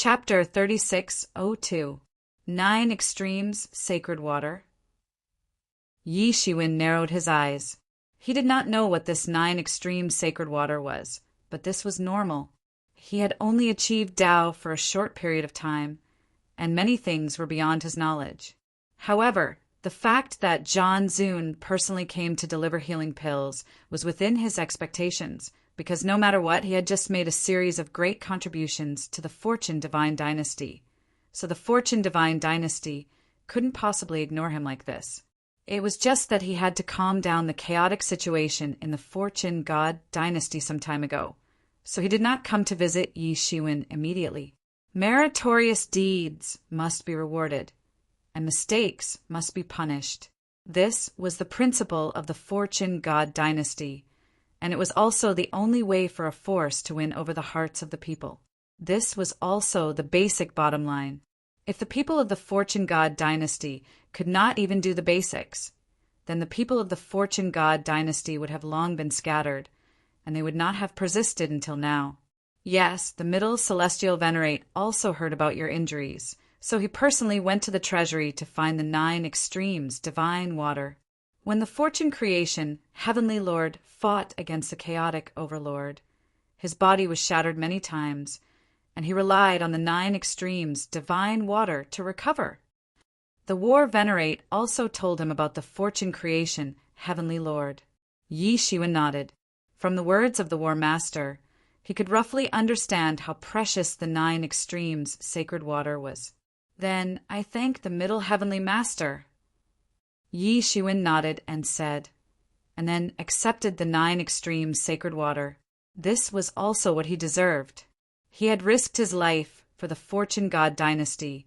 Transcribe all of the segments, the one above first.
Chapter 36:02 9 Extremes Sacred Water. Yi Shiwen narrowed his eyes. He did not know what this 9 extremes sacred water was, but this was normal. He had only achieved Tao for a short period of time, and many things were beyond his knowledge. However, the fact that Zhan Zun personally came to deliver healing pills was within his expectations, because no matter what, he had just made a series of great contributions to the Fortune Divine Dynasty. So the Fortune Divine Dynasty couldn't possibly ignore him like this. It was just that he had to calm down the chaotic situation in the Fortune God Dynasty some time ago, so he did not come to visit Yi Shiwen immediately. Meritorious deeds must be rewarded, and mistakes must be punished. This was the principle of the Fortune God Dynasty, and it was also the only way for a force to win over the hearts of the people. This was also the basic bottom line. If the people of the Fortune God Dynasty could not even do the basics, then the people of the Fortune God Dynasty would have long been scattered, and they would not have persisted until now. Yes, the Middle Celestial Venerate also heard about your injuries, so he personally went to the treasury to find the 9 extremes divine water. When the Fortune Creation Heavenly Lord fought against the chaotic Overlord, his body was shattered many times, and he relied on the 9 extremes divine water to recover. The War Venerate also told him about the Fortune Creation Heavenly Lord. Yi Shiwen nodded. From the words of the War Master, he could roughly understand how precious the 9 extremes sacred water was. Then I thank the Middle Heavenly Master. Yi Shiwen nodded and said, and then accepted the 9 extremes sacred water. This was also what he deserved. He had risked his life for the Fortune God Dynasty,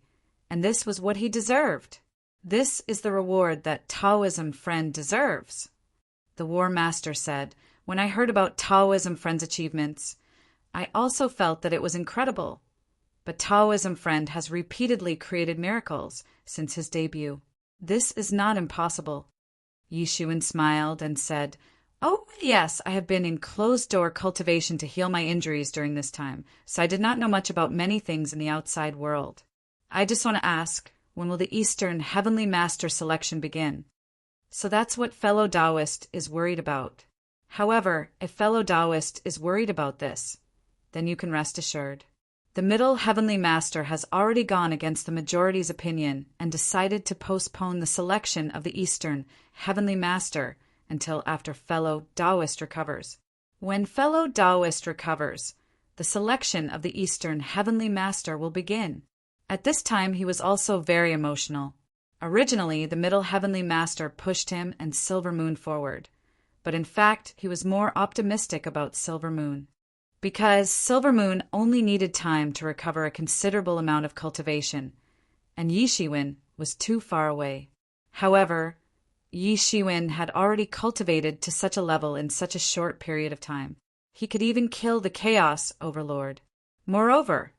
and this was what he deserved. This is the reward that Taoism Friend deserves. The War Master said, when I heard about Taoism Friend's achievements, I also felt that it was incredible. But Taoism Friend has repeatedly created miracles since his debut. This is not impossible. Yi Shiwen smiled and said, oh, yes, I have been in closed-door cultivation to heal my injuries during this time, so I did not know much about many things in the outside world. I just want to ask, when will the Eastern Heavenly Master selection begin? So that's what fellow Taoist is worried about. However, if fellow Taoist is worried about this, then you can rest assured. The Middle Heavenly Master has already gone against the majority's opinion and decided to postpone the selection of the Eastern Heavenly Master until after fellow Taoist recovers. When fellow Taoist recovers, the selection of the Eastern Heavenly Master will begin. At this time, he was also very emotional. Originally, the Middle Heavenly Master pushed him and Silver Moon forward, but in fact, he was more optimistic about Silver Moon. Because Silver Moon only needed time to recover a considerable amount of cultivation, and Yi Shiwen was too far away. However, Yi Shiwen had already cultivated to such a level in such a short period of time. He could even kill the Chaos Overlord. Moreover,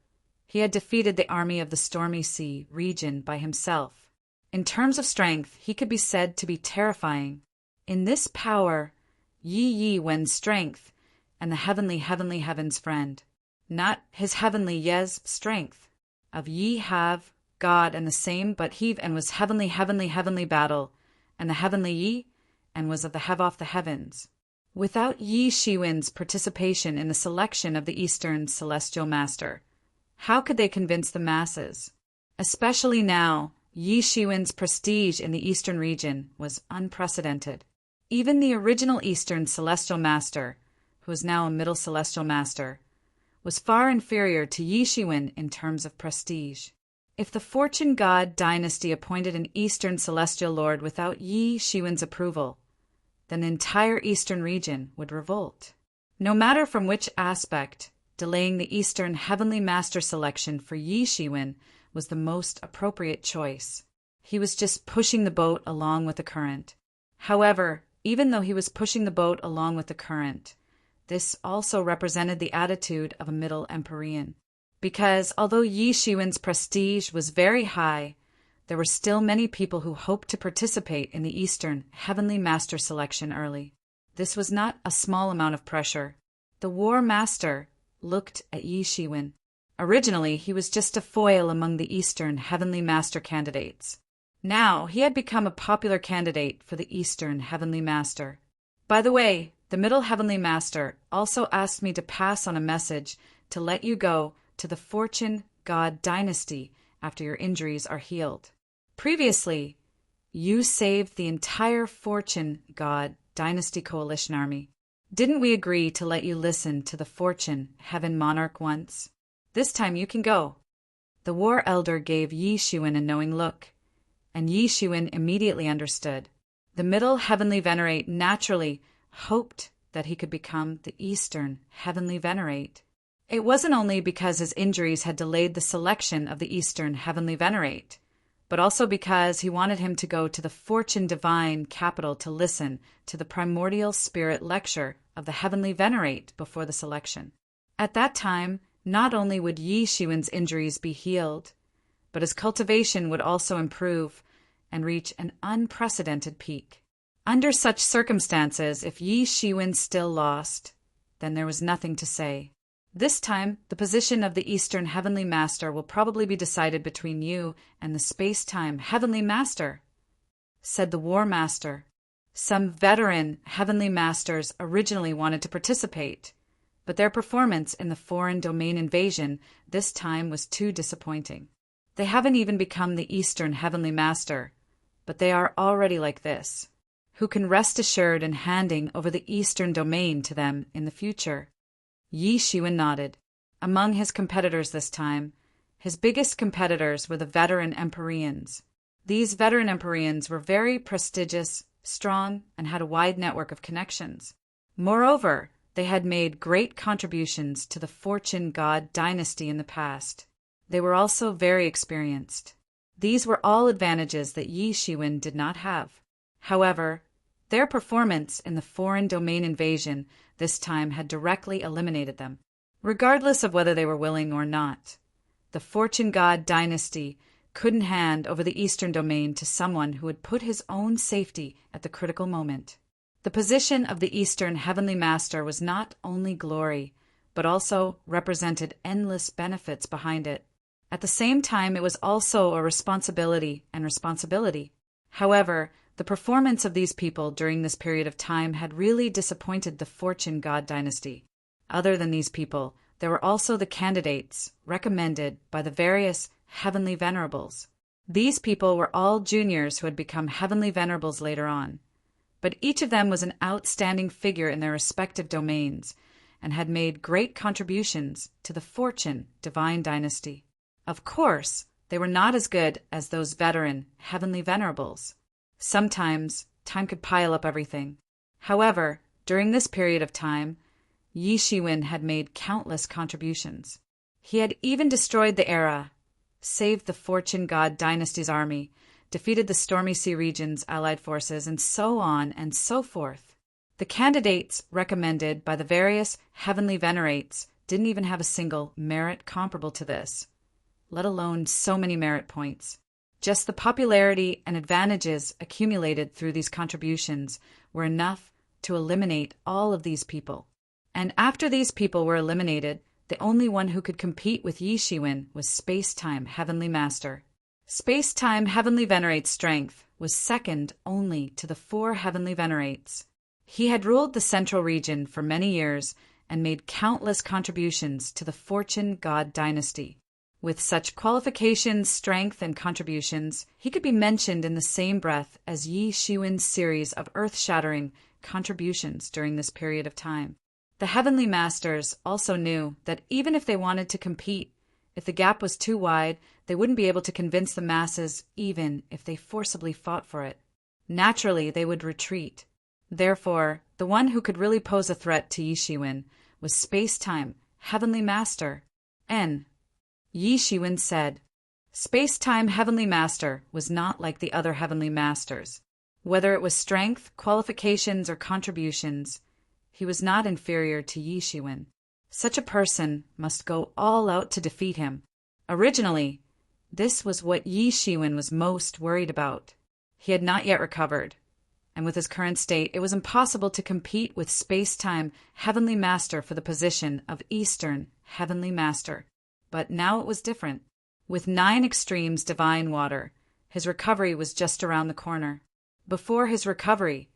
he had defeated the army of the Stormy Sea region by himself. In terms of strength, he could be said to be terrifying. In this power, Yi Wen's strength, and the heavenly heavens friend, not his heavenly Yes strength. Of Yi have God and the same, but he and was heavenly battle, and the heavenly Yi, and was of the have off the heavens. Without Yi Shiwen's participation in the selection of the Eastern Celestial Master, how could they convince the masses? Especially now, Yi Shiwen's prestige in the Eastern region was unprecedented. Even the original Eastern Celestial Master, who is now a Middle Celestial Master, was far inferior to Yi Shiwen in terms of prestige. If the Fortune God Dynasty appointed an Eastern Celestial Lord without Yi Shiwen's approval, then the entire Eastern region would revolt. No matter from which aspect, delaying the Eastern Heavenly Master selection for Yi Shiwen was the most appropriate choice. He was just pushing the boat along with the current. However, even though he was pushing the boat along with the current, this also represented the attitude of a Middle Empyrean. Because although Yi Shiwen's prestige was very high, there were still many people who hoped to participate in the Eastern Heavenly Master selection early. This was not a small amount of pressure. The War Master looked at Yi Shiwen. Originally, he was just a foil among the Eastern Heavenly Master candidates. Now, he had become a popular candidate for the Eastern Heavenly Master. By the way, the Middle Heavenly Master also asked me to pass on a message to let you go to the Fortune God Dynasty after your injuries are healed. Previously, you saved the entire Fortune God Dynasty Coalition Army. Didn't we agree to let you listen to the Fortune Heaven Monarch once? This time you can go. The War Elder gave Yi Xuan a knowing look, and Yi Xuan immediately understood. The Middle Heavenly Venerate naturally hoped that he could become the Eastern Heavenly Venerate. It wasn't only because his injuries had delayed the selection of the Eastern Heavenly Venerate, but also because he wanted him to go to the Fortune Divine capital to listen to the Primordial Spirit lecture of the Heavenly Venerate before the selection. At that time, not only would Yi Xuan's injuries be healed, but his cultivation would also improve and reach an unprecedented peak. Under such circumstances, if Yi Xuan still lost, then there was nothing to say. This time, the position of the Eastern Heavenly Master will probably be decided between you and the Space-Time Heavenly Master, said the War Master. Some veteran Heavenly Masters originally wanted to participate, but their performance in the foreign domain invasion this time was too disappointing. They haven't even become the Eastern Heavenly Master, but they are already like this, who can rest assured in handing over the Eastern domain to them in the future. Yi Xuan nodded. Among his competitors this time, his biggest competitors were the veteran Empyreans. These veteran Empyreans were very prestigious, strong, and had a wide network of connections. Moreover, they had made great contributions to the Fortune God Dynasty in the past. They were also very experienced. These were all advantages that Yi Xuan did not have. However, their performance in the foreign domain invasion this time had directly eliminated them. Regardless of whether they were willing or not, the Fortune God Dynasty couldn't hand over the Eastern domain to someone who would put his own safety at the critical moment. The position of the Eastern Heavenly Master was not only glory, but also represented endless benefits behind it. At the same time, it was also a responsibility. However, the performance of these people during this period of time had really disappointed the Fortune God Dynasty. Other than these people, there were also the candidates recommended by the various Heavenly Venerables. These people were all juniors who had become Heavenly Venerables later on, but each of them was an outstanding figure in their respective domains and had made great contributions to the Fortune Divine Dynasty. Of course, they were not as good as those veteran Heavenly Venerables. Sometimes, time could pile up everything. However, during this period of time, Yi Xuan had made countless contributions. He had even destroyed the era, saved the Fortune God Dynasty's army, defeated the Stormy Sea region's allied forces, and so on and so forth. The candidates recommended by the various Heavenly Venerates didn't even have a single merit comparable to this, let alone so many merit points. Just the popularity and advantages accumulated through these contributions were enough to eliminate all of these people. And after these people were eliminated, the only one who could compete with Yi Xuan was Space-Time Heavenly Master. Space-Time Heavenly Venerate's strength was second only to the 4 Heavenly Venerates. He had ruled the Central region for many years and made countless contributions to the Fortune God Dynasty. With such qualifications, strength, and contributions, he could be mentioned in the same breath as Yi Xuan's series of earth-shattering contributions during this period of time. The Heavenly Masters also knew that even if they wanted to compete, if the gap was too wide, they wouldn't be able to convince the masses even if they forcibly fought for it. Naturally, they would retreat. Therefore, the one who could really pose a threat to Yi Xuan was Space-Time Heavenly Master, N. Yi Xuan said, Space-Time Heavenly Master was not like the other Heavenly Masters. Whether it was strength, qualifications, or contributions, he was not inferior to Yi Xuan. Such a person must go all out to defeat him. Originally, this was what Yi Xuan was most worried about. He had not yet recovered, and with his current state, it was impossible to compete with Space-Time Heavenly Master for the position of Eastern Heavenly Master. but now it was different. With 9 extremes divine water, his recovery was just around the corner. Before his recovery,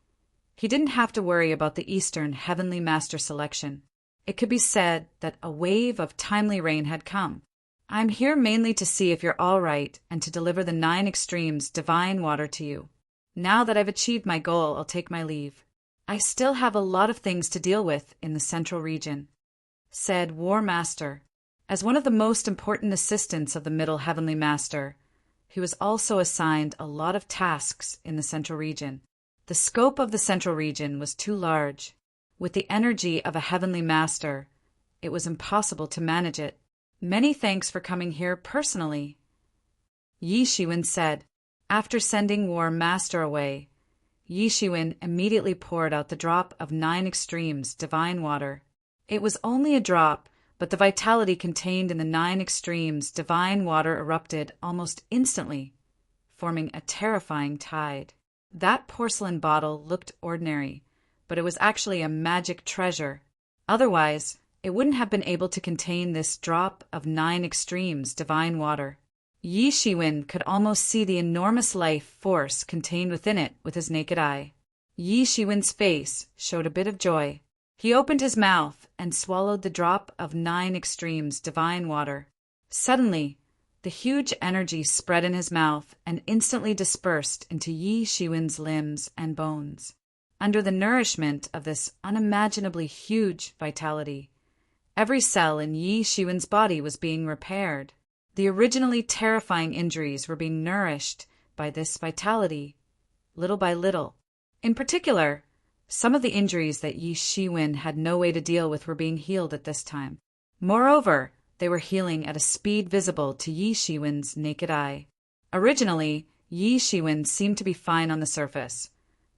he didn't have to worry about the Eastern Heavenly Master selection. It could be said that a wave of timely rain had come. I'm here mainly to see if you're all right and to deliver the 9 extremes divine water to you. Now that I've achieved my goal, I'll take my leave. I still have a lot of things to deal with in the central region, said War Master. As one of the most important assistants of the Middle Heavenly Master, he was also assigned a lot of tasks in the central region. The scope of the central region was too large. With the energy of a Heavenly Master, it was impossible to manage it. Many thanks for coming here personally, Yi Shiwen said. After sending War Master away, Yi Shiwen immediately poured out the drop of 9 extremes divine water. It was only a drop, but the vitality contained in the 9 extremes divine water erupted almost instantly, forming a terrifying tide. That porcelain bottle looked ordinary, but it was actually a magic treasure. Otherwise, it wouldn't have been able to contain this drop of 9 extremes divine water. Yi Shiwen could almost see the enormous life force contained within it with his naked eye. Yi Shiwen's face showed a bit of joy. He opened his mouth and swallowed the drop of 9 extremes divine water. Suddenly, the huge energy spread in his mouth and instantly dispersed into Yi Shiwen's limbs and bones. Under the nourishment of this unimaginably huge vitality, every cell in Yi Shiwen's body was being repaired. The originally terrifying injuries were being nourished by this vitality, little by little. In particular, some of the injuries that Yi Shiwen had no way to deal with were being healed at this time. Moreover, they were healing at a speed visible to Yi Shiwen's naked eye. Originally, Yi Shiwen seemed to be fine on the surface,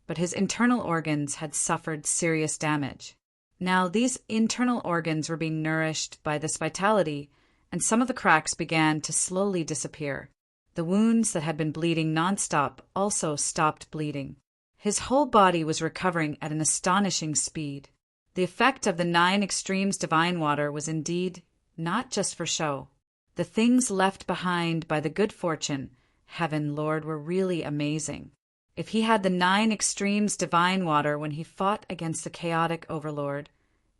but his internal organs had suffered serious damage. Now these internal organs were being nourished by this vitality, and some of the cracks began to slowly disappear. The wounds that had been bleeding nonstop also stopped bleeding. His whole body was recovering at an astonishing speed. The effect of the 9 extremes divine water was indeed not just for show. The things left behind by the good fortune, Heaven Lord, were really amazing. If he had the 9 extremes divine water when he fought against the chaotic overlord,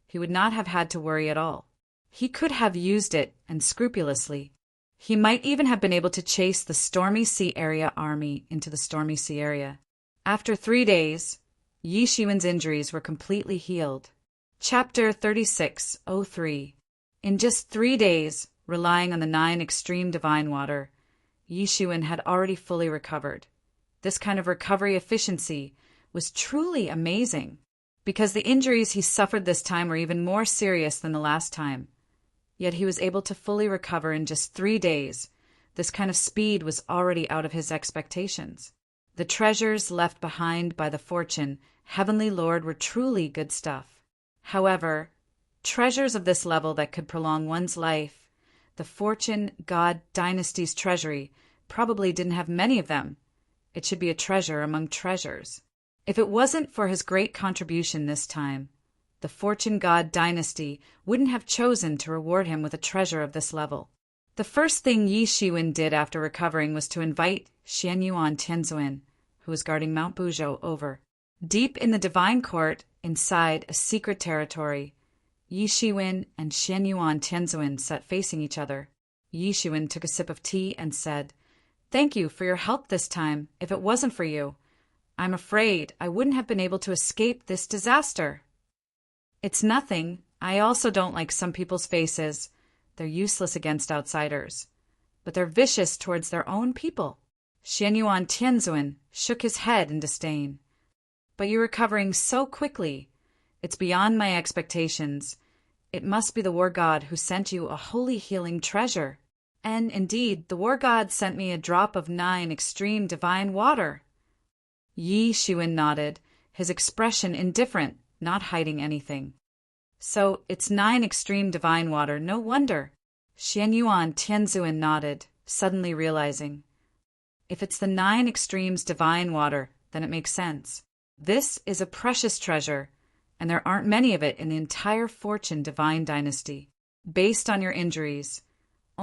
he would not have had to worry at all. He could have used it, and scrupulously. He might even have been able to chase the Stormy Sea Area army into the Stormy Sea Area. After 3 days, Yi Shiwen's injuries were completely healed. Chapter 36:03. In just 3 days, relying on the 9 extreme divine water, Yi Shiwen had already fully recovered. This kind of recovery efficiency was truly amazing, because the injuries he suffered this time were even more serious than the last time. Yet he was able to fully recover in just 3 days. This kind of speed was already out of his expectations. The treasures left behind by the fortune Heavenly Lord were truly good stuff. However, treasures of this level that could prolong one's life, the fortune god dynasty's treasury probably didn't have many of them. It should be a treasure among treasures. If it wasn't for his great contribution this time, the fortune god dynasty wouldn't have chosen to reward him with a treasure of this level. The first thing Yi Shiwen did after recovering was to invite Xianyuan Tianzuan, who was guarding Mount Buzhou, over. Deep in the divine court, inside a secret territory, Yi Shiwen and Xianyuan Tianzuan sat facing each other. Yi Shiwen took a sip of tea and said, "Thank you for your help this time. If it wasn't for you, I'm afraid I wouldn't have been able to escape this disaster." "It's nothing. I also don't like some people's faces. They're useless against outsiders, but they're vicious towards their own people." Xianyuan Tianzuan shook his head in disdain. "But you're recovering so quickly. It's beyond my expectations. It must be the war god who sent you a holy healing treasure. And indeed, the war god sent me a drop of 9 extreme divine water." Yi Shiwen nodded, his expression indifferent, not hiding anything. "So it's 9 extreme divine water, no wonder." Xianyuan Tianzuan nodded, suddenly realizing. If it's the 9 extremes divine water, then it makes sense. This is a precious treasure, and there aren't many of it in the entire fortune divine dynasty. Based on your injuries,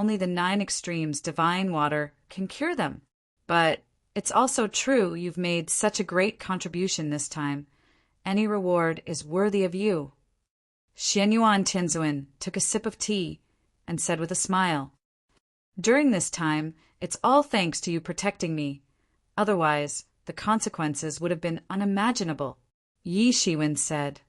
only the 9 extremes divine water can cure them. But it's also true you've made such a great contribution this time. Any reward is worthy of you. Xianyuan Tianzuan took a sip of tea and said with a smile, "During this time, it's all thanks to you protecting me. Otherwise, the consequences would have been unimaginable." Yi Shiwen said,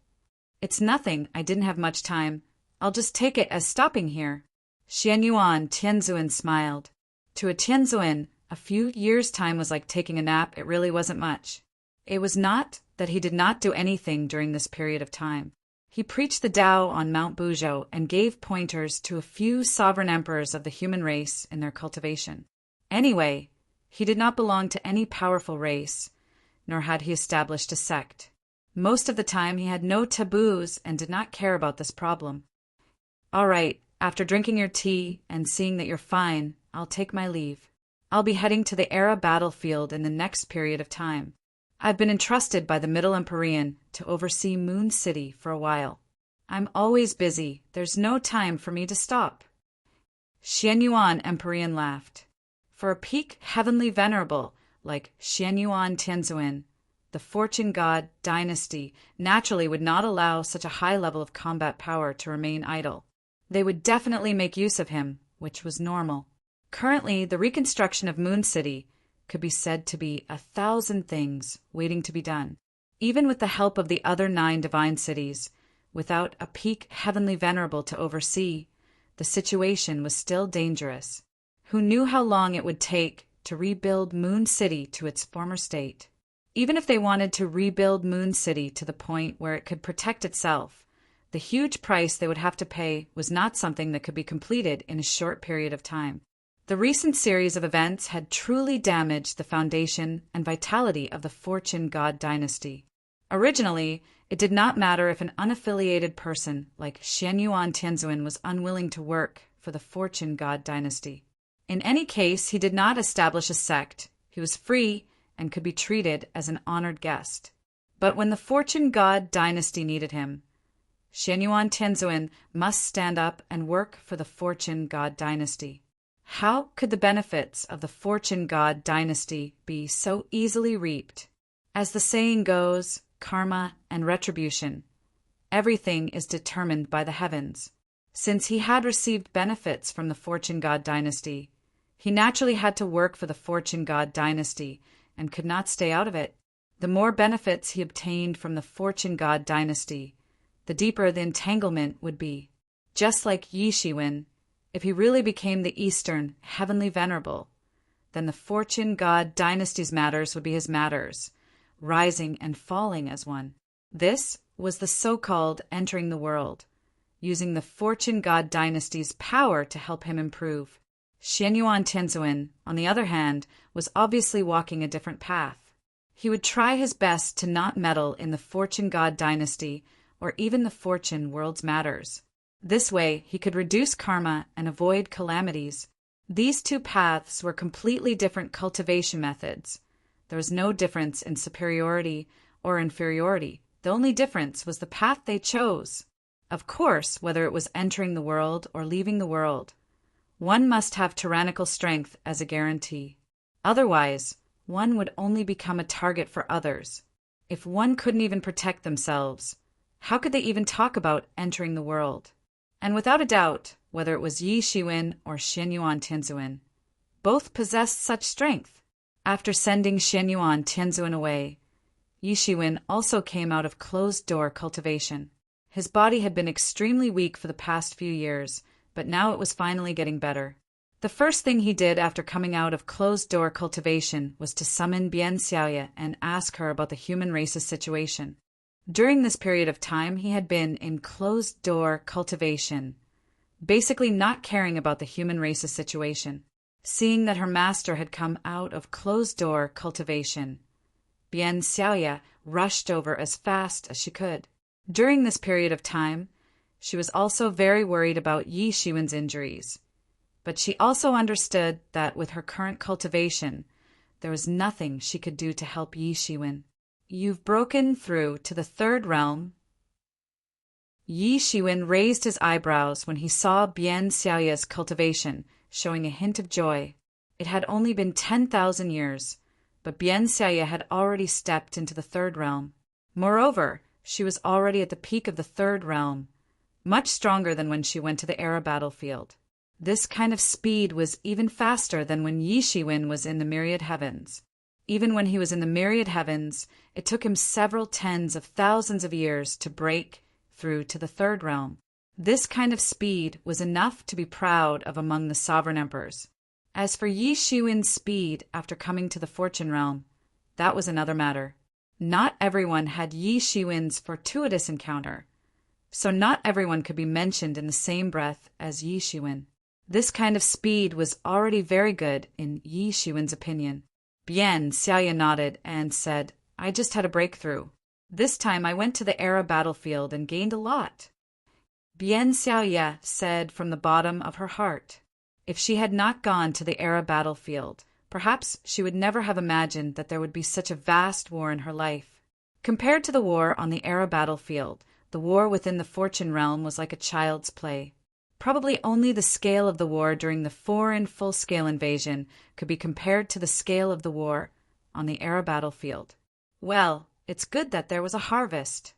"It's nothing, I didn't have much time. I'll just take it as stopping here." Xianyuan Tianzuan smiled. To a Tianzuan, a few years' time was like taking a nap. It really wasn't much. It was not that he did not do anything during this period of time. He preached the Tao on Mount Buzhou and gave pointers to a few sovereign emperors of the human race in their cultivation. Anyway, he did not belong to any powerful race, nor had he established a sect. Most of the time he had no taboos and did not care about this problem. "All right, after drinking your tea and seeing that you're fine, I'll take my leave. I'll be heading to the Era battlefield in the next period of time. I've been entrusted by the Middle Empyrean to oversee Moon City for a while. I'm always busy. There's no time for me to stop." Xianyuan Empyrean laughed. For a peak heavenly venerable like Xianyuan Tianzuan, the Fortune God dynasty naturally would not allow such a high level of combat power to remain idle. They would definitely make use of him, which was normal. Currently, the reconstruction of Moon City could be said to be 1,000 things waiting to be done. Even with the help of the other 9 divine cities, without a peak heavenly venerable to oversee, the situation was still dangerous. Who knew how long it would take to rebuild Moon City to its former state? Even if they wanted to rebuild Moon City to the point where it could protect itself, the huge price they would have to pay was not something that could be completed in a short period of time. The recent series of events had truly damaged the foundation and vitality of the Fortune God dynasty. Originally, it did not matter if an unaffiliated person like Xianyuan Tianzuan was unwilling to work for the Fortune God dynasty. In any case, he did not establish a sect. He was free and could be treated as an honored guest. But when the Fortune God dynasty needed him, Xianyuan Tianzuan must stand up and work for the Fortune God dynasty. How could the benefits of the Fortune God dynasty be so easily reaped? As the saying goes, karma and retribution. Everything is determined by the heavens. Since he had received benefits from the Fortune God dynasty, he naturally had to work for the Fortune God dynasty and could not stay out of it. The more benefits he obtained from the Fortune God dynasty, the deeper the entanglement would be. Just like Yi Shiwen, if he really became the Eastern Heavenly Venerable, then the Fortune God dynasty's matters would be his matters, rising and falling as one. This was the so-called entering the world, using the Fortune God dynasty's power to help him improve. Xianyuan Tianzuan, on the other hand, was obviously walking a different path. He would try his best to not meddle in the Fortune God dynasty or even the Fortune world's matters. This way, he could reduce karma and avoid calamities. These 2 paths were completely different cultivation methods. There was no difference in superiority or inferiority. The only difference was the path they chose. Of course, whether it was entering the world or leaving the world, one must have tyrannical strength as a guarantee. Otherwise, one would only become a target for others. If one couldn't even protect themselves, how could they even talk about entering the world? And without a doubt, whether it was Yi Shiwen or Xianyuan Tianzuan, both possessed such strength. After sending Xianyuan Tianzuan away, Yi Shiwen also came out of closed-door cultivation. His body had been extremely weak for the past few years, but now it was finally getting better. The first thing he did after coming out of closed-door cultivation was to summon Bian Xiaoye and ask her about the human race's situation. During this period of time, he had been in closed-door cultivation, basically not caring about the human race's situation. Seeing that her master had come out of closed-door cultivation, Bian Xiaoye rushed over as fast as she could. During this period of time, she was also very worried about Yi Shiwen's injuries, but she also understood that with her current cultivation, there was nothing she could do to help Yi Shiwen. "You've broken through to the 3rd realm." Yi Shiwen raised his eyebrows when he saw Bian Xiaoye's cultivation. showing a hint of joy. It had only been 10,000 years, but Bien Xiaoye had already stepped into the third realm. Moreover, she was already at the peak of the third realm, much stronger than when she went to the era battlefield. This kind of speed was even faster than when Yi Shiwen was in the myriad heavens. Even when he was in the myriad heavens, it took him several tens of thousands of years to break through to the third realm. This kind of speed was enough to be proud of among the sovereign emperors. As for Yi Shiwen's speed after coming to the fortune realm, that was another matter. Not everyone had Yi Shiwen's fortuitous encounter, so not everyone could be mentioned in the same breath as Yi Shiwen. This kind of speed was already very good in Yi Shiwen's opinion. Bien Xiaoye nodded and said, "I just had a breakthrough. This time I went to the era battlefield and gained a lot." Bien Xiaoye said from the bottom of her heart. If she had not gone to the era battlefield, perhaps she would never have imagined that there would be such a vast war in her life. Compared to the war on the era battlefield, the war within the fortune realm was like a child's play. Probably only the scale of the war during the foreign full-scale invasion could be compared to the scale of the war on the era battlefield. Well, it's good that there was a harvest.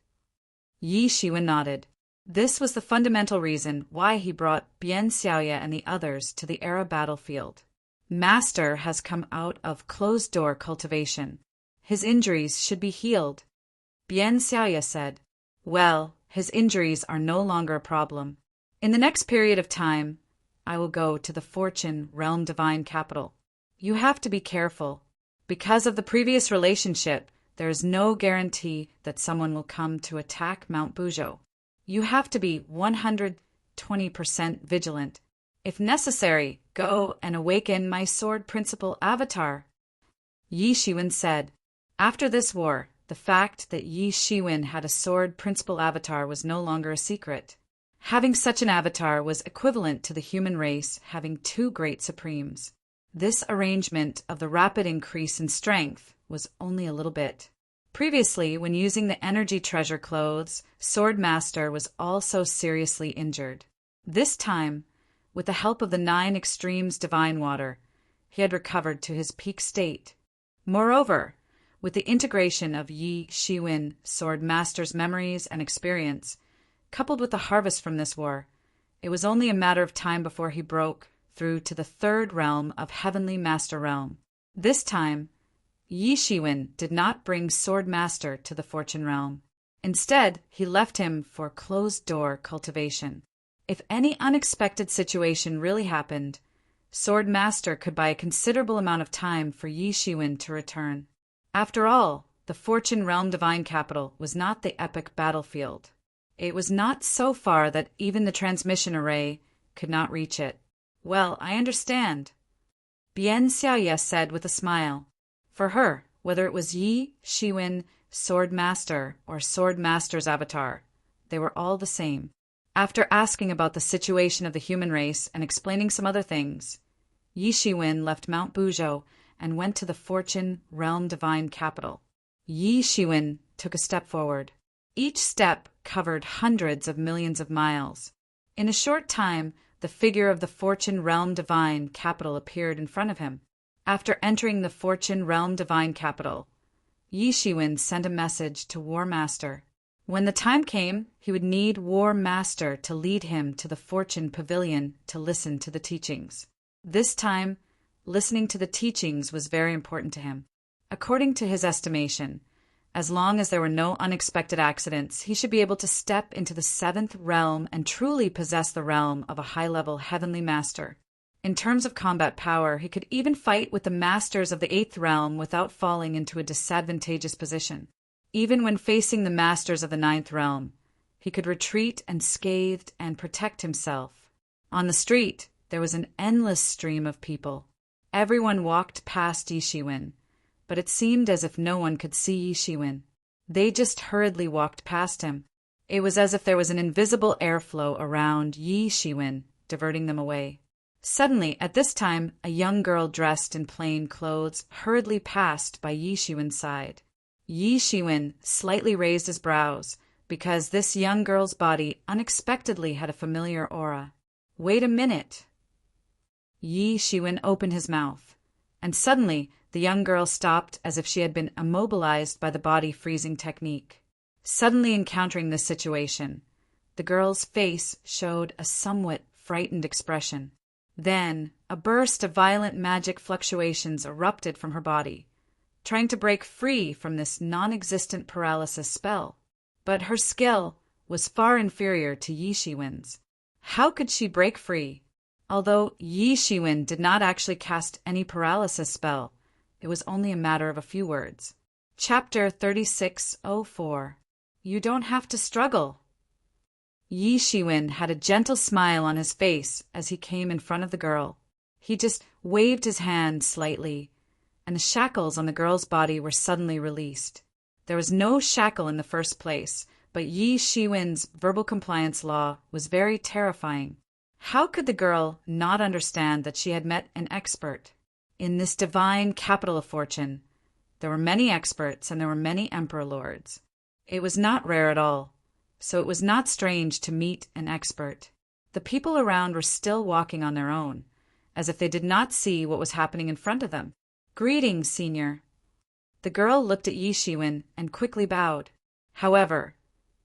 Yi Shiwen nodded. This was the fundamental reason why he brought Bien Xiaoye and the others to the era battlefield. Master has come out of closed-door cultivation. His injuries should be healed. Bien Xiaoye said, "Well, his injuries are no longer a problem. In the next period of time, I will go to the Fortune Realm Divine Capital. You have to be careful. Because of the previous relationship, there is no guarantee that someone will come to attack Mount Buzhou. You have to be 120% vigilant. If necessary, go and awaken my sword principal avatar." Yi Shiwen said. After this war, the fact that Yi Shiwen had a sword principal avatar was no longer a secret. Having such an avatar was equivalent to the human race having two great supremes. This arrangement of the rapid increase in strength was only a little bit. Previously, when using the energy treasure clothes, Sword Master was also seriously injured. This time, with the help of the 9 extremes divine water, he had recovered to his peak state. Moreover, with the integration of Yi Shiwen, Sword Master's memories and experience, coupled with the harvest from this war, it was only a matter of time before he broke through to the third realm of Heavenly Master Realm. This time, Yi Shiwen did not bring Sword Master to the Fortune Realm. Instead, he left him for closed-door cultivation. If any unexpected situation really happened, Sword Master could buy a considerable amount of time for Yi Shiwen to return. After all, the Fortune Realm Divine Capital was not the epic battlefield. It was not so far that even the transmission array could not reach it. "Well, I understand," Bien Xiaoye said with a smile. For her, whether it was Yi Shiwen, Sword Master, or Sword Master's avatar, they were all the same. After asking about the situation of the human race and explaining some other things, Yi Shiwen left Mount Buzhou and went to the Fortune Realm Divine Capital. Yi Shiwen took a step forward. Each step covered hundreds of millions of miles. In a short time, the figure of the Fortune Realm Divine Capital appeared in front of him. After entering the Fortune Realm Divine Capital, Yi Shiwen sent a message to War Master. When the time came, he would need War Master to lead him to the Fortune Pavilion to listen to the teachings. This time, listening to the teachings was very important to him. According to his estimation, as long as there were no unexpected accidents, he should be able to step into the 7th realm and truly possess the realm of a high-level heavenly master. In terms of combat power, he could even fight with the masters of the 8th realm without falling into a disadvantageous position. Even when facing the masters of the 9th realm, he could retreat unscathed and protect himself. On the street, there was an endless stream of people. Everyone walked past Yi Shiwen, but it seemed as if no one could see Yi Shiwen. They just hurriedly walked past him. It was as if there was an invisible airflow around Yi Shiwen, diverting them away. Suddenly, at this time, a young girl dressed in plain clothes hurriedly passed by Yi Shiwen's side. Yi Shiwen slightly raised his brows, because this young girl's body unexpectedly had a familiar aura. "Wait a minute." Yi Shiwen opened his mouth, and suddenly the young girl stopped as if she had been immobilized by the body freezing technique. Suddenly encountering this situation, the girl's face showed a somewhat frightened expression. Then, a burst of violent magic fluctuations erupted from her body, trying to break free from this non-existent paralysis spell. But her skill was far inferior to Yi Shiwen's. How could she break free? Although Yi Shiwen did not actually cast any paralysis spell, it was only a matter of a few words. Chapter 3604. You don't have to struggle. Yi Shiwen had a gentle smile on his face as he came in front of the girl. He just waved his hand slightly, and the shackles on the girl's body were suddenly released. There was no shackle in the first place, but Yi Shiwen's verbal compliance law was very terrifying. How could the girl not understand that she had met an expert? In this divine capital of fortune, there were many experts and there were many emperor lords. It was not rare at all, so it was not strange to meet an expert. The people around were still walking on their own, as if they did not see what was happening in front of them. Greetings, senior. The girl looked at Yi Shiwen and quickly bowed. However,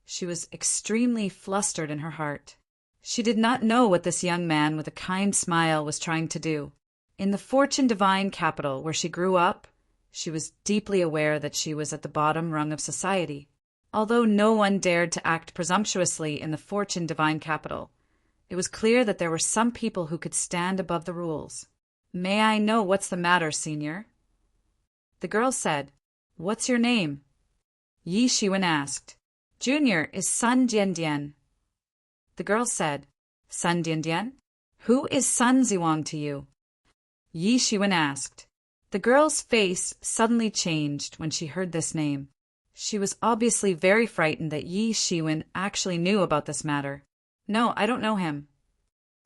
she was extremely flustered in her heart. She did not know what this young man with a kind smile was trying to do. In the fortune divine capital where she grew up, she was deeply aware that she was at the bottom rung of society. Although no one dared to act presumptuously in the fortune divine capital, it was clear that there were some people who could stand above the rules. May I know what's the matter, senior? The girl said, What's your name? Yi Shiwen asked. Junior is Sun Diandian. The girl said, Sun Diandian? Who is Sun Ziwang to you? Yi Shiwen asked. The girl's face suddenly changed when she heard this name. She was obviously very frightened that Yi Shiwen actually knew about this matter. No, I don't know him.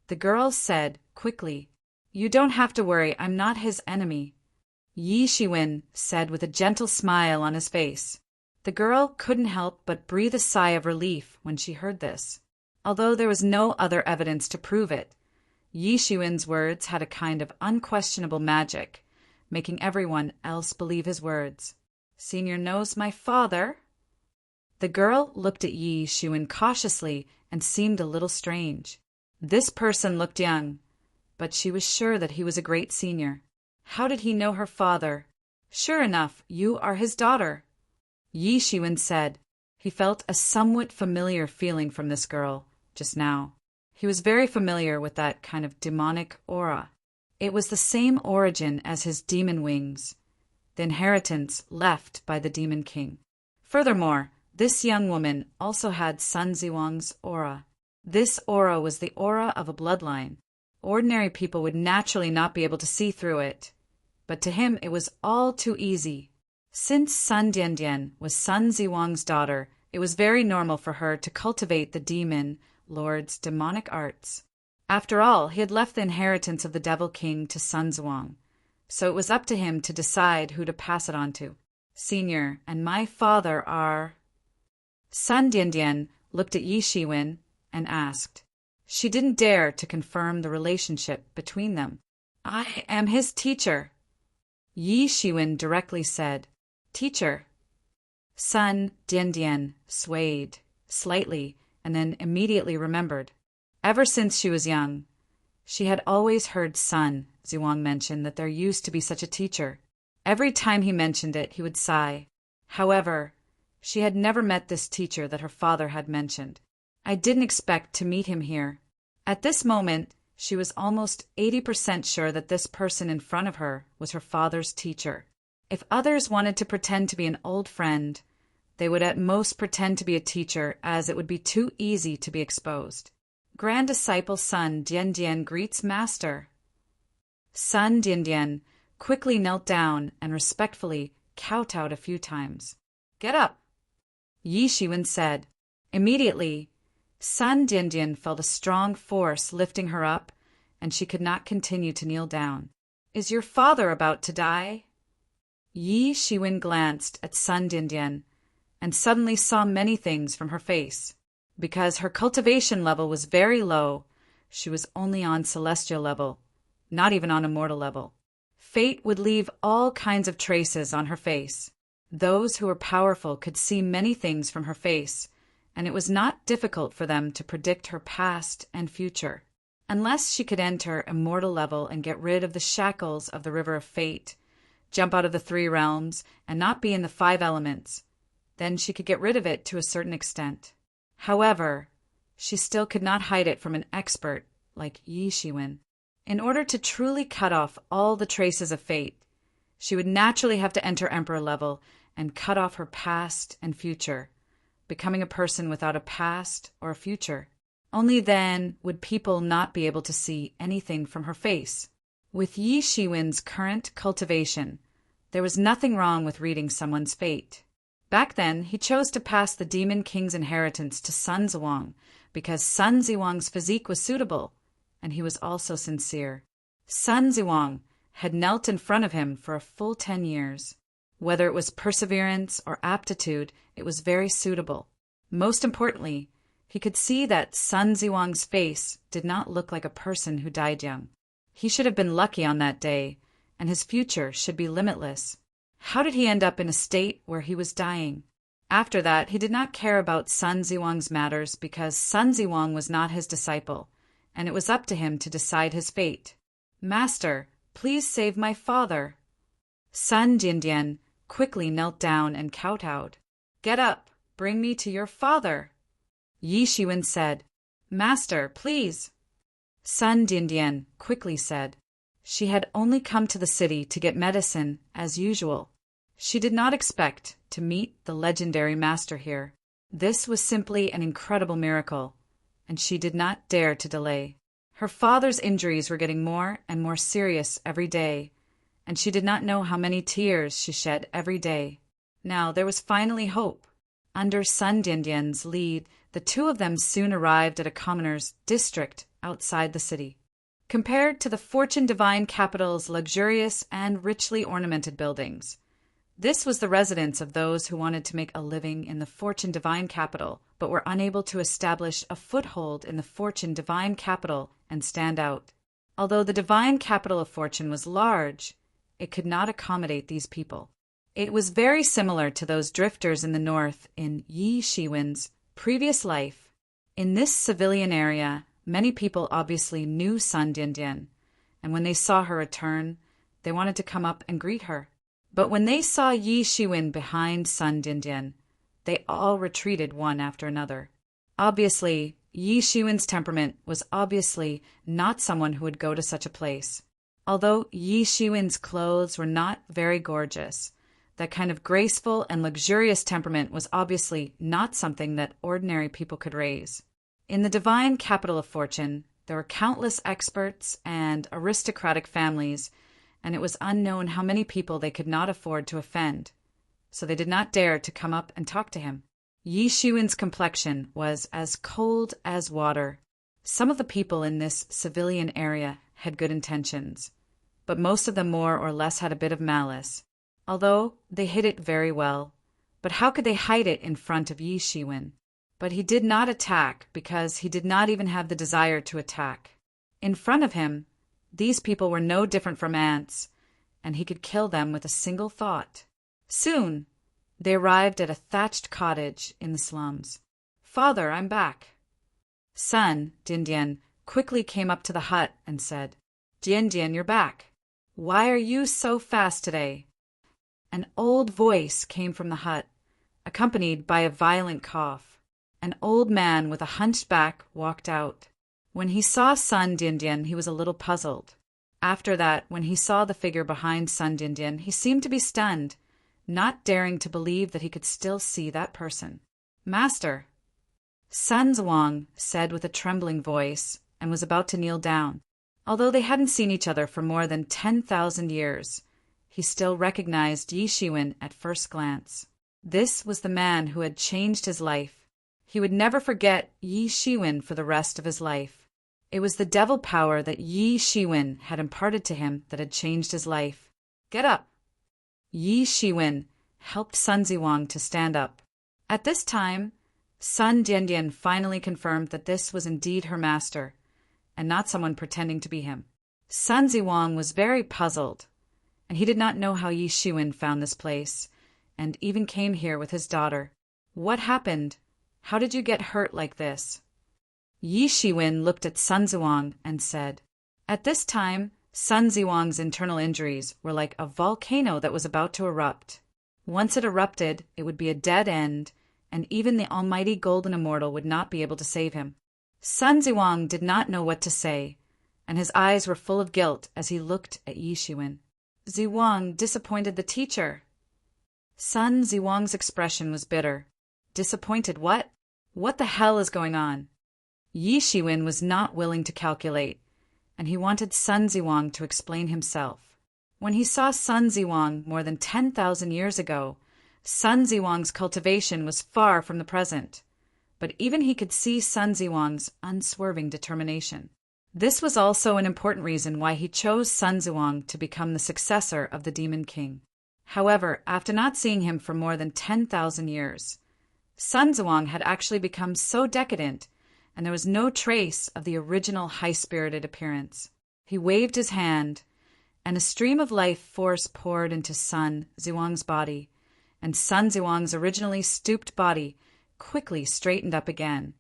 The girl said quickly, You don't have to worry, I'm not his enemy. Yi Shiwen said with a gentle smile on his face. The girl couldn't help but breathe a sigh of relief when she heard this. Although there was no other evidence to prove it, Yi Shiwen's words had a kind of unquestionable magic, making everyone else believe his words. Senior knows my father? The girl looked at Yi Shiwen cautiously and seemed a little strange. This person looked young, but she was sure that he was a great senior. How did he know her father? Sure enough, you are his daughter. Yi Shiwen said. He felt a somewhat familiar feeling from this girl just now. He was very familiar with that kind of demonic aura. It was the same origin as his demon wings, the inheritance left by the Demon King. Furthermore, this young woman also had Sun Ziwang's aura. This aura was the aura of a bloodline. Ordinary people would naturally not be able to see through it, but to him it was all too easy. Since Sun Diandian was Sun Ziwang's daughter, it was very normal for her to cultivate the demon lord's demonic arts. After all, he had left the inheritance of the Devil King to Sun Ziwang, so it was up to him to decide who to pass it on to. Senior and my father are... Sun Diandian looked at Yi Shiwen and asked. She didn't dare to confirm the relationship between them. I am his teacher. Yi Shiwen directly said, Teacher. Sun Diandian swayed slightly and then immediately remembered. Ever since she was young, she had always heard Sun Ziwang mention that there used to be such a teacher. Every time he mentioned it, he would sigh. However, she had never met this teacher that her father had mentioned. I didn't expect to meet him here. At this moment, she was almost 80% sure that this person in front of her was her father's teacher. If others wanted to pretend to be an old friend, they would at most pretend to be a teacher, as it would be too easy to be exposed. Grand Disciple Sun Diandian greets Master. Sun Diandian quickly knelt down and respectfully kowtowed a few times. Get up, Yi Shiwen said. Immediately, Sun Diandian felt a strong force lifting her up, and she could not continue to kneel down. Is your father about to die? Yi Shiwen glanced at Sun Diandian and suddenly saw many things from her face. Because her cultivation level was very low, she was only on celestial level, not even on a mortal level. Fate would leave all kinds of traces on her face. Those who were powerful could see many things from her face, and it was not difficult for them to predict her past and future. Unless she could enter a mortal level and get rid of the shackles of the river of fate, jump out of the 3 realms, and not be in the 5 elements, then she could get rid of it to a certain extent. However, she still could not hide it from an expert like Yi Shiwen. In order to truly cut off all the traces of fate, she would naturally have to enter Emperor level and cut off her past and future, becoming a person without a past or a future. Only then would people not be able to see anything from her face. With Yi Shiwen's current cultivation, there was nothing wrong with reading someone's fate. Back then, he chose to pass the Demon King's inheritance to Sun Ziwang because Sun Ziwang's physique was suitable, and he was also sincere. Sun Ziwang had knelt in front of him for a full 10 years. Whether it was perseverance or aptitude, it was very suitable. Most importantly, he could see that Sun Ziwang's face did not look like a person who died young. He should have been lucky on that day, and his future should be limitless. How did he end up in a state where he was dying? After that, he did not care about Sun Ziwang's matters because Sun Ziwang was not his disciple, and it was up to him to decide his fate. "Master, please save my father." Sun Jindian quickly knelt down and kowtowed. "Get up, bring me to your father." Yi Shiwen said, "Master, please." Sun Jindian quickly said, she had only come to the city to get medicine as usual. She did not expect to meet the legendary master here. This was simply an incredible miracle, and she did not dare to delay. Her father's injuries were getting more and more serious every day, and she did not know how many tears she shed every day. Now there was finally hope. Under Sun Dindian's lead, the 2 of them soon arrived at a commoner's district outside the city. Compared to the Fortune Divine Capital's luxurious and richly ornamented buildings, this was the residence of those who wanted to make a living in the Fortune Divine Capital, but were unable to establish a foothold in the Fortune Divine Capital and stand out. Although the Divine Capital of Fortune was large, it could not accommodate these people. It was very similar to those drifters in the north in Yi Shiwen's previous life. In this civilian area, many people obviously knew Sun Dindian, and when they saw her return, they wanted to come up and greet her. But when they saw Yi Shiwen behind Sun Dindian, they all retreated one after another. Obviously, Yi Shiwen's temperament was obviously not someone who would go to such a place. Although Yi Shiwen's clothes were not very gorgeous, that kind of graceful and luxurious temperament was obviously not something that ordinary people could raise. In the divine capital of fortune, there were countless experts and aristocratic families, and it was unknown how many people they could not afford to offend, so they did not dare to come up and talk to him. Yi Shiwen's complexion was as cold as water. Some of the people in this civilian area had good intentions, but most of them more or less had a bit of malice, although they hid it very well. But how could they hide it in front of Yi Shiwen? But he did not attack because he did not even have the desire to attack. In front of him, these people were no different from ants, and he could kill them with a single thought. Soon, they arrived at a thatched cottage in the slums. "Father, I'm back." Sun Dindian quickly came up to the hut and said, "Dindian, you're back. Why are you so fast today?" An old voice came from the hut, accompanied by a violent cough. An old man with a hunched back walked out. When he saw Sun Dindian, he was a little puzzled. After that, when he saw the figure behind Sun Dindian, he seemed to be stunned, not daring to believe that he could still see that person. "Master," Sun Ziwang said with a trembling voice, and was about to kneel down. Although they hadn't seen each other for more than 10,000 years, he still recognized Yi Shiwen at first glance. This was the man who had changed his life. He would never forget Yi Shiwen for the rest of his life. It was the devil power that Yi Shiwen had imparted to him that had changed his life. "Get up." Yi Shiwen helped Sun Ziwang to stand up. At this time, Sun Dindian finally confirmed that this was indeed her master, and not someone pretending to be him. Sun Ziwang was very puzzled, and he did not know how Yi Shiwen found this place, and even came here with his daughter. What happened? How did you get hurt like this? Yi Shiwen looked at Sun Ziwang and said, At this time, Sun Ziwang's internal injuries were like a volcano that was about to erupt. Once it erupted, it would be a dead end, and even the almighty Golden Immortal would not be able to save him. Sun Ziwang did not know what to say, and his eyes were full of guilt as he looked at Yi Shiwen. Ziwang disappointed the teacher. Sun Ziwang's expression was bitter. Disappointed what? What the hell is going on? Yi Shiwen was not willing to calculate, and he wanted Sun Ziwang to explain himself. When he saw Sun Ziwang more than 10,000 years ago, Sun Ziwang's cultivation was far from the present, but even he could see Sun Ziwang's unswerving determination. This was also an important reason why he chose Sun Ziwang to become the successor of the Demon King. However, after not seeing him for more than 10,000 years, Sun Ziwang had actually become so decadent, and there was no trace of the original high-spirited appearance. He waved his hand, and a stream of life force poured into Sun Ziwang's body, and Sun Ziwang's originally stooped body quickly straightened up again,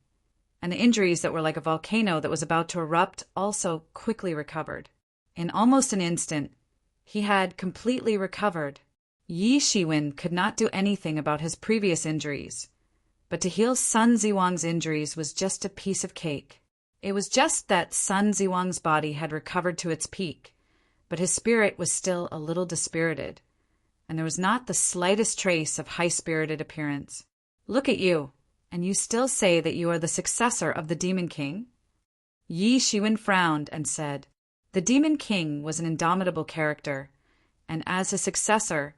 and the injuries that were like a volcano that was about to erupt also quickly recovered. In almost an instant, he had completely recovered. Yi Shiwen could not do anything about his previous injuries, but to heal Sun Ziwang's injuries was just a piece of cake. It was just that Sun Ziwang's body had recovered to its peak, but his spirit was still a little dispirited, and there was not the slightest trace of high-spirited appearance. Look at you, and you still say that you are the successor of the Demon King? Yi Shiwen frowned and said, The Demon King was an indomitable character, and as his successor,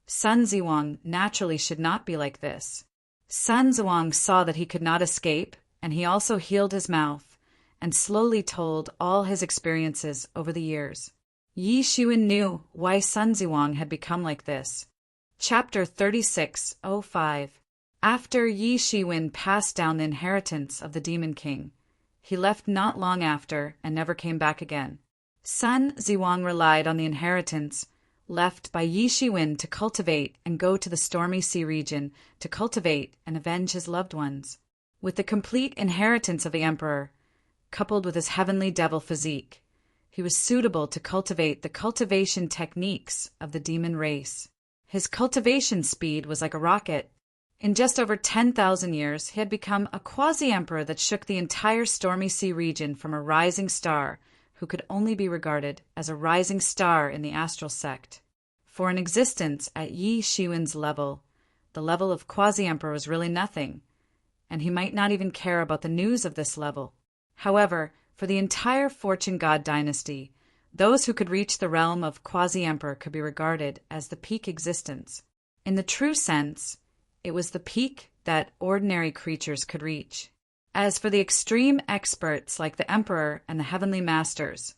Sun Ziwang naturally should not be like this. Sun Ziwang saw that he could not escape, and he also healed his mouth, and slowly told all his experiences over the years. Yi Shiwen knew why Sun Ziwang had become like this. Chapter 36:05. After Yi Shiwen passed down the inheritance of the Demon King, he left not long after and never came back again. Sun Ziwang relied on the inheritance left by Yi Shiwen to cultivate and go to the stormy sea region to cultivate and avenge his loved ones. With the complete inheritance of the emperor, coupled with his heavenly devil physique, he was suitable to cultivate the cultivation techniques of the demon race. His cultivation speed was like a rocket. In just over 10,000 years, he had become a quasi-emperor that shook the entire stormy sea region from a rising star who could only be regarded as a rising star in the astral sect. For an existence at Yi Shiwen's level, the level of quasi-emperor was really nothing, and he might not even care about the news of this level. However, for the entire Fortune God dynasty, those who could reach the realm of quasi-emperor could be regarded as the peak existence. In the true sense, it was the peak that ordinary creatures could reach. As for the extreme experts like the Emperor and the Heavenly Masters,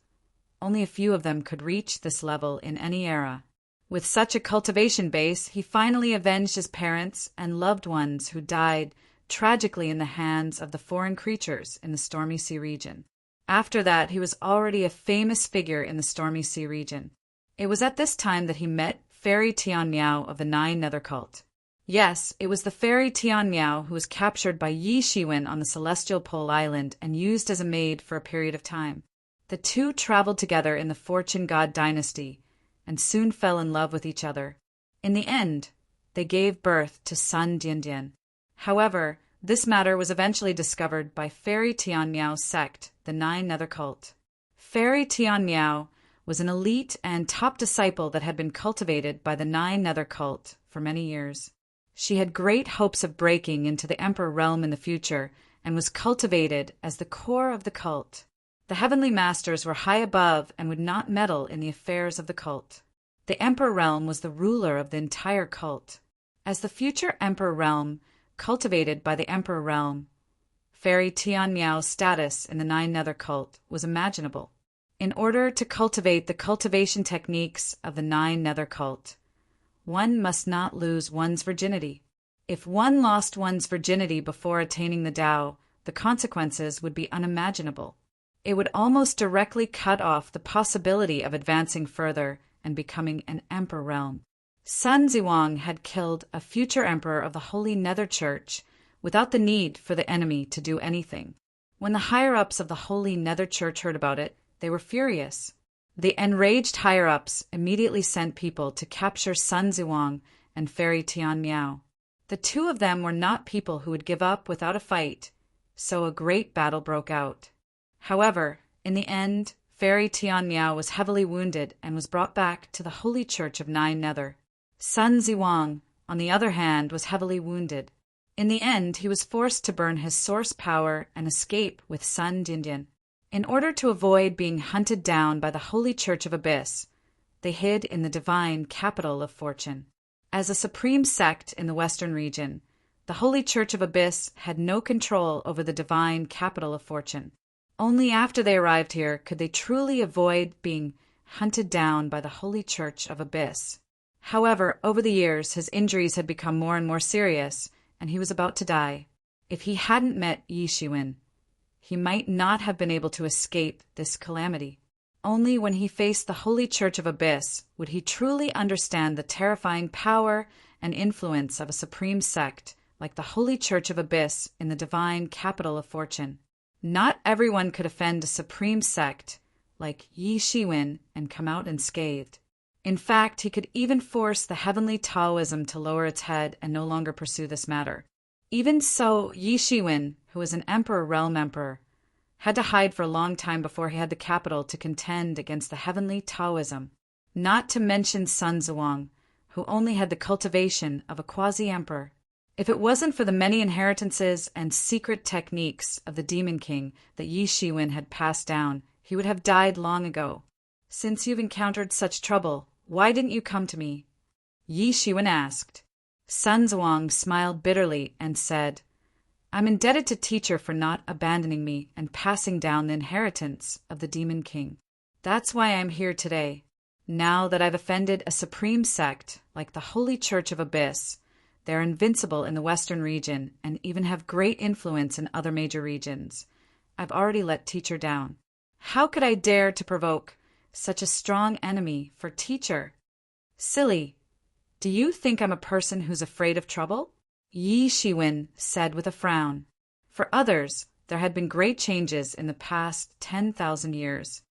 only a few of them could reach this level in any era. With such a cultivation base, he finally avenged his parents and loved ones who died tragically in the hands of the foreign creatures in the Stormy Sea region. After that, he was already a famous figure in the Stormy Sea region. It was at this time that he met Fairy Tian Miao of the Nine Nether Cult. Yes, it was the fairy Tian Miao who was captured by Yi Shiwen on the Celestial Pole Island and used as a maid for a period of time. The two traveled together in the Fortune God dynasty and soon fell in love with each other. In the end, they gave birth to Sun Diandian. However, this matter was eventually discovered by Fairy Tian Miao's sect, the Nine Nether Cult. Fairy Tian Miao was an elite and top disciple that had been cultivated by the Nine Nether Cult for many years. She had great hopes of breaking into the Emperor realm in the future and was cultivated as the core of the cult. The Heavenly Masters were high above and would not meddle in the affairs of the cult. The Emperor realm was the ruler of the entire cult. As the future Emperor realm, cultivated by the Emperor realm, Fairy Tian Miao's status in the Nine Nether Cult was imaginable. In order to cultivate the cultivation techniques of the Nine Nether Cult, one must not lose one's virginity. If one lost one's virginity before attaining the Tao, the consequences would be unimaginable. It would almost directly cut off the possibility of advancing further and becoming an emperor realm. Sun Ziwang had killed a future emperor of the Holy Nether Church without the need for the enemy to do anything. When the higher-ups of the Holy Nether Church heard about it, they were furious. The enraged higher-ups immediately sent people to capture Sun Ziwang and Fairy Tian Miao. The two of them were not people who would give up without a fight, so a great battle broke out. However, in the end, Fairy Tian Miao was heavily wounded and was brought back to the Holy Church of Nine Nether. Sun Ziwang, on the other hand, was heavily wounded. In the end, he was forced to burn his source power and escape with Sun Dindian. In order to avoid being hunted down by the Holy Church of Abyss, they hid in the divine capital of fortune. As a supreme sect in the Western region, the Holy Church of Abyss had no control over the divine capital of fortune. Only after they arrived here could they truly avoid being hunted down by the Holy Church of Abyss. However, over the years, his injuries had become more and more serious, and he was about to die. If he hadn't met Yi Shiwen, he might not have been able to escape this calamity. Only when he faced the Holy Church of Abyss would he truly understand the terrifying power and influence of a supreme sect like the Holy Church of Abyss in the divine capital of fortune. Not everyone could offend a supreme sect like Yi Shiwen and come out unscathed. In fact, he could even force the heavenly Taoism to lower its head and no longer pursue this matter. Even so, Yi Shiwen, who was an emperor realm emperor, had to hide for a long time before he had the capital to contend against the heavenly Taoism, not to mention Sun Ziwang, who only had the cultivation of a quasi-emperor. If it wasn't for the many inheritances and secret techniques of the Demon King that Yi Shiwen had passed down, he would have died long ago. Since you've encountered such trouble, why didn't you come to me? Yi Shiwen asked. Sun Ziwang smiled bitterly and said, I'm indebted to Teacher for not abandoning me and passing down the inheritance of the Demon King. That's why I'm here today. Now that I've offended a supreme sect like the Holy Church of Abyss, they're invincible in the Western region and even have great influence in other major regions. I've already let Teacher down. How could I dare to provoke such a strong enemy for Teacher? Silly. Do you think I'm a person who's afraid of trouble? Yi Shiwen said with a frown. For others, there had been great changes in the past 10,000 years.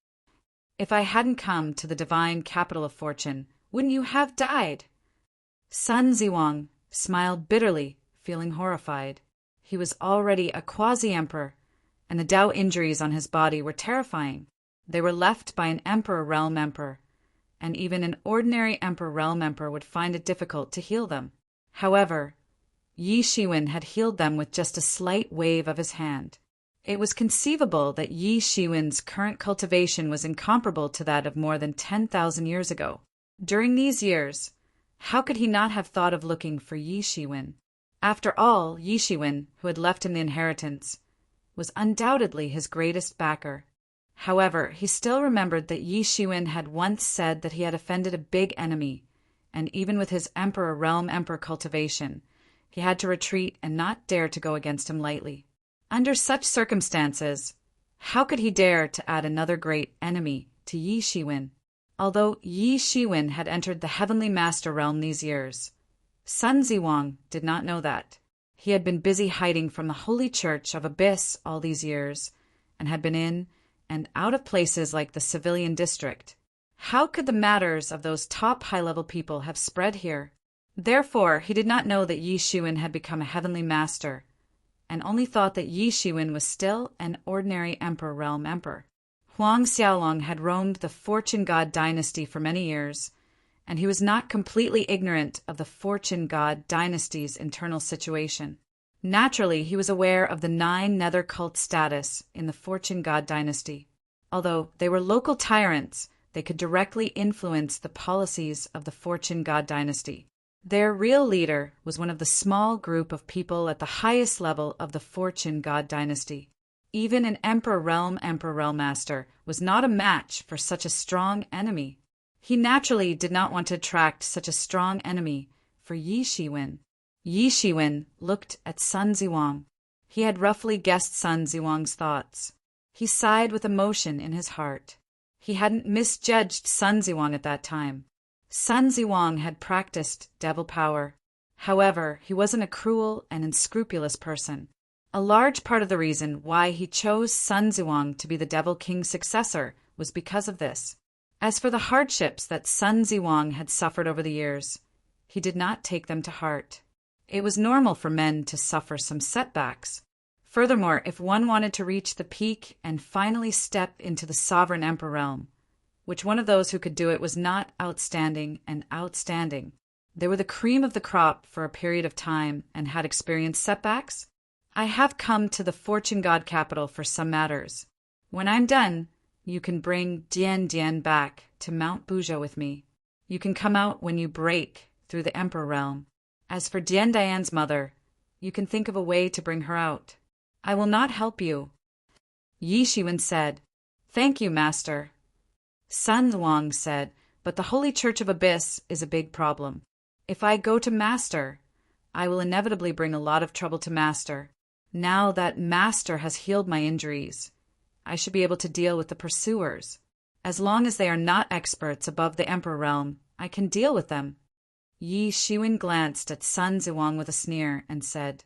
If I hadn't come to the divine capital of fortune, wouldn't you have died? Sun Ziwang smiled bitterly, feeling horrified. He was already a quasi-emperor, and the Dao injuries on his body were terrifying. They were left by an emperor realm emperor, and even an ordinary emperor realm emperor would find it difficult to heal them. However, Yi Shiwen had healed them with just a slight wave of his hand. It was conceivable that Yi Shiwen's current cultivation was incomparable to that of more than 10,000 years ago. During these years, how could he not have thought of looking for Yi Shiwen? After all, Yi Shiwen, who had left him the inheritance, was undoubtedly his greatest backer. However, he still remembered that Yi Shiwen had once said that he had offended a big enemy, and even with his emperor realm emperor cultivation, he had to retreat and not dare to go against him lightly. Under such circumstances, how could he dare to add another great enemy to Yi Shiwen? Although Yi Shiwen had entered the Heavenly Master realm these years, Sun Ziwang did not know that. He had been busy hiding from the Holy Church of Abyss all these years, and had been in and out of places like the civilian district. How could the matters of those top high-level people have spread here? Therefore, he did not know that Yi Shiwen had become a Heavenly Master, and only thought that Yi Shiwen was still an ordinary emperor realm emperor. Huang Xiaolong had roamed the Fortune God dynasty for many years, and he was not completely ignorant of the Fortune God dynasty's internal situation. Naturally, he was aware of the 9 nether cult status in the Fortune God dynasty. Although they were local tyrants, they could directly influence the policies of the Fortune God dynasty. Their real leader was one of the small group of people at the highest level of the Fortune God dynasty. Even an emperor realm master was not a match for such a strong enemy. He naturally did not want to attract such a strong enemy for Yi Shiwen. Yi Shiwen looked at Sun Ziwang. He had roughly guessed Sun Ziwang's thoughts. He sighed with emotion in his heart. He hadn't misjudged Sun Ziwang at that time. Sun Ziwang had practiced devil power. However, he wasn't a cruel and unscrupulous person. A large part of the reason why he chose Sun Ziwang to be the Devil King's successor was because of this. As for the hardships that Sun Ziwang had suffered over the years, he did not take them to heart. It was normal for men to suffer some setbacks. Furthermore, if one wanted to reach the peak and finally step into the sovereign emperor realm, which one of those who could do it was not outstanding and outstanding. They were the cream of the crop for a period of time and had experienced setbacks. I have come to the fortune god capital for some matters. When I'm done, you can bring Dian Dian back to Mount Buzhou with me. You can come out when you break through the emperor realm. As for Dian Dian's mother, you can think of a way to bring her out. I will not help you. Yi Shiwen said, Thank you, master. Sun Wang said, But the Holy Church of Abyss is a big problem. If I go to master, I will inevitably bring a lot of trouble to master. Now that master has healed my injuries, I should be able to deal with the pursuers. As long as they are not experts above the emperor realm, I can deal with them. Yi Shiwen glanced at Sun Ziwang with a sneer and said,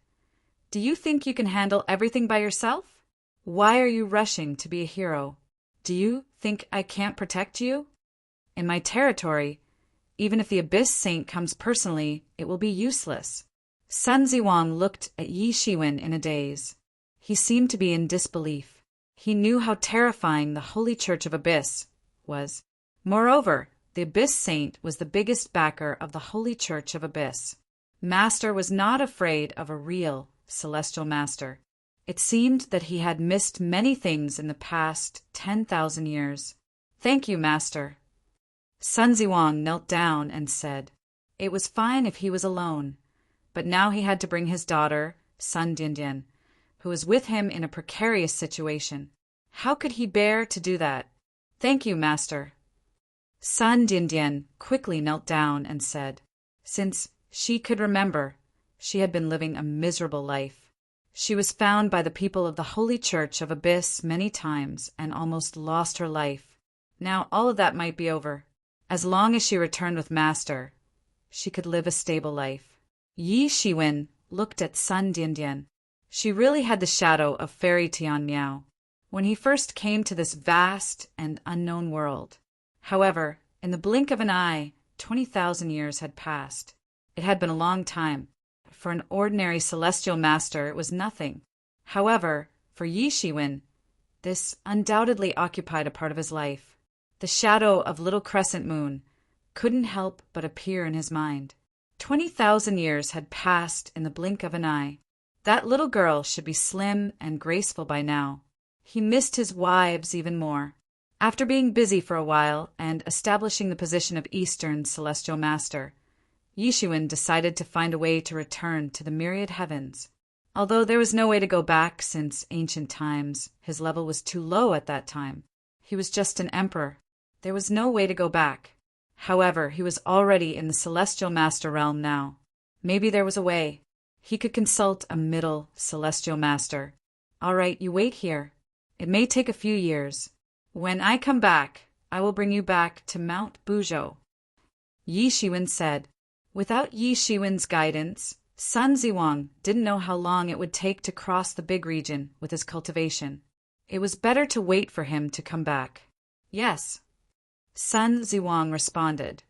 Do you think you can handle everything by yourself? Why are you rushing to be a hero? Do you think I can't protect you? In my territory, even if the Abyss Saint comes personally, it will be useless. Sun Ziwang looked at Yi Shiwen in a daze. He seemed to be in disbelief. He knew how terrifying the Holy Church of Abyss was. Moreover, the Abyss Saint was the biggest backer of the Holy Church of Abyss. Master was not afraid of a real celestial master. It seemed that he had missed many things in the past 10,000 years. Thank you, master. Sun Ziwang knelt down and said, It was fine if he was alone, but now he had to bring his daughter, Sun Diandian, who was with him in a precarious situation. How could he bear to do that? Thank you, master. Sun Diandian quickly knelt down and said, Since she could remember, she had been living a miserable life. She was found by the people of the Holy Church of Abyss many times and almost lost her life. Now all of that might be over. As long as she returned with master, she could live a stable life. Yi Shiwen looked at Sun Diandian. She really had the shadow of Fairy Tian Miao when he first came to this vast and unknown world. However, in the blink of an eye, 20,000 years had passed. It had been a long time. For an ordinary celestial master, it was nothing. However, for Yi Shiwen, this undoubtedly occupied a part of his life. The shadow of Little Crescent Moon couldn't help but appear in his mind. 20,000 years had passed in the blink of an eye. That little girl should be slim and graceful by now. He missed his wives even more. After being busy for a while and establishing the position of Eastern Celestial Master, Yi Shiwen decided to find a way to return to the myriad heavens. Although there was no way to go back since ancient times, his level was too low at that time. He was just an emperor. There was no way to go back. However, he was already in the Celestial Master realm now. Maybe there was a way. He could consult a middle Celestial Master. All right, you wait here. It may take a few years. When I come back, I will bring you back to Mount Buzhou. Yi Shiwen said. Without Yi Shiwen's guidance, Sun Ziwang didn't know how long it would take to cross the big region with his cultivation. It was better to wait for him to come back. Yes. Sun Ziwang responded,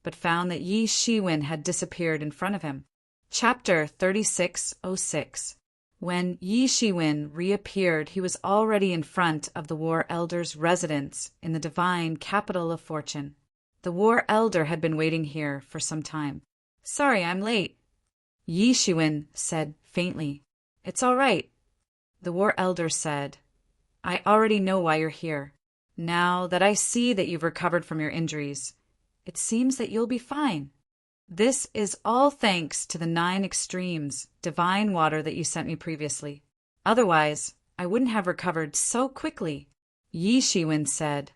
but found that Yi Shiwen had disappeared in front of him. Chapter 3606. When Yi Shiwen reappeared, he was already in front of the War Elder's residence in the divine capital of fortune. The War Elder had been waiting here for some time. Sorry, I'm late. Yi Shiwen said faintly. It's all right. The War Elder said, I already know why you're here. Now that I see that you've recovered from your injuries, it seems that you'll be fine. This is all thanks to the 9 extremes, divine water that you sent me previously. Otherwise, I wouldn't have recovered so quickly. Yi Shiwen said,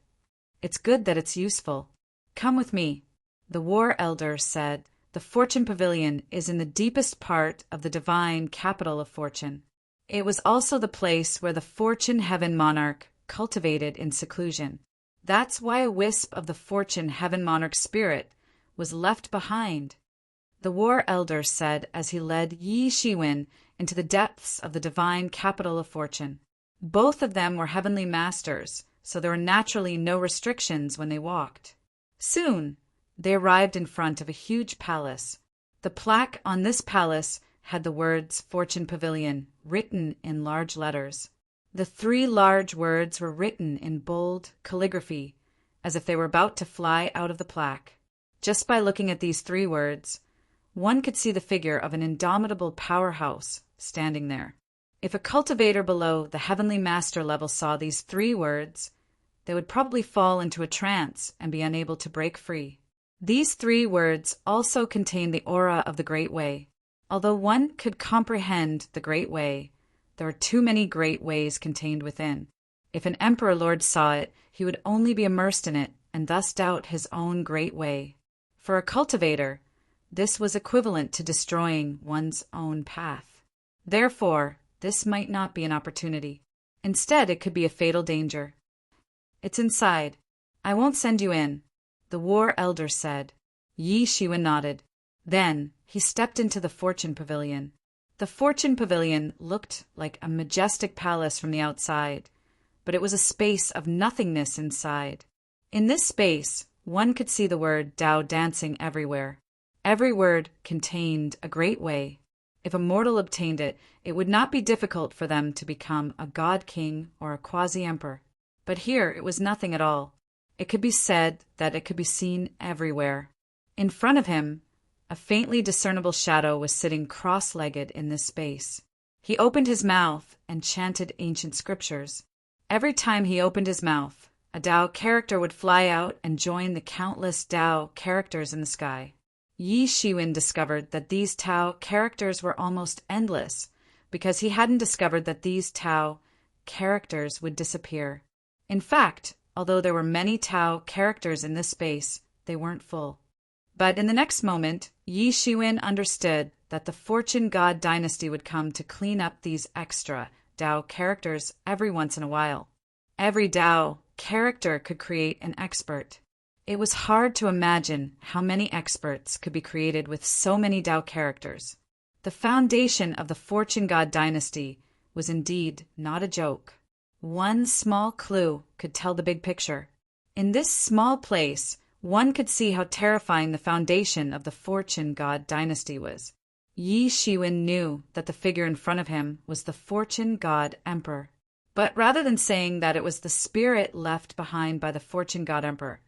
It's good that it's useful. Come with me. The War Elder said, The Fortune Pavilion is in the deepest part of the divine capital of fortune. It was also the place where the Fortune Heaven monarch cultivated in seclusion. That's why a wisp of the Fortune Heaven monarch spirit was left behind. The war elder said as he led Yi Shiwen into the depths of the divine capital of fortune. Both of them were heavenly masters, so there were naturally no restrictions when they walked. Soon, they arrived in front of a huge palace. The plaque on this palace had the words Fortune Pavilion written in large letters. The 3 large words were written in bold calligraphy, as if they were about to fly out of the plaque. Just by looking at these 3 words, one could see the figure of an indomitable powerhouse standing there. If a cultivator below the heavenly master level saw these 3 words, they would probably fall into a trance and be unable to break free. These 3 words also contain the aura of the Great Way. Although one could comprehend the Great Way, there are too many great ways contained within. If an emperor lord saw it, he would only be immersed in it and thus doubt his own great way. For a cultivator, this was equivalent to destroying one's own path. Therefore, this might not be an opportunity. Instead, it could be a fatal danger. It's inside. I won't send you in, the war elder said. Yi Shiwen nodded. Then he stepped into the Fortune Pavilion. The Fortune Pavilion looked like a majestic palace from the outside, but it was a space of nothingness inside. In this space, one could see the word Tao dancing everywhere. Every word contained a great way. If a mortal obtained it, it would not be difficult for them to become a god king or a quasi-emperor. But here it was nothing at all. It could be said that it could be seen everywhere. In front of him, a faintly discernible shadow was sitting cross-legged in this space. He opened his mouth and chanted ancient scriptures. Every time he opened his mouth, a Tao character would fly out and join the countless Tao characters in the sky. Yi Shiwen discovered that these Tao characters were almost endless, because he hadn't discovered that these Tao characters would disappear. In fact, although there were many Tao characters in this space, they weren't full. But in the next moment, Yi Shiwen understood that the Fortune God dynasty would come to clean up these extra Tao characters every once in a while. Every Tao character could create an expert. It was hard to imagine how many experts could be created with so many Tao characters. The foundation of the Fortune God dynasty was indeed not a joke. One small clue could tell the big picture. In this small place, one could see how terrifying the foundation of the Fortune God dynasty was. Yi Shiwen knew that the figure in front of him was the Fortune God Emperor. But rather than saying that it was the spirit left behind by the Fortune God Emperor,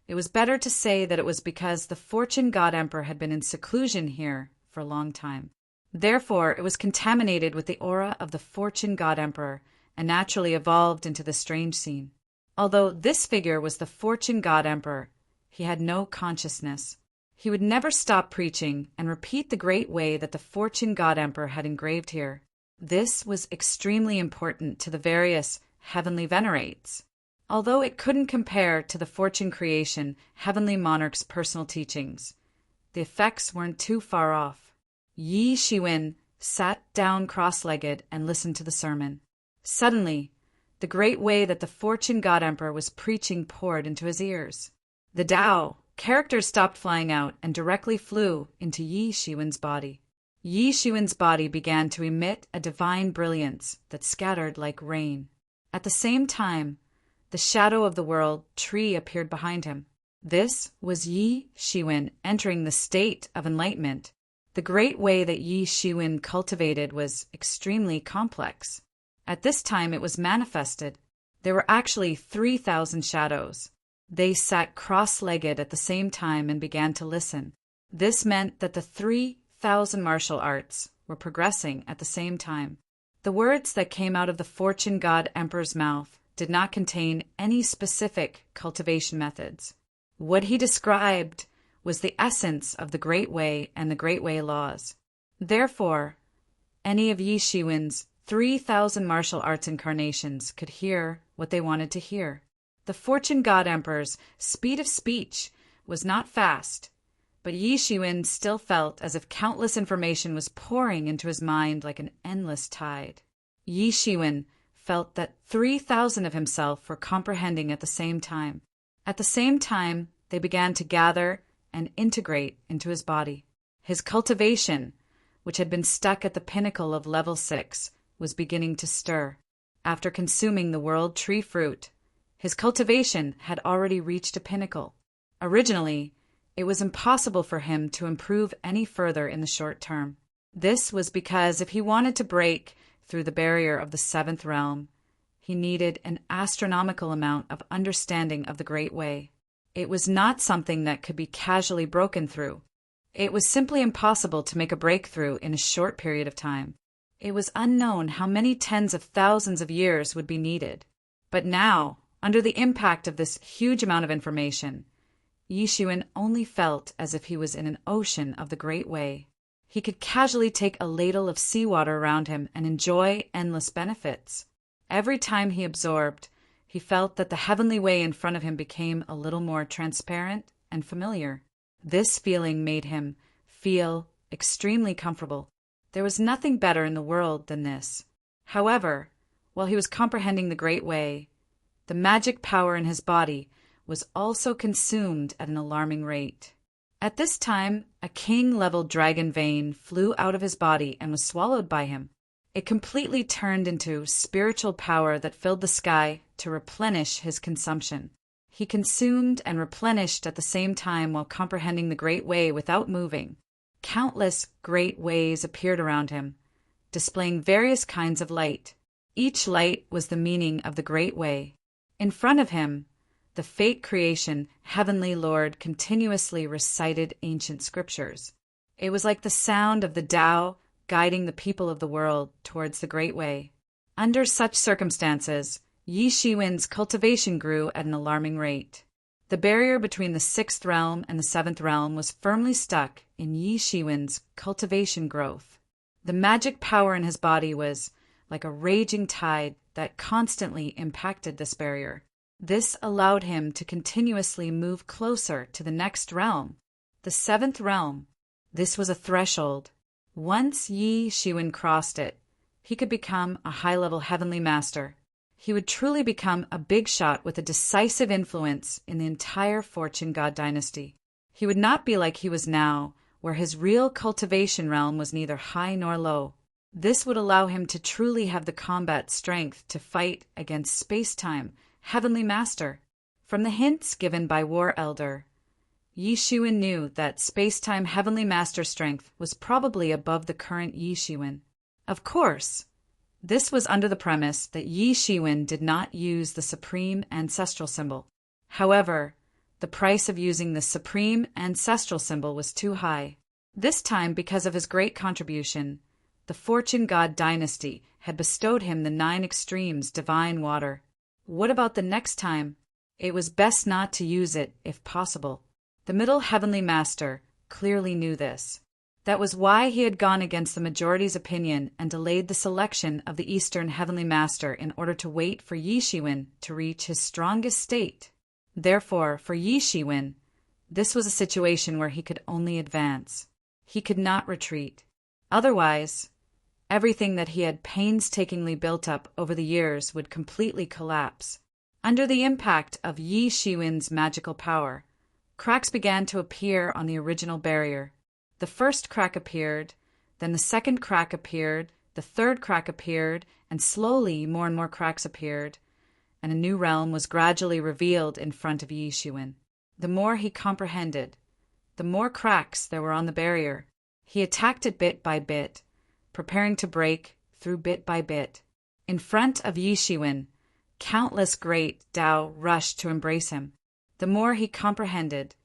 it was better to say that it was because the Fortune God Emperor had been in seclusion here for a long time. Therefore, it was contaminated with the aura of the Fortune God Emperor and naturally evolved into the strange scene. Although this figure was the Fortune God Emperor, he had no consciousness. He would never stop preaching and repeat the great way that the Fortune God Emperor had engraved here. This was extremely important to the various heavenly venerates. Although it couldn't compare to the Fortune Creation Heavenly Monarch's personal teachings, the effects weren't too far off. Yi Shiwen sat down cross-legged and listened to the sermon. Suddenly, the great way that the Fortune God Emperor was preaching poured into his ears. The Tao characters stopped flying out and directly flew into Yi Shiwen's body. Yi Shiwen's body began to emit a divine brilliance that scattered like rain. At the same time, the shadow of the world tree appeared behind him. This was Yi Shiwen entering the state of enlightenment. The great way that Yi Shiwen cultivated was extremely complex. At this time it was manifested. There were actually 3,000 shadows. They sat cross-legged at the same time and began to listen. This meant that the 3,000 martial arts were progressing at the same time. The words that came out of the Fortune God Emperor's mouth did not contain any specific cultivation methods. What he described was the essence of the Great Way and the Great Way laws. Therefore, any of Yi Shiwen's 3,000 martial arts incarnations could hear what they wanted to hear. The Fortune God Emperor's speed of speech was not fast, but Yi Shiwen still felt as if countless information was pouring into his mind like an endless tide. Yi Shiwen felt that 3,000 of himself were comprehending at the same time. At the same time, they began to gather and integrate into his body. His cultivation, which had been stuck at the pinnacle of level 6, was beginning to stir. After consuming the world tree fruit, his cultivation had already reached a pinnacle. Originally, it was impossible for him to improve any further in the short term. This was because if he wanted to break through the barrier of the 7th realm, he needed an astronomical amount of understanding of the Great Way. It was not something that could be casually broken through. It was simply impossible to make a breakthrough in a short period of time. It was unknown how many tens of thousands of years would be needed. But now, under the impact of this huge amount of information, Yi Shiwen only felt as if he was in an ocean of the Great Way. He could casually take a ladle of seawater around him and enjoy endless benefits. Every time he absorbed, he felt that the heavenly way in front of him became a little more transparent and familiar. This feeling made him feel extremely comfortable. There was nothing better in the world than this. However, while he was comprehending the Great Way, the magic power in his body was also consumed at an alarming rate. At this time, a king-level dragon vein flew out of his body and was swallowed by him. It completely turned into spiritual power that filled the sky to replenish his consumption. He consumed and replenished at the same time while comprehending the Great Way without moving. Countless great ways appeared around him, displaying various kinds of light. Each light was the meaning of the Great Way. In front of him, the Fate Creation Heavenly Lord continuously recited ancient scriptures. It was like the sound of the Tao guiding the people of the world towards the Great Way. Under such circumstances, Yi Shiwen's cultivation grew at an alarming rate. The barrier between the 6th realm and the 7th realm was firmly stuck in Yi Shiwen's cultivation growth. The magic power in his body was like a raging tide that constantly impacted this barrier. This allowed him to continuously move closer to the next realm, the 7th realm. This was a threshold. Once Yi Shiwen crossed it, he could become a high-level heavenly master. He would truly become a big shot with a decisive influence in the entire Fortune God dynasty. He would not be like he was now, where his real cultivation realm was neither high nor low. This would allow him to truly have the combat strength to fight against space-time Heavenly Master. From the hints given by War Elder, Yi Shiwen knew that space-time Heavenly Master strength was probably above the current Yi Shiwen. Of course, this was under the premise that Yi Shiwen did not use the Supreme Ancestral Symbol. However, the price of using the Supreme Ancestral Symbol was too high. This time, because of his great contribution, the Fortune God dynasty had bestowed him the 9 Extremes Divine Water. What about the next time? It was best not to use it, if possible. The Middle Heavenly Master clearly knew this. That was why he had gone against the majority's opinion and delayed the selection of the Eastern Heavenly Master in order to wait for Yi Shiwen to reach his strongest state. Therefore, for Yi Shiwen, this was a situation where he could only advance. He could not retreat. Otherwise, everything that he had painstakingly built up over the years would completely collapse. Under the impact of Yi Shiwen's magical power, cracks began to appear on the original barrier. The first crack appeared, then the second crack appeared, the third crack appeared, and slowly more and more cracks appeared, and a new realm was gradually revealed in front of Yi Shiwen. The more he comprehended, the more cracks there were on the barrier. He attacked it bit by bit, preparing to break through bit by bit. In front of Yi Shiwen, countless great Tao rushed to embrace him. The more he comprehended,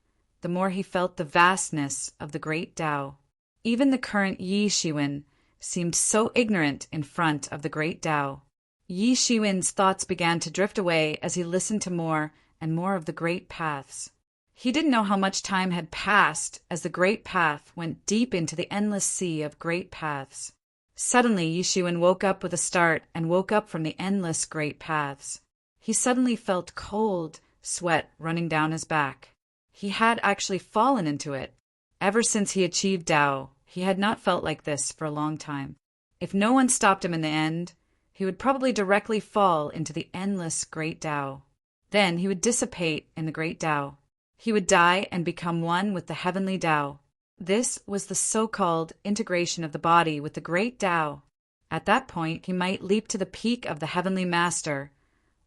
the more he felt the vastness of the great Tao. Even the current Yi Shiwen seemed so ignorant in front of the great Tao. Yi Shiwen's thoughts began to drift away as he listened to more and more of the great paths. He didn't know how much time had passed as the great path went deep into the endless sea of great paths. Suddenly, Yi Shiwen woke up with a start and woke up from the endless great paths. He suddenly felt cold sweat running down his back. He had actually fallen into it. Ever since he achieved Tao, he had not felt like this for a long time. If no one stopped him in the end, he would probably directly fall into the endless Great Tao. Then he would dissipate in the Great Tao. He would die and become one with the heavenly Tao. This was the so-called integration of the body with the Great Tao. At that point, he might leap to the peak of the Heavenly Master,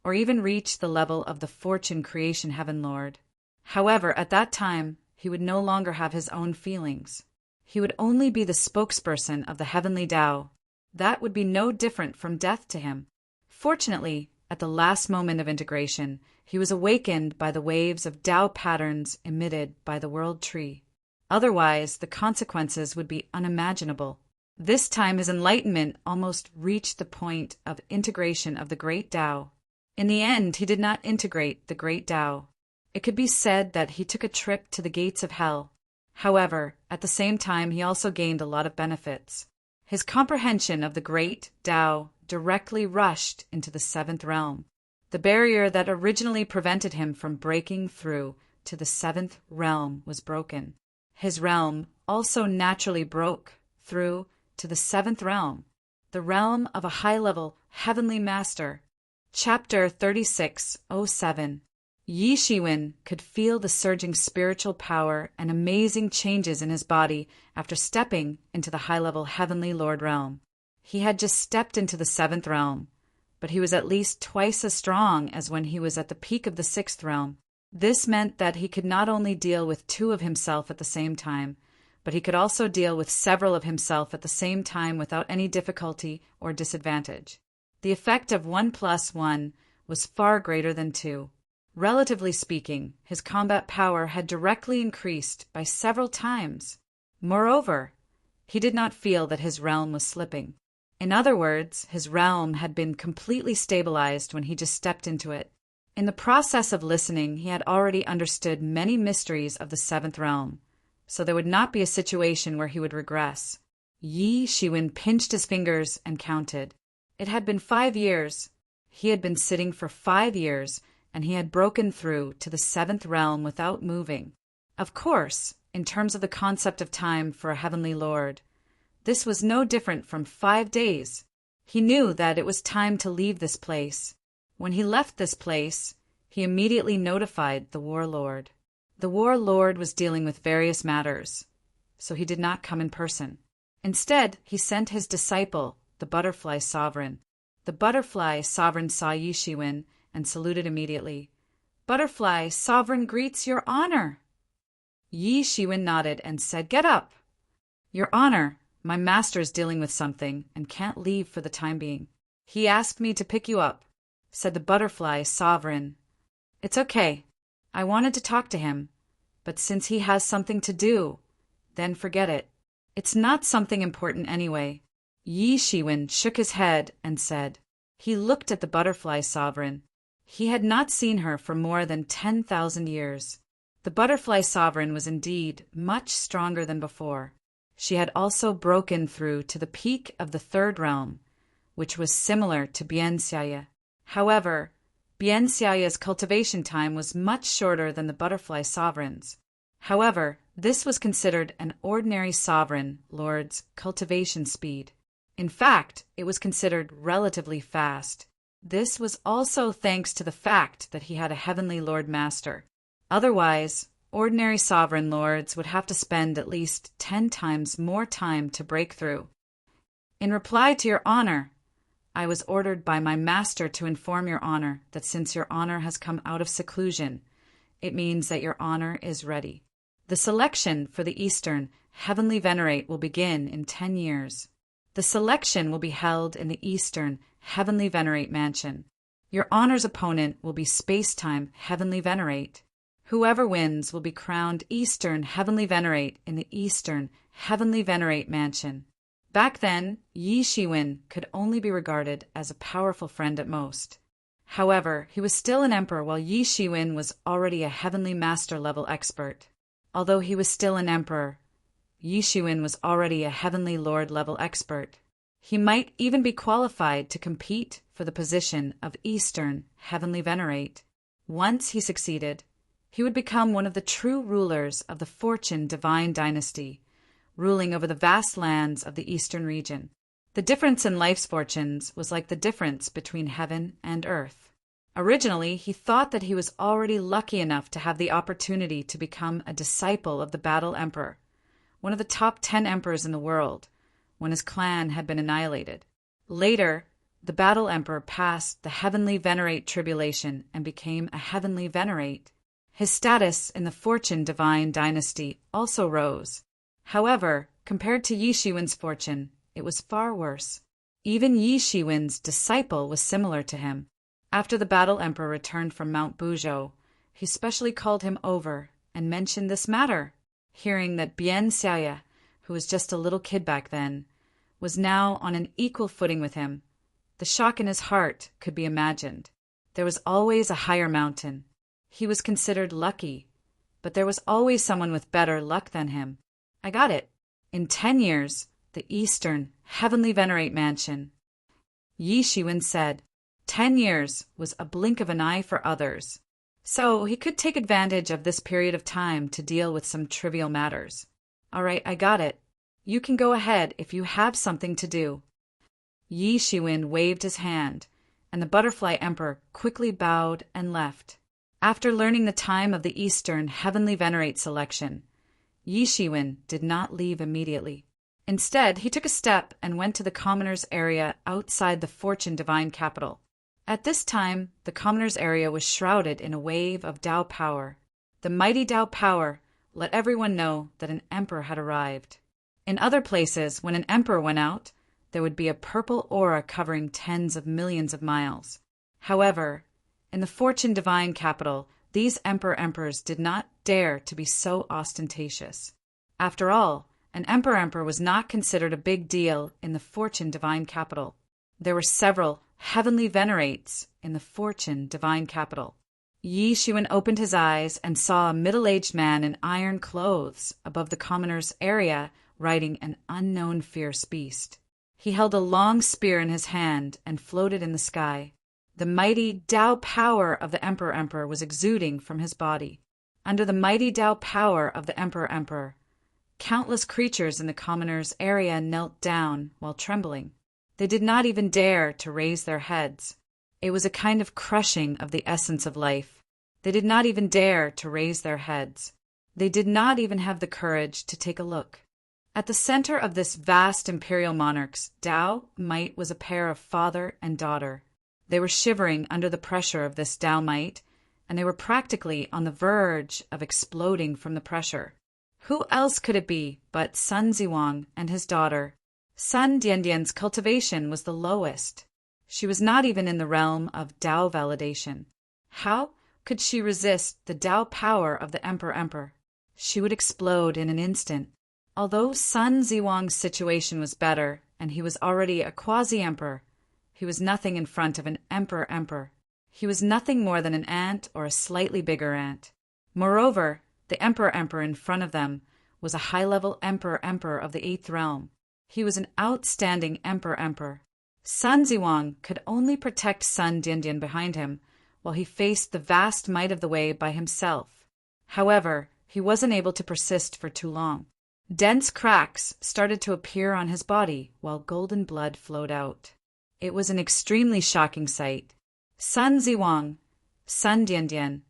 or even reach the level of the Fortune Creation Heaven Lord. However, at that time, he would no longer have his own feelings. He would only be the spokesperson of the Heavenly Tao. That would be no different from death to him. Fortunately, at the last moment of integration, he was awakened by the waves of Tao patterns emitted by the World Tree. Otherwise, the consequences would be unimaginable. This time his enlightenment almost reached the point of integration of the Great Tao. In the end, he did not integrate the Great Tao. It could be said that he took a trip to the gates of hell. However, at the same time, he also gained a lot of benefits. His comprehension of the Great Tao directly rushed into the seventh realm. The barrier that originally prevented him from breaking through to the seventh realm was broken. His realm also naturally broke through to the seventh realm, the realm of a high-level heavenly master. Chapter 36:07. Yi Shiwen could feel the surging spiritual power and amazing changes in his body after stepping into the high-level heavenly Lord realm. He had just stepped into the seventh realm, but he was at least twice as strong as when he was at the peak of the sixth realm. This meant that he could not only deal with two of himself at the same time, but he could also deal with several of himself at the same time without any difficulty or disadvantage. The effect of 1 + 1 was far greater than 2. Relatively speaking, his combat power had directly increased by several times. Moreover, he did not feel that his realm was slipping. In other words, his realm had been completely stabilized when he just stepped into it. In the process of listening, he had already understood many mysteries of the seventh realm, so there would not be a situation where he would regress. Yi Shiwen pinched his fingers and counted. It had been 5 years. He had been sitting for 5 years, and he had broken through to the seventh realm without moving. Of course, in terms of the concept of time for a heavenly lord, this was no different from 5 days. He knew that it was time to leave this place. When he left this place, he immediately notified the warlord. The warlord was dealing with various matters, so he did not come in person. Instead, he sent his disciple, the Butterfly Sovereign. The Butterfly Sovereign saw Yi Shiwen and saluted immediately. "Butterfly Sovereign greets your honor." Yi Shiwen nodded and said, "Get up." "Your honor, my master is dealing with something and can't leave for the time being. He asked me to pick you up," said the Butterfly Sovereign. "It's okay. I wanted to talk to him, but since he has something to do, then forget it. It's not something important anyway." Yi Shiwen shook his head and said. He looked at the Butterfly Sovereign. He had not seen her for more than 10,000 years. The Butterfly Sovereign was indeed much stronger than before. She had also broken through to the peak of the third realm, which was similar to Bianxiaye. However, Bianxiaye's cultivation time was much shorter than the Butterfly Sovereign's. However, this was considered an ordinary sovereign lord's cultivation speed. In fact, it was considered relatively fast. This was also thanks to the fact that he had a heavenly lord master. Otherwise, ordinary sovereign lords would have to spend at least 10 times more time to break through. "In reply to your honor, I was ordered by my master to inform your honor that since your honor has come out of seclusion, it means that your honor is ready. The selection for the Eastern Heavenly Venerate will begin in 10 years. The selection will be held in the Eastern Heavenly Venerate Mansion. Your honor's opponent will be Space-Time Heavenly Venerate. Whoever wins will be crowned Eastern Heavenly Venerate in the Eastern Heavenly Venerate Mansion." Back then, Yi Shiwen could only be regarded as a powerful friend at most. However, he was still an emperor while Yi Shiwen was already a Heavenly Master level expert. Although he was still an emperor, Yi Shiwen was already a Heavenly Lord level expert. He might even be qualified to compete for the position of Eastern Heavenly Venerate. Once he succeeded, he would become one of the true rulers of the Fortune Divine Dynasty, ruling over the vast lands of the Eastern region. The difference in life's fortunes was like the difference between heaven and earth. Originally, he thought that he was already lucky enough to have the opportunity to become a disciple of the Battle Emperor, one of the top 10 emperors in the world, when his clan had been annihilated. Later, the Battle Emperor passed the Heavenly Venerate tribulation and became a Heavenly Venerate. His status in the Fortune Divine dynasty also rose. However, compared to Yi Shiwen's fortune, it was far worse. Even Yi Shiwen's disciple was similar to him. After the Battle Emperor returned from Mount Buzhou, he specially called him over and mentioned this matter, hearing that Bian Xiaoya, who was just a little kid back then, was now on an equal footing with him. The shock in his heart could be imagined. There was always a higher mountain. He was considered lucky, but there was always someone with better luck than him. I got it. In 10 years, the Eastern Heavenly Venerate Mansion. Yi Shiwen said 10 years was a blink of an eye for others, so he could take advantage of this period of time to deal with some trivial matters. All right, I got it. You can go ahead if you have something to do. Yi Shiwen waved his hand, and the Butterfly Emperor quickly bowed and left. After learning the time of the Eastern Heavenly Venerate selection, Yi Shiwen did not leave immediately. Instead, he took a step and went to the commoners' area outside the Fortune Divine capital. At this time, the commoners' area was shrouded in a wave of Tao power. The mighty Tao power let everyone know that an emperor had arrived. In other places, when an emperor went out, there would be a purple aura covering tens of millions of miles. However, in the Fortune Divine capital, these emperors did not dare to be so ostentatious. After all, an emperor was not considered a big deal in the Fortune Divine capital. There were several Heavenly Venerates in the Fortune Divine capital. Yi Shiwen opened his eyes and saw a middle-aged man in iron clothes above the commoners' area riding an unknown fierce beast. He held a long spear in his hand and floated in the sky. The mighty Tao power of the Emperor was exuding from his body. Under the mighty Tao power of the Emperor, countless creatures in the commoners' area knelt down while trembling. They did not even dare to raise their heads. It was a kind of crushing of the essence of life. They did not even dare to raise their heads. They did not even have the courage to take a look. At the center of this vast imperial monarch's Tao might was a pair of father and daughter. They were shivering under the pressure of this Tao might, and they were practically on the verge of exploding from the pressure. Who else could it be but Sun Ziwang and his daughter? Sun Diandian's cultivation was the lowest. She was not even in the realm of Tao validation. How could she resist the Tao power of the Emperor? She would explode in an instant. Although Sun Ziwang's situation was better, and he was already a quasi-emperor, he was nothing in front of an emperor. He was nothing more than an ant or a slightly bigger ant. Moreover, the emperor in front of them was a high-level emperor of the 8th realm. He was an outstanding emperor. Sun Ziwang could only protect Sun Diandian behind him, while he faced the vast might of the way by himself. However, he wasn't able to persist for too long. Dense cracks started to appear on his body, while golden blood flowed out. It was an extremely shocking sight. Sun Ziwang, Sun Diandian,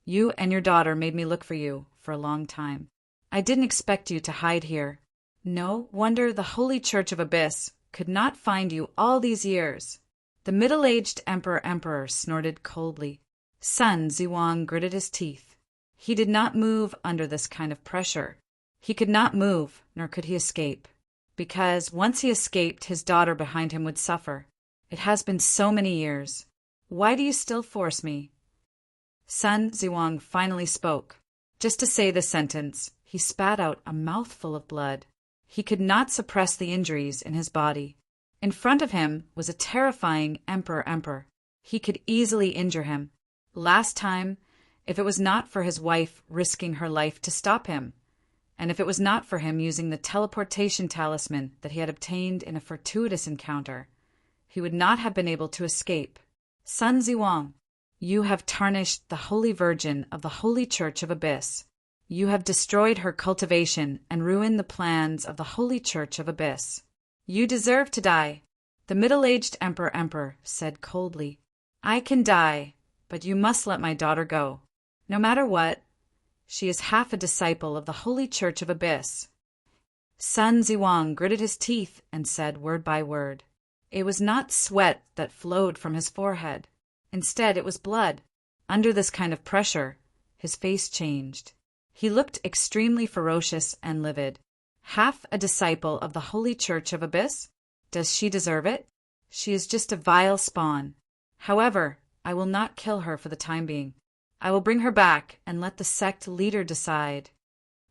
you and your daughter made me look for you for a long time. I didn't expect you to hide here. No wonder the Holy Church of Abyss could not find you all these years. The middle-aged emperor snorted coldly. Sun Ziwang gritted his teeth. He did not move under this kind of pressure. He could not move, nor could he escape, because once he escaped, his daughter behind him would suffer. It has been so many years. Why do you still force me? Sun Ziwang finally spoke. Just to say this sentence, he spat out a mouthful of blood. He could not suppress the injuries in his body. In front of him was a terrifying emperor. He could easily injure him. Last time, if it was not for his wife risking her life to stop him, and if it was not for him using the teleportation talisman that he had obtained in a fortuitous encounter, he would not have been able to escape. Sun Ziwang, you have tarnished the Holy Virgin of the Holy Church of Abyss. You have destroyed her cultivation and ruined the plans of the Holy Church of Abyss. You deserve to die. The middle-aged emperor said coldly. I can die, but you must let my daughter go. No matter what, she is half a disciple of the Holy Church of Abyss. Sun Ziwang gritted his teeth and said word by word. It was not sweat that flowed from his forehead. Instead, it was blood. Under this kind of pressure, his face changed. He looked extremely ferocious and livid. Half a disciple of the Holy Church of Abyss? Does she deserve it? She is just a vile spawn. However, I will not kill her for the time being. I will bring her back and let the sect leader decide.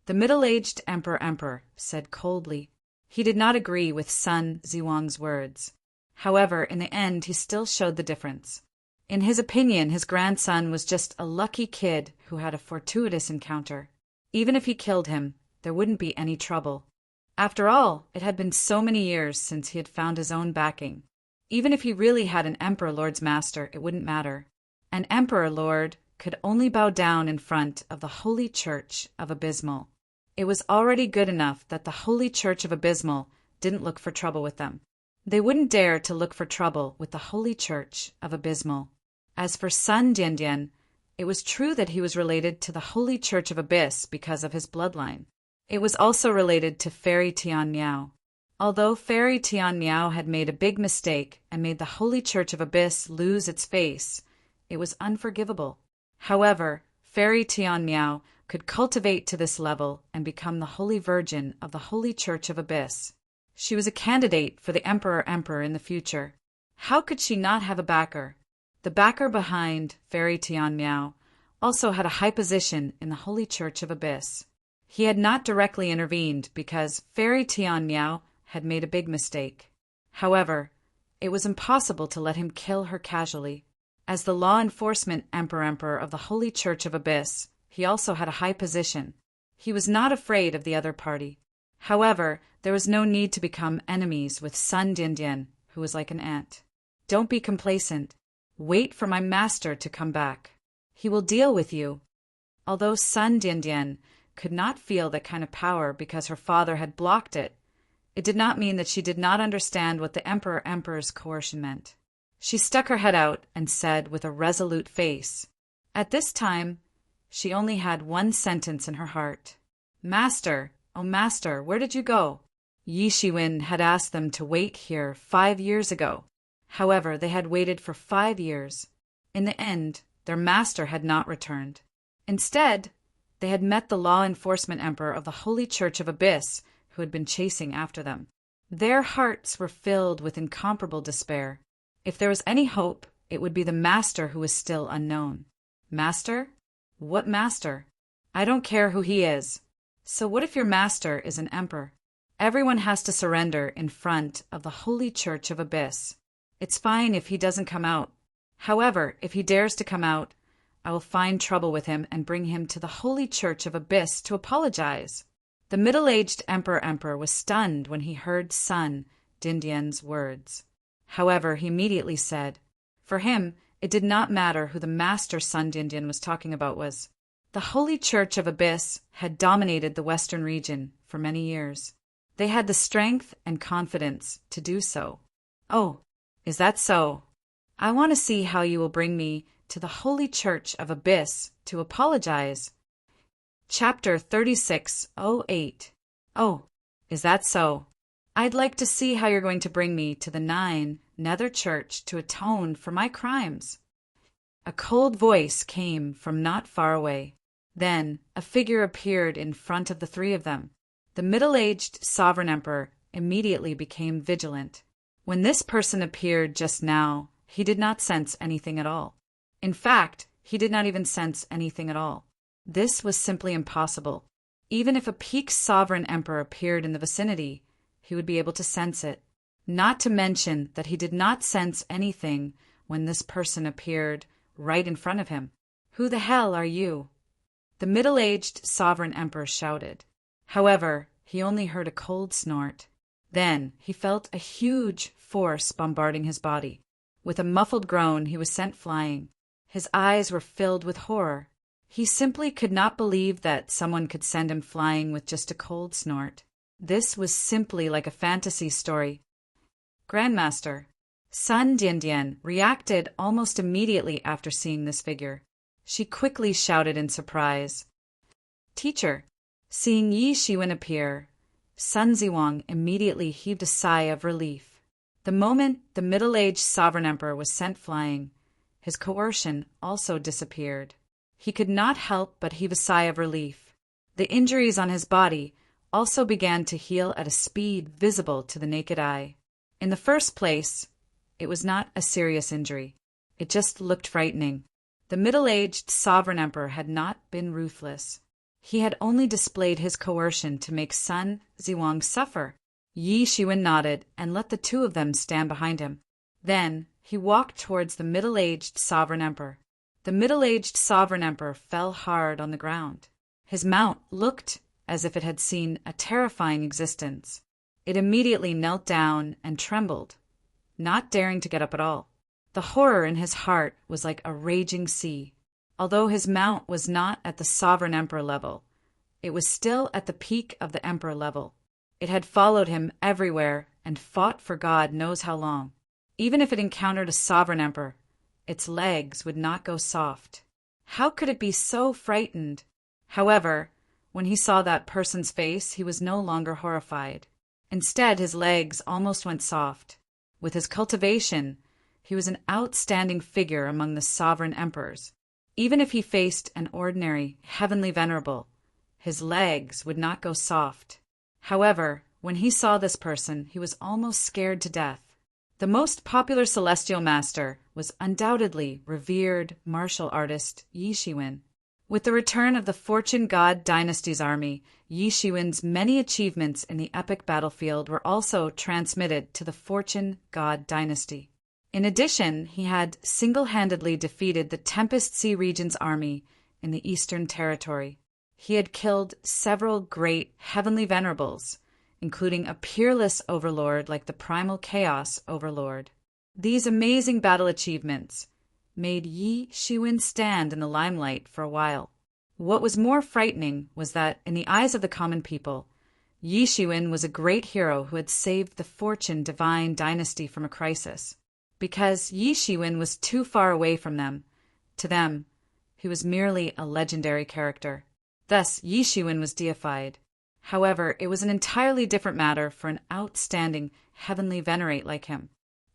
The middle-aged emperor said coldly. He did not agree with Sun Ziwang's words. However, in the end, he still showed the difference. In his opinion, his grandson was just a lucky kid who had a fortuitous encounter. Even if he killed him, there wouldn't be any trouble. After all, it had been so many years since he had found his own backing. Even if he really had an Emperor Lord's master, it wouldn't matter. An Emperor Lord could only bow down in front of the Holy Church of Abysmal. It was already good enough that the Holy Church of Abysmal didn't look for trouble with them. They wouldn't dare to look for trouble with the Holy Church of Abysmal. As for Sun Diandian, it was true that he was related to the Holy Church of Abyss because of his bloodline. It was also related to Fairy Tian Miao. Although Fairy Tian Miao had made a big mistake and made the Holy Church of Abyss lose its face, it was unforgivable. However, Fairy Tian Miao could cultivate to this level and become the Holy Virgin of the Holy Church of Abyss. She was a candidate for the Emperor in the future. How could she not have a backer? The backer behind Fairy Tian Miao also had a high position in the Holy Church of Abyss. He had not directly intervened because Fairy Tian Miao had made a big mistake. However, it was impossible to let him kill her casually. As the law enforcement emperor of the Holy Church of Abyss, he also had a high position. He was not afraid of the other party. However, there was no need to become enemies with Sun Diandian, who was like an ant. Don't be complacent. Wait for my master to come back. He will deal with you. Although Sun Diandian could not feel that kind of power because her father had blocked it, it did not mean that she did not understand what the emperor's coercion meant. She stuck her head out and said with a resolute face. At this time, she only had one sentence in her heart. Master, oh master, where did you go? Yi Shiwen had asked them to wait here 5 years ago. However, they had waited for 5 years. In the end, their master had not returned. Instead, they had met the law enforcement emperor of the Holy Church of Abyss, who had been chasing after them. Their hearts were filled with incomparable despair. If there was any hope, it would be the master who was still unknown. Master? What master? I don't care who he is. So what if your master is an emperor? Everyone has to surrender in front of the Holy Church of Abyss. It's fine if he doesn't come out. However, if he dares to come out, I will find trouble with him and bring him to the Holy Church of Abyss to apologize. The middle-aged emperor was stunned when he heard Sun Diandian's words. However, he immediately said, for him, it did not matter who the master Sun Diandian was talking about was. The Holy Church of Abyss had dominated the western region for many years. They had the strength and confidence to do so. Oh, is that so? I want to see how you will bring me to the Holy Church of Abyss to apologize. Chapter 3608. Oh, is that so? I'd like to see how you're going to bring me to the 9 Nether Church to atone for my crimes. A cold voice came from not far away. Then a figure appeared in front of the 3 of them. The middle-aged sovereign emperor immediately became vigilant. When this person appeared just now, he did not sense anything at all. In fact, he did not even sense anything at all. This was simply impossible. Even if a peak sovereign emperor appeared in the vicinity, he would be able to sense it. Not to mention that he did not sense anything when this person appeared right in front of him. Who the hell are you? The middle-aged sovereign emperor shouted. However, he only heard a cold snort. Then he felt a huge force bombarding his body. With a muffled groan, he was sent flying. His eyes were filled with horror. He simply could not believe that someone could send him flying with just a cold snort. This was simply like a fantasy story. Grandmaster Sun Diandian reacted almost immediately after seeing this figure. She quickly shouted in surprise. Teacher! Seeing Yi Shiwen appear, Sun Ziwang immediately heaved a sigh of relief. The moment the middle-aged sovereign emperor was sent flying, his coercion also disappeared. He could not help but heave a sigh of relief. The injuries on his body also began to heal at a speed visible to the naked eye. In the first place, it was not a serious injury. It just looked frightening. The middle-aged sovereign emperor had not been ruthless. He had only displayed his coercion to make Sun Ziwang suffer. Yi Shiwen nodded and let the two of them stand behind him. Then he walked towards the middle-aged sovereign emperor. The middle-aged sovereign emperor fell hard on the ground. His mount looked as if it had seen a terrifying existence. It immediately knelt down and trembled, not daring to get up at all. The horror in his heart was like a raging sea. Although his mount was not at the sovereign emperor level, it was still at the peak of the emperor level. It had followed him everywhere and fought for God knows how long. Even if it encountered a sovereign emperor, its legs would not go soft. How could it be so frightened? However, when he saw that person's face, he was no longer horrified. Instead, his legs almost went soft. With his cultivation, he was an outstanding figure among the sovereign emperors. Even if he faced an ordinary heavenly venerable, his legs would not go soft. However, when he saw this person, he was almost scared to death. The most popular celestial master was undoubtedly revered martial artist Yi Shiwen. With the return of the Fortune God dynasty's army, Yi Shiwen's many achievements in the epic battlefield were also transmitted to the Fortune God dynasty. In addition, he had single-handedly defeated the Tempest Sea region's army in the Eastern Territory. He had killed several great heavenly venerables, including a peerless overlord like the Primal Chaos Overlord. These amazing battle achievements made Yi Shiwen stand in the limelight for a while. What was more frightening was that, in the eyes of the common people, Yi Shiwen was a great hero who had saved the Fortune Divine dynasty from a crisis. Because Yi Shiwen was too far away from them, to them, he was merely a legendary character. Thus, Yi Shiwen was deified. However, it was an entirely different matter for an outstanding heavenly venerate like him.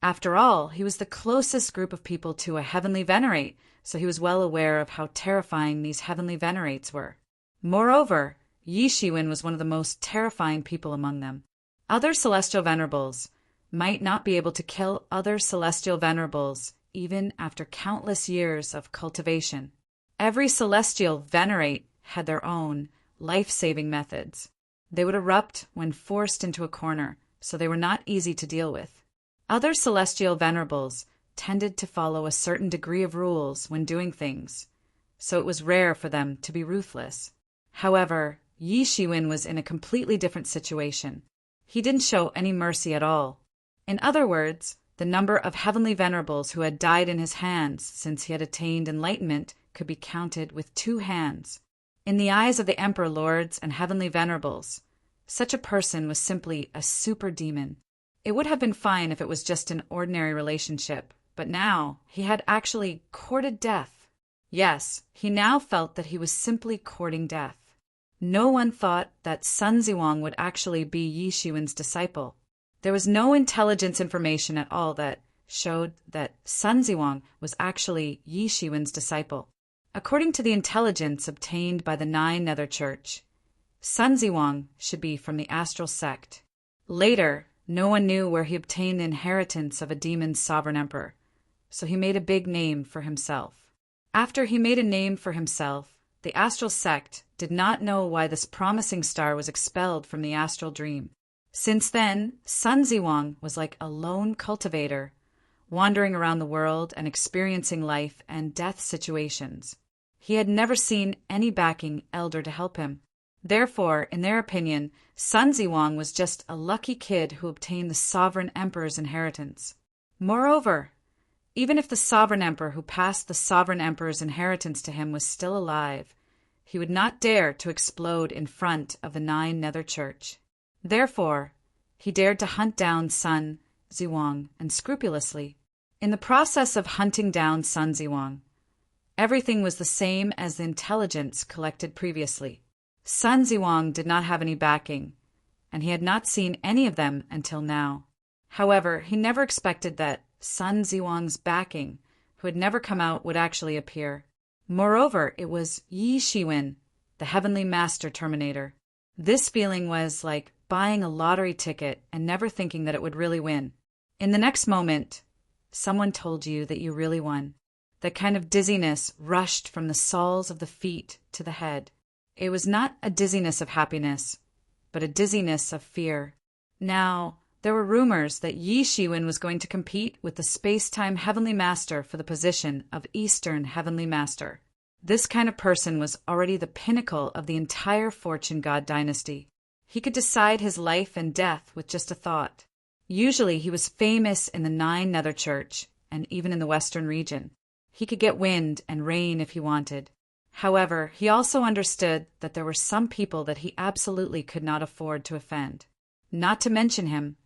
After all, he was the closest group of people to a heavenly venerate, so he was well aware of how terrifying these heavenly venerates were. Moreover, Yi Shiwen was one of the most terrifying people among them. Other celestial venerables might not be able to kill other celestial venerables even after countless years of cultivation. Every celestial venerate had their own life-saving methods. They would erupt when forced into a corner, so they were not easy to deal with. Other celestial venerables tended to follow a certain degree of rules when doing things, so it was rare for them to be ruthless. However, Yi Shiwen was in a completely different situation. He didn't show any mercy at all. In other words, the number of heavenly venerables who had died in his hands since he had attained enlightenment could be counted with 2 hands. In the eyes of the emperor lords and heavenly venerables, such a person was simply a super demon. It would have been fine if it was just an ordinary relationship, but now he had actually courted death. Yes, he now felt that he was simply courting death. No one thought that Sun Ziwang would actually be Yi Shiwen's disciple. There was no intelligence information at all that showed that Sun Ziwang was actually Yi Shiwen's disciple. According to the intelligence obtained by the 9 Nether Church, Sun Ziwang should be from the astral sect. Later, no one knew where he obtained the inheritance of a demon's sovereign emperor, so he made a big name for himself. After he made a name for himself, the astral sect did not know why this promising star was expelled from the astral dream. Since then, Sun Ziwang was like a lone cultivator, wandering around the world and experiencing life and death situations. He had never seen any backing elder to help him. Therefore, in their opinion, Sun Ziwang was just a lucky kid who obtained the sovereign emperor's inheritance. Moreover, even if the sovereign emperor who passed the sovereign emperor's inheritance to him was still alive, he would not dare to explode in front of the 9 Nether Church. Therefore, he dared to hunt down Sun Ziwang, and scrupulously. In the process of hunting down Sun Ziwang, everything was the same as the intelligence collected previously. Sun Ziwang did not have any backing, and he had not seen any of them until now. However, he never expected that Sun Ziwang's backing, who had never come out, would actually appear. Moreover, it was Yi Shiwen, the Heavenly Master Terminator. This feeling was like buying a lottery ticket and never thinking that it would really win. In the next moment, someone told you that you really won. That kind of dizziness rushed from the soles of the feet to the head. It was not a dizziness of happiness, but a dizziness of fear. Now, there were rumors that Yi Shiwen was going to compete with the space-time Heavenly Master for the position of Eastern Heavenly Master. This kind of person was already the pinnacle of the entire Fortune God dynasty. He could decide his life and death with just a thought. Usually he was famous in the 9 Nether Church, and even in the Western region. He could get wind and rain if he wanted. However, he also understood that there were some people that he absolutely could not afford to offend. Not to mention him,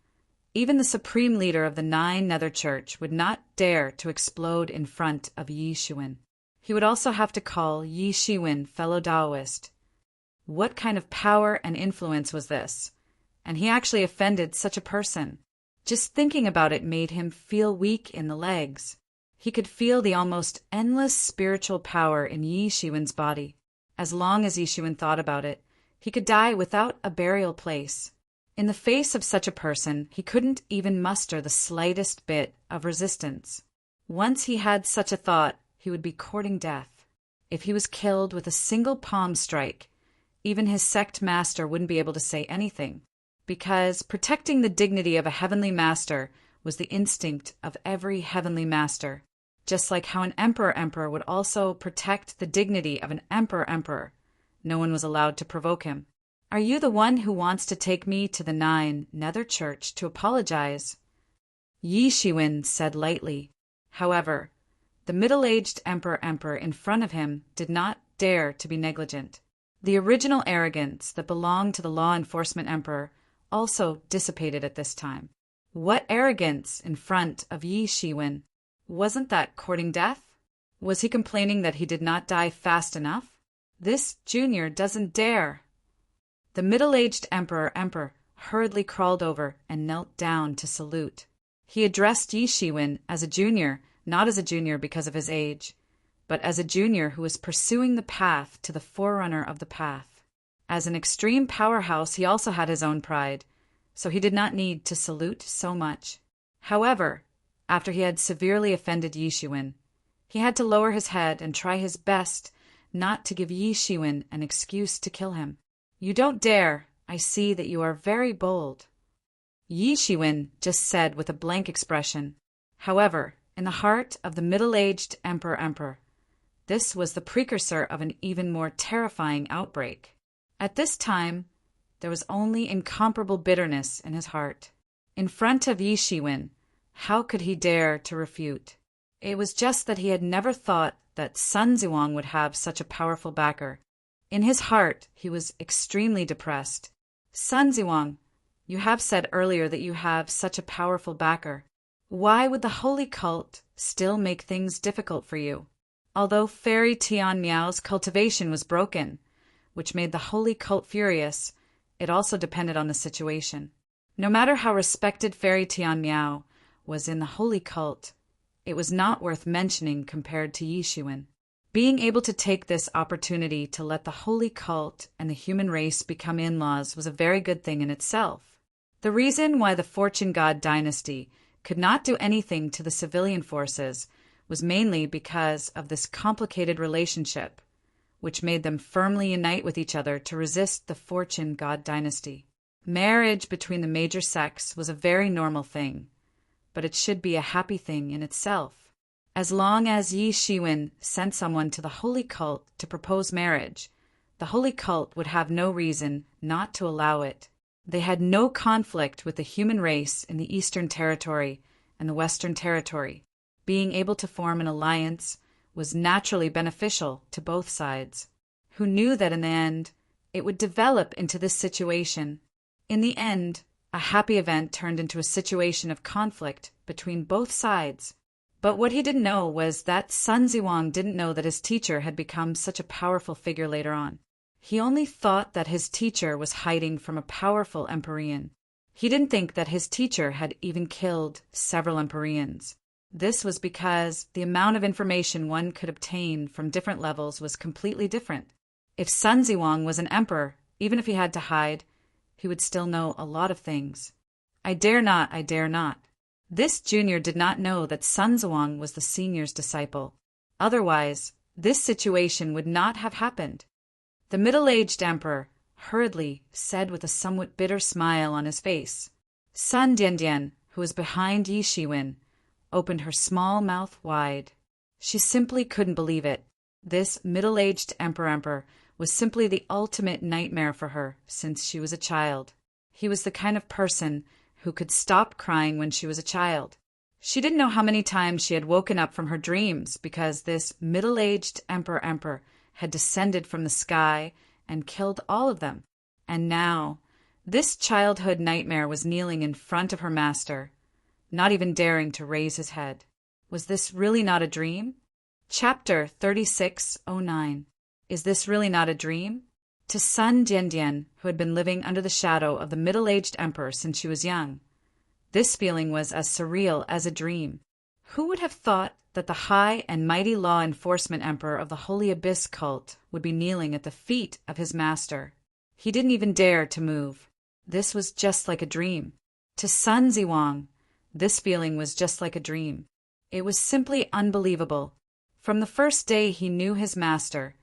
even the supreme leader of the 9 Nether Church would not dare to explode in front of Yi Shiwen. He would also have to call Yi Shiwen fellow Taoist. What kind of power and influence was this? And he actually offended such a person. Just thinking about it made him feel weak in the legs. He could feel the almost endless spiritual power in Yi Shiwen's body. As long as Yi Shiwen thought about it, he could die without a burial place. In the face of such a person, he couldn't even muster the slightest bit of resistance. Once he had such a thought, he would be courting death. If he was killed with a single palm strike, even his sect master wouldn't be able to say anything, because protecting the dignity of a heavenly master was the instinct of every heavenly master, just like how an emperor would also protect the dignity of an emperor. No one was allowed to provoke him. Are you the one who wants to take me to the 9 Nether Church to apologize? Yi Shiwen said lightly. However, the middle-aged emperor in front of him did not dare to be negligent. The original arrogance that belonged to the law enforcement emperor also dissipated at this time. What arrogance in front of Yi Shiwen? Wasn't that courting death? Was he complaining that he did not die fast enough? This junior doesn't dare. The middle-aged emperor hurriedly crawled over and knelt down to salute. He addressed Yi Shiwen as a junior, not as a junior because of his age, but as a junior who was pursuing the path to the forerunner of the path. As an extreme powerhouse, he also had his own pride, so he did not need to salute so much. However, after he had severely offended Yi Shiwen, he had to lower his head and try his best not to give Yi Shiwen an excuse to kill him. You don't dare. I see that you are very bold. Yi Shiwen just said with a blank expression. However, in the heart of the middle-aged emperor, this was the precursor of an even more terrifying outbreak. At this time, there was only incomparable bitterness in his heart. In front of Yi Shiwen, how could he dare to refute? It was just that he had never thought that Sun Ziwang would have such a powerful backer. In his heart, he was extremely depressed. Sun Ziwang, you have said earlier that you have such a powerful backer. Why would the holy cult still make things difficult for you? Although Fairy Tian Miao's cultivation was broken, which made the holy cult furious, it also depended on the situation. No matter how respected Fairy Tian Miao was in the holy cult, it was not worth mentioning compared to Yi Shiwen. Being able to take this opportunity to let the holy cult and the human race become in-laws was a very good thing in itself. The reason why the Fortune God dynasty could not do anything to the civilian forces was mainly because of this complicated relationship, which made them firmly unite with each other to resist the Fortune God dynasty. Marriage between the major sects was a very normal thing, but it should be a happy thing in itself. As long as Yi Shiwen sent someone to the holy cult to propose marriage, the holy cult would have no reason not to allow it. They had no conflict with the human race in the Eastern Territory and the Western Territory. Being able to form an alliance was naturally beneficial to both sides, who knew that in the end it would develop into this situation. In the end, a happy event turned into a situation of conflict between both sides. But what he didn't know was that Sun Ziwang didn't know that his teacher had become such a powerful figure later on. He only thought that his teacher was hiding from a powerful Emperor. He didn't think that his teacher had even killed several Emperors. This was because the amount of information one could obtain from different levels was completely different. If Sun Ziwang was an emperor, even if he had to hide, he would still know a lot of things. I dare not, I dare not. This junior did not know that Sun Ziwang was the senior's disciple. Otherwise, this situation would not have happened. The middle-aged emperor hurriedly said with a somewhat bitter smile on his face. Sun Diandian, who was behind Yi Shiwen, opened her small mouth wide. She simply couldn't believe it. This middle-aged emperor was simply the ultimate nightmare for her since she was a child. He was the kind of person who could stop crying when she was a child. She didn't know how many times she had woken up from her dreams because this middle-aged emperor had descended from the sky and killed all of them. And now, this childhood nightmare was kneeling in front of her master, not even daring to raise his head. Was this really not a dream? Chapter 3609. Is this really not a dream? To Sun Diandian, who had been living under the shadow of the middle-aged emperor since she was young, this feeling was as surreal as a dream. Who would have thought that the high and mighty law enforcement emperor of the Holy Abyss cult would be kneeling at the feet of his master? He didn't even dare to move. This was just like a dream. To Sun Ziwang, this feeling was just like a dream. It was simply unbelievable. From the first day he knew his master,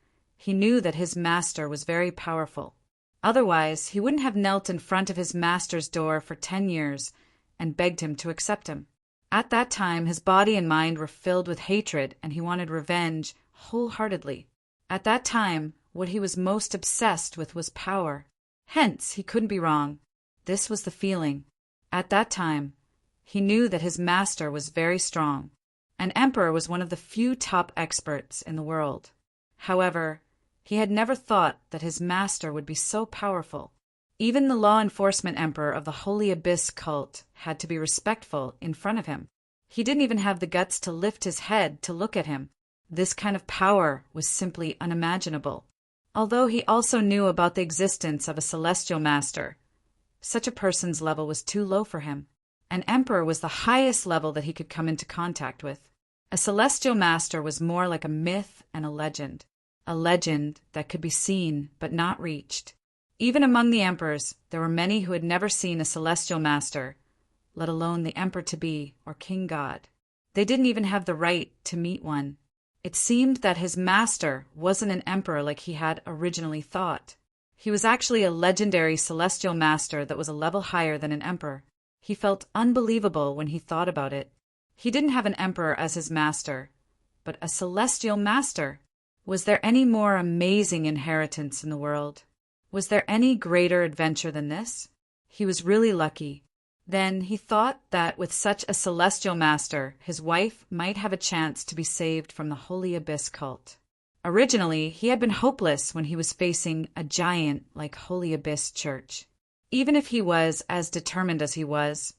he knew that his master was very powerful. Otherwise, he wouldn't have knelt in front of his master's door for 10 years and begged him to accept him. At that time, his body and mind were filled with hatred, and he wanted revenge wholeheartedly. At that time, what he was most obsessed with was power. Hence, he couldn't be wrong. This was the feeling. At that time, he knew that his master was very strong. An emperor was one of the few top experts in the world. However, he had never thought that his master would be so powerful. Even the law enforcement emperor of the Holy Abyss cult had to be respectful in front of him. He didn't even have the guts to lift his head to look at him. This kind of power was simply unimaginable. Although he also knew about the existence of a celestial master, such a person's level was too low for him. An emperor was the highest level that he could come into contact with. A celestial master was more like a myth and a legend that could be seen but not reached. Even among the emperors, there were many who had never seen a celestial master, let alone the emperor-to-be or king god. They didn't even have the right to meet one. It seemed that his master wasn't an emperor like he had originally thought. He was actually a legendary celestial master that was a level higher than an emperor. He felt unbelievable when he thought about it. He didn't have an emperor as his master, but a celestial master. Was there any more amazing inheritance in the world? Was there any greater adventure than this? He was really lucky. Then he thought that with such a celestial master, his wife might have a chance to be saved from the Holy Abyss cult. Originally, he had been hopeless when he was facing a giant like Holy Abyss Church. Even if he was as determined as he was,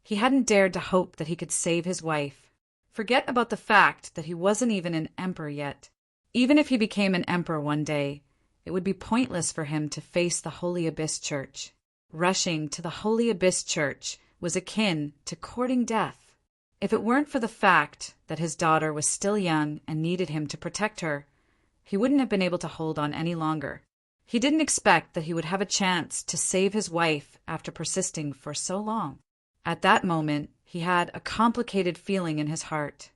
he hadn't dared to hope that he could save his wife. Forget about the fact that he wasn't even an emperor yet. Even if he became an emperor one day, it would be pointless for him to face the Holy Abyss Church. Rushing to the Holy Abyss Church was akin to courting death. If it weren't for the fact that his daughter was still young and needed him to protect her, he wouldn't have been able to hold on any longer. He didn't expect that he would have a chance to save his wife after persisting for so long. At that moment, he had a complicated feeling in his heart.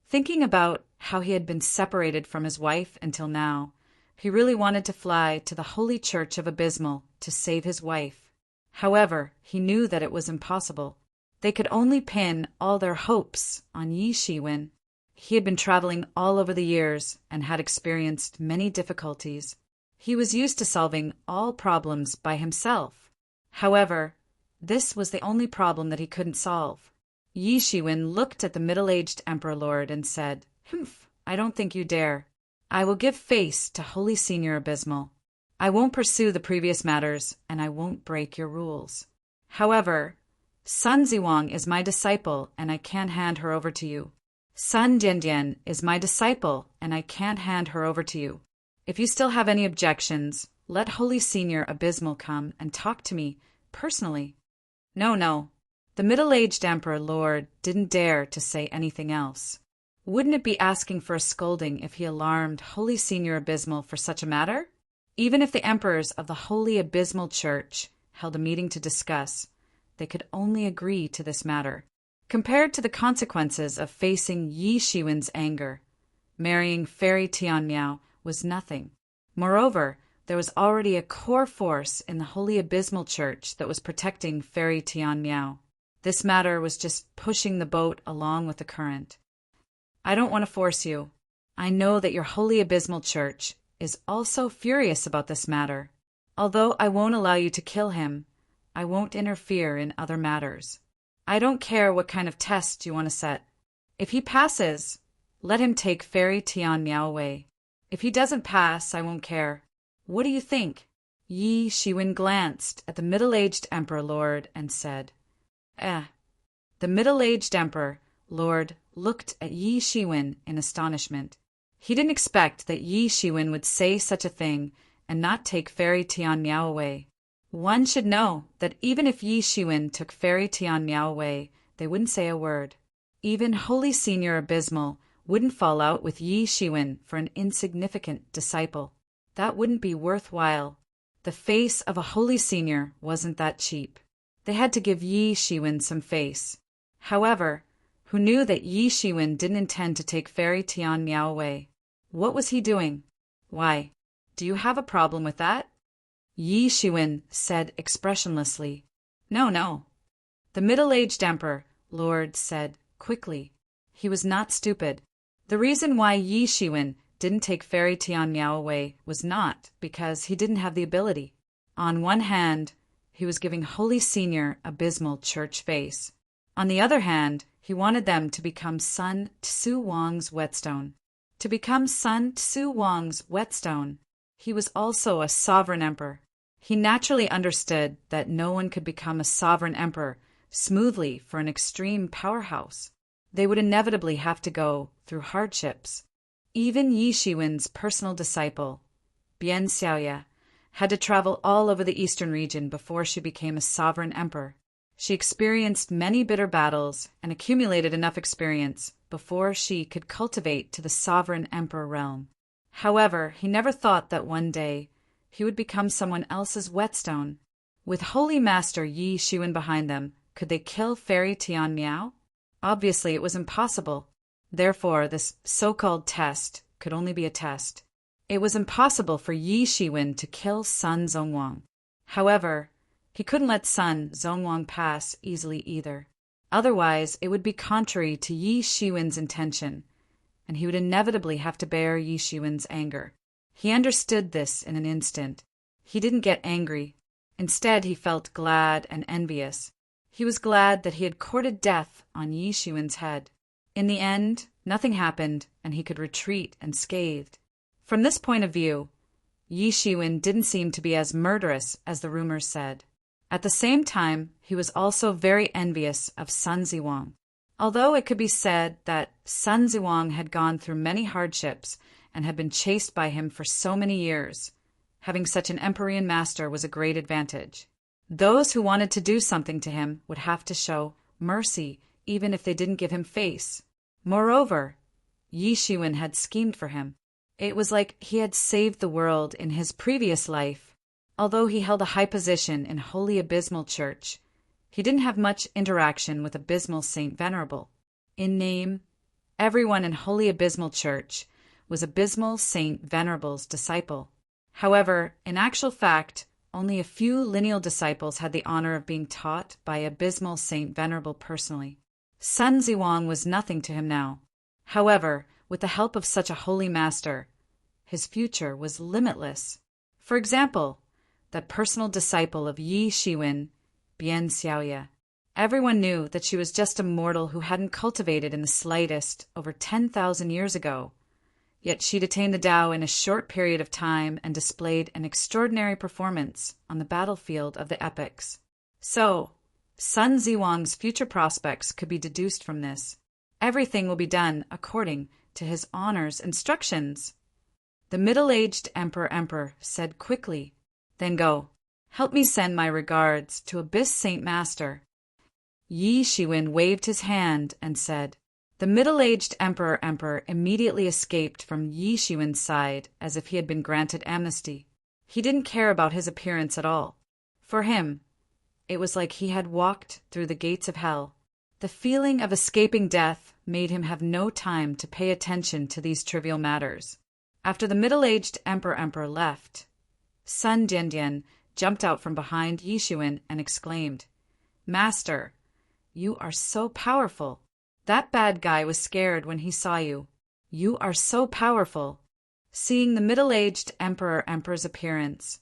Thinking about how he had been separated from his wife until now, he really wanted to fly to the Holy Church of Abysmal to save his wife. However, he knew that it was impossible. They could only pin all their hopes on Yi Shiwen. He had been traveling all over the years and had experienced many difficulties. He was used to solving all problems by himself. However, this was the only problem that he couldn't solve. Yi Shiwen looked at the middle-aged Emperor Lord and said, "Humph, I don't think you dare. I will give face to Holy Senior Abysmal. I won't pursue the previous matters, and I won't break your rules. However, Sun Ziwang is my disciple, and I can't hand her over to you. Sun Diandian is my disciple, and I can't hand her over to you. If you still have any objections, let Holy Senior Abysmal come and talk to me personally. No. The middle-aged Emperor Lord didn't dare to say anything else. Wouldn't it be asking for a scolding if he alarmed Holy Senior Abysmal for such a matter? Even if the emperors of the Holy Abysmal Church held a meeting to discuss, they could only agree to this matter. Compared to the consequences of facing Yi Shiwen's anger, marrying Fairy Tianmiao was nothing. Moreover, there was already a core force in the Holy Abysmal Church that was protecting Fairy Tianmiao. This matter was just pushing the boat along with the current. I don't want to force you. I know that your Holy Abysmal Church is also furious about this matter. Although I won't allow you to kill him, I won't interfere in other matters. I don't care what kind of test you want to set. If he passes, let him take Fairy Tianmiao away. If he doesn't pass, I won't care. What do you think? Yi Shiwen glanced at the middle-aged Emperor Lord and said, The middle-aged Emperor Lord looked at Yi Shiwen in astonishment. He didn't expect that Yi Shiwen would say such a thing and not take Fairy Tianmiao away. One should know that even if Yi Shiwen took Fairy Tianmiao away, they wouldn't say a word. Even Holy Senior Abysmal wouldn't fall out with Yi Shiwen for an insignificant disciple. That wouldn't be worthwhile. The face of a Holy Senior wasn't that cheap. They had to give Yi Shiwen some face. However, who knew that Yi Shiwen didn't intend to take Fairy Tianmiao away? What was he doing? Why, do you have a problem with that? Yi Shiwen said expressionlessly. No. The middle-aged Emperor Lord said quickly. He was not stupid. The reason why Yi Shiwen didn't take Fairy Tianmiao away was not because he didn't have the ability. On one hand, he was giving Holy Senior Abysmal Church face. On the other hand, he wanted them to become Sun Tzu Wang's whetstone. To become Sun Tzu Wang's whetstone, he was also a sovereign emperor. He naturally understood that no one could become a sovereign emperor smoothly for an extreme powerhouse. They would inevitably have to go through hardships. Even Yi Shiwen's personal disciple, Bian Xiaoya, had to travel all over the eastern region before she became a sovereign emperor. She experienced many bitter battles and accumulated enough experience before she could cultivate to the sovereign emperor realm. However, he never thought that one day he would become someone else's whetstone. With Holy Master Yi Shiwen behind them, could they kill Fairy Tianmiao? Obviously, it was impossible. Therefore, this so-called test could only be a test. It was impossible for Yi Shiwen to kill Sun Zongwang. However, he couldn't let Sun Zongwang pass easily either. Otherwise, it would be contrary to Yi Shiwen's intention, and he would inevitably have to bear Yi Shiwen's anger. He understood this in an instant. He didn't get angry. Instead, he felt glad and envious. He was glad that he had courted death on Yi Shiwen's head. In the end, nothing happened, and he could retreat unscathed. From this point of view, Yi Shiwen didn't seem to be as murderous as the rumors said. At the same time, he was also very envious of Sun Ziwang. Although it could be said that Sun Ziwang had gone through many hardships and had been chased by him for so many years, having such an Emperorian master was a great advantage. Those who wanted to do something to him would have to show mercy even if they didn't give him face. Moreover, Yi Shiwen had schemed for him. It was like he had saved the world in his previous life. Although he held a high position in Holy Abysmal Church, he didn't have much interaction with Abysmal Saint Venerable. In name, everyone in Holy Abysmal Church was Abysmal Saint Venerable's disciple. However, in actual fact, only a few lineal disciples had the honor of being taught by Abysmal Saint Venerable personally. Sun Ziwang was nothing to him now. However, with the help of such a holy master, his future was limitless. For example, that personal disciple of Yi Shiwen, Bian Xiaoya. Everyone knew that she was just a mortal who hadn't cultivated in the slightest over 10,000 years ago. Yet she'd attained the Tao in a short period of time and displayed an extraordinary performance on the battlefield of the epics. So, Sun Ziwang's future prospects could be deduced from this. Everything will be done according to his honor's instructions. The middle-aged emperor said quickly, "Then go. Help me send my regards to Abyss Saint Master." Yi Shiwen waved his hand and said. The middle-aged emperor immediately escaped from Yi Shiwen's side as if he had been granted amnesty. He didn't care about his appearance at all. For him, it was like he had walked through the gates of hell. The feeling of escaping death made him have no time to pay attention to these trivial matters. After the middle-aged emperor left, Sun Diandian jumped out from behind Yi Shiwen and exclaimed, "Master, you are so powerful. That bad guy was scared when he saw you. You are so powerful." Seeing the middle-aged emperor's appearance,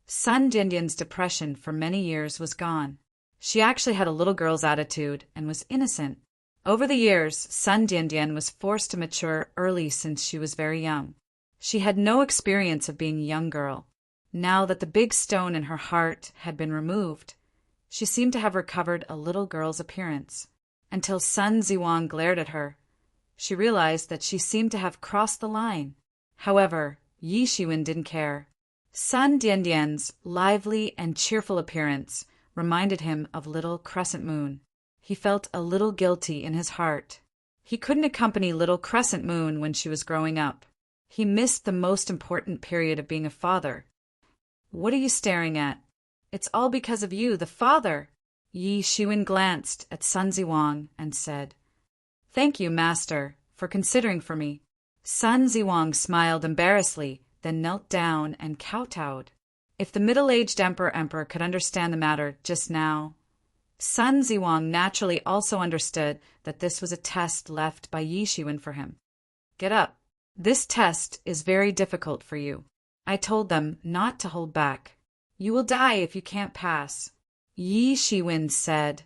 Sun Diandian's depression for many years was gone. She actually had a little girl's attitude and was innocent. Over the years, Sun Diandian was forced to mature early since she was very young. She had no experience of being a young girl. Now that the big stone in her heart had been removed, she seemed to have recovered a little girl's appearance. Until Sun Ziwang glared at her, she realized that she seemed to have crossed the line. However, Yi Shiwen didn't care. Sun Diandian's lively and cheerful appearance reminded him of little Crescent Moon. He felt a little guilty in his heart. He couldn't accompany little Crescent Moon when she was growing up. He missed the most important period of being a father. "What are you staring at? It's all because of you, the father." Yi Shiwen glanced at Sun Ziwang and said, "Thank you, Master, for considering for me." Sun Ziwang smiled embarrassedly, then knelt down and kowtowed. If the middle-aged emperor could understand the matter just now, Sun Ziwang naturally also understood that this was a test left by Yi Shiwen for him. "Get up. This test is very difficult for you. I told them not to hold back. You will die if you can't pass." Yi Shiwen said,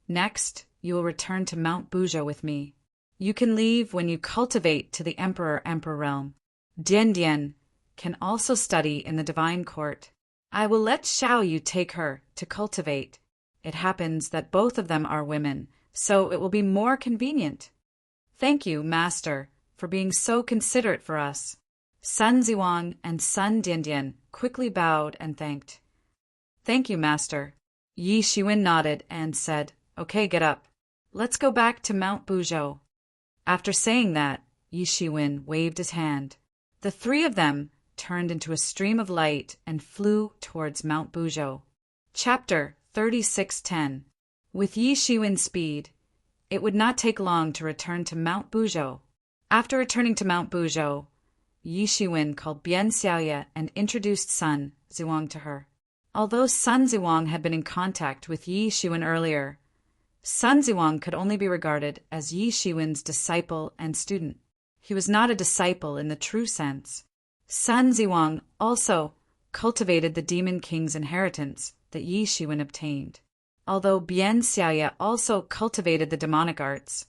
"Next, you will return to Mount Buzhou with me. You can leave when you cultivate to the emperor realm. Diandian can also study in the divine court. I will let Xiao Yu take her to cultivate. It happens that both of them are women, so it will be more convenient." "Thank you, Master, for being so considerate for us." Sun Ziwang and Sun Diandian quickly bowed and thanked. "Thank you, Master." Yi Shiwen nodded and said, "Okay, get up. Let's go back to Mount Buzhou." After saying that, Yi Shiwen waved his hand. The three of them turned into a stream of light and flew towards Mount Buzhou. Chapter 3610. With Yi Shiwen's speed, it would not take long to return to Mount Buzhou. After returning to Mount Buzhou, Yi Shiwen called Bian Xiaoye and introduced Sun Ziwang to her. Although Sun Ziwang had been in contact with Yi Shiwen earlier, Sun Ziwang could only be regarded as Yi Shiwen's disciple and student. He was not a disciple in the true sense. Sun Ziwang also cultivated the Demon King's inheritance that Yi Shiwen obtained. Although Bian Xiaoye also cultivated the demonic arts,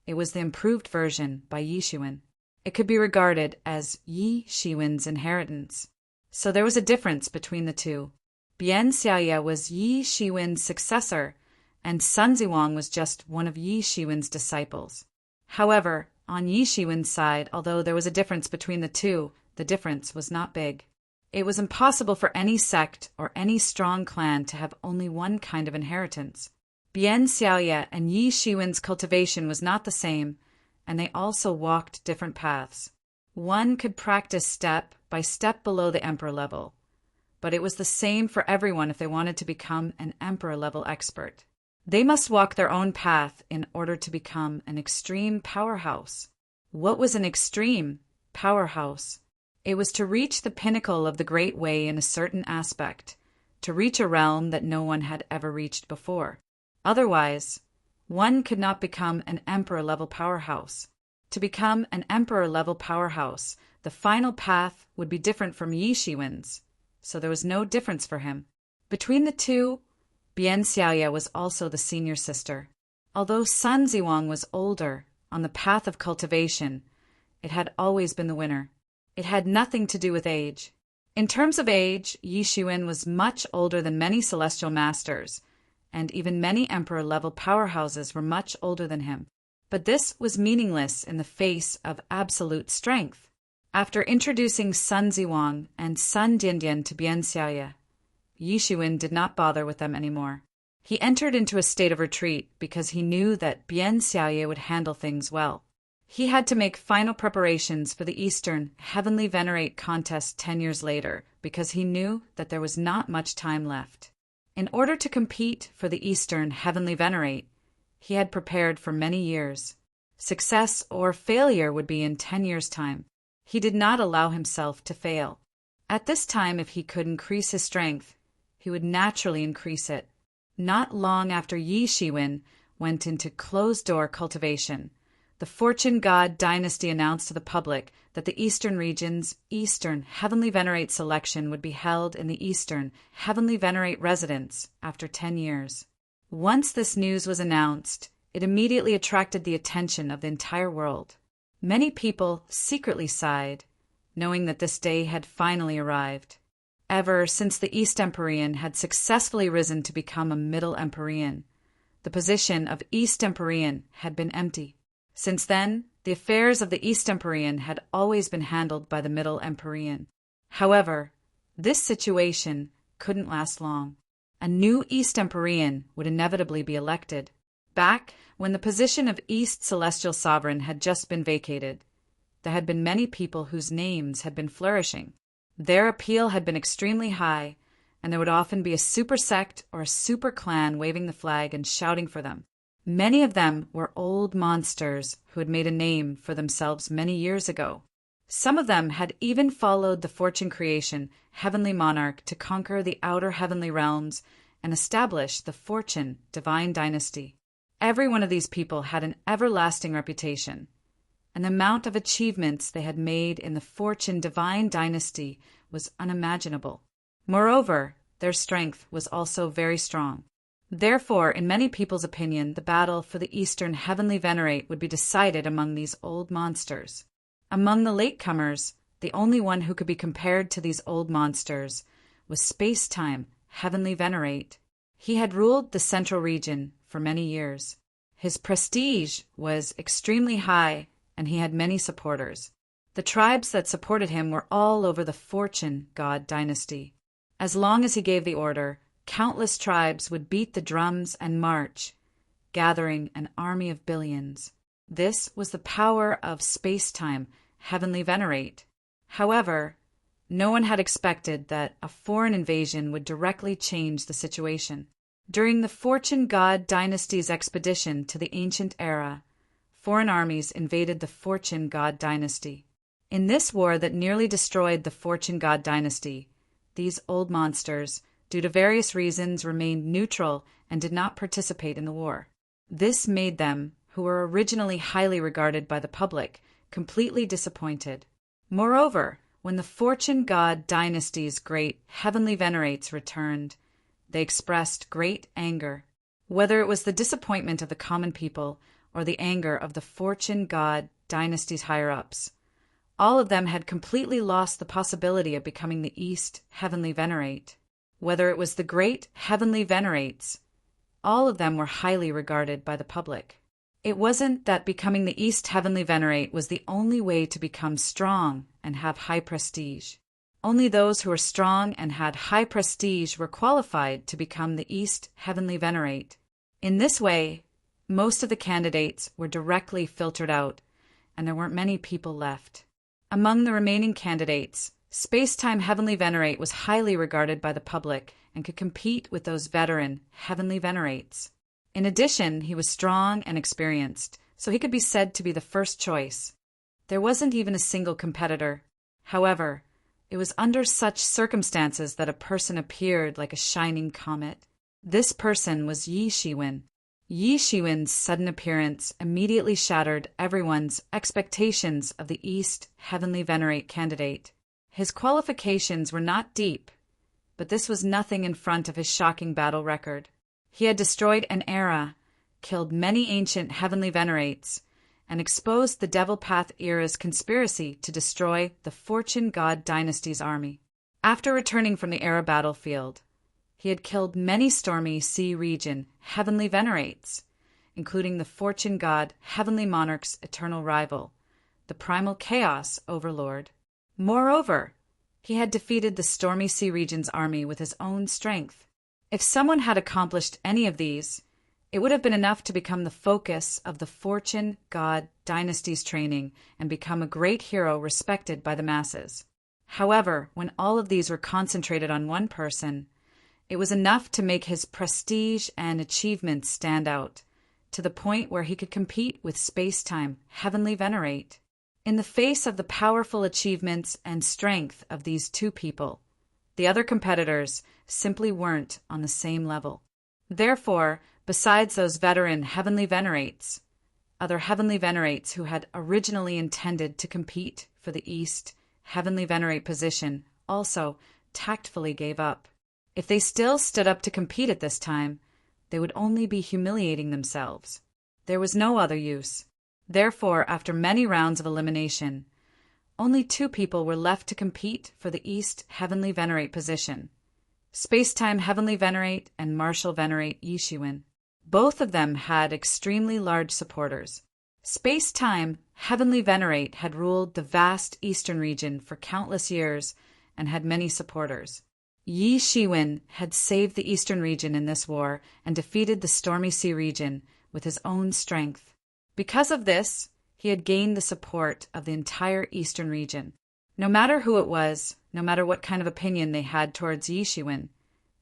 it was the improved version by Yi Shiwen. It could be regarded as Yi Shiwen's inheritance. So there was a difference between the two. Bian Xiaoye was Yi Shiwen's successor, and Sun Ziwang was just one of Yi Shiwen's disciples. However, on Yi Shiwen's side, although there was a difference between the two, the difference was not big. It was impossible for any sect or any strong clan to have only one kind of inheritance. Bian Xiaoye and Yi Shiwen's cultivation was not the same, and they also walked different paths. One could practice step by step below the emperor level, but it was the same for everyone if they wanted to become an emperor-level expert. They must walk their own path in order to become an extreme powerhouse. What was an extreme powerhouse? It was to reach the pinnacle of the great way in a certain aspect, to reach a realm that no one had ever reached before. Otherwise, one could not become an emperor-level powerhouse. To become an emperor-level powerhouse, the final path would be different from Yi Shiwen's, so there was no difference for him. Between the two, Bian Xiaoye was also the senior sister. Although Sun Ziwang was older on the path of cultivation, it had always been the winner. It had nothing to do with age. In terms of age, Yi Shiwen was much older than many celestial masters, and even many emperor-level powerhouses were much older than him. But this was meaningless in the face of absolute strength. After introducing Sun Ziwang and Sun Diandian to Bian Xiaoye, Yi Shiwen did not bother with them anymore. He entered into a state of retreat because he knew that Bian Xiaoye would handle things well. He had to make final preparations for the Eastern Heavenly Venerate contest 10 years later because he knew that there was not much time left. In order to compete for the Eastern Heavenly Venerate, he had prepared for many years. Success or failure would be in 10 years' time. He did not allow himself to fail. At this time, if he could increase his strength, he would naturally increase it. Not long after Yi Shiwen went into closed-door cultivation, the Fortune God dynasty announced to the public that the Eastern region's Eastern Heavenly Venerate selection would be held in the Eastern Heavenly Venerate residence after 10 years. Once this news was announced, it immediately attracted the attention of the entire world. Many people secretly sighed, knowing that this day had finally arrived. Ever since the East Empyrean had successfully risen to become a Middle Empyrean, the position of East Empyrean had been empty. Since then, the affairs of the East Empyrean had always been handled by the Middle Empyrean. However, this situation couldn't last long. A new East Empyrean would inevitably be elected. Back when the position of East Celestial Sovereign had just been vacated, there had been many people whose names had been flourishing. Their appeal had been extremely high, and there would often be a super sect or a super clan waving the flag and shouting for them. Many of them were old monsters who had made a name for themselves many years ago. Some of them had even followed the fortune creation heavenly monarch to conquer the outer heavenly realms and establish the fortune divine dynasty. Every one of these people had an everlasting reputation, and the amount of achievements they had made in the fortune divine dynasty was unimaginable. Moreover, their strength was also very strong. Therefore, in many people's opinion, the battle for the Eastern Heavenly Venerate would be decided among these old monsters. Among the latecomers, the only one who could be compared to these old monsters was Space-Time Heavenly Venerate. He had ruled the Central Region for many years. His prestige was extremely high, and he had many supporters. The tribes that supported him were all over the Fortune God dynasty. As long as he gave the order, countless tribes would beat the drums and march, gathering an army of billions. This was the power of Space-Time Heavenly Venerate. However, no one had expected that a foreign invasion would directly change the situation. During the Fortune God dynasty's expedition to the ancient era, foreign armies invaded the Fortune God dynasty. In this war that nearly destroyed the Fortune God dynasty, these old monsters, due to various reasons, remained neutral and did not participate in the war. This made them, who were originally highly regarded by the public, completely disappointed. Moreover, when the Fortune God dynasty's great heavenly venerates returned, they expressed great anger. Whether it was the disappointment of the common people or the anger of the Fortune God dynasty's higher-ups, all of them had completely lost the possibility of becoming the East Heavenly Venerate. Whether it was the great Heavenly Venerates, all of them were highly regarded by the public. It wasn't that becoming the East Heavenly Venerate was the only way to become strong and have high prestige. Only those who were strong and had high prestige were qualified to become the East Heavenly Venerate. In this way, most of the candidates were directly filtered out, and there weren't many people left. Among the remaining candidates, Space-Time Heavenly Venerate was highly regarded by the public and could compete with those veteran Heavenly Venerates. In addition, he was strong and experienced, so he could be said to be the first choice. There wasn't even a single competitor. However, it was under such circumstances that a person appeared like a shining comet. This person was Yi Shiwen. Yi Shiwen's sudden appearance immediately shattered everyone's expectations of the East Heavenly Venerate candidate. His qualifications were not deep, but this was nothing in front of his shocking battle record. He had destroyed an era, killed many ancient Heavenly Venerates, and exposed the Devil Path era's conspiracy to destroy the Fortune God dynasty's army. After returning from the era battlefield, he had killed many Stormy Sea region heavenly venerates, including the Fortune God Heavenly Monarch's eternal rival, the Primal Chaos Overlord. Moreover, he had defeated the Stormy Sea region's army with his own strength. If someone had accomplished any of these, it would have been enough to become the focus of the Fortune God dynasty's training and become a great hero respected by the masses. However, when all of these were concentrated on one person, it was enough to make his prestige and achievements stand out, to the point where he could compete with space-time heavenly venerate. In the face of the powerful achievements and strength of these two people, the other competitors simply weren't on the same level. Therefore, besides those veteran heavenly venerates, other heavenly venerates who had originally intended to compete for the East heavenly venerate position also tactfully gave up. If they still stood up to compete at this time, they would only be humiliating themselves. There was no other use. Therefore, after many rounds of elimination, only two people were left to compete for the East heavenly venerate position: Spacetime heavenly venerate and Martial venerate Yishuin. Both of them had extremely large supporters. Spacetime heavenly venerate had ruled the vast eastern region for countless years and had many supporters. Yi Shiwen had saved the eastern region in this war and defeated the Stormy Sea region with his own strength. Because of this, he had gained the support of the entire eastern region. No matter who it was, no matter what kind of opinion they had towards Yi Shiwen,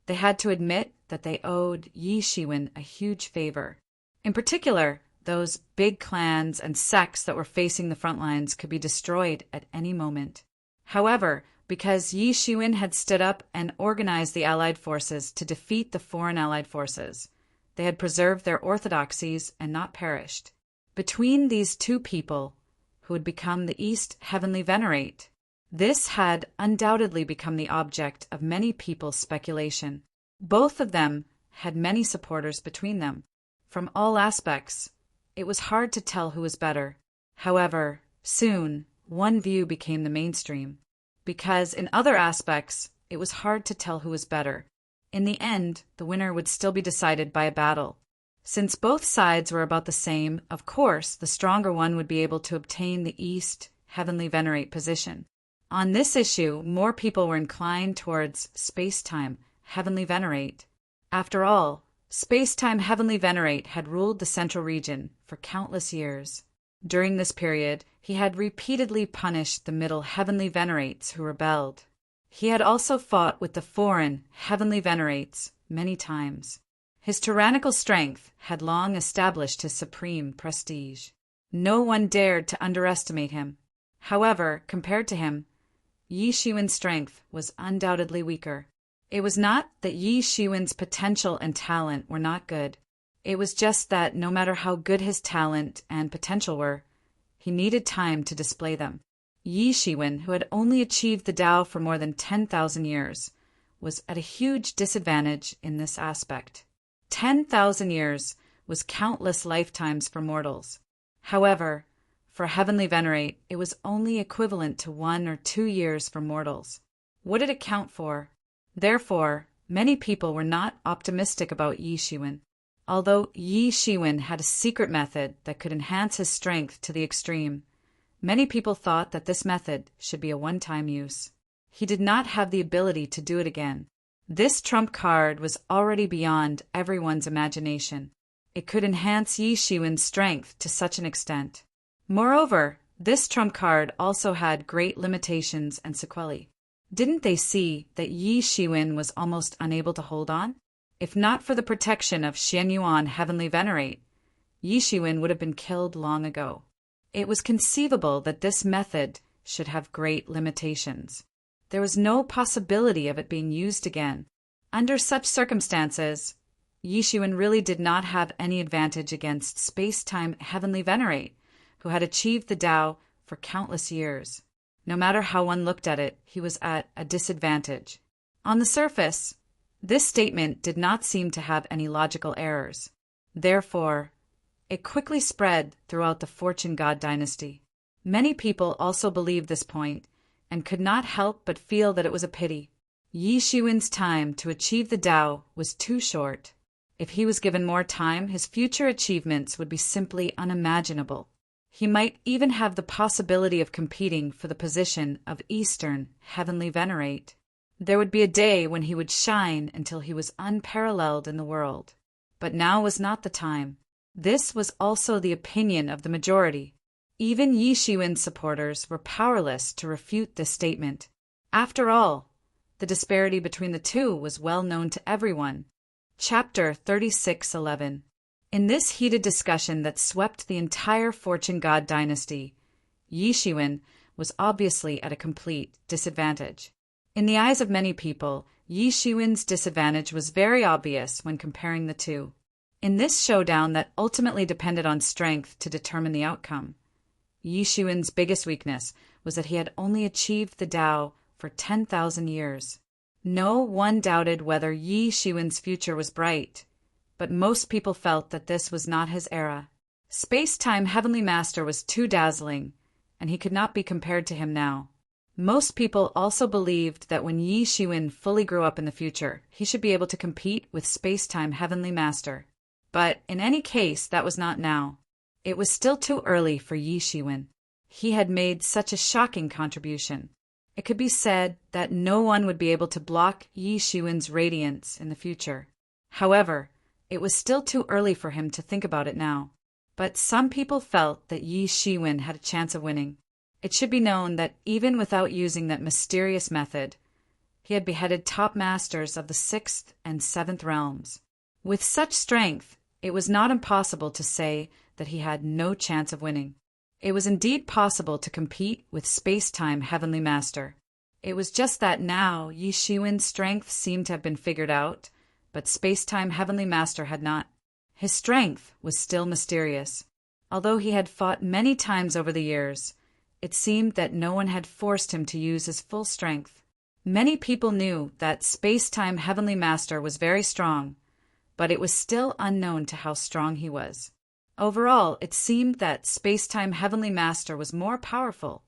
they had to admit that they owed Yi Shiwen a huge favor. In particular, those big clans and sects that were facing the front lines could be destroyed at any moment. However, because Yi Shiwen had stood up and organized the Allied forces to defeat the foreign Allied forces, they had preserved their orthodoxies and not perished. Between these two people, who had become the East heavenly venerate, this had undoubtedly become the object of many people's speculation. Both of them had many supporters between them. From all aspects, it was hard to tell who was better. However, soon, one view became the mainstream, because in other aspects, it was hard to tell who was better. In the end, the winner would still be decided by a battle. Since both sides were about the same, of course, the stronger one would be able to obtain the East heavenly venerate position. On this issue, more people were inclined towards Spacetime heavenly venerate. After all, Spacetime heavenly venerate had ruled the central region for countless years. During this period, he had repeatedly punished the middle heavenly venerates who rebelled. He had also fought with the foreign heavenly venerates many times. His tyrannical strength had long established his supreme prestige. No one dared to underestimate him. However, compared to him, Yi Shiwen's strength was undoubtedly weaker. It was not that Yi Shiwen's potential and talent were not good. It was just that no matter how good his talent and potential were, he needed time to display them. Yi Shiwen, who had only achieved the Tao for more than 10,000 years, was at a huge disadvantage in this aspect. 10,000 years was countless lifetimes for mortals. However, for a heavenly venerate, it was only equivalent to 1 or 2 years for mortals. What did it count for? Therefore, many people were not optimistic about Yi Shiwen. Although Yi Shiwen had a secret method that could enhance his strength to the extreme, many people thought that this method should be a one-time use. He did not have the ability to do it again. This trump card was already beyond everyone's imagination. It could enhance Yi Shiwen's strength to such an extent. Moreover, this trump card also had great limitations and sequelae. Didn't they see that Yi Shiwen was almost unable to hold on? If not for the protection of Xian Yuan heavenly venerate, Yi Shiwen would have been killed long ago. It was conceivable that this method should have great limitations. There was no possibility of it being used again. Under such circumstances, Yi Shiwen really did not have any advantage against Space-Time heavenly venerate, who had achieved the Tao for countless years. No matter how one looked at it, he was at a disadvantage. On the surface, this statement did not seem to have any logical errors. Therefore, It quickly spread throughout the Fortune God dynasty. Many people also believed this point and could not help but feel that it was a pity. Yi Shiwen's time to achieve the Tao was too short. If he was given more time, his future achievements would be simply unimaginable. He might even have the possibility of competing for the position of Eastern Heavenly Venerate. There would be a day when he would shine until he was unparalleled in the world. But now was not the time. This was also the opinion of the majority. Even Yi Shiwen's supporters were powerless to refute this statement. After all, the disparity between the two was well known to everyone. Chapter 36:11. In this heated discussion that swept the entire Fortune God dynasty, Yi Shiwen was obviously at a complete disadvantage. In the eyes of many people, Yi Shiwen's disadvantage was very obvious when comparing the two. In this showdown that ultimately depended on strength to determine the outcome, Yi Shiwen's biggest weakness was that he had only achieved the Tao for 10,000 years. No one doubted whether Yi Shiwen's future was bright, but most people felt that this was not his era. Space-time Heavenly Master was too dazzling, and he could not be compared to him now. Most people also believed that when Yi Shiwen fully grew up in the future, he should be able to compete with Space-time Heavenly Master. But in any case, that was not now. It was still too early for Yi Shiwen. He had made such a shocking contribution. It could be said that no one would be able to block Yi Shiwen's radiance in the future. However, it was still too early for him to think about it now. But some people felt that Yi Shiwen had a chance of winning. It should be known that even without using that mysterious method, he had beheaded top masters of the 6th and 7th realms. With such strength, it was not impossible to say that he had no chance of winning. It was indeed possible to compete with Space-Time Heavenly Master. It was just that now Yi Shiwen's strength seemed to have been figured out, but Space-Time Heavenly Master had not. His strength was still mysterious. Although he had fought many times over the years, it seemed that no one had forced him to use his full strength. Many people knew that Space-Time Heavenly Master was very strong, but it was still unknown to how strong he was. Overall, it seemed that Space-Time Heavenly Master was more powerful.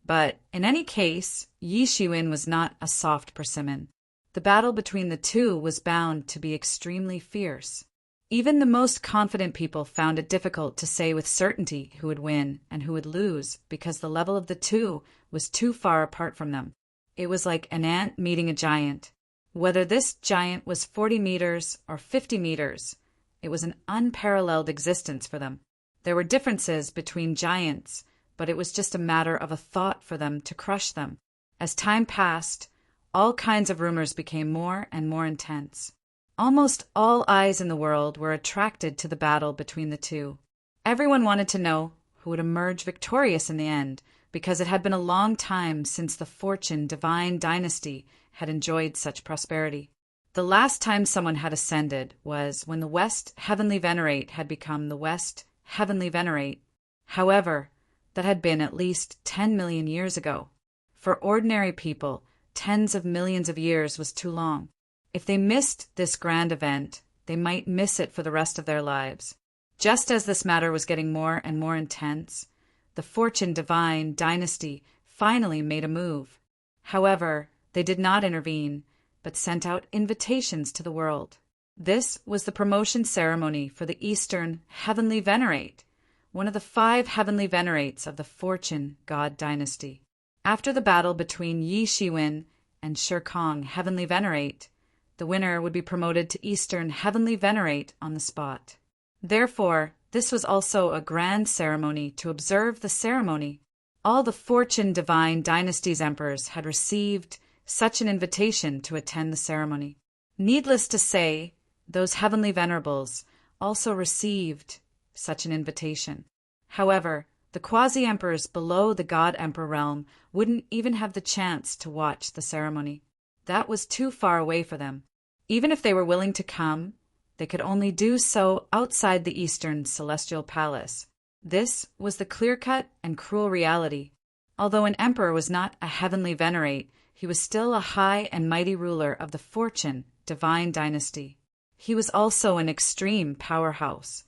But in any case, Yi Shiwen was not a soft persimmon. The battle between the two was bound to be extremely fierce. Even the most confident people found it difficult to say with certainty who would win and who would lose because the level of the two was too far apart from them. It was like an ant meeting a giant. Whether this giant was 40 meters or 50 meters, it was an unparalleled existence for them. There were differences between giants, but it was just a matter of a thought for them to crush them. As time passed, all kinds of rumors became more and more intense. Almost all eyes in the world were attracted to the battle between the two. Everyone wanted to know who would emerge victorious in the end, because it had been a long time since the Fortune Divine Dynasty had enjoyed such prosperity. The last time someone had ascended was when the West Heavenly Venerate had become the West Heavenly Venerate. However, that had been at least 10 million years ago. For ordinary people, tens of millions of years was too long. If they missed this grand event, they might miss it for the rest of their lives. Just as this matter was getting more and more intense, the Fortune Divine Dynasty finally made a move. However, they did not intervene, but sent out invitations to the world. This was the promotion ceremony for the Eastern Heavenly Venerate, one of the 5 Heavenly Venerates of the Fortune God Dynasty. After the battle between Yi Shiwen and Shirkong Heavenly Venerate, the winner would be promoted to Eastern Heavenly Venerate on the spot. Therefore, this was also a grand ceremony to observe the ceremony. All the Fortune Divine Dynasty's emperors had received such an invitation to attend the ceremony. Needless to say, those heavenly venerables also received such an invitation. However, the quasi-emperors below the God-Emperor realm wouldn't even have the chance to watch the ceremony. That was too far away for them. Even if they were willing to come, they could only do so outside the Eastern Celestial Palace. This was the clear-cut and cruel reality. Although an emperor was not a heavenly venerate, he was still a high and mighty ruler of the Fortune Divine Dynasty. He was also an extreme powerhouse.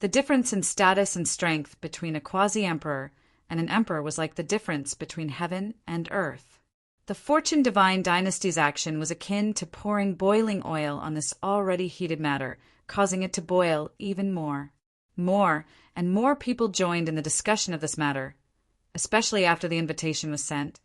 The difference in status and strength between a quasi-emperor and an emperor was like the difference between heaven and earth. The Fortune Divine Dynasty's action was akin to pouring boiling oil on this already heated matter, causing it to boil even more. More and more people joined in the discussion of this matter, especially after the invitation was sent.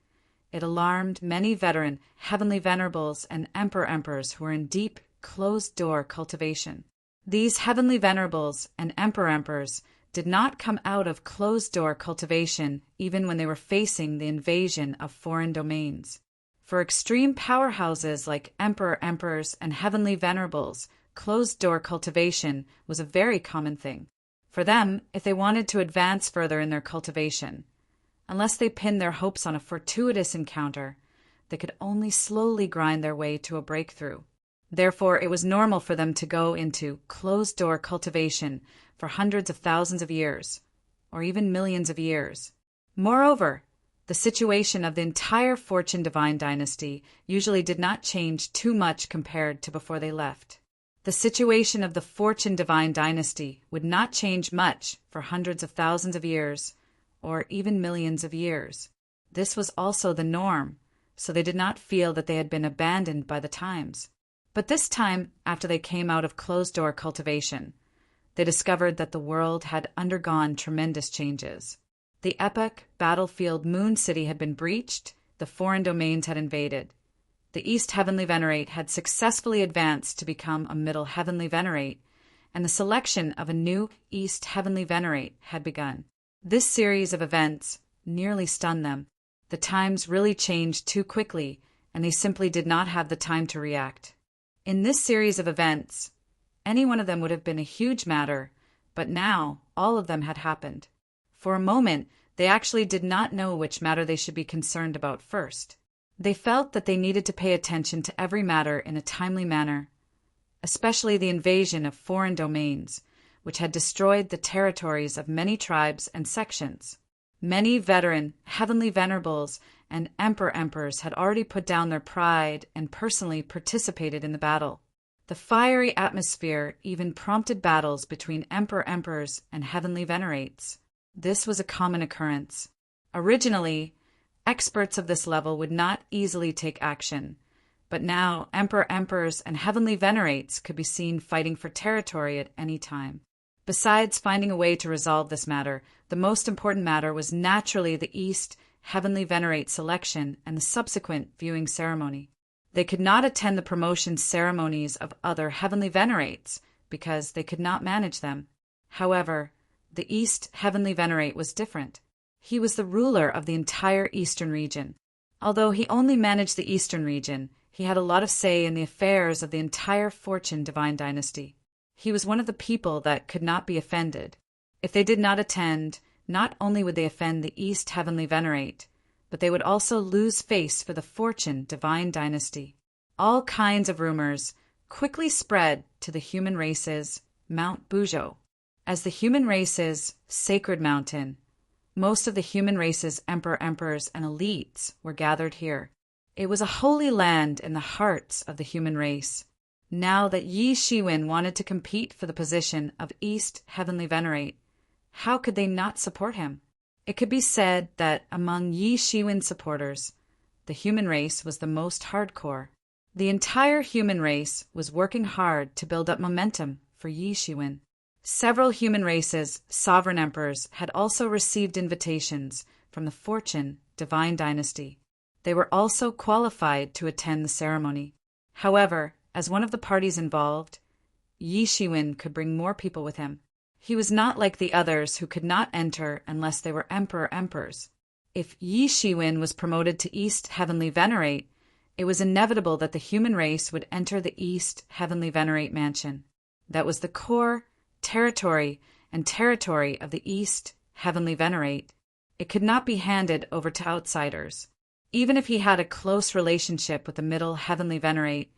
It alarmed many veteran heavenly venerables and emperors who were in deep, closed-door cultivation. These heavenly venerables and emperors did not come out of closed-door cultivation even when they were facing the invasion of foreign domains. For extreme powerhouses like emperors and heavenly venerables, closed-door cultivation was a very common thing. For them, if they wanted to advance further in their cultivation, unless they pinned their hopes on a fortuitous encounter, they could only slowly grind their way to a breakthrough. Therefore, it was normal for them to go into closed-door cultivation for hundreds of thousands of years, or even millions of years. Moreover, the situation of the entire Fortune Divine Dynasty usually did not change too much compared to before they left. The situation of the Fortune Divine Dynasty would not change much for hundreds of thousands of years, or even millions of years. This was also the norm, so they did not feel that they had been abandoned by the times. But this time, after they came out of closed-door cultivation, they discovered that the world had undergone tremendous changes. The epic battlefield Moon City had been breached, the foreign domains had invaded. The East Heavenly Venerate had successfully advanced to become a Middle Heavenly Venerate, and the selection of a new East Heavenly Venerate had begun. This series of events nearly stunned them. The times really changed too quickly, and they simply did not have the time to react. In this series of events, any one of them would have been a huge matter, but now all of them had happened. For a moment, they actually did not know which matter they should be concerned about first. They felt that they needed to pay attention to every matter in a timely manner, especially the invasion of foreign domains, which had destroyed the territories of many tribes and sections. Many veteran heavenly venerables and emperors had already put down their pride and personally participated in the battle. The fiery atmosphere even prompted battles between emperors and heavenly venerates. This was a common occurrence. Originally, experts of this level would not easily take action, but now emperors and heavenly venerates could be seen fighting for territory at any time. Besides finding a way to resolve this matter, the most important matter was naturally the East Heavenly Venerate selection and the subsequent viewing ceremony. They could not attend the promotion ceremonies of other Heavenly Venerates because they could not manage them. However, the East Heavenly Venerate was different. He was the ruler of the entire Eastern region. Although he only managed the Eastern region, he had a lot of say in the affairs of the entire Fortune Divine Dynasty. He was one of the people that could not be offended. If they did not attend, not only would they offend the East Heavenly Venerate, but they would also lose face for the Fortune Divine Dynasty. All kinds of rumors quickly spread to the human race's Mount Bujo. As the human race's sacred mountain, most of the human race's emperors, and elites were gathered here. It was a holy land in the hearts of the human race. Now that Yi Shiwen wanted to compete for the position of East Heavenly Venerate, how could they not support him? It could be said that among Yi Shiwen supporters, the human race was the most hardcore. The entire human race was working hard to build up momentum for Yi Shiwen. Several human races' sovereign emperors had also received invitations from the Fortune Divine Dynasty. They were also qualified to attend the ceremony. However, as one of the parties involved, Yi Shiwen could bring more people with him. He was not like the others who could not enter unless they were emperors. If Yi Shiwen was promoted to East Heavenly Venerate, it was inevitable that the human race would enter the East Heavenly Venerate mansion. That was the core territory of the East Heavenly Venerate. It could not be handed over to outsiders. Even if he had a close relationship with the Middle Heavenly Venerate,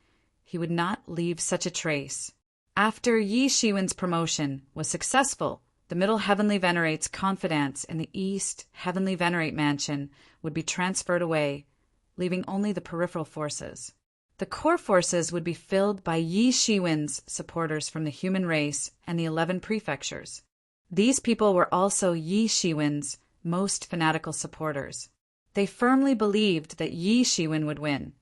he would not leave such a trace. After Yi Shiwen's promotion was successful, the Middle Heavenly Venerate's confidence in the East Heavenly Venerate mansion would be transferred away, leaving only the peripheral forces. The core forces would be filled by Yi Shiwen's supporters from the human race and the 11 prefectures. These people were also Yi Shiwen's most fanatical supporters. They firmly believed that Yi Shiwen would win,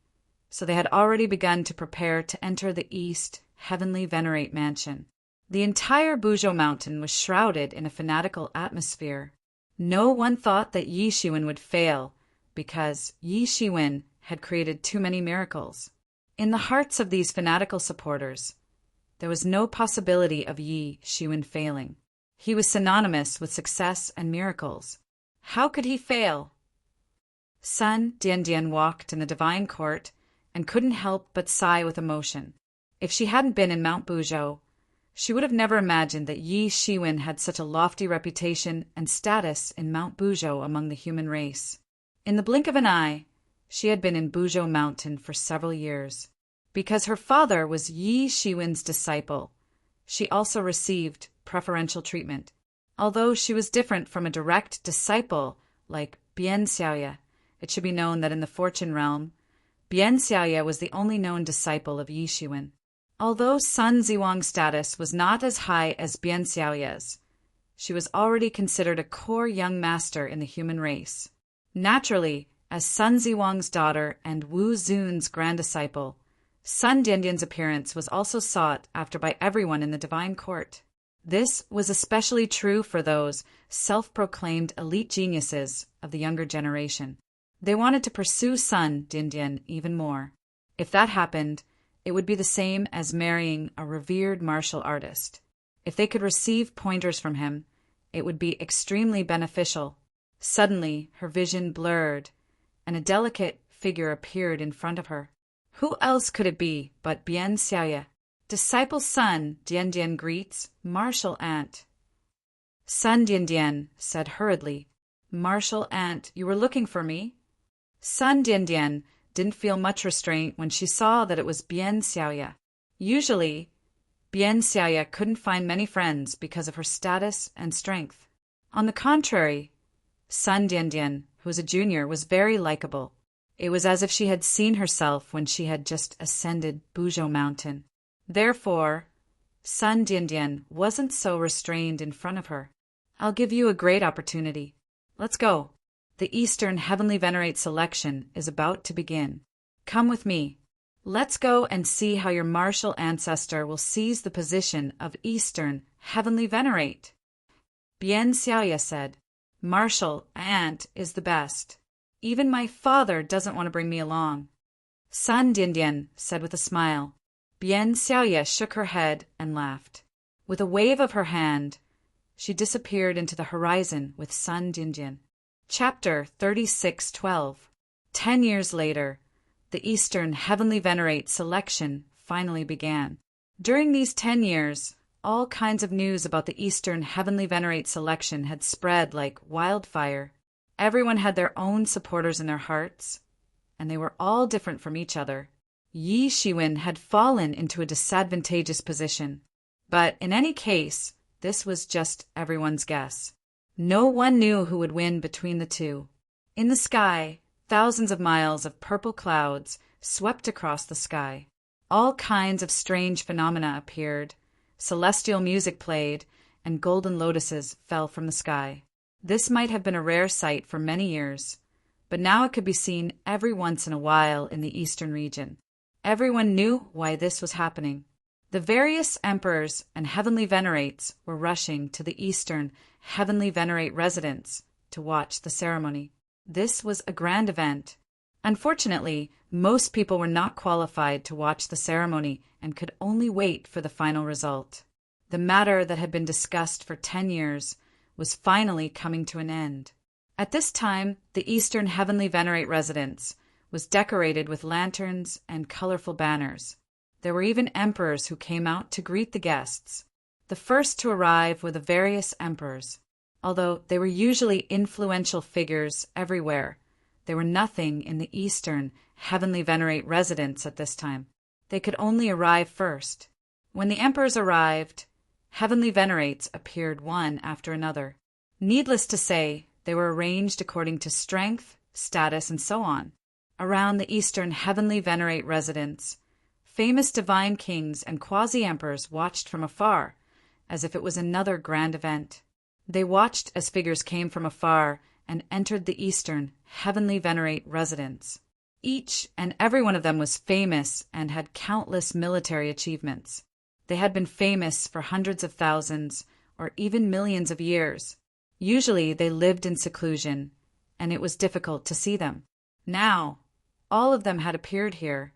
so they had already begun to prepare to enter the East Heavenly Venerate Mansion. The entire Buzhou Mountain was shrouded in a fanatical atmosphere. No one thought that Yi Shiwen would fail, because Yi Shiwen had created too many miracles. In the hearts of these fanatical supporters, there was no possibility of Yi Shiwen failing. He was synonymous with success and miracles. How could he fail? Sun Diandian walked in the divine court and couldn't help but sigh with emotion. If she hadn't been in Mount Buzhou, she would have never imagined that Yi Shiwen had such a lofty reputation and status in Mount Buzhou among the human race. In the blink of an eye, she had been in Buzhou Mountain for several years. Because her father was Yi Shiwen's disciple, she also received preferential treatment. Although she was different from a direct disciple like Bian Xiaoye, it should be known that in the fortune realm, Bian Xiaoye was the only known disciple of Yi Shiwen. Although Sun Ziwang's status was not as high as Bian Xiaoye's, she was already considered a core young master in the human race. Naturally, as Sun Ziwang's daughter and Wu Zun's grand disciple, Sun Diandian's appearance was also sought after by everyone in the divine court. This was especially true for those self-proclaimed elite geniuses of the younger generation. They wanted to pursue Sun Diandian even more. If that happened, it would be the same as marrying a revered martial artist. If they could receive pointers from him, it would be extremely beneficial. Suddenly, her vision blurred, and a delicate figure appeared in front of her. Who else could it be but Bian Xiaoye? Disciple Sun Diandian greets martial aunt. Sun Diandian said hurriedly, "Martial aunt, you were looking for me?" Sun Diandian didn't feel much restraint when she saw that it was Bian Xiaoye. Usually, Bian Xiaoye couldn't find many friends because of her status and strength. On the contrary, Sun Diandian, who was a junior, was very likable. It was as if she had seen herself when she had just ascended Buzhou Mountain. Therefore, Sun Diandian wasn't so restrained in front of her. "I'll give you a great opportunity. Let's go. The Eastern Heavenly Venerate selection is about to begin. Come with me. Let's go and see how your martial ancestor will seize the position of Eastern Heavenly Venerate." Bian Xiaoye said, "Martial aunt is the best. Even my father doesn't want to bring me along." Sun Diandian said with a smile. Bian Xiaoye shook her head and laughed. With a wave of her hand, she disappeared into the horizon with Sun Diandian. Chapter 36:12. 10 years later, the Eastern Heavenly Venerate selection finally began. During these 10 years, all kinds of news about the Eastern Heavenly Venerate selection had spread like wildfire. Everyone had their own supporters in their hearts, and they were all different from each other. Yi Shiwen had fallen into a disadvantageous position, but in any case, this was just everyone's guess. No one knew who would win between the two. In the sky, thousands of miles of purple clouds swept across the sky. All kinds of strange phenomena appeared. Celestial music played, and golden lotuses fell from the sky. This might have been a rare sight for many years, but now it could be seen every once in a while in the eastern region. Everyone knew why this was happening. The various emperors and heavenly venerates were rushing to the Eastern Heavenly Venerate residence to watch the ceremony. This was a grand event. Unfortunately, most people were not qualified to watch the ceremony and could only wait for the final result. The matter that had been discussed for 10 years was finally coming to an end. At this time, the Eastern Heavenly Venerate residence was decorated with lanterns and colorful banners. There were even emperors who came out to greet the guests. The first to arrive were the various emperors. Although they were usually influential figures everywhere, they were nothing in the Eastern Heavenly Venerate residence at this time. They could only arrive first. When the emperors arrived, Heavenly Venerates appeared one after another. Needless to say, they were arranged according to strength, status, and so on. Around the Eastern Heavenly Venerate residence, famous divine kings and quasi-emperors watched from afar, as if it was another grand event. They watched as figures came from afar and entered the Eastern, heavenly venerate residence. Each and every one of them was famous and had countless military achievements. They had been famous for hundreds of thousands or even millions of years. Usually they lived in seclusion, and it was difficult to see them. Now, all of them had appeared here,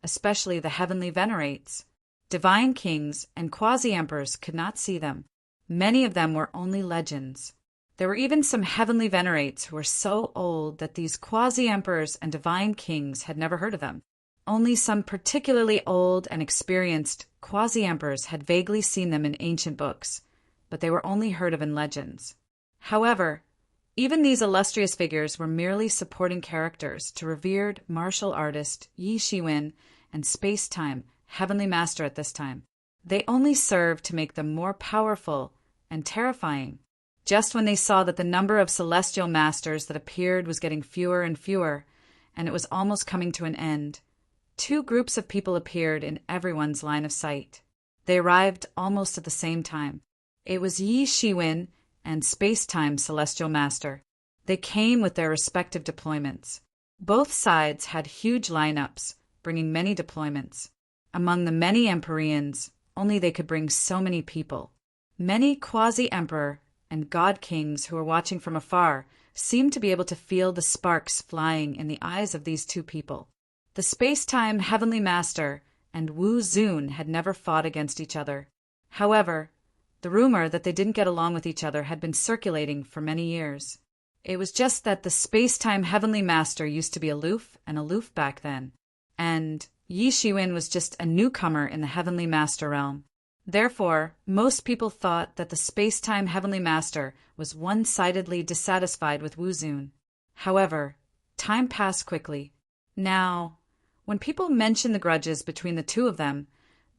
especially the heavenly venerates. Divine kings and quasi-emperors could not see them. Many of them were only legends. There were even some heavenly venerates who were so old that these quasi-emperors and divine kings had never heard of them. Only some particularly old and experienced quasi-emperors had vaguely seen them in ancient books, but they were only heard of in legends. However, even these illustrious figures were merely supporting characters to revered martial artist Yi Shiwen and space-time heavenly master at this time. They only served to make them more powerful and terrifying. Just when they saw that the number of celestial masters that appeared was getting fewer and fewer, and it was almost coming to an end, two groups of people appeared in everyone's line of sight. They arrived almost at the same time. It was Yi Shiwen and Space-Time Celestial Master. They came with their respective deployments. Both sides had huge lineups, bringing many deployments. Among the many Empyreans, only they could bring so many people. Many quasi-emperor and god kings who were watching from afar seemed to be able to feel the sparks flying in the eyes of these two people. The space-time heavenly master and Wu Zun had never fought against each other. However, the rumor that they didn't get along with each other had been circulating for many years. It was just that the space-time heavenly master used to be aloof back then, and Yi Shiwen was just a newcomer in the heavenly master realm. Therefore, most people thought that the space-time heavenly master was one-sidedly dissatisfied with Wu Zun. However, time passed quickly. Now, when people mentioned the grudges between the two of them,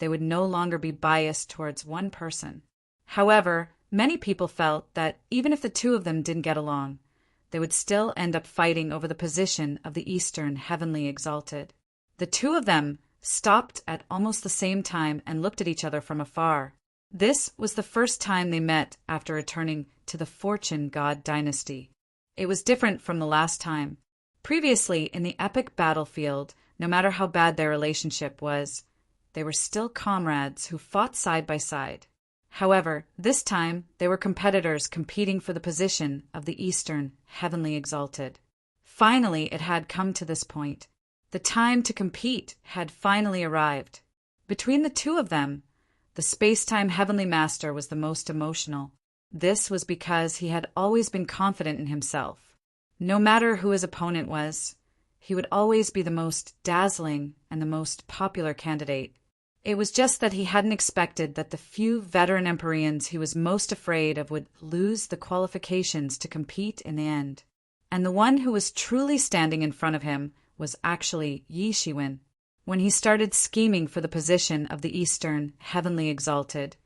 they would no longer be biased towards one person. However, many people felt that even if the two of them didn't get along, they would still end up fighting over the position of the Eastern Heavenly Exalted. The two of them stopped at almost the same time and looked at each other from afar. This was the first time they met after returning to the Fortune God dynasty. It was different from the last time. Previously, in the epic battlefield, no matter how bad their relationship was, they were still comrades who fought side by side. However, this time they were competitors competing for the position of the Eastern Heavenly Exalted. Finally, it had come to this point. The time to compete had finally arrived. Between the two of them, the space-time heavenly master was the most emotional. This was because he had always been confident in himself. No matter who his opponent was, he would always be the most dazzling and the most popular candidate. It was just that he hadn't expected that the few veteran Empyreans he was most afraid of would lose the qualifications to compete in the end. And the one who was truly standing in front of him was actually Yi Shiwen. When he started scheming for the position of the Eastern Heavenly Exalted,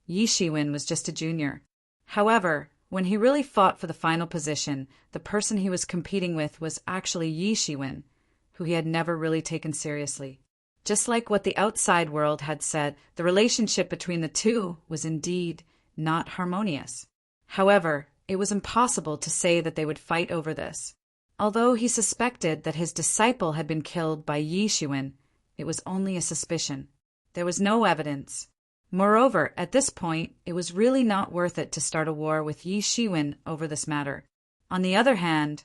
Yi Shiwen was just a junior. However, when he really fought for the final position, the person he was competing with was actually Yi Shiwen, who he had never really taken seriously. Just like what the outside world had said, the relationship between the two was indeed not harmonious. However, it was impossible to say that they would fight over this. Although he suspected that his disciple had been killed by Yi Shiwen, it was only a suspicion. There was no evidence. Moreover, at this point, it was really not worth it to start a war with Yi Shiwen over this matter. On the other hand,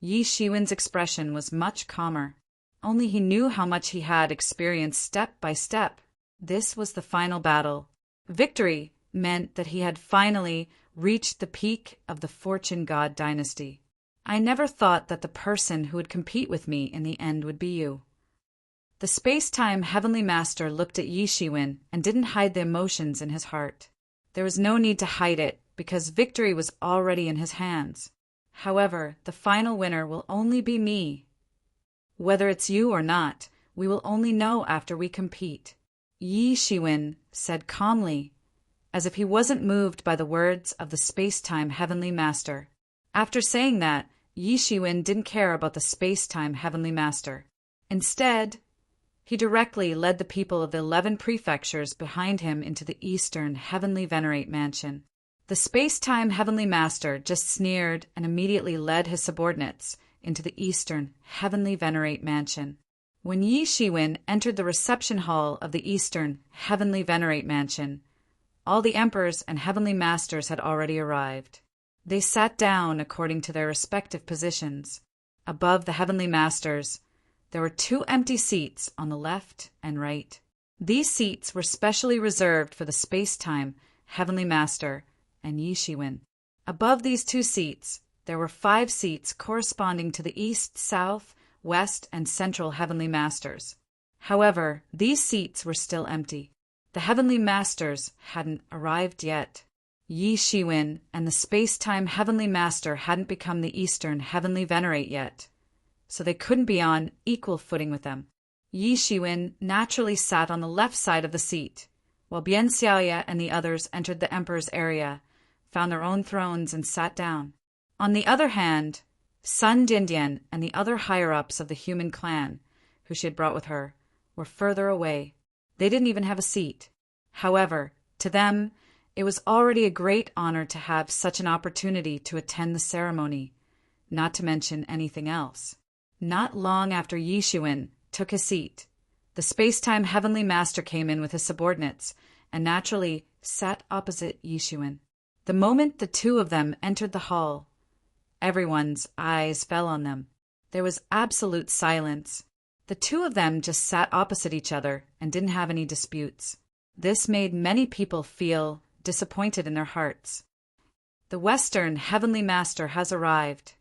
Yi Shiwen's expression was much calmer. Only he knew how much he had experienced step by step. This was the final battle. Victory meant that he had finally reached the peak of the Fortune God dynasty. I never thought that the person who would compete with me in the end would be you. The space-time heavenly master looked at Yi Shiwen and didn't hide the emotions in his heart. There was no need to hide it because victory was already in his hands. However, the final winner will only be me. Whether it's you or not, we will only know after we compete. Yi Shiwen said calmly, as if he wasn't moved by the words of the space-time heavenly master. After saying that, Yi Shiwen didn't care about the space-time heavenly master. Instead, he directly led the people of the 11 prefectures behind him into the Eastern Heavenly Venerate Mansion. The space-time Heavenly Master just sneered and immediately led his subordinates into the Eastern Heavenly Venerate Mansion. When Yi Shiwen entered the reception hall of the Eastern Heavenly Venerate Mansion, all the emperors and Heavenly Masters had already arrived. They sat down according to their respective positions. Above the Heavenly Masters, there were 2 empty seats on the left and right. These seats were specially reserved for the space-time Heavenly Master and Yi Shiwen. Above these 2 seats, there were 5 seats corresponding to the East, South, West, and Central Heavenly Masters. However, these seats were still empty. The Heavenly Masters hadn't arrived yet. Yi Shiwen and the space-time Heavenly Master hadn't become the Eastern Heavenly Venerate yet, so they couldn't be on equal footing with them. Yi Shiwen naturally sat on the left side of the seat, while Bian Xiaoya and the others entered the Emperor's area, found their own thrones, and sat down. On the other hand, Sun Dindian and the other higher-ups of the human clan, who she had brought with her, were further away. They didn't even have a seat. However, to them, it was already a great honor to have such an opportunity to attend the ceremony, not to mention anything else. Not long after Yi Shiwen took his seat, the space-time Heavenly Master came in with his subordinates and naturally sat opposite Yi Shiwen. The moment the 2 of them entered the hall, everyone's eyes fell on them. There was absolute silence. The 2 of them just sat opposite each other and didn't have any disputes. This made many people feel disappointed in their hearts. The Western Heavenly Master has arrived.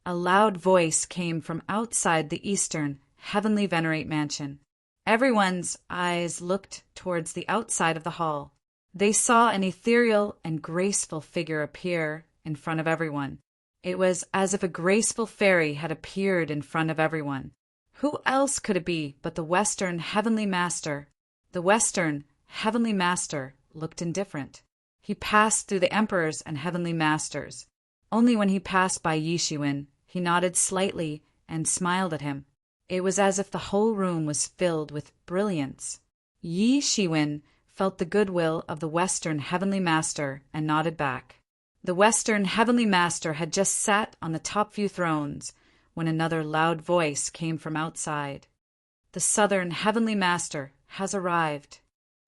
A loud voice came from outside the Eastern Heavenly Venerate Mansion. Everyone's eyes looked towards the outside of the hall. They saw an ethereal and graceful figure appear in front of everyone. It was as if a graceful fairy had appeared in front of everyone. Who else could it be but the Western Heavenly Master? The Western Heavenly Master looked indifferent. He passed through the emperors and Heavenly Masters. Only when he passed by Yi Shiwen, he nodded slightly and smiled at him. It was as if the whole room was filled with brilliance. Yi Shiwen felt the goodwill of the Western Heavenly Master and nodded back. The Western Heavenly Master had just sat on the top few thrones when another loud voice came from outside. The Southern Heavenly Master has arrived.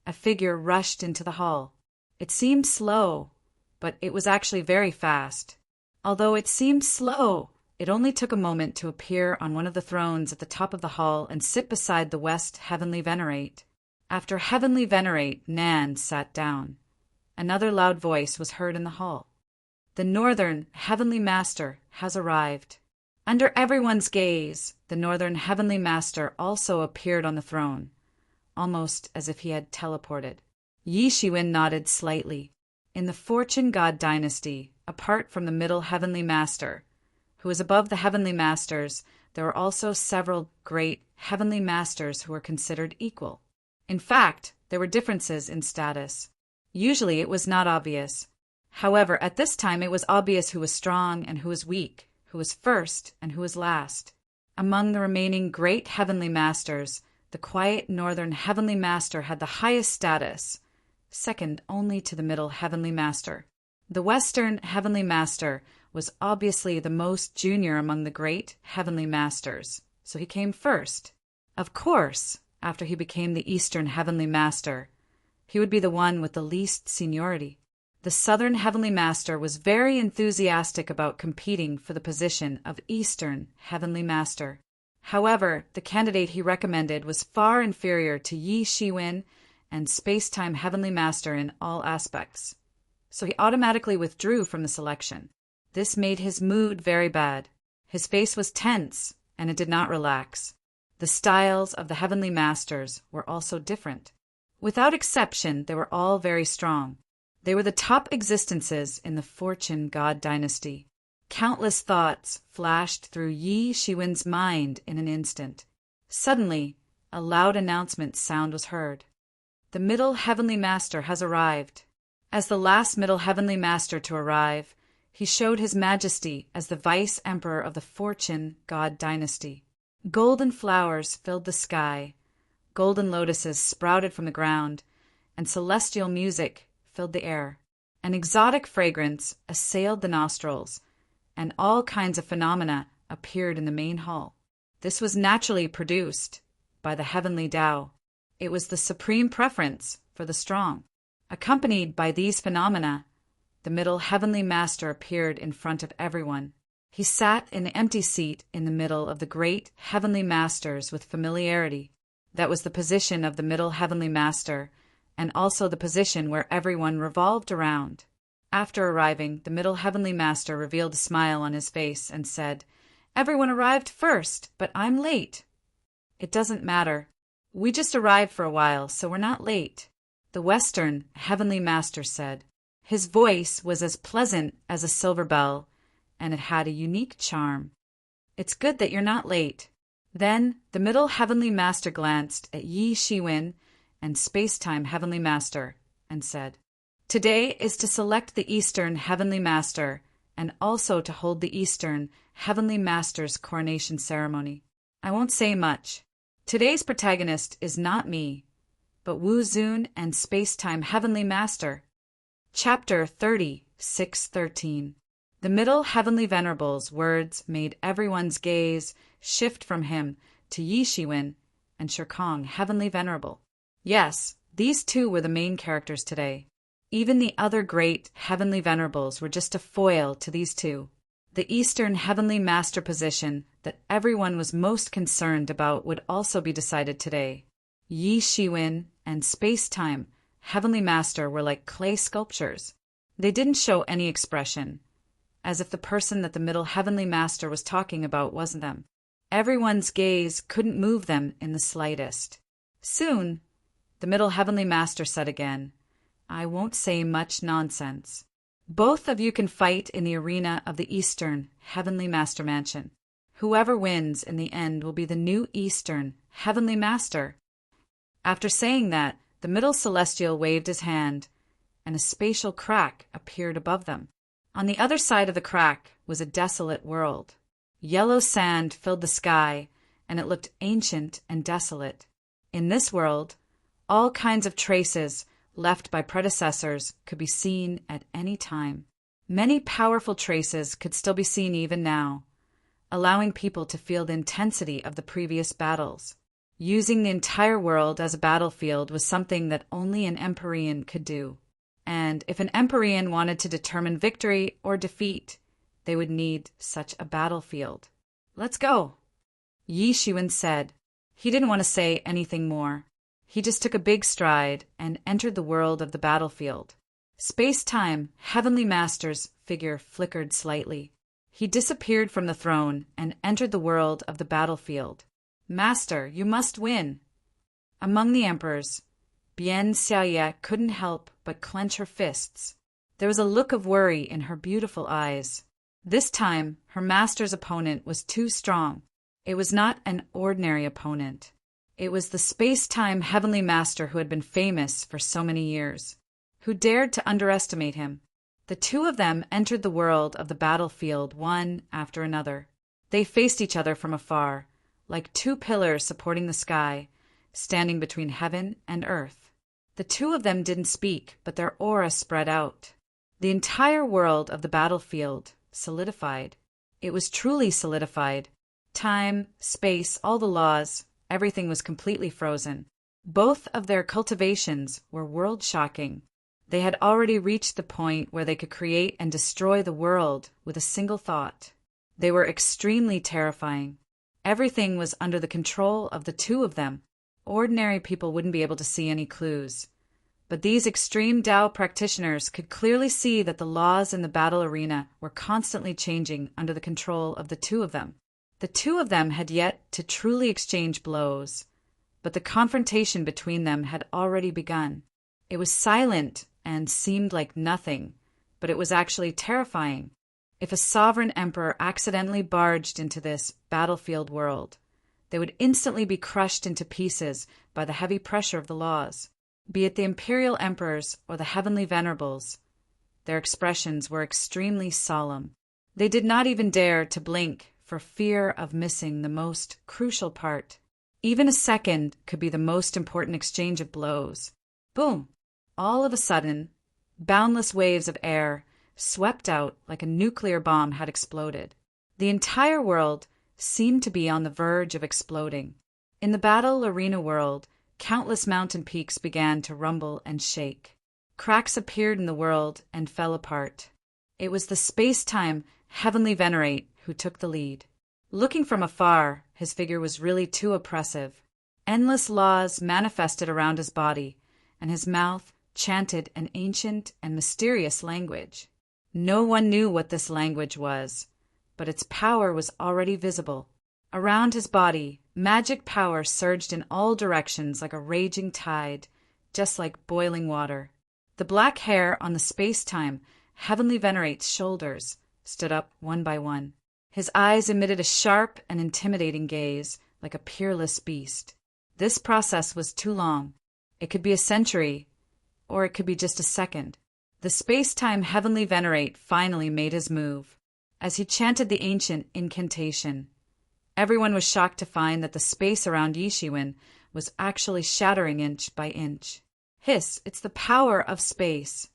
A figure rushed into the hall. It seemed slow, but it was actually very fast. Although it seemed slow, it only took a moment to appear on one of the thrones at the top of the hall and sit beside the West Heavenly Venerate. After Heavenly Venerate, Nan sat down. Another loud voice was heard in the hall. The Northern Heavenly Master has arrived. Under everyone's gaze, the Northern Heavenly Master also appeared on the throne, almost as if he had teleported. Yi Shiwen nodded slightly. In the Fortune God dynasty, apart from the Middle Heavenly Master, who was above the Heavenly Masters, there were also several great Heavenly Masters who were considered equal. In fact, there were differences in status. Usually it was not obvious. However, at this time it was obvious who was strong and who was weak, who was first and who was last. Among the remaining great Heavenly Masters, the quiet Northern Heavenly Master had the highest status, second only to the Middle Heavenly Master. The Western Heavenly Master was obviously the most junior among the great Heavenly Masters, so he came first. Of course, after he became the Eastern Heavenly Master, he would be the one with the least seniority. The Southern Heavenly Master was very enthusiastic about competing for the position of Eastern Heavenly Master. However, the candidate he recommended was far inferior to Yi Shiwen and Space-Time Heavenly Master in all aspects, so he automatically withdrew from the selection. This made his mood very bad. His face was tense, and it did not relax. The styles of the Heavenly Masters were also different. Without exception, they were all very strong. They were the top existences in the Fortune God dynasty. Countless thoughts flashed through Yi Shiwen's mind in an instant. Suddenly, a loud announcement sound was heard. The Middle Heavenly Master has arrived. As the last Middle Heavenly Master to arrive, he showed his majesty as the Vice Emperor of the Fortune God dynasty. Golden flowers filled the sky, golden lotuses sprouted from the ground, and celestial music filled the air. An exotic fragrance assailed the nostrils, and all kinds of phenomena appeared in the main hall. This was naturally produced by the heavenly Tao. It was the supreme preference for the strong. Accompanied by these phenomena, the middle heavenly master appeared in front of everyone. He sat in the empty seat in the middle of the great heavenly masters with familiarity. That was the position of the middle heavenly master, and also the position where everyone revolved around. After arriving, the middle heavenly master revealed a smile on his face and said, "Everyone arrived first, but I'm late." "It doesn't matter. We just arrived for a while, so we're not late," the Western heavenly master said. His voice was as pleasant as a silver bell, and it had a unique charm. "It's good that you're not late." Then the middle heavenly master glanced at Yi Shiwen and Space-Time Heavenly Master and said, "Today is to select the Eastern Heavenly Master and also to hold the Eastern Heavenly Master's coronation ceremony. I won't say much. Today's protagonist is not me, but Wu Zun and Space-Time Heavenly Master." Chapter 30, 613. The Middle Heavenly Venerable's words made everyone's gaze shift from him to Yi Shiwen and Shirkong Heavenly Venerable. Yes, these two were the main characters today. Even the other great Heavenly Venerables were just a foil to these two. The Eastern Heavenly Master position that everyone was most concerned about would also be decided today. Yi Shiwen and Space-Time Heavenly Master were like clay sculptures. They didn't show any expression, as if the person that the Middle Heavenly Master was talking about wasn't them. Everyone's gaze couldn't move them in the slightest. Soon, the Middle Heavenly Master said again, "I won't say much nonsense. Both of you can fight in the arena of the Eastern Heavenly Master Mansion. Whoever wins in the end will be the new Eastern Heavenly Master." After saying that, the Middle Celestial waved his hand, and a spatial crack appeared above them. On the other side of the crack was a desolate world. Yellow sand filled the sky, and it looked ancient and desolate. In this world, all kinds of traces left by predecessors could be seen at any time. Many powerful traces could still be seen even now, allowing people to feel the intensity of the previous battles. Using the entire world as a battlefield was something that only an Empyrean could do. And if an Empyrean wanted to determine victory or defeat, they would need such a battlefield. "Let's go," Yi Shiwen said. He didn't want to say anything more. He just took a big stride and entered the world of the battlefield. Space-Time Heavenly Master's figure flickered slightly. He disappeared from the throne and entered the world of the battlefield. "Master, you must win." Among the emperors, Bian Xiaoye couldn't help but clench her fists. There was a look of worry in her beautiful eyes. This time, her master's opponent was too strong. It was not an ordinary opponent. It was the Space-Time Heavenly Master who had been famous for so many years. Who dared to underestimate him? The two of them entered the world of the battlefield one after another. They faced each other from afar, like two pillars supporting the sky, standing between heaven and earth. The two of them didn't speak, but their aura spread out. The entire world of the battlefield solidified. It was truly solidified. Time, space, all the laws, everything was completely frozen. Both of their cultivations were world-shocking. They had already reached the point where they could create and destroy the world with a single thought. They were extremely terrifying. Everything was under the control of the two of them. Ordinary people wouldn't be able to see any clues. But these extreme Tao practitioners could clearly see that the laws in the battle arena were constantly changing under the control of the two of them. The two of them had yet to truly exchange blows, but the confrontation between them had already begun. It was silent and seemed like nothing, but it was actually terrifying. If a sovereign emperor accidentally barged into this battlefield world, they would instantly be crushed into pieces by the heavy pressure of the laws. Be it the imperial emperors or the heavenly venerables, their expressions were extremely solemn. They did not even dare to blink for fear of missing the most crucial part. Even a second could be the most important exchange of blows. Boom! All of a sudden, Boundless waves of air swept out like a nuclear bomb had exploded. The entire world seemed to be on the verge of exploding. In the battle arena world, countless mountain peaks began to rumble and shake. Cracks appeared in the world and fell apart. It was the space-time Heavenly Venerate who took the lead. Looking from afar, his figure was really too oppressive. Endless laws manifested around his body, and his mouth chanted an ancient and mysterious language. No one knew what this language was, but its power was already visible. Around his body, magic power surged in all directions like a raging tide, just like boiling water. The black hair on the space-time Heavenly Venerate's shoulders stood up one by one. His eyes emitted a sharp and intimidating gaze, like a peerless beast. This process was too long. It could be a century, or it could be just a second. The space-time Heavenly Venerate finally made his move. As he chanted the ancient incantation, everyone was shocked to find that the space around Yishiwen was actually shattering inch by inch. Hiss, it's the power of space.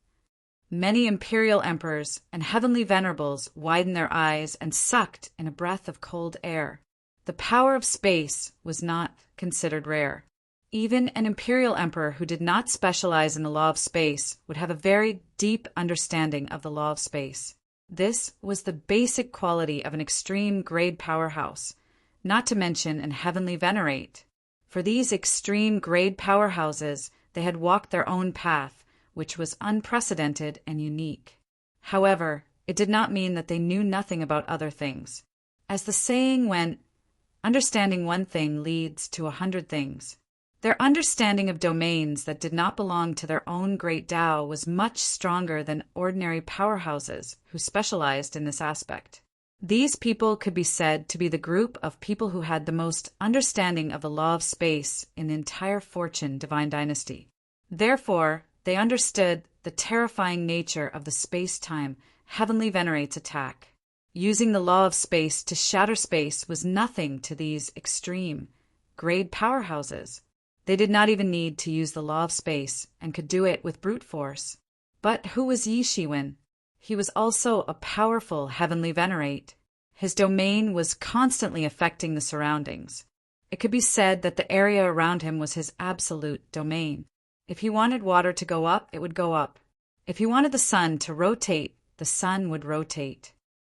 Many imperial emperors and heavenly venerables widened their eyes and sucked in a breath of cold air. The power of space was not considered rare. Even an imperial emperor who did not specialize in the law of space would have a very deep understanding of the law of space. This was the basic quality of an extreme grade powerhouse, not to mention an heavenly venerate. For these extreme grade powerhouses, they had walked their own path, which was unprecedented and unique. However, it did not mean that they knew nothing about other things. As the saying went, understanding one thing leads to 100 things. Their understanding of domains that did not belong to their own great Tao was much stronger than ordinary powerhouses who specialized in this aspect. These people could be said to be the group of people who had the most understanding of the law of space in the entire Fortune divine dynasty. Therefore, they understood the terrifying nature of the space-time Heavenly Venerate's attack. Using the law of space to shatter space was nothing to these extreme grade powerhouses. They did not even need to use the law of space and could do it with brute force. But who was Yishiwen? He was also a powerful Heavenly Venerate. His domain was constantly affecting the surroundings. It could be said that the area around him was his absolute domain. If he wanted water to go up, it would go up. If he wanted the sun to rotate, the sun would rotate.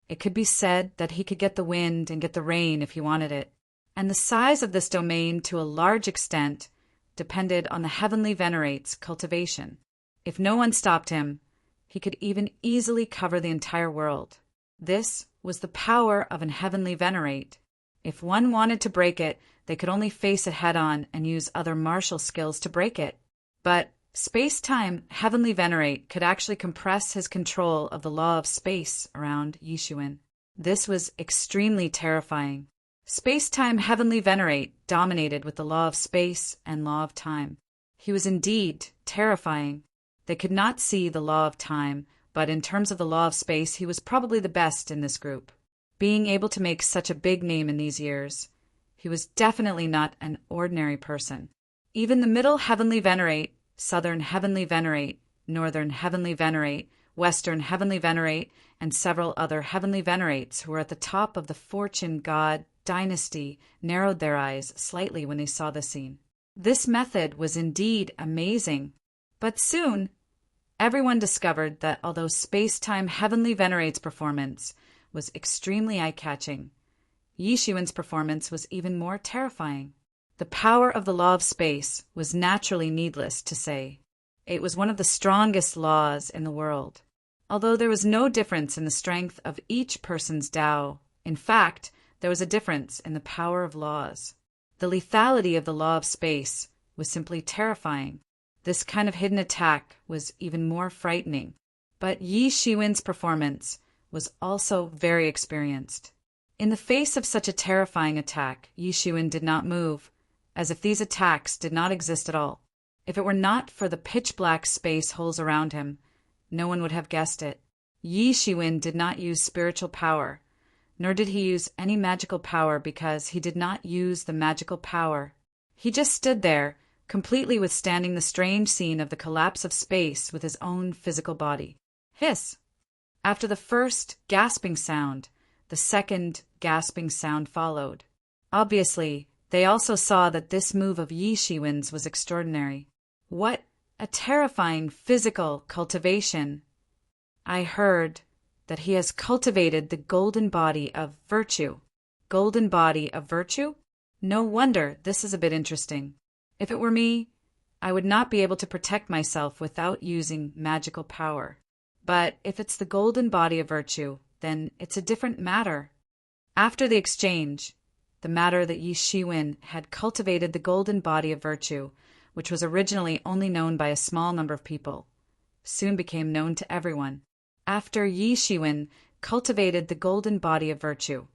It could be said that he could get the wind and get the rain if he wanted it. And the size of this domain, to a large extent, depended on the Heavenly Venerate's cultivation. If no one stopped him, he could even easily cover the entire world. This was the power of an Heavenly Venerate. If one wanted to break it, they could only face it head-on and use other martial skills to break it. But space-time Heavenly Venerate could actually compress his control of the law of space around Yishiwen. This was extremely terrifying. Space-time Heavenly Venerate dominated with the law of space and law of time. He was indeed terrifying. They could not see the law of time, but in terms of the law of space, he was probably the best in this group. Being able to make such a big name in these years, he was definitely not an ordinary person. Even the Middle Heavenly Venerate, Southern Heavenly Venerate, Northern Heavenly Venerate, Western Heavenly Venerate, and several other Heavenly Venerates who were at the top of the Fortune God dynasty narrowed their eyes slightly when they saw the scene. This method was indeed amazing. But soon, everyone discovered that although space-time Heavenly Venerate's performance was extremely eye-catching, Yishiwen's performance was even more terrifying. The power of the law of space was naturally needless to say. It was one of the strongest laws in the world. Although there was no difference in the strength of each person's Tao, in fact, there was a difference in the power of laws. The lethality of the law of space was simply terrifying. This kind of hidden attack was even more frightening. But Yishiwen's performance was also very experienced. In the face of such a terrifying attack, Yishiwen did not move, as if these attacks did not exist at all. If it were not for the pitch-black space holes around him, no one would have guessed it. Yishiwen did not use spiritual power, nor did he use any magical power because he did not use the magical power. He just stood there, completely withstanding the strange scene of the collapse of space with his own physical body. Hiss! After the first gasping sound, the second gasping sound followed. Obviously, they also saw that this move of Yi Shiwen's was extraordinary. What a terrifying physical cultivation! I heard that he has cultivated the golden body of virtue. Golden body of virtue? No wonder this is a bit interesting. If it were me, I would not be able to protect myself without using magical power. But if it's the golden body of virtue, then it's a different matter. After the exchange, the matter that Yi Shiwen had cultivated the golden body of virtue, which was originally only known by a small number of people, soon became known to everyone. After Yi Shiwen cultivated the golden body of virtue,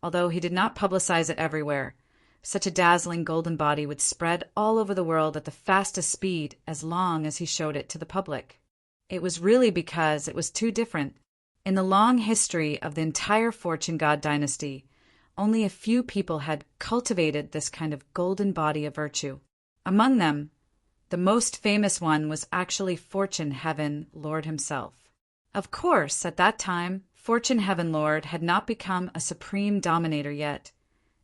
although he did not publicize it everywhere, such a dazzling golden body would spread all over the world at the fastest speed as long as he showed it to the public. It was really because it was too different. In the long history of the entire Fortune God dynasty, only a few people had cultivated this kind of golden body of virtue. Among them, the most famous one was actually Fortune Heaven Lord himself. Of course, at that time, Fortune Heaven Lord had not become a supreme dominator yet,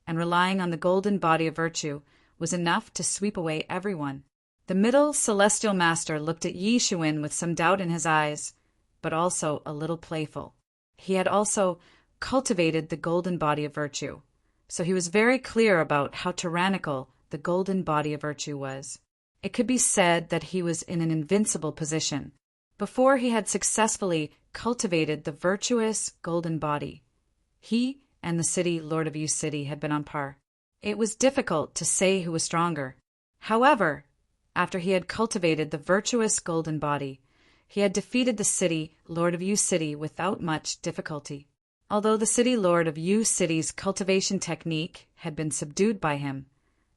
and relying on the golden body of virtue was enough to sweep away everyone. The middle celestial master looked at Yi Shiwen with some doubt in his eyes, but also a little playful. He had also cultivated the golden body of virtue, so he was very clear about how tyrannical the golden body of virtue was. It could be said that he was in an invincible position. Before he had successfully cultivated the virtuous golden body, he and the city Lord of Yu City had been on par. It was difficult to say who was stronger. However, after he had cultivated the virtuous golden body, he had defeated the city Lord of Yu City without much difficulty. Although the city Lord of Yu City's cultivation technique had been subdued by him,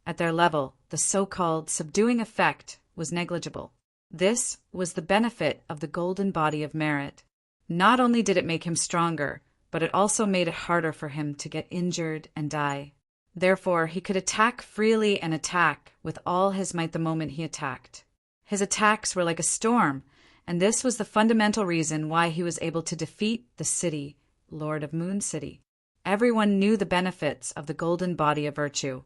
at their level, the so-called subduing effect was negligible. This was the benefit of the golden body of merit. Not only did it make him stronger, but it also made it harder for him to get injured and die. Therefore, he could attack freely and attack with all his might the moment he attacked. His attacks were like a storm, and this was the fundamental reason why he was able to defeat the city Lord of Moon City. Everyone knew the benefits of the golden body of virtue,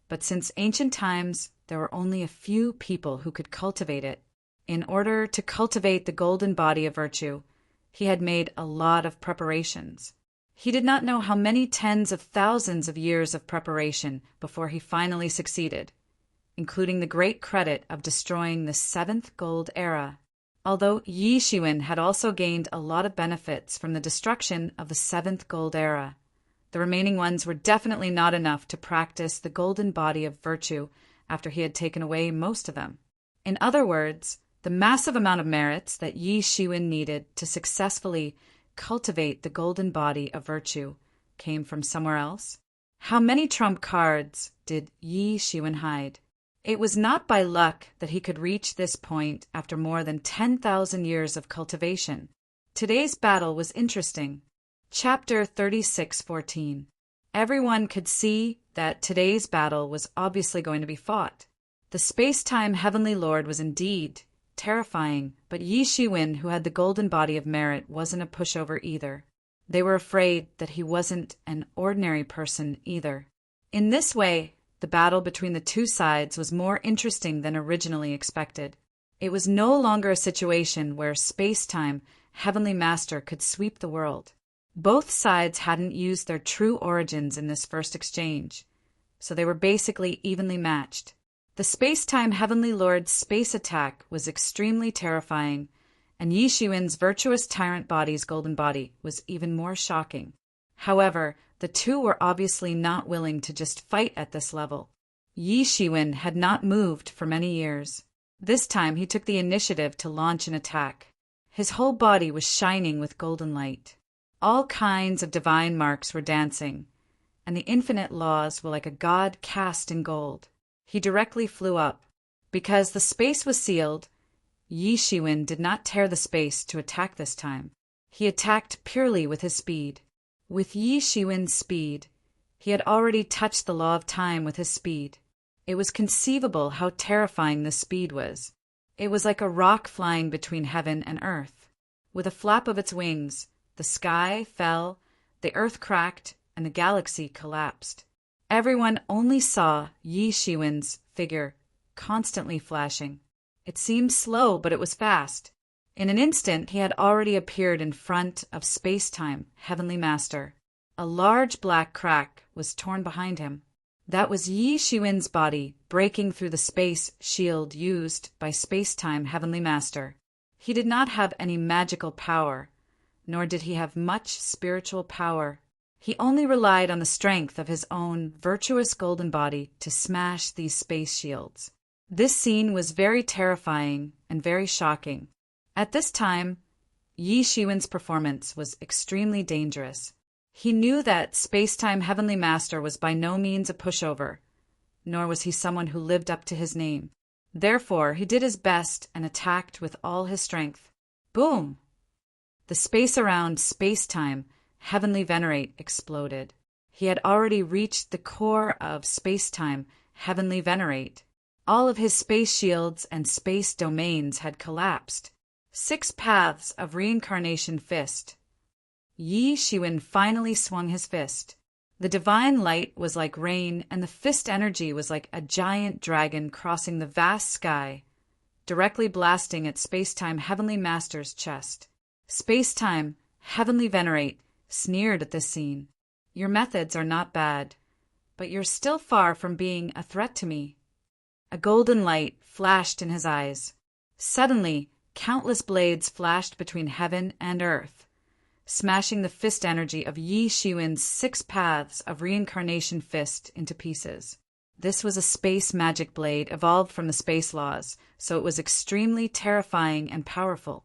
but since ancient times, there were only a few people who could cultivate it. In order to cultivate the golden body of virtue, he had made a lot of preparations. He did not know how many tens of thousands of years of preparation before he finally succeeded, including the great credit of destroying the seventh gold era. Although Yi Shiwen had also gained a lot of benefits from the destruction of the seventh gold era, the remaining ones were definitely not enough to practice the golden body of virtue after he had taken away most of them. In other words, the massive amount of merits that Yi Shiwen needed to successfully cultivate the golden body of virtue came from somewhere else. How many trump cards did Yi Shiwen hide? It was not by luck that he could reach this point after more than 10,000 years of cultivation. Today's battle was interesting. Chapter 36:14. Everyone could see that today's battle was obviously going to be fought. The space-time Heavenly Lord was indeed terrifying, but Yi Shiwen, who had the golden body of merit, wasn't a pushover either. They were afraid that he wasn't an ordinary person either. In this way, the battle between the two sides was more interesting than originally expected. It was no longer a situation where space-time Heavenly Master could sweep the world. Both sides hadn't used their true origins in this first exchange, so they were basically evenly matched. The space-time Heavenly Lord's space attack was extremely terrifying, and Yi Shiwen's virtuous tyrant body's golden body was even more shocking. However, the two were obviously not willing to just fight at this level. Yi Shiwen had not moved for many years. This time he took the initiative to launch an attack. His whole body was shining with golden light. All kinds of divine marks were dancing, and the infinite laws were like a god cast in gold. He directly flew up. Because the space was sealed, Yi Shiwen did not tear the space to attack this time. He attacked purely with his speed. With Yi Shiwen's speed, he had already touched the law of time with his speed. It was conceivable how terrifying the speed was. It was like a rock flying between heaven and earth. With a flap of its wings, the sky fell, the earth cracked, and the galaxy collapsed. Everyone only saw Yi Shiwen's figure constantly flashing. It seemed slow, but it was fast. In an instant, he had already appeared in front of Space-Time, Heavenly Master. A large black crack was torn behind him. That was Yi Shiwen's body breaking through the space shield used by Space-Time Heavenly Master. He did not have any magical power, nor did he have much spiritual power. He only relied on the strength of his own virtuous golden body to smash these space shields. This scene was very terrifying and very shocking. At this time, Yi Shiwen's performance was extremely dangerous. He knew that Space-Time Heavenly Master was by no means a pushover, nor was he someone who lived up to his name. Therefore, he did his best and attacked with all his strength. Boom! The space around Space-Time Heavenly Venerate exploded. He had already reached the core of Space-Time Heavenly Venerate. All of his space shields and space domains had collapsed. 6 paths of reincarnation fist. Yi Shiwen finally swung his fist. The divine light was like rain, and the fist energy was like a giant dragon crossing the vast sky, directly blasting at Space-Time Heavenly Master's chest. Space-Time Heavenly Venerate sneered at this scene. Your methods are not bad, but you're still far from being a threat to me. A golden light flashed in his eyes. Suddenly, countless blades flashed between heaven and earth, smashing the fist energy of Yi Shiwen's 6 paths of reincarnation fist into pieces. This was a space magic blade evolved from the space laws, so it was extremely terrifying and powerful.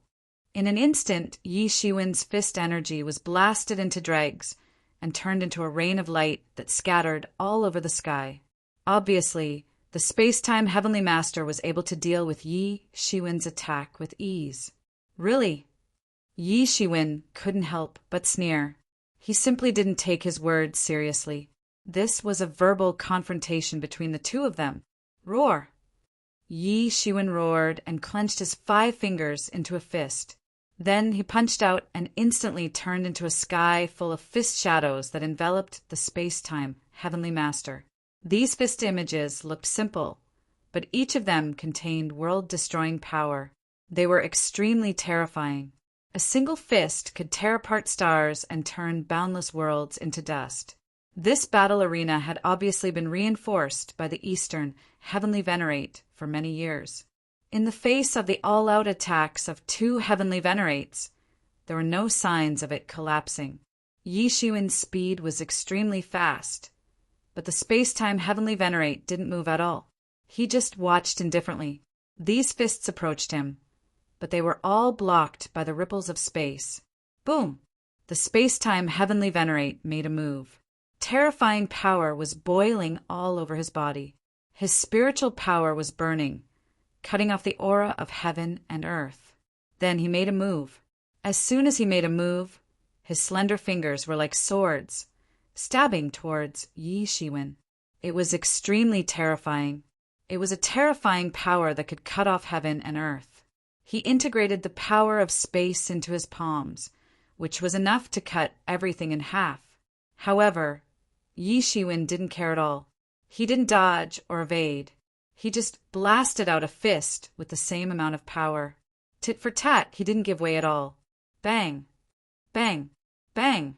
In an instant, Yi Shiwen's fist energy was blasted into dregs and turned into a rain of light that scattered all over the sky. Obviously, the Space-Time Heavenly Master was able to deal with Yi Shiwen's attack with ease. Really? Yi Shiwen couldn't help but sneer. He simply didn't take his words seriously. This was a verbal confrontation between the two of them. Roar! Yi Shiwen roared and clenched his 5 fingers into a fist. Then he punched out and instantly turned into a sky full of fist shadows that enveloped the Space-Time Heavenly Master. These fist images looked simple, but each of them contained world-destroying power. They were extremely terrifying. A single fist could tear apart stars and turn boundless worlds into dust. This battle arena had obviously been reinforced by the Eastern Heavenly Venerate for many years. In the face of the all-out attacks of 2 Heavenly Venerates, there were no signs of it collapsing. Yi Shiwen's speed was extremely fast, but the Space-Time Heavenly Venerate didn't move at all. He just watched indifferently. These fists approached him, but they were all blocked by the ripples of space. Boom! The Space-Time Heavenly Venerate made a move. Terrifying power was boiling all over his body. His spiritual power was burning, cutting off the aura of heaven and earth. Then he made a move. As soon as he made a move, his slender fingers were like swords, stabbing towards Yi Shiwen. It was extremely terrifying. It was a terrifying power that could cut off heaven and earth. He integrated the power of space into his palms, which was enough to cut everything in half. However, Yi Shiwen didn't care at all. He didn't dodge or evade. He just blasted out a fist with the same amount of power. Tit for tat, he didn't give way at all. Bang! Bang! Bang!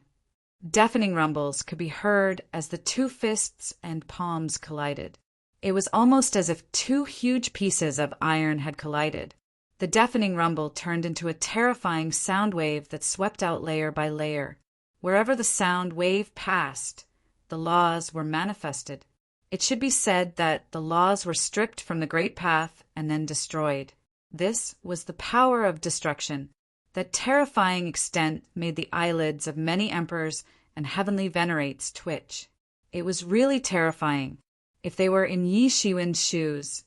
Deafening rumbles could be heard as the 2 fists and palms collided. It was almost as if 2 huge pieces of iron had collided. The deafening rumble turned into a terrifying sound wave that swept out layer by layer. Wherever the sound wave passed, the laws were manifested. It should be said that the laws were stripped from the Great Path and then destroyed. This was the power of destruction. That terrifying extent made the eyelids of many emperors and heavenly venerates twitch. It was really terrifying. If they were in Yi Shiwen's shoes,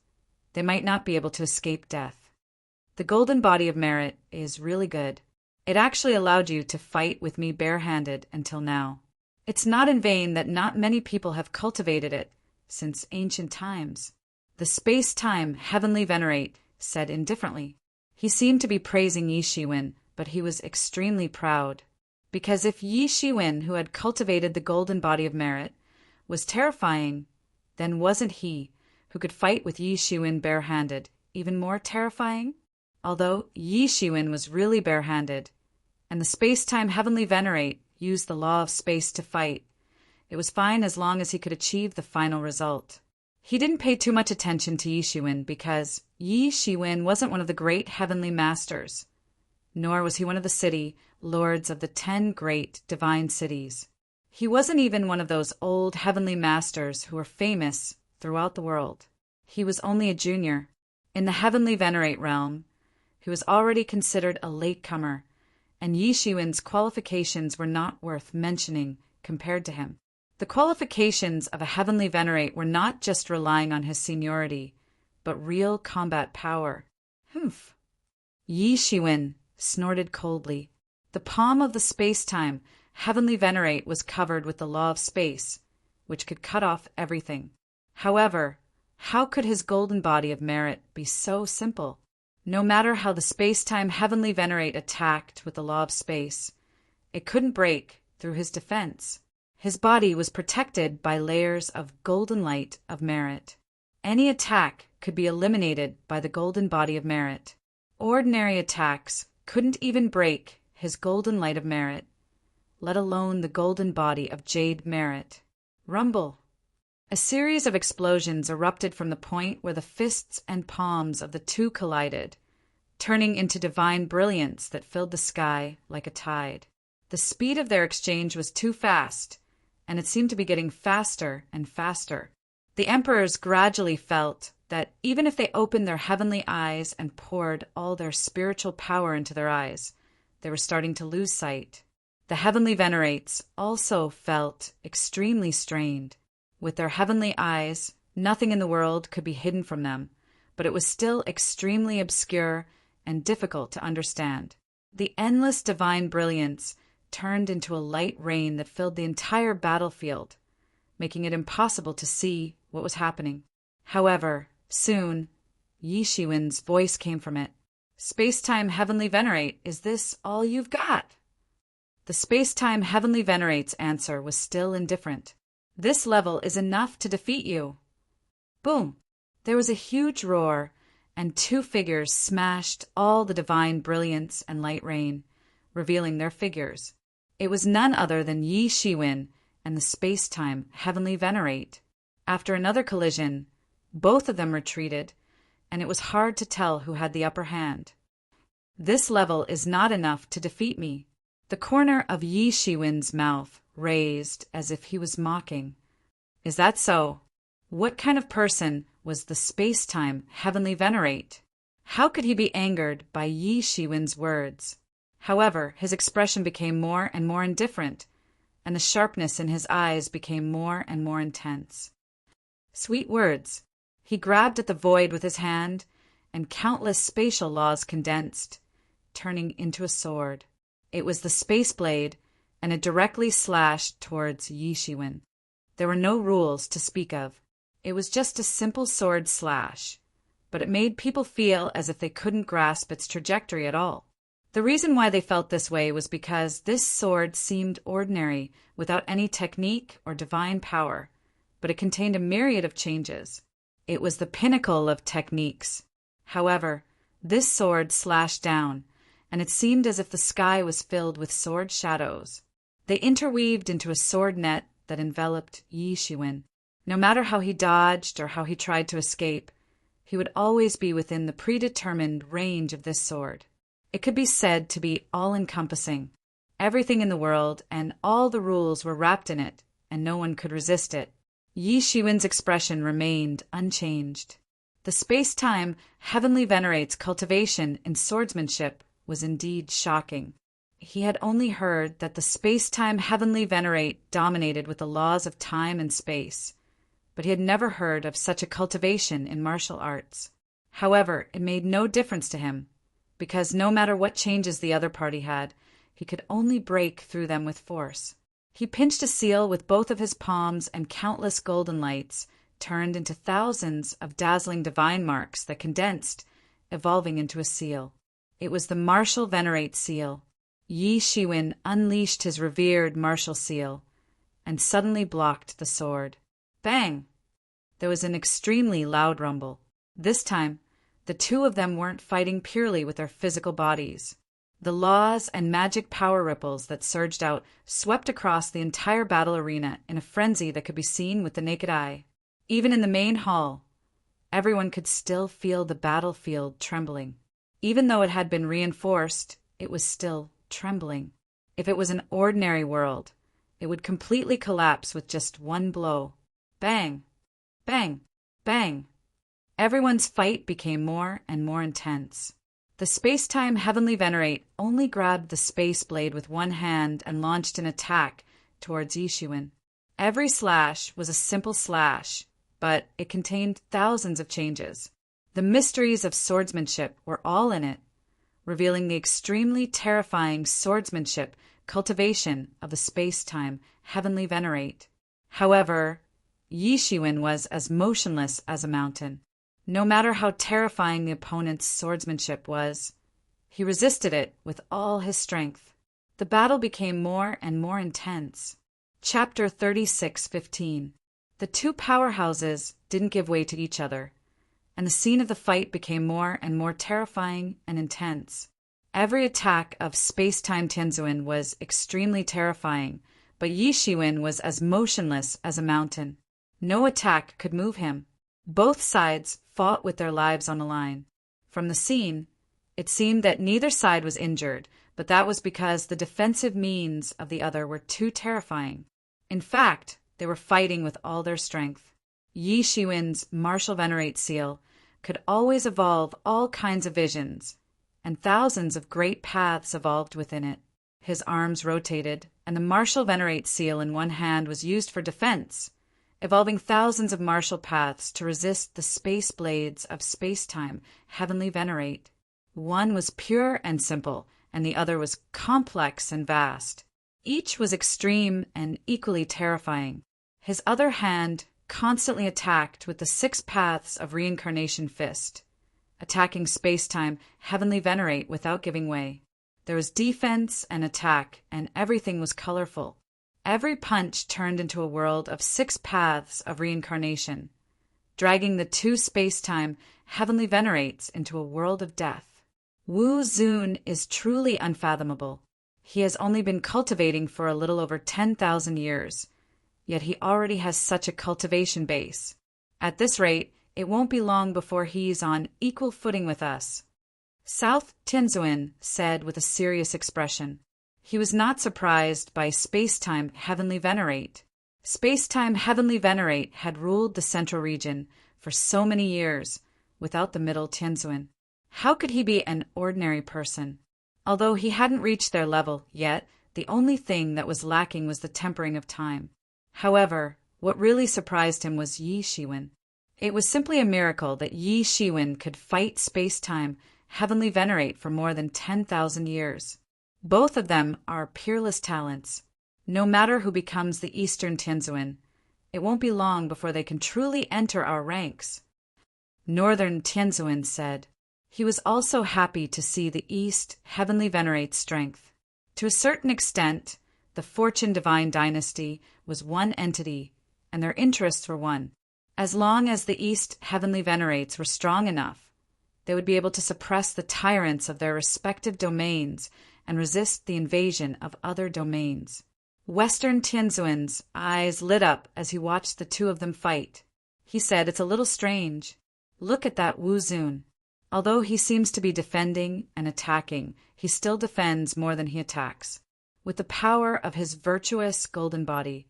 they might not be able to escape death. The golden body of merit is really good. It actually allowed you to fight with me barehanded until now. It's not in vain that not many people have cultivated it since ancient times. The space-time heavenly venerate said indifferently. He seemed to be praising Yi Shiwen, but he was extremely proud. Because if Yi Shiwen, who had cultivated the golden body of merit, was terrifying, then wasn't he, who could fight with Yi Shiwen barehanded, even more terrifying? Although Yi Shiwen was really barehanded, and the space-time heavenly venerate used the law of space to fight, it was fine as long as he could achieve the final result. He didn't pay too much attention to Yi Shiwen because Yi Shiwen wasn't one of the great heavenly masters, nor was he one of the city lords of the 10 great divine cities. He wasn't even one of those old heavenly masters who were famous throughout the world. He was only a junior. In the heavenly venerate realm, he was already considered a latecomer, and Yi Shiwen's qualifications were not worth mentioning compared to him. The qualifications of a heavenly venerate were not just relying on his seniority, but real combat power. Humph! Yi Shiwen snorted coldly. The palm of the space-time heavenly venerate was covered with the law of space, which could cut off everything. However, how could his golden body of merit be so simple? No matter how the space-time heavenly venerate attacked with the law of space, it couldn't break through his defense. His body was protected by layers of golden light of merit. Any attack could be eliminated by the golden body of merit. Ordinary attacks couldn't even break his golden light of merit, let alone the golden body of jade merit. Rumble! A series of explosions erupted from the point where the fists and palms of the two collided, turning into divine brilliance that filled the sky like a tide. The speed of their exchange was too fast, and it seemed to be getting faster and faster. The emperors gradually felt that even if they opened their heavenly eyes and poured all their spiritual power into their eyes, they were starting to lose sight. The heavenly venerates also felt extremely strained. With their heavenly eyes, nothing in the world could be hidden from them, but it was still extremely obscure and difficult to understand. The endless divine brilliance turned into a light rain that filled the entire battlefield, making it impossible to see what was happening. However, soon, Yi Shiwen's voice came from it. "Space-time heavenly venerate, is this all you've got?" The space-time heavenly venerate's answer was still indifferent. "This level is enough to defeat you." Boom! There was a huge roar, and two figures smashed all the divine brilliance and light rain, revealing their figures. It was none other than Yi Shiwen and the space-time heavenly venerate. After another collision, both of them retreated, and it was hard to tell who had the upper hand. "This level is not enough to defeat me." The corner of Yi Shiwen's mouth raised as if he was mocking. "Is that so? What kind of person was the space-time heavenly venerate? How could he be angered by Yi Shiwen's words?" However, his expression became more and more indifferent, and the sharpness in his eyes became more and more intense. Sweet words. He grabbed at the void with his hand, and countless spatial laws condensed, turning into a sword. It was the space blade, and it directly slashed towards Yi Shiwen. There were no rules to speak of. It was just a simple sword slash, but it made people feel as if they couldn't grasp its trajectory at all. The reason why they felt this way was because this sword seemed ordinary, without any technique or divine power, but it contained a myriad of changes. It was the pinnacle of techniques. However, this sword slashed down, and it seemed as if the sky was filled with sword shadows. They interweaved into a sword net that enveloped Yi Shiwen. No matter how he dodged or how he tried to escape, he would always be within the predetermined range of this sword. It could be said to be all-encompassing. Everything in the world and all the rules were wrapped in it, and no one could resist it. Yi Shiwen's expression remained unchanged. The space-time heavenly venerate's cultivation in swordsmanship was indeed shocking. He had only heard that the space-time heavenly venerate dominated with the laws of time and space, but he had never heard of such a cultivation in martial arts. However, it made no difference to him, because no matter what changes the other party had, he could only break through them with force. He pinched a seal with both of his palms, and countless golden lights turned into thousands of dazzling divine marks that condensed, evolving into a seal. It was the martial venerate seal. Yi Shiwen unleashed his revered martial seal and suddenly blocked the sword. Bang! There was an extremely loud rumble. This time, the two of them weren't fighting purely with their physical bodies. The laws and magic power ripples that surged out swept across the entire battle arena in a frenzy that could be seen with the naked eye. Even in the main hall, everyone could still feel the battlefield trembling. Even though it had been reinforced, it was still trembling. If it was an ordinary world, it would completely collapse with just one blow. Bang! Bang! Bang! Everyone's fight became more and more intense. The space-time heavenly venerate only grabbed the space blade with one hand and launched an attack towards Yi Shiwen. Every slash was a simple slash, but it contained thousands of changes. The mysteries of swordsmanship were all in it, revealing the extremely terrifying swordsmanship cultivation of the space-time heavenly venerate. However, Yi Shiwen was as motionless as a mountain. No matter how terrifying the opponent's swordsmanship was, he resisted it with all his strength. The battle became more and more intense. Chapter 36:15. The two powerhouses didn't give way to each other, and the scene of the fight became more and more terrifying and intense. Every attack of space-time Tianzuan was extremely terrifying, but Yi Shiwen was as motionless as a mountain. No attack could move him. Both sides fought with their lives on the line. From the scene, it seemed that neither side was injured, but that was because the defensive means of the other were too terrifying. In fact, they were fighting with all their strength. Yi Shiwen's martial venerate seal could always evolve all kinds of visions, and thousands of great paths evolved within it. His arms rotated, and the martial venerate seal in one hand was used for defense, evolving thousands of martial paths to resist the space blades of space-time heavenly venerate. One was pure and simple, and the other was complex and vast. Each was extreme and equally terrifying. His other hand constantly attacked with the 6 paths of reincarnation fist, attacking space-time heavenly venerate without giving way. There was defense and attack, and everything was colorful. Every punch turned into a world of 6 paths of reincarnation, dragging the 2 space-time heavenly venerates into a world of death. Wu Zun is truly unfathomable. He has only been cultivating for a little over 10,000 years, yet he already has such a cultivation base. At this rate, it won't be long before he's on equal footing with us. South Tianzuan said with a serious expression. He was not surprised by space-time heavenly venerate. Space-time heavenly venerate had ruled the central region for so many years without the middle Tianzuan. How could he be an ordinary person? Although he hadn't reached their level yet, the only thing that was lacking was the tempering of time. However, what really surprised him was Yi Shiwen. It was simply a miracle that Yi Shiwen could fight space-time heavenly venerate for more than 10,000 years. Both of them are peerless talents. No matter who becomes the Eastern Tianzuan, it won't be long before they can truly enter our ranks. Northern Tianzuan said. He was also happy to see the East heavenly venerate's strength. To a certain extent, the Fortune Divine Dynasty was one entity, and their interests were one. As long as the East heavenly venerates were strong enough, they would be able to suppress the tyrants of their respective domains and resist the invasion of other domains. Western Tianzuan's eyes lit up as he watched the two of them fight. He said, "It's a little strange. Look at that Wu Zun. Although he seems to be defending and attacking, he still defends more than he attacks. With the power of his virtuous golden body,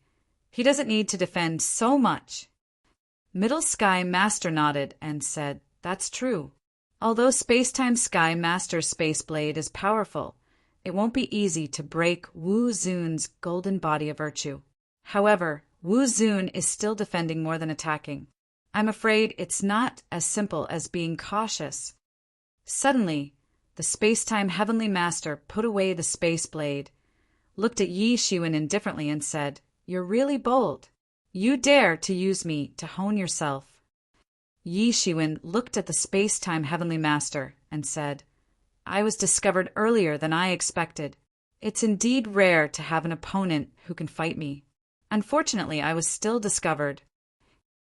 he doesn't need to defend so much." Middle Sky Master nodded and said, "That's true. Although Spacetime Sky Master's space blade is powerful, it won't be easy to break Wu Zun's golden body of virtue. However, Wu Zun is still defending more than attacking. I'm afraid it's not as simple as being cautious." Suddenly, the Spacetime Heavenly Master put away the space blade, looked at Yi Shiwen indifferently and said, "You're really bold. You dare to use me to hone yourself. Yi Shiwen looked at the space-time Heavenly Master and said, I was discovered earlier than I expected. It's indeed rare to have an opponent who can fight me. Unfortunately, I was still discovered.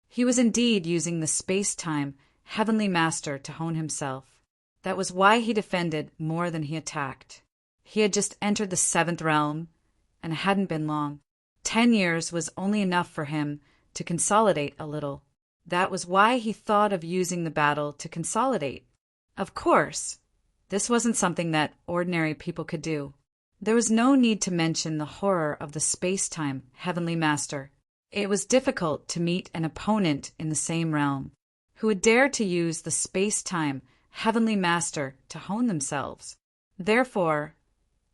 He was indeed using the space-time Heavenly Master to hone himself. That was why he defended more than he attacked. He had just entered the 7th realm, and it hadn't been long. 10 years was only enough for him to consolidate a little. That was why he thought of using the battle to consolidate. Of course, this wasn't something that ordinary people could do. There was no need to mention the horror of the space-time Heavenly Master. It was difficult to meet an opponent in the same realm who would dare to use the space-time Heavenly Master to hone themselves. Therefore,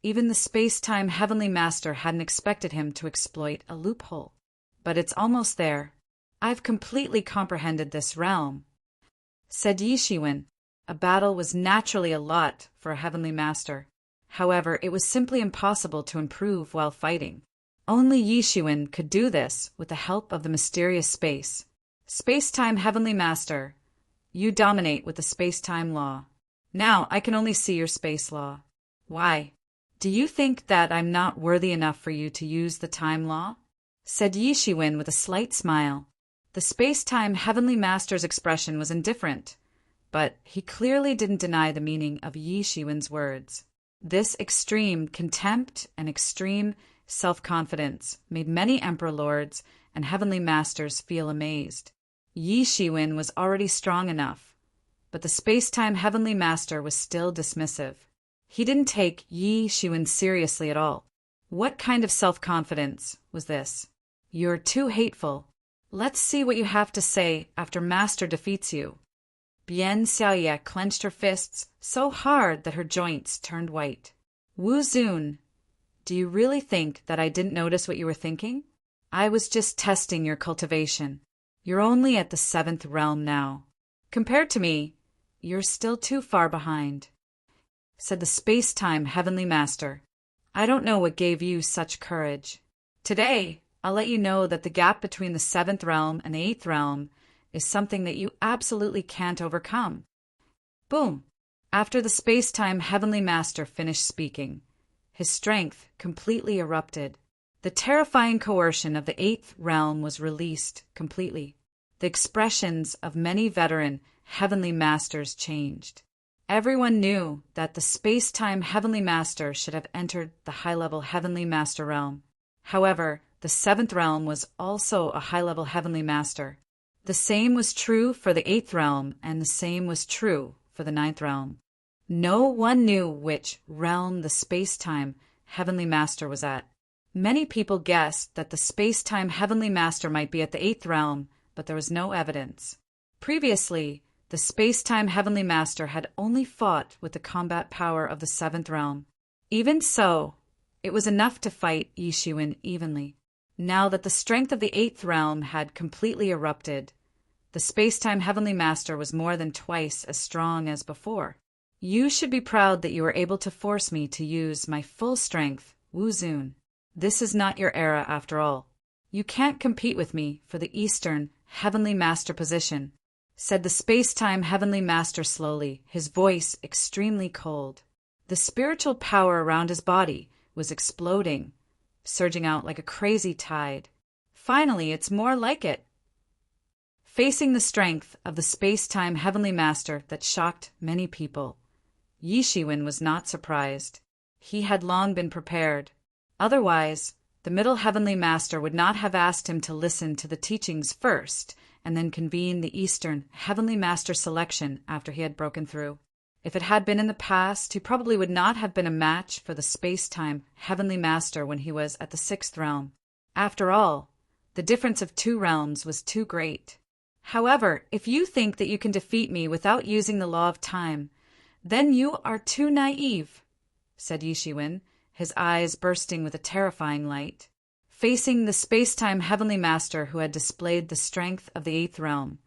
even the space-time Heavenly Master hadn't expected him to exploit a loophole. But it's almost there. I've completely comprehended this realm, said Yi Shiwen. A battle was naturally a lot for a Heavenly Master. However, it was simply impossible to improve while fighting. Only Yi Shiwen could do this with the help of the mysterious space. Space-time Heavenly Master, you dominate with the space-time law. Now I can only see your space law. Why? Do you think that I'm not worthy enough for you to use the time law? Said Yi Shiwen with a slight smile. The space-time Heavenly Master's expression was indifferent, but he clearly didn't deny the meaning of Yi Shiwen's words. This extreme contempt and extreme self-confidence made many Emperor Lords and Heavenly Masters feel amazed. Yi Shiwen was already strong enough, but the space-time Heavenly Master was still dismissive. He didn't take Yi Shiwen seriously at all. What kind of self-confidence was this? You're too hateful. Let's see what you have to say after Master defeats you. Bian Xiaoye clenched her fists so hard that her joints turned white. Wu Zun, do you really think that I didn't notice what you were thinking? I was just testing your cultivation. You're only at the 7th realm now. Compared to me, you're still too far behind, said the space-time Heavenly Master. I don't know what gave you such courage. Today, I'll let you know that the gap between the 7th realm and the 8th realm is something that you absolutely can't overcome. Boom! After the space-time Heavenly Master finished speaking, his strength completely erupted. The terrifying coercion of the 8th realm was released completely. The expressions of many veteran Heavenly Masters changed. Everyone knew that the space-time Heavenly Master should have entered the high-level Heavenly Master realm. However, the 7th realm was also a high-level Heavenly Master. The same was true for the 8th realm, and the same was true for the 9th realm. No one knew which realm the space-time Heavenly Master was at. Many people guessed that the space-time Heavenly Master might be at the 8th realm, but there was no evidence. Previously, the space-time Heavenly Master had only fought with the combat power of the 7th realm. Even so, it was enough to fight Yi Shiwen evenly. Now that the strength of the 8th realm had completely erupted, the space-time Heavenly Master was more than twice as strong as before. You should be proud that you were able to force me to use my full strength, Wu Zun. This is not your era after all. You can't compete with me for the Eastern Heavenly Master position, said the space-time Heavenly Master slowly, his voice extremely cold. The spiritual power around his body was exploding, surging out like a crazy tide. Finally, it's more like it. Facing the strength of the space-time Heavenly Master that shocked many people, Yi Shiwen was not surprised. He had long been prepared. Otherwise, the Middle Heavenly Master would not have asked him to listen to the teachings first and then convene the Eastern Heavenly Master selection after he had broken through. If it had been in the past, he probably would not have been a match for the space-time Heavenly Master when he was at the 6th realm. After all, the difference of 2 realms was too great. However, if you think that you can defeat me without using the law of time, then you are too naive, said Yi Shiwen, his eyes bursting with a terrifying light. Facing the space-time Heavenly Master who had displayed the strength of the 8th realm,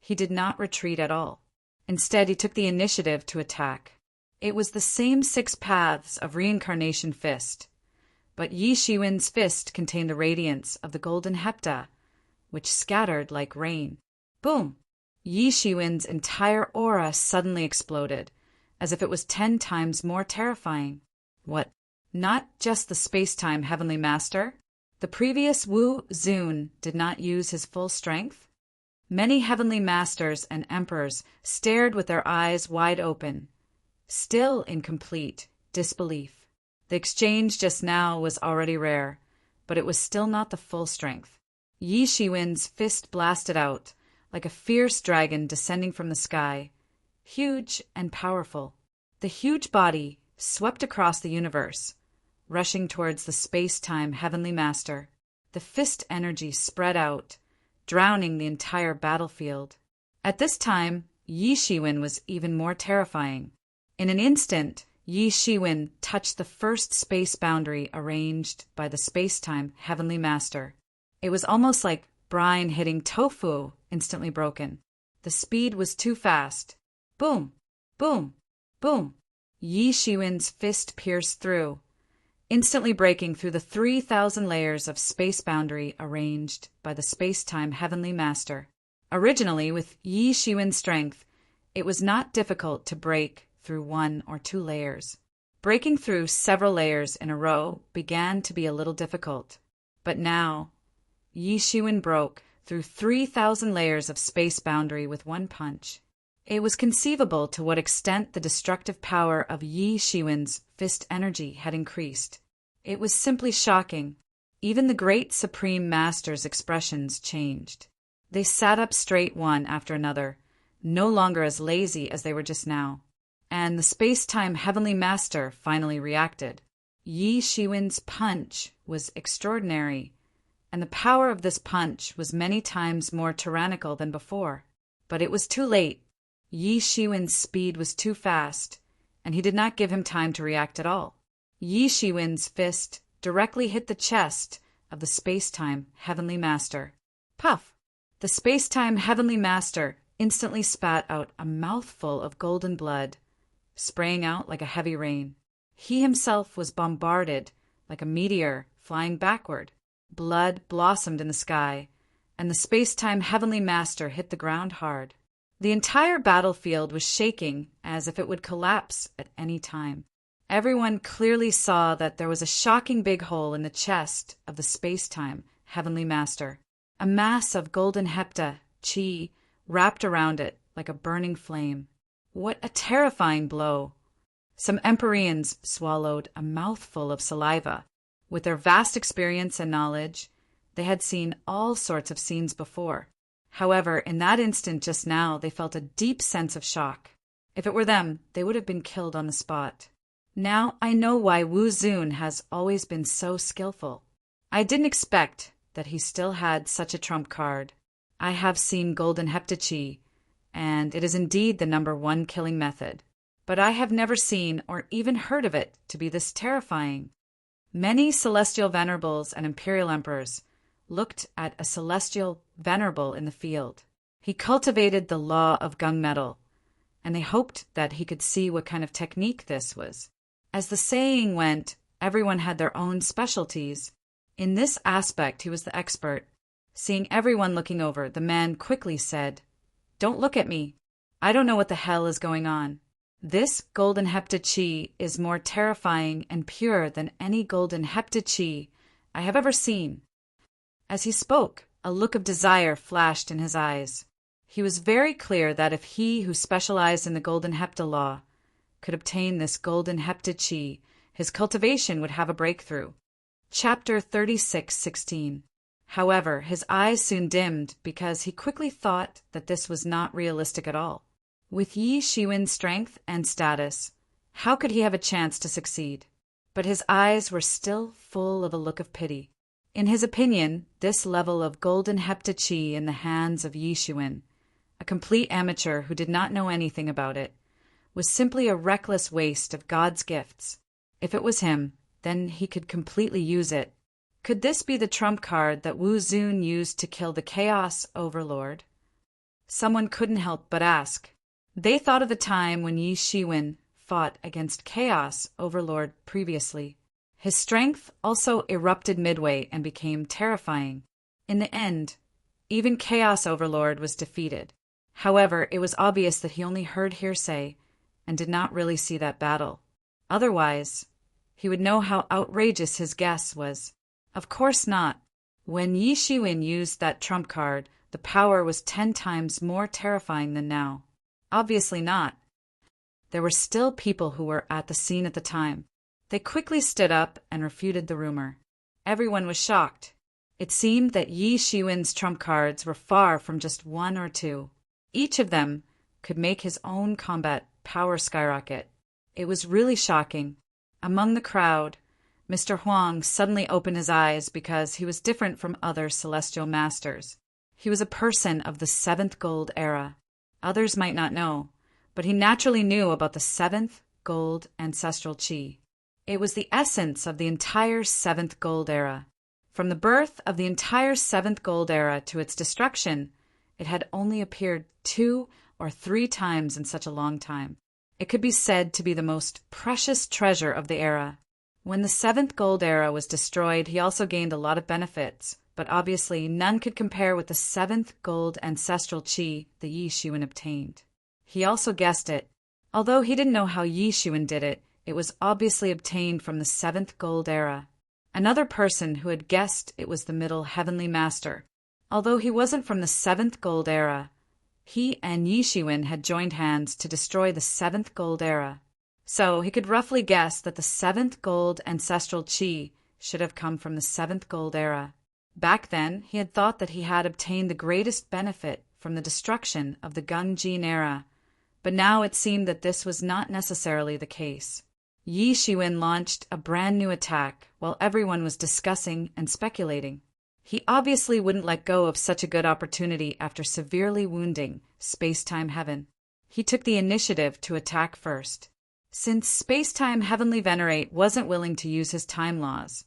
he did not retreat at all. Instead, he took the initiative to attack. It was the same 6 paths of reincarnation fist, but Yi Shiwen's fist contained the radiance of the golden hepta, which scattered like rain. Boom! Yi Shiwen's entire aura suddenly exploded, as if it was 10 times more terrifying. What? Not just the space-time heavenly master? The previous Wu Zun did not use his full strength? Many heavenly masters and emperors stared with their eyes wide open, still in complete disbelief. The exchange just now was already rare, but it was still not the full strength. Yi Shiwen's fist blasted out, like a fierce dragon descending from the sky, huge and powerful. The huge body swept across the universe, rushing towards the space-time heavenly master. The fist energy spread out, drowning the entire battlefield. At this time, Yi Shiwen was even more terrifying. In an instant, Yi Shiwen touched the first space boundary arranged by the space-time heavenly master. It was almost like brine hitting tofu, instantly broken. The speed was too fast. Boom! Boom! Boom! Yi Shiwen's fist pierced through, instantly breaking through the 3,000 layers of space boundary arranged by the space-time heavenly master. Originally, with Yi Shiwen's strength, it was not difficult to break through 1 or 2 layers. Breaking through several layers in a row began to be a little difficult. But now, Yi Shiwen broke through 3,000 layers of space boundary with one punch. It was conceivable to what extent the destructive power of Yi Shiwen's fist energy had increased. It was simply shocking. Even the great Supreme Master's expressions changed. They sat up straight one after another, no longer as lazy as they were just now. And the space-time heavenly master finally reacted. Yi Shiwen's punch was extraordinary, and the power of this punch was many times more tyrannical than before. But it was too late. Yi Shiwen's speed was too fast, and he did not give him time to react at all. Yi Shiwen's fist directly hit the chest of the space-time heavenly master. Puff! The space-time heavenly master instantly spat out a mouthful of golden blood, spraying out like a heavy rain. He himself was bombarded like a meteor flying backward. Blood blossomed in the sky, and the space-time heavenly master hit the ground hard. The entire battlefield was shaking as if it would collapse at any time. Everyone clearly saw that there was a shocking big hole in the chest of the space-time heavenly master. A mass of golden hepta, chi, wrapped around it like a burning flame. What a terrifying blow! Some Empyreans swallowed a mouthful of saliva. With their vast experience and knowledge, they had seen all sorts of scenes before. However, in that instant just now, they felt a deep sense of shock. If it were them, they would have been killed on the spot. Now I know why Wu Zun has always been so skillful. I didn't expect that he still had such a trump card. I have seen golden heptachi, and it is indeed the #1 killing method. But I have never seen or even heard of it to be this terrifying. Many celestial venerables and imperial emperors looked at a celestial venerable in the field. He cultivated the law of gunmetal, and they hoped that he could see what kind of technique this was. As the saying went, everyone had their own specialties. In this aspect, he was the expert. Seeing everyone looking over, the man quickly said, "Don't look at me. I don't know what the hell is going on. This golden heptachi is more terrifying and pure than any golden heptachi I have ever seen." As he spoke, a look of desire flashed in his eyes. He was very clear that if he who specialized in the golden hepta law could obtain this golden heptachi, his cultivation would have a breakthrough. Chapter 36:16. However, his eyes soon dimmed because he quickly thought that this was not realistic at all. With Yi Shiwen's strength and status, how could he have a chance to succeed? But his eyes were still full of a look of pity. In his opinion, this level of golden heptachi in the hands of Yi Shiwen, a complete amateur who did not know anything about it, was simply a reckless waste of God's gifts. If it was him, then he could completely use it. Could this be the trump card that Wu Zun used to kill the Chaos Overlord? Someone couldn't help but ask. They thought of the time when Yi Shiwen fought against Chaos Overlord previously. His strength also erupted midway and became terrifying. In the end, Even Chaos Overlord was defeated. However, it was obvious that he only heard hearsay and did not really see that battle. Otherwise, he would know how outrageous his guess was. Of course not. When Yi Shiwen used that trump card, the power was 10 times more terrifying than now. Obviously not. There were still people who were at the scene at the time. They quickly stood up and refuted the rumor. Everyone was shocked. It seemed that Yi Shiwen's trump cards were far from just 1 or 2. Each of them could make his own combat power skyrocket. It was really shocking. Among the crowd, Mr. Huang suddenly opened his eyes because he was different from other celestial masters. He was a person of the 7th Gold Era. Others might not know, but he naturally knew about the 7th Gold Ancestral Qi. It was the essence of the entire 7th Gold Era. From the birth of the entire 7th Gold Era to its destruction, it had only appeared 2 or 3 times in such a long time. It could be said to be the most precious treasure of the era. When the 7th Gold Era was destroyed, he also gained a lot of benefits, but obviously none could compare with the 7th Gold Ancestral Qi the Yi Shiwen obtained. He also guessed it. Although he didn't know how Yi Shiwen did it, it was obviously obtained from the 7th Gold Era. Another person who had guessed it was the Middle Heavenly Master. Although he wasn't from the 7th Gold Era, he and Yi Shiwen had joined hands to destroy the 7th Gold Era. So he could roughly guess that the 7th Gold Ancestral Qi should have come from the 7th Gold Era. Back then, he had thought that he had obtained the greatest benefit from the destruction of the Gungjin Era, but now it seemed that this was not necessarily the case. Yi Shiwen launched a brand new attack while everyone was discussing and speculating. He obviously wouldn't let go of such a good opportunity after severely wounding Space-Time Heaven. He took the initiative to attack first. Since Space-Time Heavenly Venerate wasn't willing to use his time laws,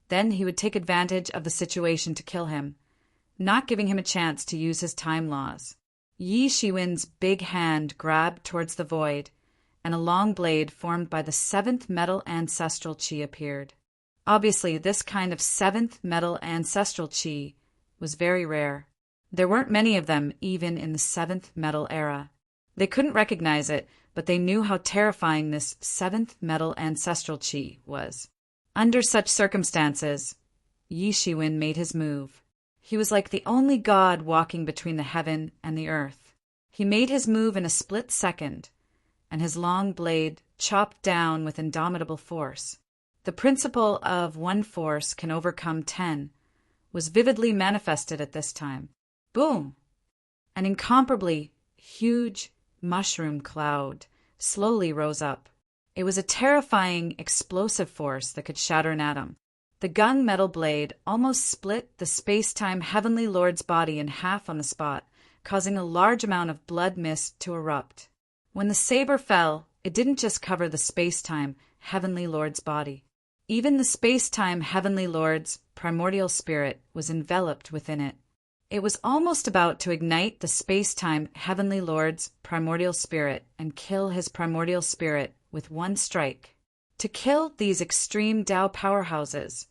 then he would take advantage of the situation to kill him, not giving him a chance to use his time laws. Yi Shiwen's big hand grabbed towards the void, and a long blade formed by the 7th Metal Ancestral Qi appeared. Obviously, this kind of 7th Metal Ancestral Qi was very rare. There weren't many of them even in the 7th Metal Era. They couldn't recognize it, but they knew how terrifying this 7th Metal Ancestral Qi was. Under such circumstances, Yi Shiwen made his move. He was like the only god walking between the heaven and the earth. He made his move in a split second, and his long blade chopped down with indomitable force. The principle of 1 force can overcome 10 was vividly manifested at this time. Boom! An incomparably huge mushroom cloud slowly rose up. It was a terrifying, explosive force that could shatter an atom. The gun-metal blade almost split the Space-Time Heavenly Lord's body in half on the spot, causing a large amount of blood mist to erupt. When the saber fell, it didn't just cover the Space-Time Heavenly Lord's body. Even the Space-Time Heavenly Lord's primordial spirit was enveloped within it. It was almost about to ignite the Space-Time Heavenly Lord's primordial spirit and kill his primordial spirit with one strike. To kill these extreme Tao powerhouses,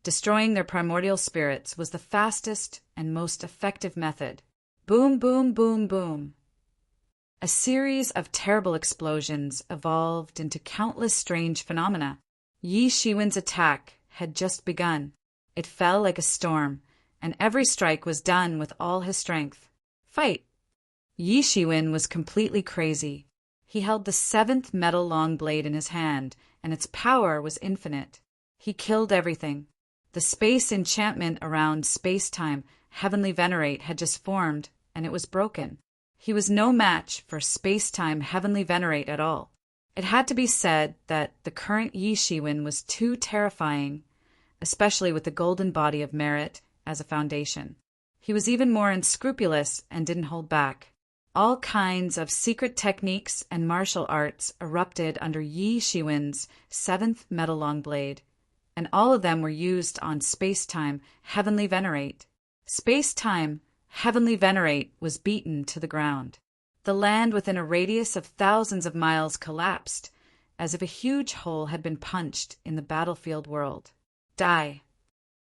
destroying their primordial spirits was the fastest and most effective method. Boom, boom, boom, boom. A series of terrible explosions evolved into countless strange phenomena. Yi Shiwen's attack had just begun. It fell like a storm, and every strike was done with all his strength. Fight! Yi Shiwen was completely crazy. He held the 7th metal long blade in his hand, and its power was infinite. He killed everything. The space enchantment around Space-Time Heavenly Venerate had just formed, and it was broken. He was no match for Space-Time Heavenly Venerate at all. It had to be said that the current Yi Shiwen was too terrifying, especially with the golden body of merit as a foundation. He was even more unscrupulous and didn't hold back. All kinds of secret techniques and martial arts erupted under Yi Shiwen's 7th metal long blade, and all of them were used on Space-Time Heavenly Venerate. Space-Time Heavenly Venerate was beaten to the ground. The land within a radius of thousands of miles collapsed, as if a huge hole had been punched in the battlefield world. Die.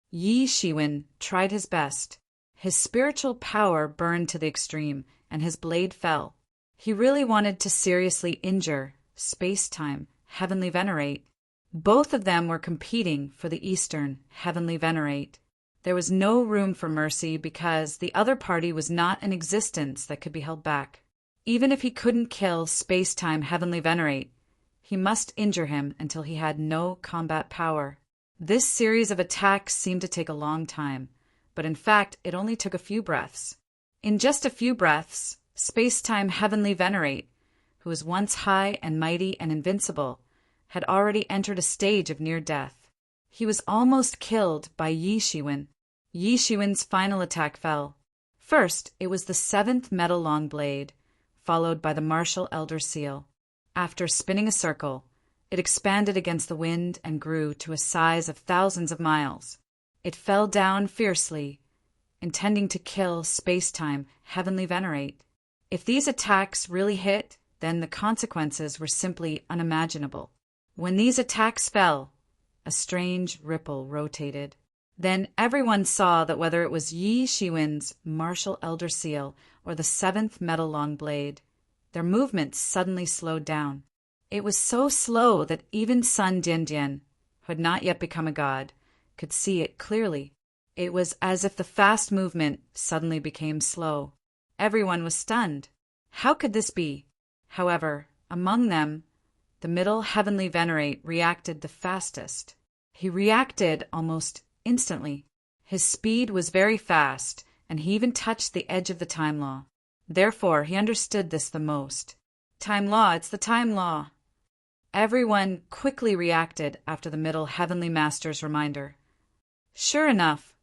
Yi Shiwen tried his best. His spiritual power burned to the extreme, and his blade fell. He really wanted to seriously injure Space-Time Heavenly Venerate. Both of them were competing for the Eastern Heavenly Venerate. There was no room for mercy because the other party was not an existence that could be held back. Even if he couldn't kill Space-Time Heavenly Venerate, he must injure him until he had no combat power. This series of attacks seemed to take a long time, but in fact it only took a few breaths. In just a few breaths, Space-Time Heavenly Venerate, who was once high and mighty and invincible, had already entered a stage of near death. He was almost killed by Yi Shiwen. Yi Shiwen's final attack fell. First, it was the 7th metal long blade, followed by the martial elder seal. After spinning a circle, it expanded against the wind and grew to a size of thousands of miles. It fell down fiercely, intending to kill Space-Time Heavenly Venerate. If these attacks really hit, then the consequences were simply unimaginable. When these attacks fell, a strange ripple rotated. Then everyone saw that whether it was Yi Shiwen's martial elder seal or the 7th metal long blade, their movements suddenly slowed down. It was so slow that even Sun Diandian, who had not yet become a god, could see it clearly. It was as if the fast movement suddenly became slow. Everyone was stunned. How could this be? However, among them, the middle Heavenly Venerate reacted the fastest. He reacted almost instantly. His speed was very fast, and he even touched the edge of the time law. Therefore, he understood this the most. Time law, it's the time law. Everyone quickly reacted after the middle Heavenly Master's reminder. Sure enough,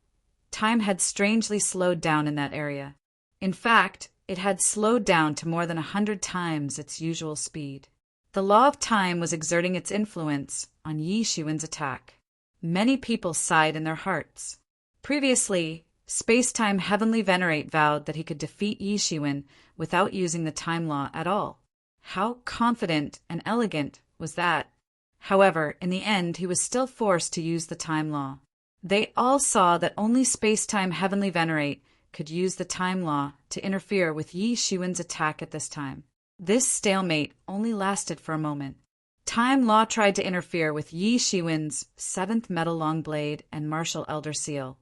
time had strangely slowed down in that area. In fact, it had slowed down to more than 100 times its usual speed. The law of time was exerting its influence on Yi Shiwen's attack. Many people sighed in their hearts. Previously, Space-Time Heavenly Venerate vowed that he could defeat Yi Shiwen without using the time law at all. How confident and elegant was that? However, in the end, he was still forced to use the time law. They all saw that only Space-Time Heavenly Venerate could use the time law to interfere with Yi Shiwen's attack at this time. This stalemate only lasted for a moment. Time law tried to interfere with Yi Shiwen's 7th metal long blade and martial elder seal,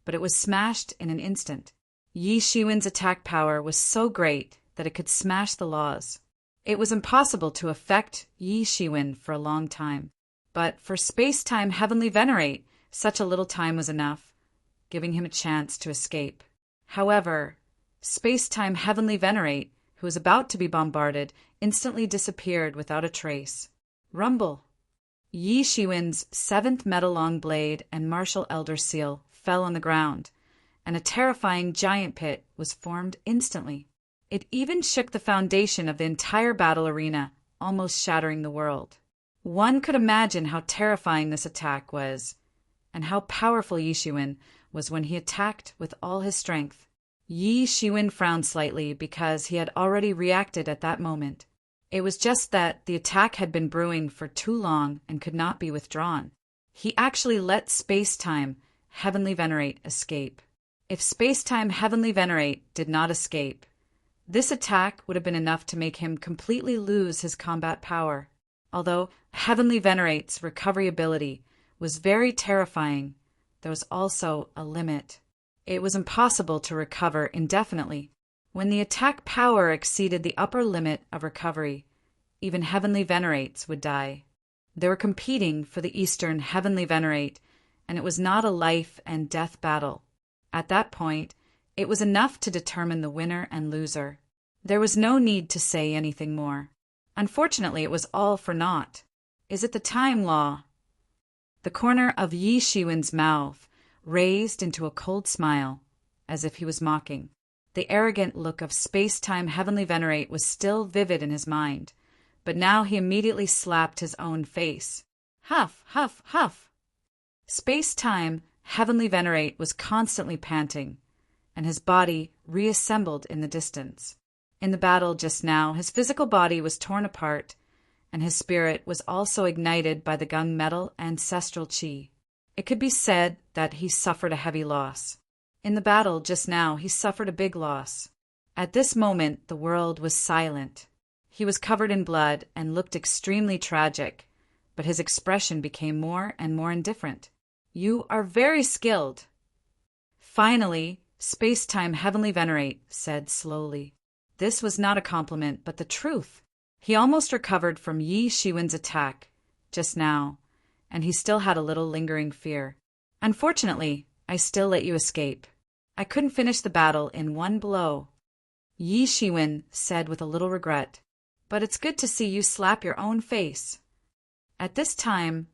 but it was smashed in an instant. Yi Shiwen's attack power was so great that it could smash the laws. It was impossible to affect Yi Shiwen for a long time, but for Space-Time Heavenly Venerate, such a little time was enough, giving him a chance to escape. However, Space-Time Heavenly Venerate, who was about to be bombarded, instantly disappeared without a trace. Rumble! Yi Shiwen's 7th metal long blade and martial elder seal fell on the ground, and a terrifying giant pit was formed instantly. It even shook the foundation of the entire battle arena, almost shattering the world. One could imagine how terrifying this attack was, and how powerful Yi Shiwen was when he attacked with all his strength. Yi Shiwen frowned slightly because he had already reacted at that moment. It was just that the attack had been brewing for too long and could not be withdrawn. He actually let Space-Time Heavenly Venerate escape. If Space-Time Heavenly Venerate did not escape, this attack would have been enough to make him completely lose his combat power. Although Heavenly Venerate's recovery ability was very terrifying, there was also a limit. It was impossible to recover indefinitely. When the attack power exceeded the upper limit of recovery, even Heavenly Venerates would die. They were competing for the Eastern Heavenly Venerate, and it was not a life and death battle. At that point, it was enough to determine the winner and loser. There was no need to say anything more. Unfortunately, it was all for naught. Is it the time law? The corner of Yi Shiwen's mouth raised into a cold smile, as if he was mocking. The arrogant look of Space-Time Heavenly Venerate was still vivid in his mind, but now he immediately slapped his own face. Huff, huff, huff! Space-Time Heavenly Venerate was constantly panting, and his body reassembled in the distance. In the battle just now, his physical body was torn apart, and his spirit was also ignited by the gung metal ancestral chi. It could be said that he suffered a heavy loss. In the battle just now, he suffered a big loss. At this moment, the world was silent. He was covered in blood and looked extremely tragic, but his expression became more and more indifferent. You are very skilled. Finally, Space-Time Heavenly Venerate said slowly. This was not a compliment, but the truth. He almost recovered from Yi Shiwen's attack just now, and he still had a little lingering fear. Unfortunately, I still let you escape. I couldn't finish the battle in one blow. Yi Shiwen said with a little regret, but it's good to see you slap your own face. At this time,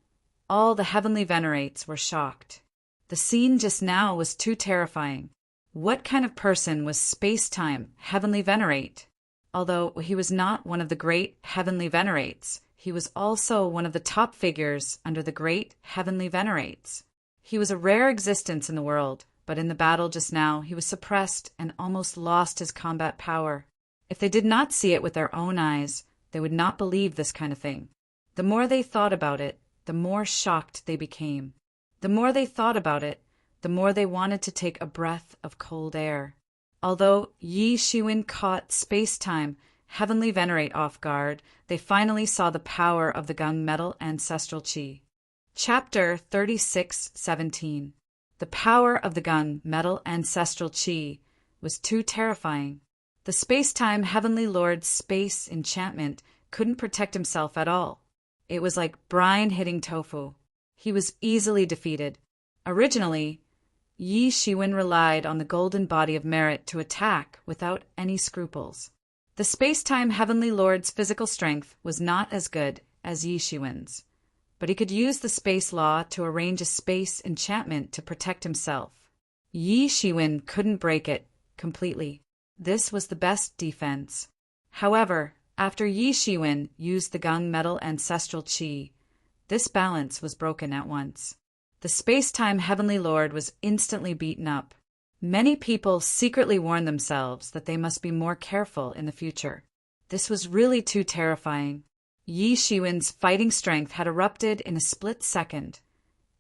all the Heavenly Venerates were shocked. The scene just now was too terrifying. What kind of person was Space-Time Heavenly Venerate? Although he was not one of the great Heavenly Venerates, he was also one of the top figures under the great Heavenly Venerates. He was a rare existence in the world, but in the battle just now he was suppressed and almost lost his combat power. If they did not see it with their own eyes, they would not believe this kind of thing. The more they thought about it, the more shocked they became. The more they thought about it, the more they wanted to take a breath of cold air. Although Yi Shiwen caught Space-Time Heavenly Venerate off guard, they finally saw the power of the gunmetal ancestral chi. Chapter 36:17. The power of the gunmetal ancestral chi was too terrifying. The Space-Time Heavenly Lord's space enchantment couldn't protect himself at all. It was like brine hitting tofu. He was easily defeated. Originally, Yi Shiwen relied on the golden body of merit to attack without any scruples. The Space-Time Heavenly Lord's physical strength was not as good as Yi Shiwen's, but he could use the space law to arrange a space enchantment to protect himself. Yi Shiwen couldn't break it completely. This was the best defense. However, after Yi Shiwen used the gunmetal ancestral chi, this balance was broken at once. The Space-Time Heavenly Lord was instantly beaten up. Many people secretly warned themselves that they must be more careful in the future. This was really too terrifying. Yi Shiwen's fighting strength had erupted in a split second,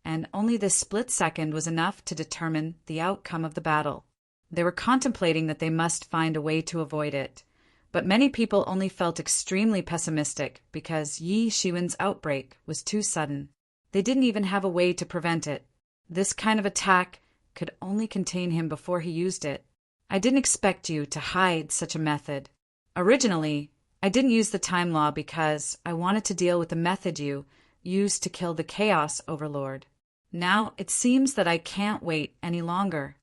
and only this split second was enough to determine the outcome of the battle. They were contemplating that they must find a way to avoid it, but many people only felt extremely pessimistic because Yi Shiwen's outbreak was too sudden. They didn't even have a way to prevent it. This kind of attack could only contain him before he used it. I didn't expect you to hide such a method. Originally, I didn't use the time law because I wanted to deal with the method you used to kill the Chaos Overlord. Now it seems that I can't wait any longer.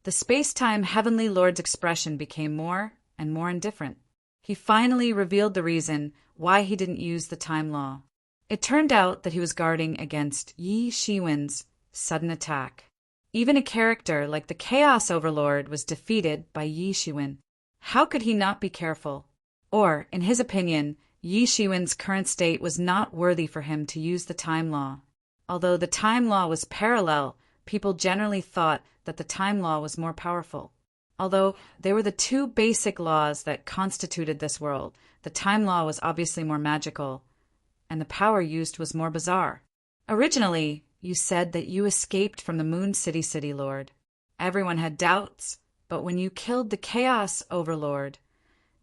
The Space-Time Heavenly Lord's expression became more and more indifferent. He finally revealed the reason why he didn't use the time law. It turned out that he was guarding against Yi Shiwen's sudden attack. Even a character like the Chaos Overlord was defeated by Yi Shiwen. How could he not be careful? Or, in his opinion, Yi Shiwen's current state was not worthy for him to use the time law. Although the time law was parallel, people generally thought that the time law was more powerful. Although they were the two basic laws that constituted this world, the time law was obviously more magical, and the power used was more bizarre. Originally, you said that you escaped from the Moon City Lord. Everyone had doubts, but when you killed the Chaos Overlord,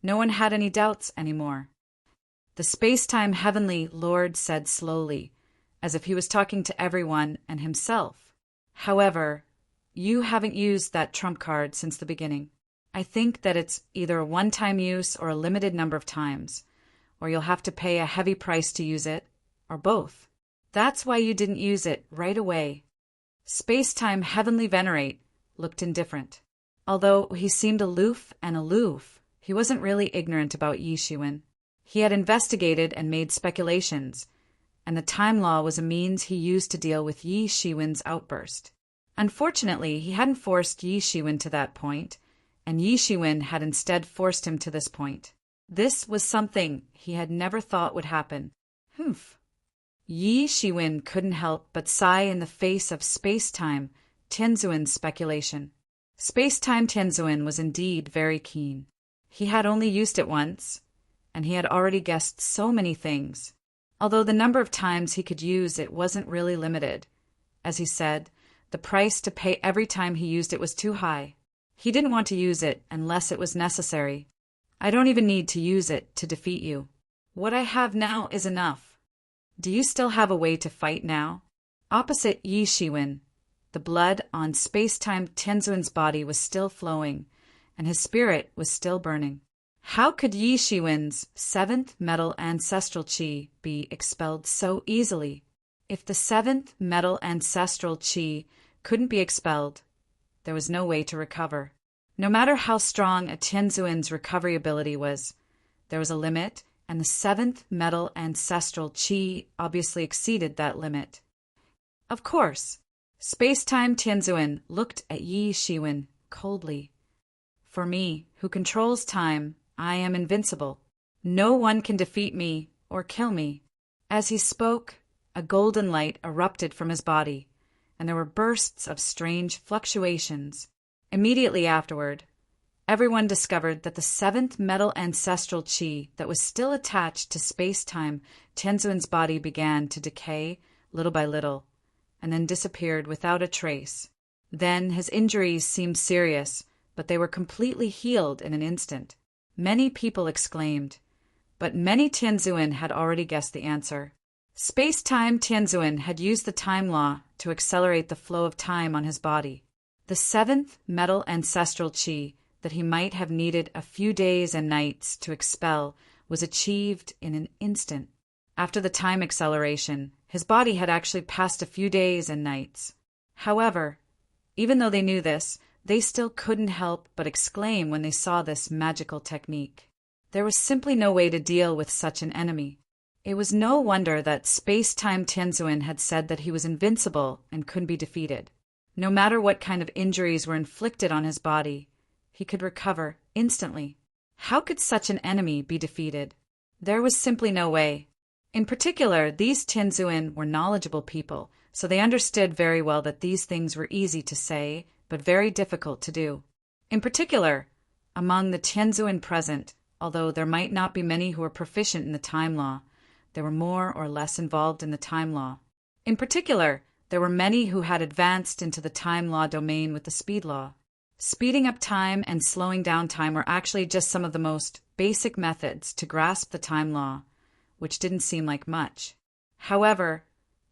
no one had any doubts anymore. The Space-Time Heavenly Lord said slowly, as if he was talking to everyone and himself. However, you haven't used that trump card since the beginning. I think that it's either a one-time use or a limited number of times, or you'll have to pay a heavy price to use it, or both. That's why you didn't use it right away. Space-Time Heavenly Venerate looked indifferent. Although he seemed aloof, he wasn't really ignorant about Yi Shiwen. He had investigated and made speculations, and the time law was a means he used to deal with Yi Shiwen's outburst. Unfortunately, he hadn't forced Yi Shiwen to that point, and Yi Shiwen had instead forced him to this point. This was something he had never thought would happen. Yi Shiwen couldn't help but sigh in the face of Space-Time Tianzuan's speculation. Space-Time Tianzuan was indeed very keen. He had only used it once, and he had already guessed so many things. Although the number of times he could use it wasn't really limited. As he said, The price to pay every time he used it was too high. He didn't want to use it unless it was necessary. I don't even need to use it to defeat you. What I have now is enough. Do you still have a way to fight now? Opposite Yi Shiwen, the blood on space-time Tianzuan's body was still flowing, and his spirit was still burning. How could Yi Shiwen's seventh metal ancestral qi be expelled so easily? If the seventh metal ancestral qi couldn't be expelled, there was no way to recover. No matter how strong a Tianzuan's recovery ability was, there was a limit, and the seventh metal ancestral qi obviously exceeded that limit. Of course, space-time Tianzuan looked at Yi Shiwen coldly. For me, who controls time, I am invincible. No one can defeat me or kill me. As he spoke, a golden light erupted from his body, and there were bursts of strange fluctuations. Immediately afterward, everyone discovered that the seventh metal ancestral qi that was still attached to space-time Tianzuan's body began to decay little by little, and then disappeared without a trace. Then his injuries seemed serious, but they were completely healed in an instant. Many people exclaimed, but many Tianzuan had already guessed the answer. Space-time Tianzuan had used the time law to accelerate the flow of time on his body. The seventh metal ancestral qi that he might have needed a few days and nights to expel was achieved in an instant. After the time acceleration, his body had actually passed a few days and nights. However, even though they knew this, they still couldn't help but exclaim when they saw this magical technique. There was simply no way to deal with such an enemy. It was no wonder that space-time Tianzuan had said that he was invincible and couldn't be defeated. No matter what kind of injuries were inflicted on his body, he could recover instantly. How could such an enemy be defeated? There was simply no way. In particular, these Tianzuan were knowledgeable people, so they understood very well that these things were easy to say, but very difficult to do. In particular, among the Tianzuan present, although there might not be many who were proficient in the time law, there were more or less involved in the time law. In particular, there were many who had advanced into the time law domain with the speed law. Speeding up time and slowing down time were actually just some of the most basic methods to grasp the time law, which didn't seem like much. However,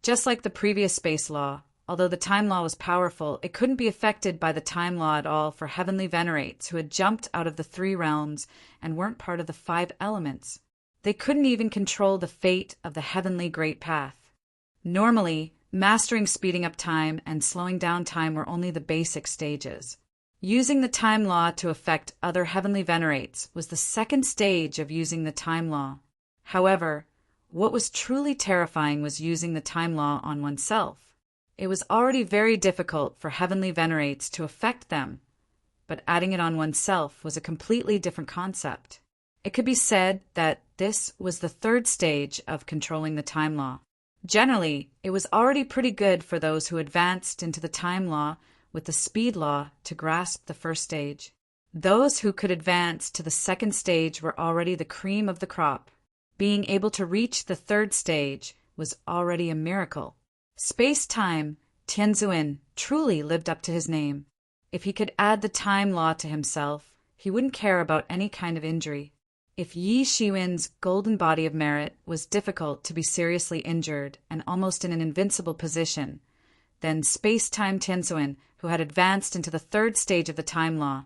just like the previous space law, although the time law was powerful, it couldn't be affected by the time law at all for heavenly venerates who had jumped out of the 3 realms and weren't part of the 5 elements. They couldn't even control the fate of the heavenly great path. Normally, mastering speeding up time and slowing down time were only the basic stages. Using the time law to affect other heavenly venerates was the second stage of using the time law. However, what was truly terrifying was using the time law on oneself. It was already very difficult for heavenly venerates to affect them, but adding it on oneself was a completely different concept. It could be said that this was the 3rd stage of controlling the time law. Generally, it was already pretty good for those who advanced into the time law with the speed law to grasp the 1st stage. Those who could advance to the 2nd stage were already the cream of the crop. Being able to reach the 3rd stage was already a miracle. Space-time Tianzuan truly lived up to his name. If he could add the time law to himself, he wouldn't care about any kind of injury. If Yi Shiwen's golden body of merit was difficult to be seriously injured and almost in an invincible position, then space-time Tianzuan, who had advanced into the 3rd stage of the time law,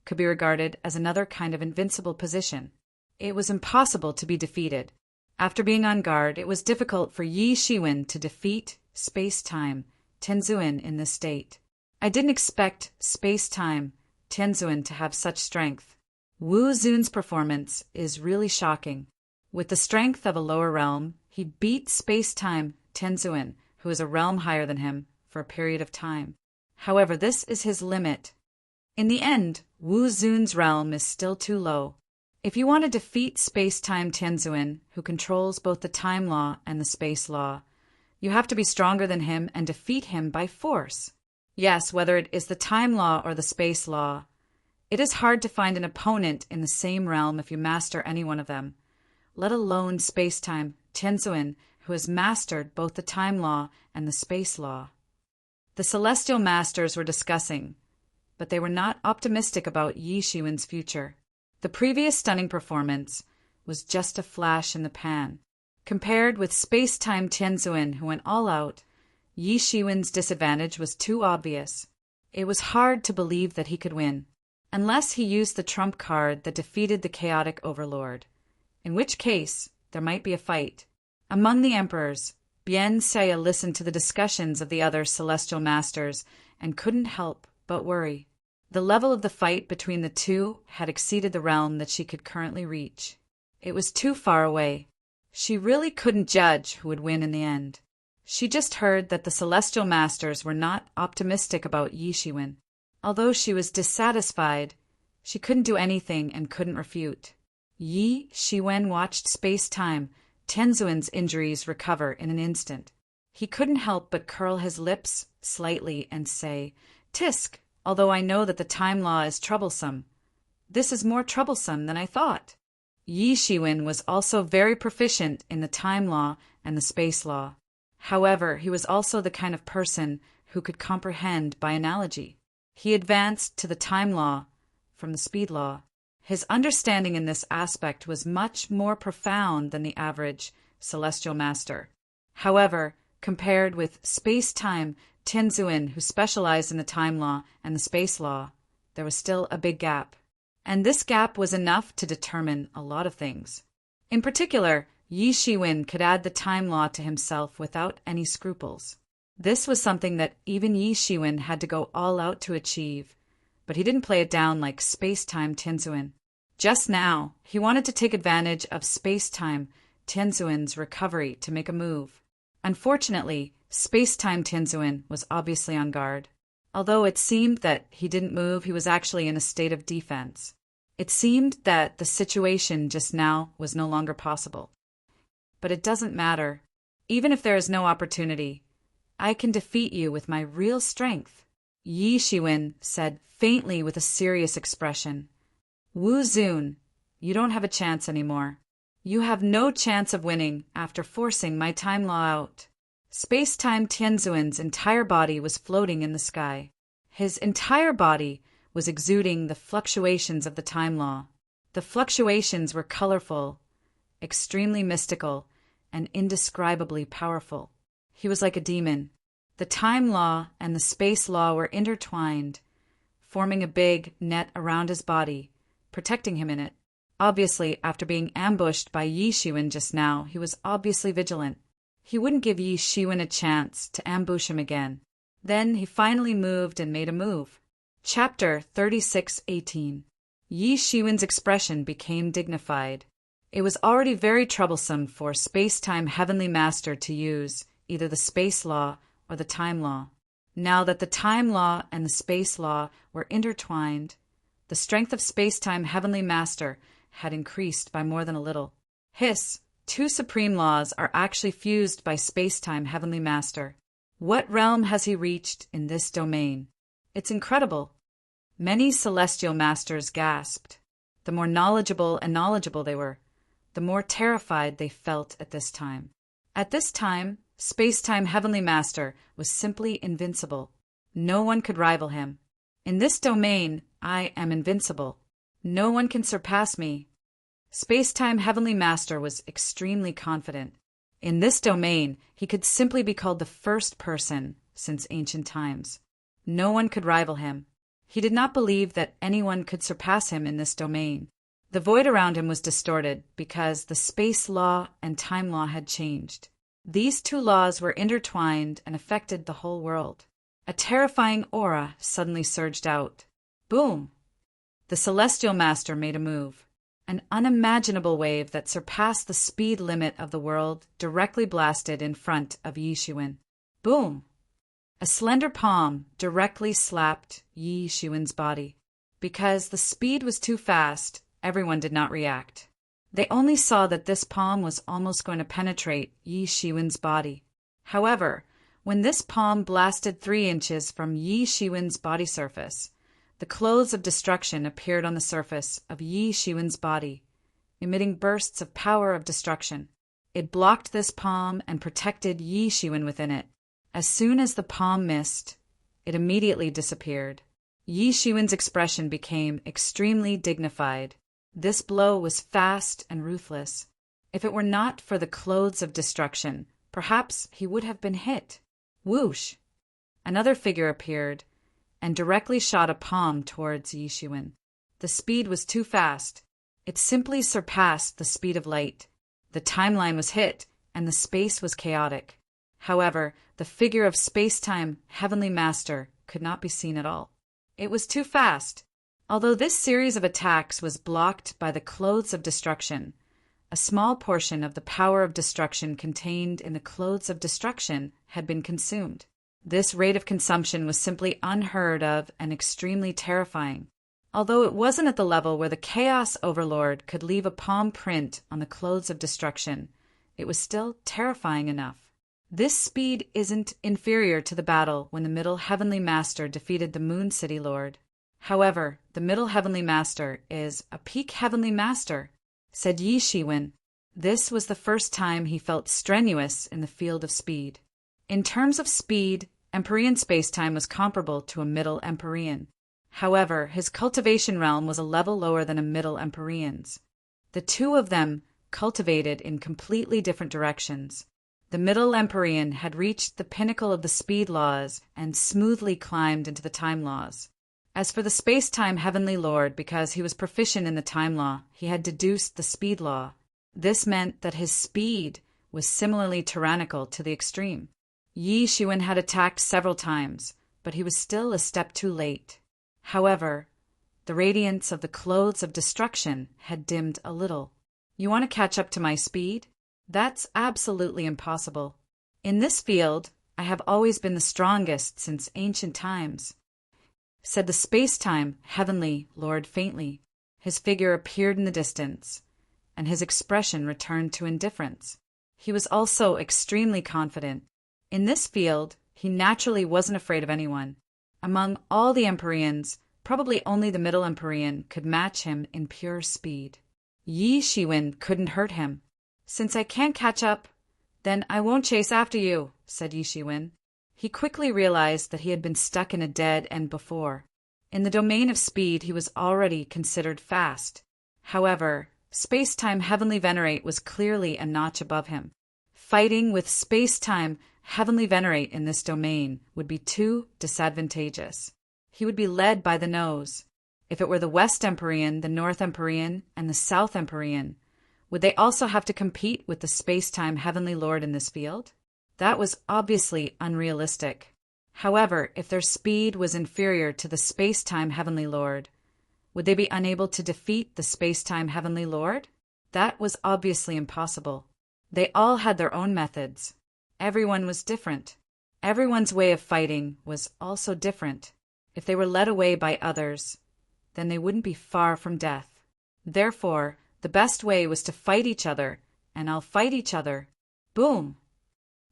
could be regarded as another kind of invincible position. It was impossible to be defeated. After being on guard, it was difficult for Yi Shiwen to defeat space-time Tianzuan in this state. I didn't expect space-time Tianzuan to have such strength. Wu Zun's performance is really shocking. With the strength of a lower realm, he beat space-time Tianzuan, who is a realm higher than him, for a period of time. However, this is his limit. In the end, Wu Zun's realm is still too low. If you want to defeat space-time Tianzuan, who controls both the time law and the space law, you have to be stronger than him and defeat him by force. Yes, whether it is the time law or the space law, it is hard to find an opponent in the same realm if you master any one of them, let alone space-time Tianzuan, who has mastered both the time law and the space law. The celestial masters were discussing, but they were not optimistic about Yi Shiwen's future. The previous stunning performance was just a flash in the pan. Compared with space-time Tianzuan, who went all out, Yi Shiwen's disadvantage was too obvious. It was hard to believe that he could win, unless he used the trump card that defeated the chaotic overlord, in which case there might be a fight. Among the emperors, Bian Seya listened to the discussions of the other celestial masters and couldn't help but worry. The level of the fight between the two had exceeded the realm that she could currently reach. It was too far away. She really couldn't judge who would win in the end. She just heard that the celestial masters were not optimistic about Yi Shiwen. Although she was dissatisfied, she couldn't do anything and couldn't refute. Yi Shiwen watched space-time Tianzuan's injuries recover in an instant. He couldn't help but curl his lips slightly and say, "Tisk, although I know that the time law is troublesome. This is more troublesome than I thought." Yi Shiwen was also very proficient in the time law and the space law. However, he was also the kind of person who could comprehend by analogy. He advanced to the time law from the speed law. His understanding in this aspect was much more profound than the average celestial master. However, compared with space-time Tianzuan, who specialized in the time law and the space law, there was still a big gap. And this gap was enough to determine a lot of things. In particular, Yi Shiwen could add the time law to himself without any scruples. This was something that even Yi Shiwen had to go all out to achieve, but he didn't play it down like space-time Tianzuan. Just now, he wanted to take advantage of space-time Tianzuan's recovery to make a move. Unfortunately, space-time Tianzuan was obviously on guard. Although it seemed that he didn't move, he was actually in a state of defense. It seemed that the situation just now was no longer possible. But it doesn't matter. Even if there is no opportunity, I can defeat you with my real strength, Yi Shiwen said faintly with a serious expression. Wu Zun, you don't have a chance anymore. You have no chance of winning after forcing my time law out. Space-time Tianzuan's entire body was floating in the sky. His entire body was exuding the fluctuations of the time law. The fluctuations were colorful, extremely mystical, and indescribably powerful. He was like a demon. The time law and the space law were intertwined, forming a big net around his body, protecting him in it. Obviously, after being ambushed by Yi Shiwen just now, he was obviously vigilant. He wouldn't give Yi Shiwen a chance to ambush him again. Then he finally moved and made a move. Chapter 36:18. Yi Shiwen's expression became dignified. It was already very troublesome for space-time heavenly master to use either the space law or the time law. Now that the time law and the space law were intertwined, the strength of space-time heavenly master had increased by more than a little. His two supreme laws are actually fused by space-time heavenly master. What realm has he reached in this domain? It's incredible. Many celestial masters gasped. The more knowledgeable they were, the more terrified they felt at this time. At this time, space-time heavenly master was simply invincible. No one could rival him. In this domain, I am invincible. No one can surpass me. Space-time heavenly master was extremely confident. In this domain, he could simply be called the first person since ancient times. No one could rival him. He did not believe that anyone could surpass him in this domain. The void around him was distorted because the space law and time law had changed. These two laws were intertwined and affected the whole world. A terrifying aura suddenly surged out. Boom! The celestial master made a move. An unimaginable wave that surpassed the speed limit of the world directly blasted in front of Yi Shiwen. Boom! A slender palm directly slapped Yi Shiwen's body. Because the speed was too fast, everyone did not react. They only saw that this palm was almost going to penetrate Yi Shiwen's body. However, when this palm blasted 3 inches from Yi Shiwen's body surface, the clothes of destruction appeared on the surface of Yi Shiwen's body, emitting bursts of power of destruction. It blocked this palm and protected Yi Shiwen within it. As soon as the palm missed, it immediately disappeared. Yi Shiwen's expression became extremely dignified. This blow was fast and ruthless. If it were not for the clothes of destruction, perhaps he would have been hit. Whoosh! Another figure appeared and directly shot a palm towards Yi Shiwen. The speed was too fast. It simply surpassed the speed of light. The timeline was hit, and the space was chaotic. However, the figure of space-time Heavenly Master could not be seen at all. It was too fast. Although this series of attacks was blocked by the clothes of destruction, a small portion of the power of destruction contained in the clothes of destruction had been consumed. This rate of consumption was simply unheard of and extremely terrifying. Although it wasn't at the level where the Chaos Overlord could leave a palm print on the clothes of destruction, it was still terrifying enough. This speed isn't inferior to the battle when the Middle Heavenly Master defeated the Moon City Lord. However, the Middle Heavenly Master is a peak Heavenly Master, said Yi Shiwen. This was the first time he felt strenuous in the field of speed. In terms of speed, Empyrean spacetime was comparable to a Middle Empyrean. However, his cultivation realm was a level lower than a Middle Empyrean's. The two of them cultivated in completely different directions. The Middle Empyrean had reached the pinnacle of the speed laws and smoothly climbed into the time laws. As for the space-time Heavenly Lord, because he was proficient in the time law, he had deduced the speed law. This meant that his speed was similarly tyrannical to the extreme. Yi Shiwen had attacked several times, but he was still a step too late. However, the radiance of the clothes of destruction had dimmed a little. You want to catch up to my speed? That's absolutely impossible. In this field, I have always been the strongest since ancient times, said the space-time Heavenly Lord faintly. His figure appeared in the distance, and his expression returned to indifference. He was also extremely confident. In this field, he naturally wasn't afraid of anyone. Among all the Empyreans, probably only the Middle Empyrean could match him in pure speed. Yi Shiwen couldn't hurt him. Since I can't catch up, then I won't chase after you, said Yi Shiwen. He quickly realized that he had been stuck in a dead end before. In the domain of speed, he was already considered fast. However, space-time Heavenly Venerate was clearly a notch above him. Fighting with space-time Heavenly Venerate in this domain would be too disadvantageous. He would be led by the nose. If it were the West Empyrean, the North Empyrean, and the South Empyrean, would they also have to compete with the space-time Heavenly Lord in this field? That was obviously unrealistic. However, if their speed was inferior to the space-time Heavenly Lord, would they be unable to defeat the space-time Heavenly Lord? That was obviously impossible. They all had their own methods. Everyone was different. Everyone's way of fighting was also different. If they were led away by others, then they wouldn't be far from death. Therefore, the best way was to fight each other, and I'll fight each other. Boom!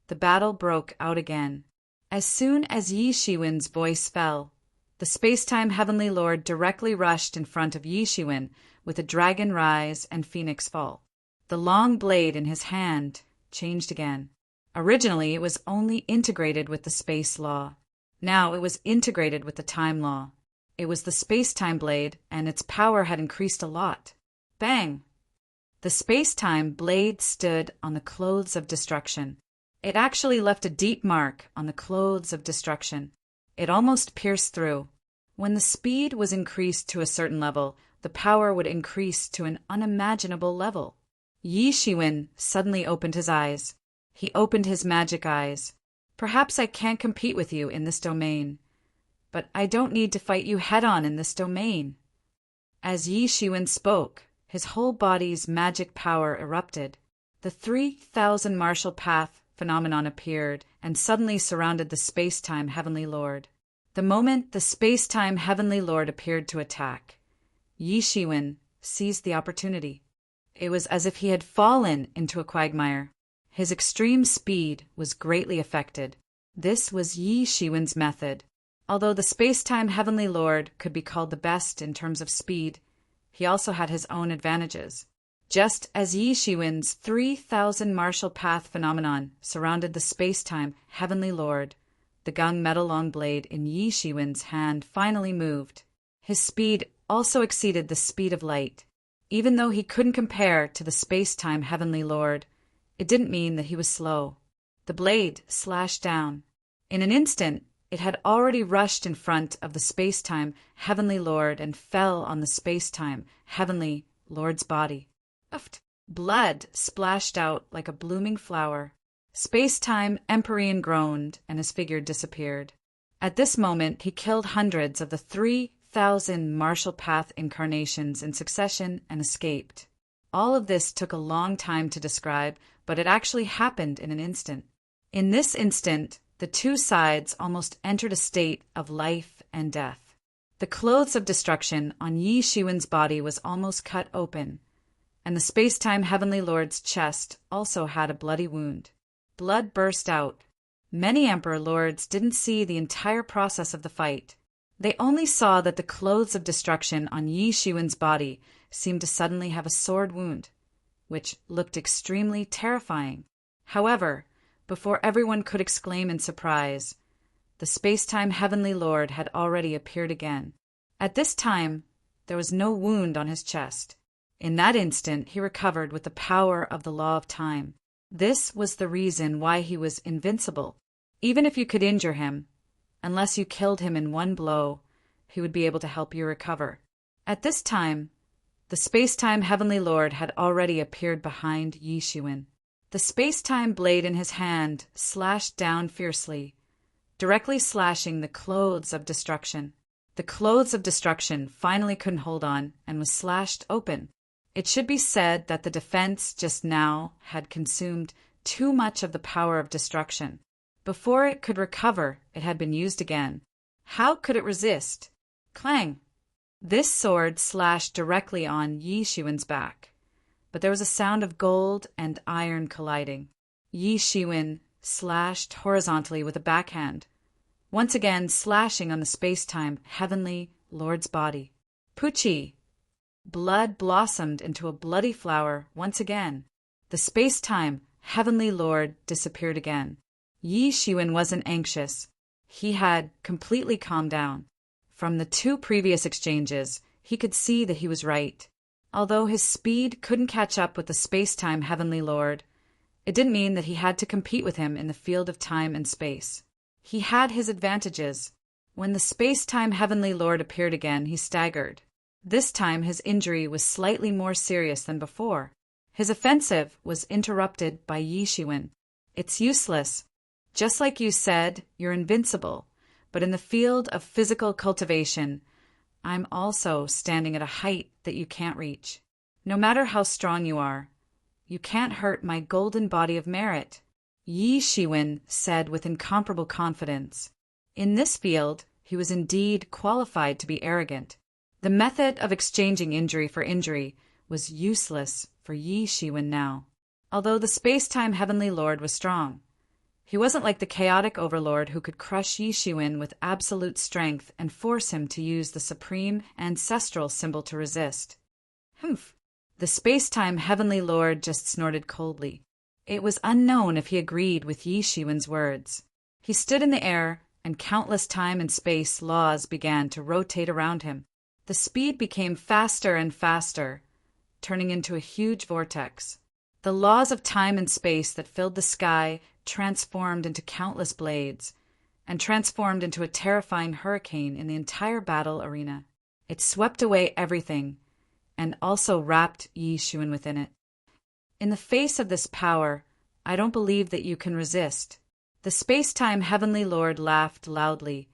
The battle broke out again. As soon as Yi Shiwen's voice fell, the space-time Heavenly Lord directly rushed in front of Yi Shiwen with a dragon rise and phoenix fall. The long blade in his hand changed again. Originally, it was only integrated with the space law. Now it was integrated with the time law. It was the space-time blade, and its power had increased a lot. Bang! The space-time blade stood on the clothes of destruction. It actually left a deep mark on the clothes of destruction. It almost pierced through. When the speed was increased to a certain level, the power would increase to an unimaginable level. Yi Shiwen suddenly opened his eyes. He opened his magic eyes. Perhaps I can't compete with you in this domain, but I don't need to fight you head-on in this domain. As Yi Shiwen spoke, his whole body's magic power erupted. The 3,000 martial path phenomenon appeared and suddenly surrounded the space-time Heavenly Lord. The moment the space-time Heavenly Lord appeared to attack, Yi Shiwen seized the opportunity. It was as if he had fallen into a quagmire. His extreme speed was greatly affected. This was Yi Shiwen's method. Although the space-time Heavenly Lord could be called the best in terms of speed, he also had his own advantages. Just as Yi Shiwen's 3,000 martial path phenomenon surrounded the space-time Heavenly Lord, The gung-metal long blade in Yi Shiwen's hand finally moved. His speed also exceeded the speed of light. Even though he couldn't compare to the space-time Heavenly Lord, it didn't mean that he was slow. The blade slashed down. In an instant, it had already rushed in front of the space-time Heavenly Lord and fell on the space-time Heavenly Lord's body. Blood splashed out like a blooming flower. Space-time Empyrean groaned, and his figure disappeared. At this moment, he killed hundreds of the 3,000 Marshall Path incarnations in succession and escaped. All of this took a long time to describe, but it actually happened in an instant. In this instant, the two sides almost entered a state of life and death. The clothes of destruction on Yi Shiwen's body was almost cut open, and the space-time Heavenly Lord's chest also had a bloody wound. Blood burst out. Many Emperor Lords didn't see the entire process of the fight. They only saw that the clothes of destruction on Yi Shiwen's body seemed to suddenly have a sword wound, which looked extremely terrifying. However, before everyone could exclaim in surprise, the space-time Heavenly Lord had already appeared again. At this time, there was no wound on his chest. In that instant, he recovered with the power of the law of time. This was the reason why he was invincible. Even if you could injure him, unless you killed him in one blow, he would be able to help you recover. At this time, the space-time Heavenly Lord had already appeared behind Yi Shiwen. The space-time blade in his hand slashed down fiercely, directly slashing the clothes of destruction. The clothes of destruction finally couldn't hold on and was slashed open. It should be said that the defense just now had consumed too much of the power of destruction. Before it could recover, it had been used again. How could it resist? Clang! This sword slashed directly on Yi Shiwen's back, but there was a sound of gold and iron colliding. Yi Shiwen slashed horizontally with a backhand, once again slashing on the space-time Heavenly Lord's body. Pucci! Blood blossomed into a bloody flower once again. The space-time Heavenly Lord disappeared again. Yi Shiwen wasn't anxious. He had completely calmed down. From the two previous exchanges, he could see that he was right. Although his speed couldn't catch up with the space-time Heavenly Lord, it didn't mean that he had to compete with him in the field of time and space. He had his advantages. When the space-time Heavenly Lord appeared again, he staggered. This time his injury was slightly more serious than before. His offensive was interrupted by Yi Shiwen. It's useless. Just like you said, you're invincible. But in the field of physical cultivation, I'm also standing at a height that you can't reach. No matter how strong you are, you can't hurt my golden body of merit, Yi Shiwen said with incomparable confidence. In this field, he was indeed qualified to be arrogant. The method of exchanging injury for injury was useless for Yi Shiwen now. Although the space-time Heavenly Lord was strong, he wasn't like the chaotic overlord who could crush Yi Shiwen with absolute strength and force him to use the supreme ancestral symbol to resist. Humph! The space-time Heavenly Lord just snorted coldly. It was unknown if he agreed with Yi Shiwen's words. He stood in the air, and countless time and space laws began to rotate around him. The speed became faster and faster, turning into a huge vortex. The laws of time and space that filled the sky transformed into countless blades, and transformed into a terrifying hurricane in the entire battle arena. It swept away everything, and also wrapped Yi Shiwen within it. In the face of this power, I don't believe that you can resist. The space-time Heavenly Lord laughed loudly,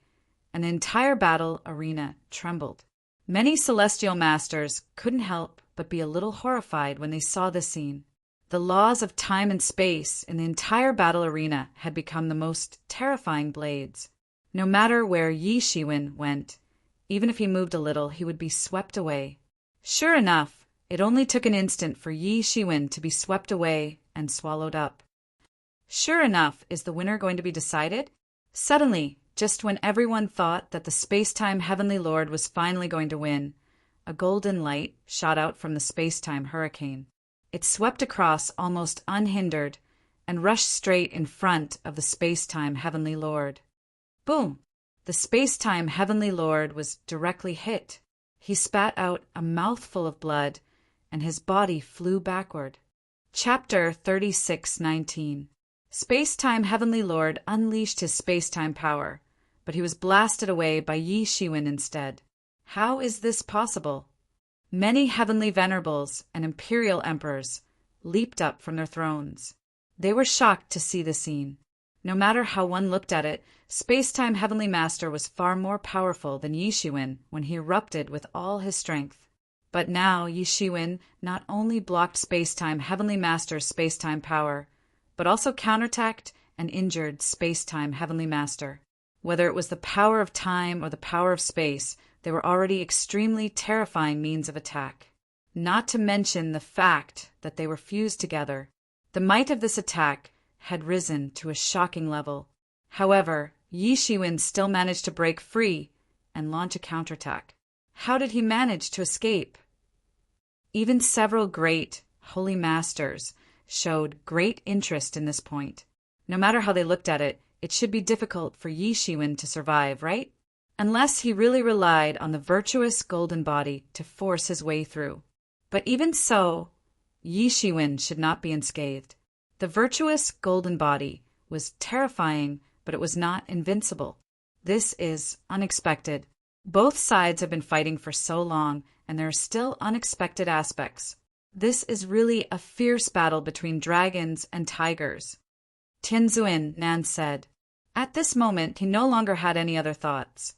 and the entire battle arena trembled. Many celestial masters couldn't help but be a little horrified when they saw this scene. The laws of time and space in the entire battle arena had become the most terrifying blades. No matter where Yi Shiwen went, even if he moved a little, he would be swept away. Sure enough, it only took an instant for Yi Shiwen to be swept away and swallowed up. Sure enough, is the winner going to be decided? Suddenly, just when everyone thought that the space-time Heavenly Lord was finally going to win, a golden light shot out from the space-time hurricane. It swept across almost unhindered and rushed straight in front of the space-time Heavenly Lord. Boom! The space-time Heavenly Lord was directly hit. He spat out a mouthful of blood, and his body flew backward. Chapter 36:19. Space-time Heavenly Lord unleashed his space-time power, but he was blasted away by Yi Shiwen instead. How is this possible? Many heavenly venerables and imperial emperors leaped up from their thrones. They were shocked to see the scene. No matter how one looked at it, Space-Time Heavenly Master was far more powerful than Yi Shiwen when he erupted with all his strength. But now Yi Shiwen not only blocked Space-Time Heavenly Master's space-time power, but also counterattacked and injured Space-Time Heavenly Master. Whether it was the power of time or the power of space, they were already extremely terrifying means of attack. Not to mention the fact that they were fused together. The might of this attack had risen to a shocking level. However, Yi Shiwen still managed to break free and launch a counterattack. How did he manage to escape? Even several great holy masters showed great interest in this point. No matter how they looked at it, it should be difficult for Yi Shiwen to survive, right? Unless he really relied on the virtuous golden body to force his way through. But even so, Yi Shiwen should not be unscathed. The virtuous golden body was terrifying, but it was not invincible. This is unexpected. Both sides have been fighting for so long, and there are still unexpected aspects. This is really a fierce battle between dragons and tigers. Tianzuin Nan said. At this moment, he no longer had any other thoughts,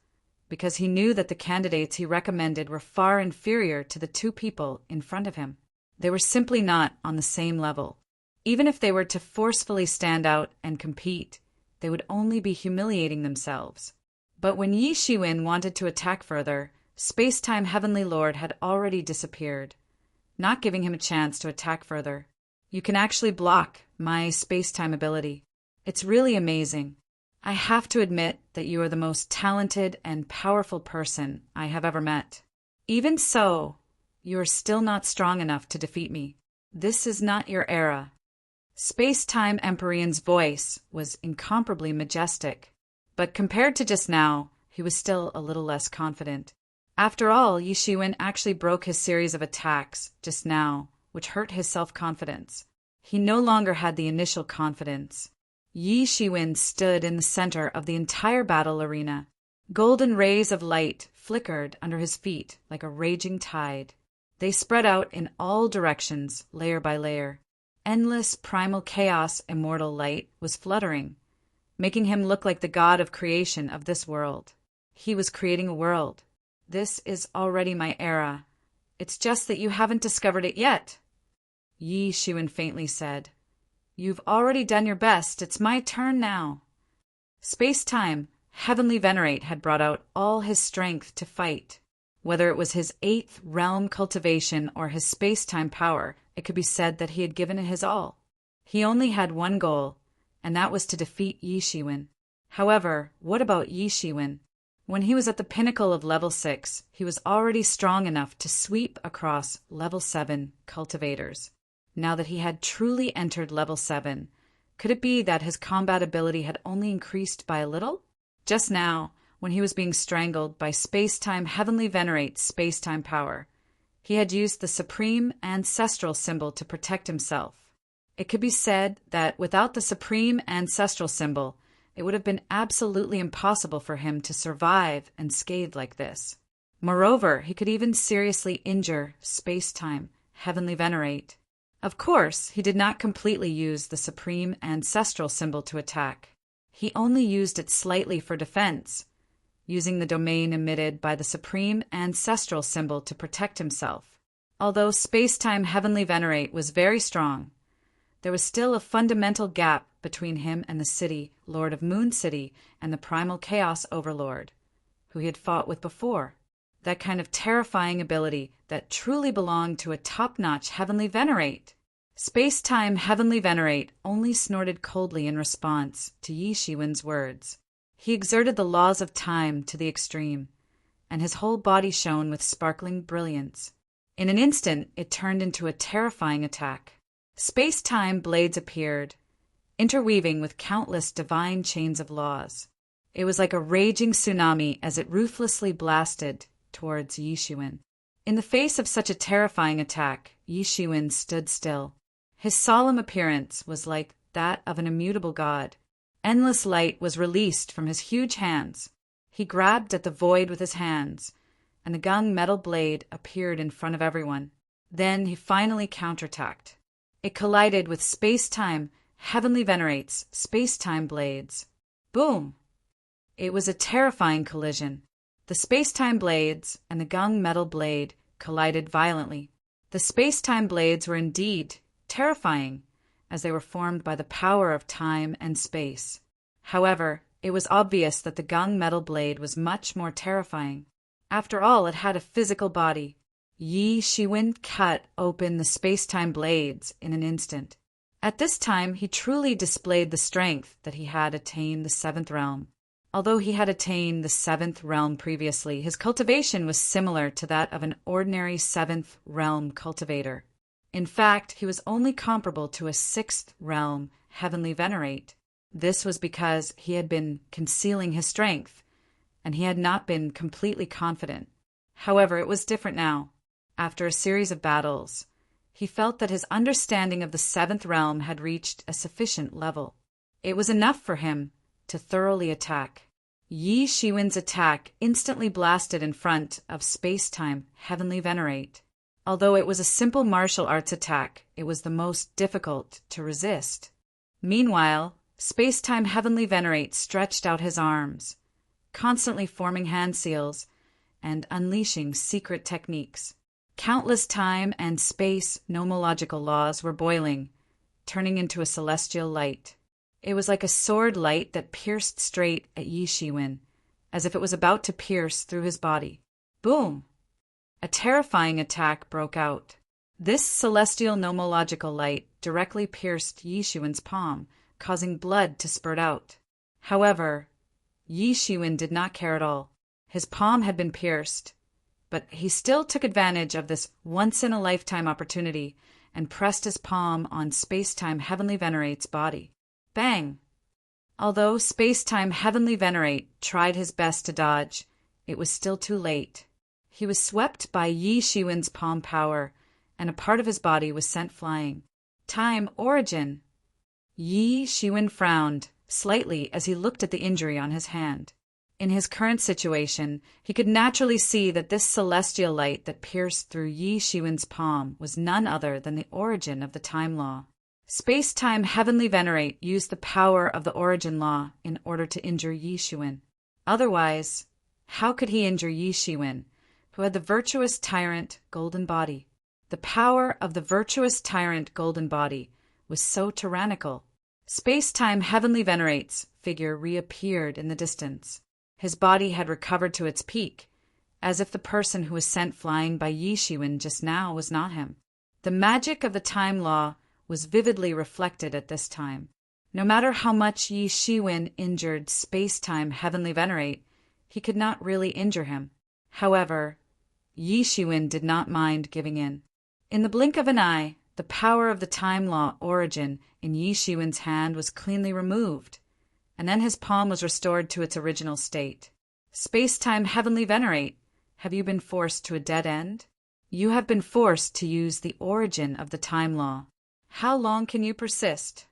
because he knew that the candidates he recommended were far inferior to the two people in front of him. They were simply not on the same level. Even if they were to forcefully stand out and compete, they would only be humiliating themselves. But when Yi Shiwen wanted to attack further, Space-Time Heavenly Lord had already disappeared, not giving him a chance to attack further. You can actually block my space-time ability. It's really amazing. I have to admit that you are the most talented and powerful person I have ever met. Even so, you are still not strong enough to defeat me. This is not your era. Space-Time Empyrean's voice was incomparably majestic, but compared to just now, he was still a little less confident. After all, Yi Shiwen actually broke his series of attacks just now, which hurt his self-confidence. He no longer had the initial confidence. Yi Shiwen stood in the center of the entire battle arena. Golden rays of light flickered under his feet like a raging tide. They spread out in all directions, layer by layer. Endless primal chaos immortal light was fluttering, making him look like the god of creation of this world. He was creating a world. This is already my era. It's just that you haven't discovered it yet. Yi Shiwen faintly said. You've already done your best. It's my turn now. Space-Time, Heavenly Venerate had brought out all his strength to fight. Whether it was his 8th realm cultivation or his space-time power, it could be said that he had given it his all. He only had one goal, and that was to defeat Yi Shiwen. However, what about Yi Shiwen? When he was at the pinnacle of level 6, he was already strong enough to sweep across level 7 cultivators. Now that he had truly entered level 7, could it be that his combat ability had only increased by a little? Just now, when he was being strangled by Space-Time Heavenly Venerate's space-time power, he had used the supreme ancestral symbol to protect himself. It could be said that without the supreme ancestral symbol, it would have been absolutely impossible for him to survive unscathed like this. Moreover, he could even seriously injure Space-Time Heavenly Venerate. Of course, he did not completely use the supreme ancestral symbol to attack. He only used it slightly for defense, using the domain emitted by the supreme ancestral symbol to protect himself. Although Space-Time Heavenly Venerate was very strong, there was still a fundamental gap between him and the city, Lord of Moon City, and the Primal Chaos Overlord, who he had fought with before. That kind of terrifying ability that truly belonged to a top-notch Heavenly Venerate. Space-Time Heavenly Venerate only snorted coldly in response to Yi Shiwen's words. He exerted the laws of time to the extreme, and his whole body shone with sparkling brilliance. In an instant, it turned into a terrifying attack. Space-time blades appeared, interweaving with countless divine chains of laws. It was like a raging tsunami as it ruthlessly blasted towards Yi Shiwen. In the face of such a terrifying attack, Yi Shiwen stood still. His solemn appearance was like that of an immutable god. Endless light was released from his huge hands. He grabbed at the void with his hands, and a gung metal blade appeared in front of everyone. Then he finally counterattacked. It collided with space-time heavenly venerates space-time blades. Boom! It was a terrifying collision. The space-time blades and the gung metal blade collided violently. The space-time blades were indeed terrifying, as they were formed by the power of time and space. However, it was obvious that the gung metal blade was much more terrifying. After all, it had a physical body. Yi Shiwen cut open the space-time blades in an instant. At this time, he truly displayed the strength that he had attained the seventh realm. Although he had attained the seventh realm previously, his cultivation was similar to that of an ordinary seventh realm cultivator. In fact, he was only comparable to a sixth realm heavenly venerate. This was because he had been concealing his strength, and he had not been completely confident. However, it was different now. After a series of battles, he felt that his understanding of the seventh realm had reached a sufficient level. It was enough for him to thoroughly attack. Yi Shiwen's attack instantly blasted in front of space-time heavenly venerate. Although it was a simple martial arts attack, it was the most difficult to resist. Meanwhile, space-time heavenly venerate stretched out his arms, constantly forming hand seals and unleashing secret techniques. Countless time and space nomological laws were boiling, turning into a celestial light. It was like a sword light that pierced straight at Yi Shiwen, as if it was about to pierce through his body. Boom! A terrifying attack broke out. This celestial nomological light directly pierced Yi Shiwen's palm, causing blood to spurt out. However, Yi Shiwen did not care at all. His palm had been pierced, but he still took advantage of this once-in-a-lifetime opportunity and pressed his palm on space-time heavenly venerate's body. Bang! Although space-time heavenly venerate tried his best to dodge, it was still too late. He was swept by Yi Shiwen's palm power, and a part of his body was sent flying. Time origin! Yi Shiwen frowned slightly as he looked at the injury on his hand. In his current situation, he could naturally see that this celestial light that pierced through Yi Shiwen's palm was none other than the origin of the time law. Space-time heavenly venerate used the power of the origin law in order to injure Yi Shiwen. Otherwise, how could he injure Yi Shiwen, who had the virtuous tyrant golden body? The power of the virtuous tyrant golden body was so tyrannical. Space-time heavenly venerate's figure reappeared in the distance. His body had recovered to its peak, as if the person who was sent flying by Yi Shiwen just now was not him. The magic of the time law was vividly reflected at this time. No matter how much Yi Shiwen injured space-time heavenly venerate, he could not really injure him. However, Yi Shiwen did not mind giving in. In the blink of an eye, the power of the time law origin in Yi Shiwen's hand was cleanly removed, and then his palm was restored to its original state. Space-time heavenly venerate, have you been forced to a dead end? You have been forced to use the origin of the time law. How long can you persist?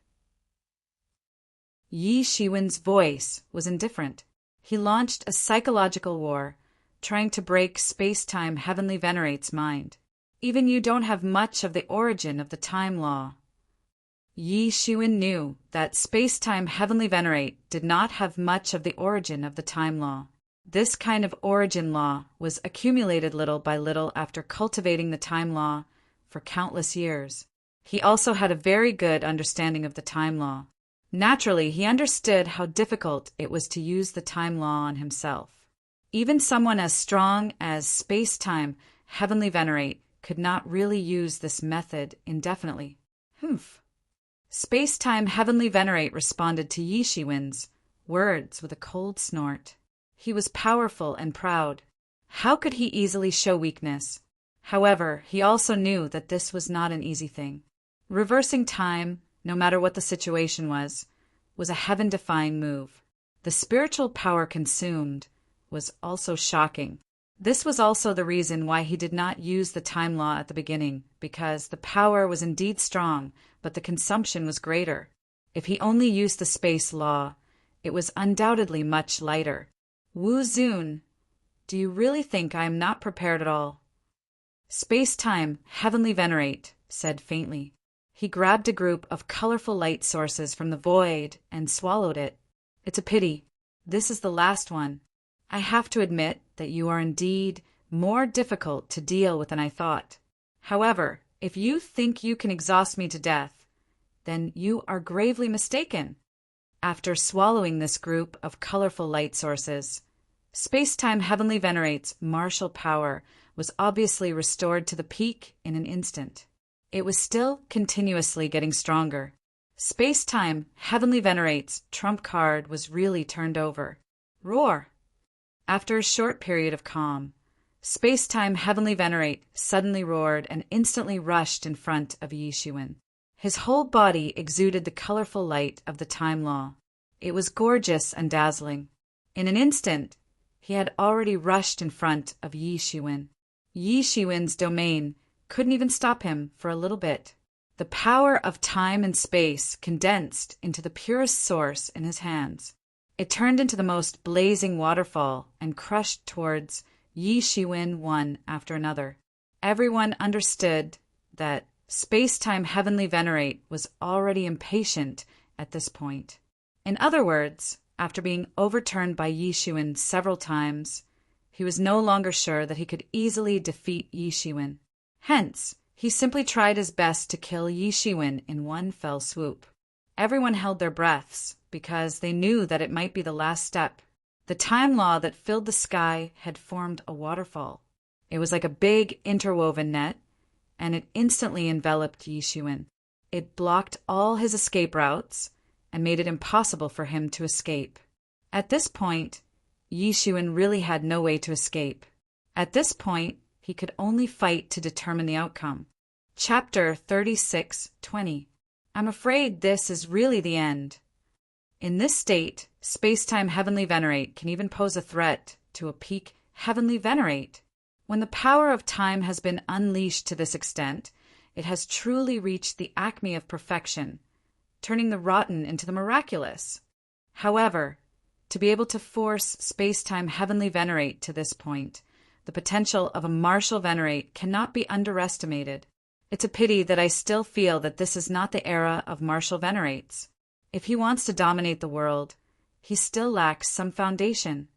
Yi Shiwen's voice was indifferent. He launched a psychological war, trying to break space-time heavenly venerate's mind. Even you don't have much of the origin of the time law. Yi Shiwen knew that space-time heavenly venerate did not have much of the origin of the time law. This kind of origin law was accumulated little by little after cultivating the time law for countless years. He also had a very good understanding of the time law. Naturally, he understood how difficult it was to use the time law on himself. Even someone as strong as space-time heavenly venerate could not really use this method indefinitely. Humph. Space-time heavenly venerate responded to Yi Shiwen's words with a cold snort. He was powerful and proud. How could he easily show weakness? However, he also knew that this was not an easy thing. Reversing time, no matter what the situation was a heaven-defying move. The spiritual power consumed was also shocking. This was also the reason why he did not use the time law at the beginning, because the power was indeed strong, but the consumption was greater. If he only used the space law, it was undoubtedly much lighter. Wu Zun, do you really think I am not prepared at all? Space-time, heavenly venerate, said faintly. He grabbed a group of colorful light sources from the void and swallowed it. It's a pity. This is the last one. I have to admit that you are indeed more difficult to deal with than I thought. However, if you think you can exhaust me to death, then you are gravely mistaken. After swallowing this group of colorful light sources, Space-Time Heavenly Venerate's martial power was obviously restored to the peak in an instant. It was still continuously getting stronger. Space-Time Heavenly Venerate's trump card was really turned over. Roar! After a short period of calm, Space-Time Heavenly Venerate suddenly roared and instantly rushed in front of Yi Shiwen. His whole body exuded the colorful light of the time law. It was gorgeous and dazzling. In an instant, he had already rushed in front of Yi Shiwen. Yi Shiwen's domain couldn't even stop him for a little bit. The power of time and space condensed into the purest source in his hands. It turned into the most blazing waterfall and crushed towards Yi Shiwen one after another. Everyone understood that Space-Time Heavenly Venerate was already impatient at this point. In other words, after being overturned by Yi Shiwen several times, he was no longer sure that he could easily defeat Yi Shiwen. Hence, he simply tried his best to kill Yi Shiwen in one fell swoop. Everyone held their breaths because they knew that it might be the last step. The time law that filled the sky had formed a waterfall. It was like a big interwoven net, and it instantly enveloped Yi Shiwen. It blocked all his escape routes and made it impossible for him to escape. At this point, Yi Shiwen really had no way to escape. At this point, he could only fight to determine the outcome. Chapter 36:20. I'm afraid this is really the end. In this state, Space-Time Heavenly Venerate can even pose a threat to a peak Heavenly Venerate. When the power of time has been unleashed to this extent, it has truly reached the acme of perfection, turning the rotten into the miraculous. However, to be able to force Space-Time Heavenly Venerate to this point, the potential of a martial venerate cannot be underestimated. It's a pity that I still feel that this is not the era of martial venerates. If he wants to dominate the world, he still lacks some foundation.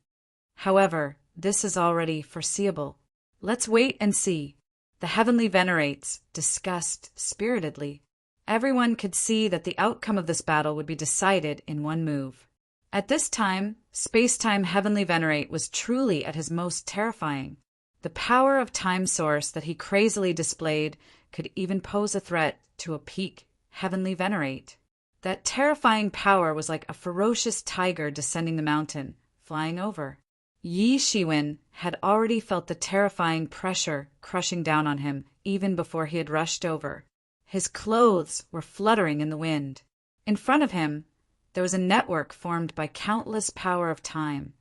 However, this is already foreseeable. Let's wait and see. The Heavenly Venerates discussed spiritedly. Everyone could see that the outcome of this battle would be decided in one move. At this time, Space-Time Heavenly Venerate was truly at his most terrifying. The power of time source that he crazily displayed could even pose a threat to a peak Heavenly Venerate. That terrifying power was like a ferocious tiger descending the mountain, flying over. Yi Shiwen had already felt the terrifying pressure crushing down on him even before he had rushed over. His clothes were fluttering in the wind. In front of him, there was a network formed by countless power of time,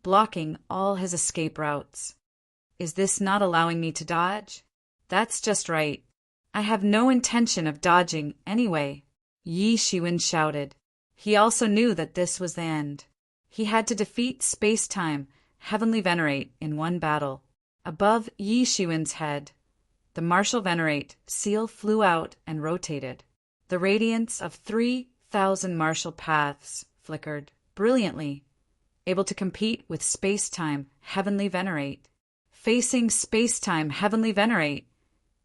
blocking all his escape routes. Is this not allowing me to dodge? That's just right. I have no intention of dodging anyway, Yi Shiwen shouted. He also knew that this was the end. He had to defeat Space-Time Heavenly Venerate in one battle. Above Yi Shiwen's head, the Martial Venerate seal flew out and rotated. The radiance of 3,000 martial paths flickered brilliantly, able to compete with Space-Time Heavenly Venerate. Facing Space-Time Heavenly Venerate,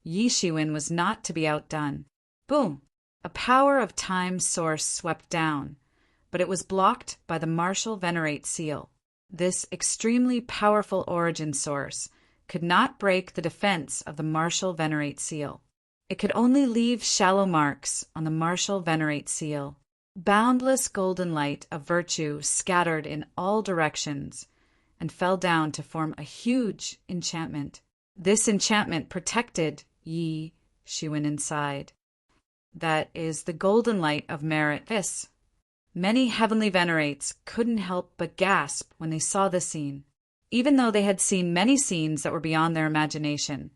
Yi Shiwen was not to be outdone. Boom! A power of time source swept down, but it was blocked by the Martial Venerate seal. This extremely powerful origin source could not break the defense of the Martial Venerate seal. It could only leave shallow marks on the Martial Venerate seal. Boundless golden light of virtue scattered in all directions and fell down to form a huge enchantment. This enchantment protected Yi Shiwen inside. That is the golden light of merit. This Many heavenly venerates couldn't help but gasp when they saw this scene. Even though they had seen many scenes that were beyond their imagination,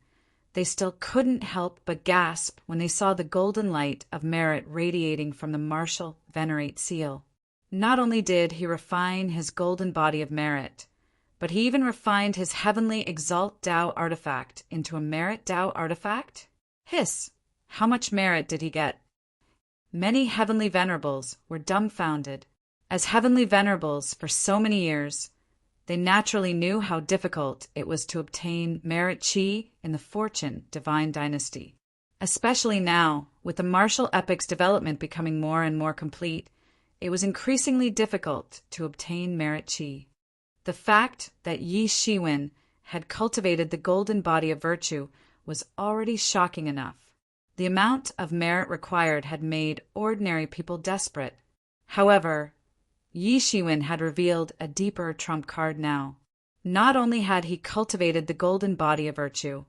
they still couldn't help but gasp when they saw the golden light of merit radiating from the martial venerate seal. Not only did he refine his golden body of merit, but he even refined his heavenly Exalt Tao artifact into a merit Tao artifact? Hiss! How much merit did he get? Many heavenly venerables were dumbfounded. As heavenly venerables for so many years, they naturally knew how difficult it was to obtain merit chi in the Fortune divine dynasty. Especially now, with the martial epic's development becoming more and more complete, it was increasingly difficult to obtain merit chi. The fact that Yi Shiwen had cultivated the golden body of virtue was already shocking enough. The amount of merit required had made ordinary people desperate. However, Yi Shiwen had revealed a deeper trump card now. Not only had he cultivated the golden body of virtue,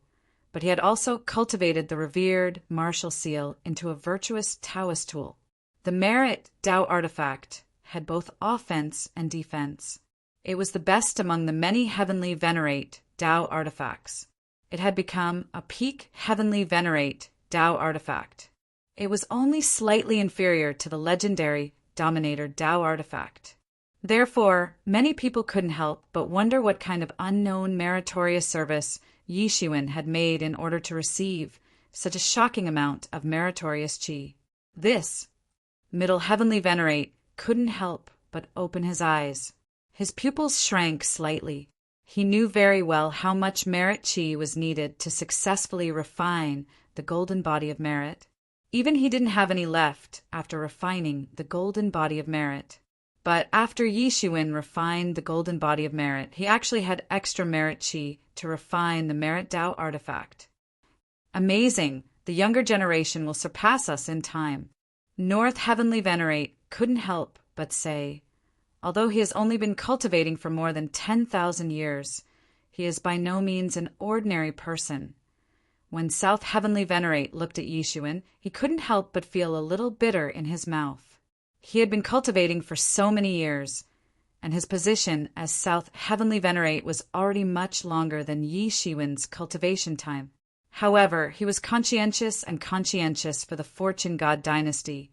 but he had also cultivated the revered martial seal into a virtuous Taoist tool. The merit Tao artifact had both offense and defense. It was the best among the many heavenly venerate Tao artifacts. It had become a peak heavenly venerate Tao artifact. It was only slightly inferior to the legendary Dominator Tao artifact. Therefore, many people couldn't help but wonder what kind of unknown meritorious service Yi Shiwen had made in order to receive such a shocking amount of meritorious chi. This middle heavenly venerate couldn't help but open his eyes. His pupils shrank slightly. He knew very well how much merit chi was needed to successfully refine the golden body of merit. Even he didn't have any left after refining the golden body of merit. But after Yi Shiwen refined the golden body of merit, he actually had extra merit chi to refine the merit Tao artifact. Amazing! The younger generation will surpass us in time. North Heavenly Venerate couldn't help but say, although he has only been cultivating for more than 10,000 years, he is by no means an ordinary person. When South Heavenly Venerate looked at Yi Shiwen, he couldn't help but feel a little bitter in his mouth. He had been cultivating for so many years, and his position as South Heavenly Venerate was already much longer than Yi Shiwen's cultivation time. However, he was conscientious for the Fortune God dynasty,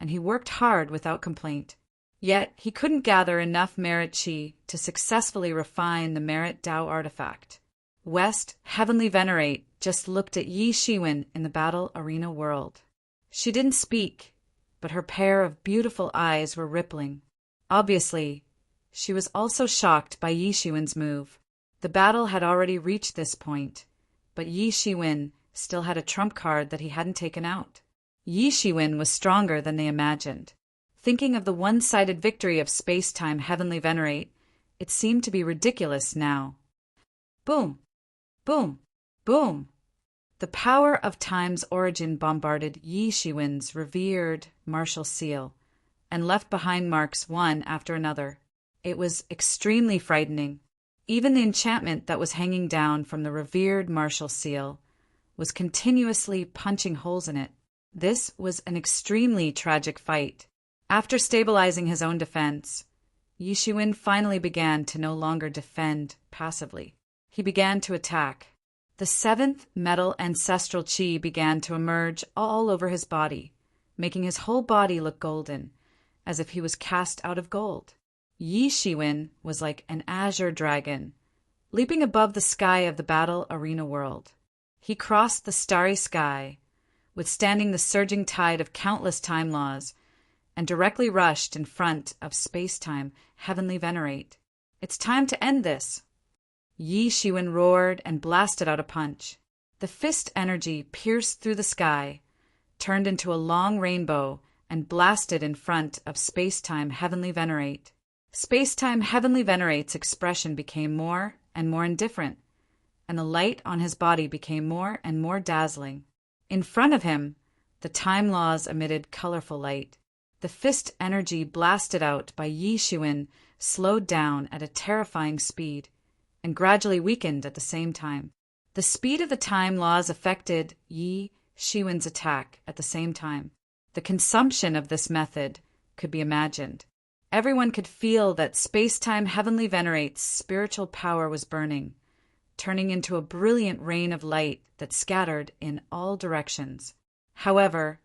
and he worked hard without complaint. Yet he couldn't gather enough merit chi to successfully refine the merit Tao artifact. West Heavenly Venerate just looked at Yi Shiwen in the battle arena world. She didn't speak, but her pair of beautiful eyes were rippling. Obviously, she was also shocked by Yi Shiwen's move. The battle had already reached this point, but Yi Shiwen still had a trump card that he hadn't taken out. Yi Shiwen was stronger than they imagined. Thinking of the one-sided victory of space-time Heavenly Venerate, it seemed to be ridiculous now. Boom! Boom! Boom! The power of time's origin bombarded Yi Shiwen's revered martial seal and left behind marks one after another. It was extremely frightening. Even the enchantment that was hanging down from the revered martial seal was continuously punching holes in it. This was an extremely tragic fight. After stabilizing his own defense, Yi Shiwen finally began to no longer defend passively. He began to attack. The seventh metal ancestral chi began to emerge all over his body, making his whole body look golden, as if he was cast out of gold. Yi Shiwen was like an azure dragon, leaping above the sky of the battle arena world. He crossed the starry sky, withstanding the surging tide of countless time laws, and directly rushed in front of space-time Heavenly Venerate. It's time to end this. Yi Shiwen roared and blasted out a punch. The fist energy pierced through the sky, turned into a long rainbow, and blasted in front of space-time Heavenly Venerate. Space-time Heavenly Venerate's expression became more and more indifferent, and the light on his body became more and more dazzling. In front of him, the time laws emitted colorful light. The fist energy blasted out by Yi Shiwen slowed down at a terrifying speed, and gradually weakened at the same time. The speed of the time laws affected Yi Shiwen's attack at the same time. The consumption of this method could be imagined. Everyone could feel that space-time heavenly venerate's spiritual power was burning, turning into a brilliant rain of light that scattered in all directions. However,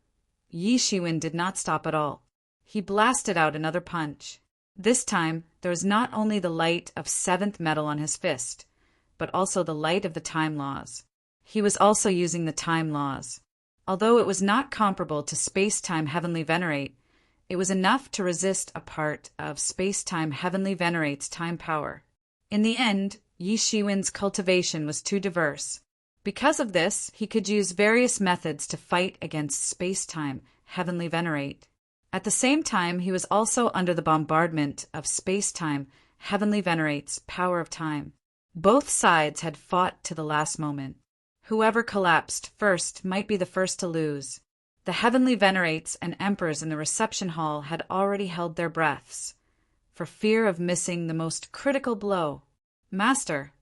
Yi Shiwen did not stop at all. He blasted out another punch. This time, there was not only the light of seventh metal on his fist, but also the light of the time laws. He was also using the time laws. Although it was not comparable to space-time heavenly venerate, it was enough to resist a part of space-time heavenly venerate's time power. In the end, Yi Shiwen's cultivation was too diverse. Because of this, he could use various methods to fight against space-time heavenly venerate. At the same time, he was also under the bombardment of space-time heavenly venerate's power of time. Both sides had fought to the last moment. Whoever collapsed first might be the first to lose. The heavenly venerates and emperors in the reception hall had already held their breaths, for fear of missing the most critical blow. Master!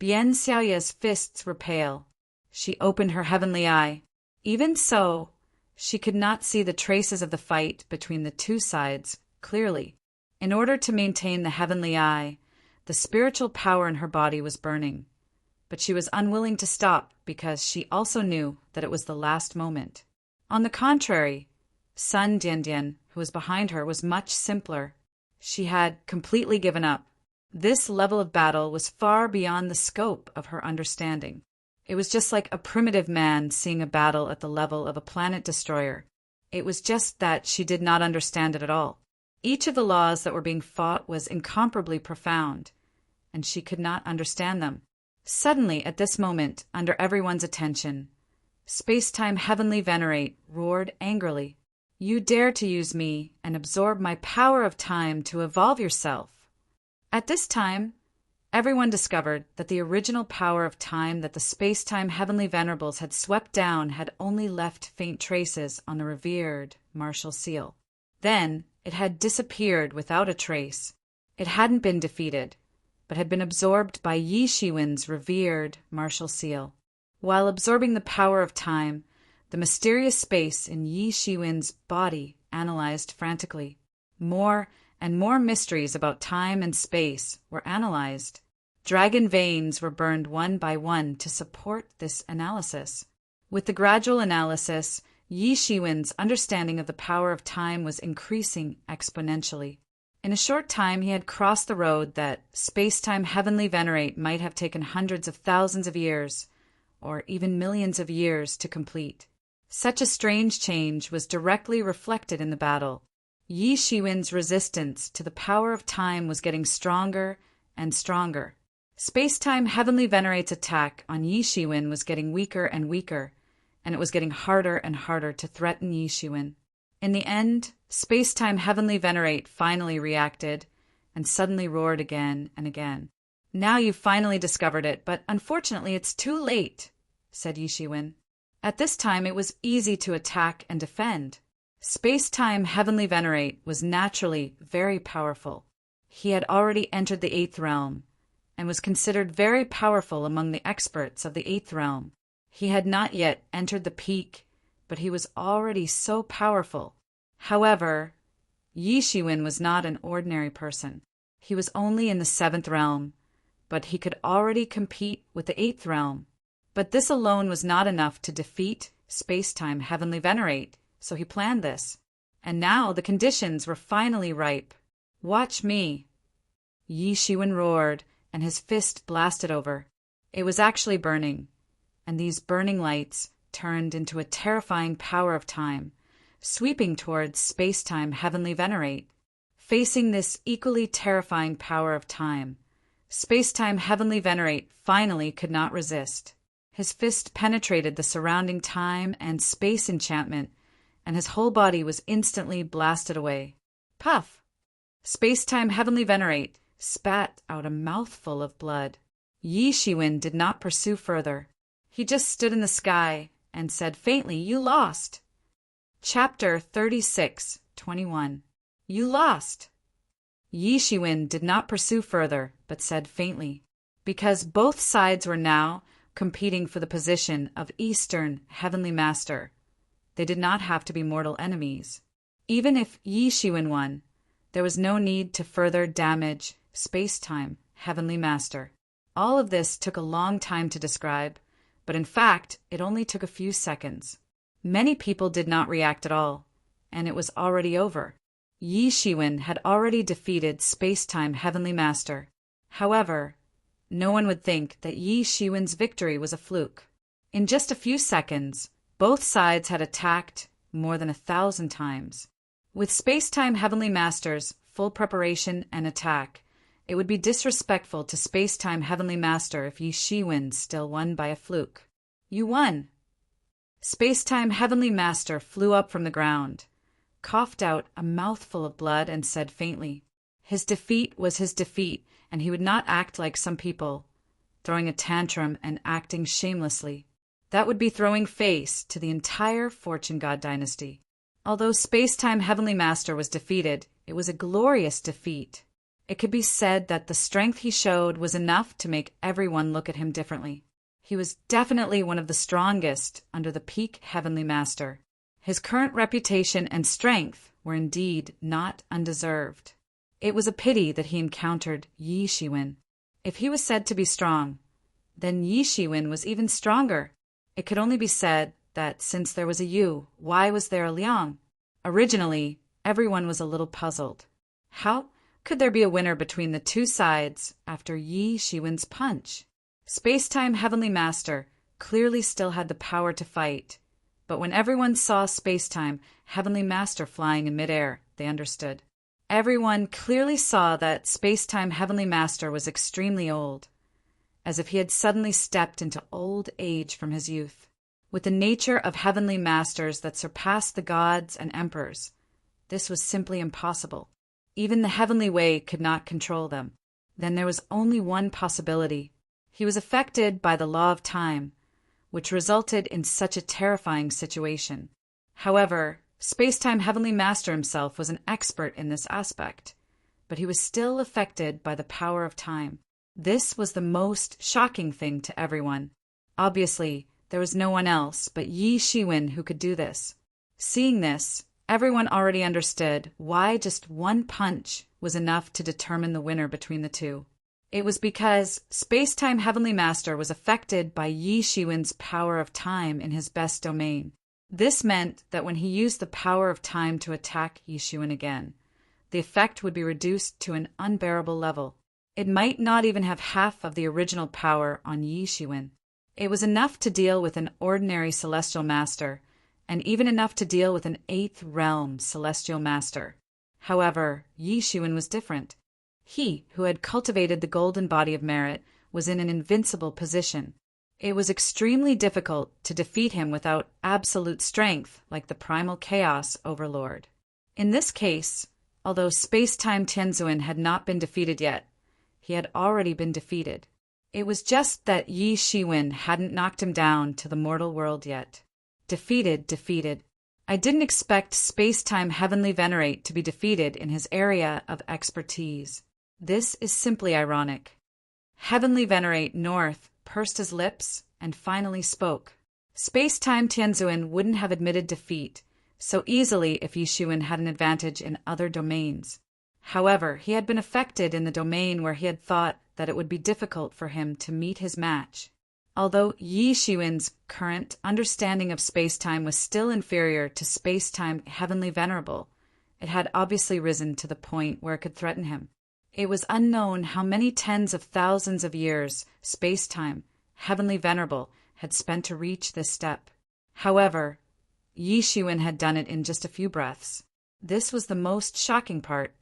Bian Xiaoye's fists were pale. She opened her heavenly eye. Even so, she could not see the traces of the fight between the two sides clearly. In order to maintain the heavenly eye, the spiritual power in her body was burning. But she was unwilling to stop because she also knew that it was the last moment. On the contrary, Sun Diandian, who was behind her, was much simpler. She had completely given up. This level of battle was far beyond the scope of her understanding. It was just like a primitive man seeing a battle at the level of a planet destroyer. It was just that she did not understand it at all. Each of the laws that were being fought was incomparably profound, and she could not understand them. Suddenly, at this moment, under everyone's attention, Space-Time Heavenly Venerate roared angrily. You dare to use me and absorb my power of time to evolve yourself. At this time, everyone discovered that the original power of time that the Space-Time Heavenly Venerables had swept down had only left faint traces on the revered martial seal. Then, it had disappeared without a trace. It hadn't been defeated, but had been absorbed by Yi Shiwen's revered martial seal. While absorbing the power of time, the mysterious space in Yi Shiwen's body analyzed frantically. More and more mysteries about time and space were analyzed. Dragon veins were burned one by one to support this analysis. With the gradual analysis, Yi Shiwen's understanding of the power of time was increasing exponentially. In a short time, he had crossed the road that space-time heavenly venerate might have taken hundreds of thousands of years, or even millions of years, to complete. Such a strange change was directly reflected in the battle. Yi Shiwen's resistance to the power of time was getting stronger and stronger. Space-time heavenly venerate's attack on Yi Shiwen was getting weaker and weaker, and it was getting harder and harder to threaten Yi Shiwen. In the end, space-time heavenly venerate finally reacted and suddenly roared again and again. Now you've finally discovered it, but unfortunately it's too late, said Yi Shiwen. At this time it was easy to attack and defend. Space-time heavenly venerate was naturally very powerful. He had already entered the 8th realm and was considered very powerful among the experts of the 8th realm. He had not yet entered the peak, but he was already so powerful. However, Yi Shiwen was not an ordinary person. He was only in the 7th realm, but he could already compete with the 8th realm. But this alone was not enough to defeat space-time heavenly venerate, so he planned this. And now the conditions were finally ripe. Watch me! Yi Shiwen roared, and his fist blasted over. It was actually burning, and these burning lights turned into a terrifying power of time, sweeping towards space-time heavenly venerate. Facing this equally terrifying power of time, space-time heavenly venerate finally could not resist. His fist penetrated the surrounding time and space enchantment, and his whole body was instantly blasted away. Puff! Space-time heavenly venerate spat out a mouthful of blood. Yi Shiwen did not pursue further. He just stood in the sky and said faintly, "You lost." Chapter 36:21. You lost. Yi Shiwen did not pursue further, but said faintly, because both sides were now competing for the position of Eastern Heavenly Master. They did not have to be mortal enemies. Even if Yi Shiwen won, there was no need to further damage space-time, Heavenly Master. All of this took a long time to describe, but in fact, it only took a few seconds. Many people did not react at all, and it was already over. Yi Shiwen had already defeated space-time Heavenly Master. However, no one would think that Yi Shiwen's victory was a fluke. In just a few seconds, both sides had attacked more than 1,000 times. With space-time Heavenly Master's full preparation and attack, it would be disrespectful to space-time Heavenly Master if Yi Shiwen still won by a fluke. You won! Space-time Heavenly Master flew up from the ground, coughed out a mouthful of blood, and said faintly, his defeat was his defeat, and he would not act like some people, throwing a tantrum and acting shamelessly. That would be throwing face to the entire Fortune God dynasty. Although space-time Heavenly Master was defeated, it was a glorious defeat. It could be said that the strength he showed was enough to make everyone look at him differently. He was definitely one of the strongest under the peak Heavenly Master. His current reputation and strength were indeed not undeserved. It was a pity that he encountered Yi Shiwen. If he was said to be strong, then Yi Shiwen was even stronger. It could only be said that since there was a Yu, why was there a Liang? Originally, everyone was a little puzzled. How could there be a winner between the two sides after Yi Shiwen's punch? Space-time Heavenly Master clearly still had the power to fight, but when everyone saw Space-time Heavenly Master flying in midair, they understood. Everyone clearly saw that Space-time Heavenly Master was extremely old, as if he had suddenly stepped into old age from his youth. With the nature of Heavenly Masters that surpassed the gods and emperors, this was simply impossible. Even the Heavenly Way could not control them. Then there was only one possibility. He was affected by the law of time, which resulted in such a terrifying situation. However, Space-time Heavenly Master himself was an expert in this aspect, but he was still affected by the power of time. This was the most shocking thing to everyone. Obviously, there was no one else but Yi Shiwen who could do this. Seeing this, everyone already understood why just one punch was enough to determine the winner between the two. It was because Space-time Heavenly Master was affected by Yi Shiwen's power of time in his best domain. This meant that when he used the power of time to attack Yi Shiwen again, the effect would be reduced to an unbearable level. It might not even have half of the original power on Yi Shiwen. It was enough to deal with an ordinary Celestial Master, and even enough to deal with an 8th Realm Celestial Master. However, Yi Shiwen was different. He, who had cultivated the golden body of merit, was in an invincible position. It was extremely difficult to defeat him without absolute strength like the primal chaos overlord. In this case, although space-time Tianzuan had not been defeated yet, he had already been defeated. It was just that Yi Shiwen hadn't knocked him down to the mortal world yet. Defeated. I didn't expect space-time Heavenly Venerate to be defeated in his area of expertise. This is simply ironic. Heavenly Venerate North pursed his lips and finally spoke. Space-time Tianzuan wouldn't have admitted defeat so easily if Yi Shiwen had an advantage in other domains. However, he had been affected in the domain where he had thought that it would be difficult for him to meet his match. Although Yi Shiwen's current understanding of space-time was still inferior to space-time Heavenly Venerable, it had obviously risen to the point where it could threaten him. It was unknown how many tens of thousands of years space-time Heavenly Venerable had spent to reach this step. However, Yi Shiwen had done it in just a few breaths. This was the most shocking part.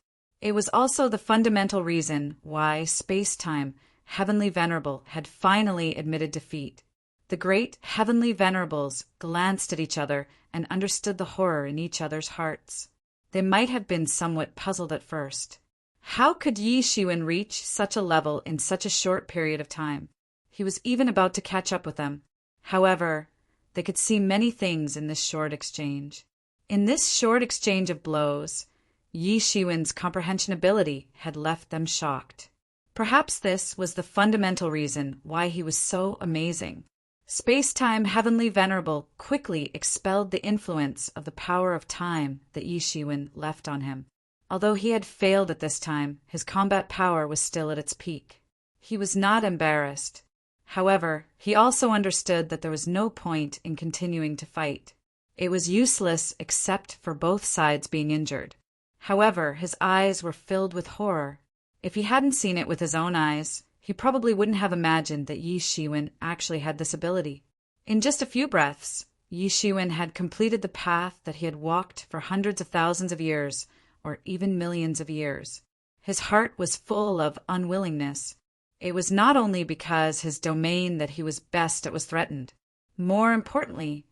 It was also the fundamental reason why space-time Heavenly Venerable had finally admitted defeat. The great Heavenly Venerables glanced at each other and understood the horror in each other's hearts. They might have been somewhat puzzled at first. How could Yi Shiwen reach such a level in such a short period of time? He was even about to catch up with them. However, they could see many things in this short exchange. In this short exchange of blows, Yi Shiwen's comprehension ability had left them shocked. Perhaps this was the fundamental reason why he was so amazing. Space-time Heavenly Venerable quickly expelled the influence of the power of time that Yi Shiwen left on him. Although he had failed at this time, his combat power was still at its peak. He was not embarrassed. However, he also understood that there was no point in continuing to fight. It was useless except for both sides being injured. However, his eyes were filled with horror. If he hadn't seen it with his own eyes, he probably wouldn't have imagined that Yi Shiwen actually had this ability. In just a few breaths, Yi Shiwen had completed the path that he had walked for hundreds of thousands of years, or even millions of years. His heart was full of unwillingness. It was not only because his domain that he was best at was threatened. More importantly,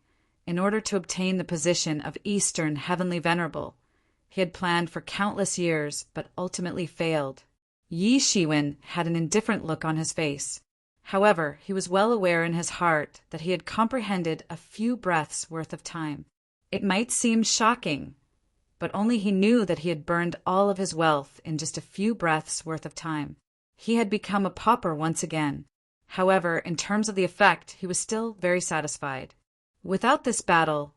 in order to obtain the position of Eastern Heavenly Venerable, he had planned for countless years but ultimately failed. Yi Shiwen had an indifferent look on his face. However, he was well aware in his heart that he had comprehended a few breaths' worth of time. It might seem shocking, but only he knew that he had burned all of his wealth in just a few breaths' worth of time. He had become a pauper once again. However, in terms of the effect, he was still very satisfied. Without this battle,